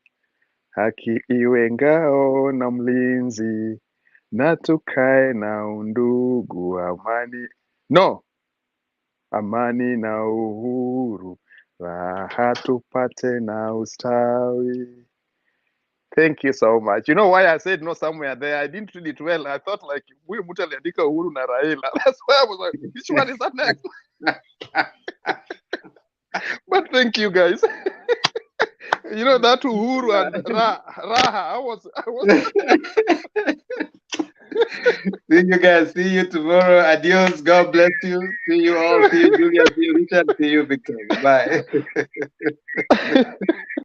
haki iwe ngao na mlinzi, na tukae na undugu, amani na uhuru, raha tupate na ustawi. Thank you so much. You know why I said no somewhere there? I didn't read it well. I thought like we mtu aliandika Uhuru na Raila. That's why I was like, which one is that next? But thank you guys. You know that Uhuru and Raha. I was See you guys. See you tomorrow. Adios. God bless you. See you all. See you, Julia. See you, Richard. See you, Victor. Bye.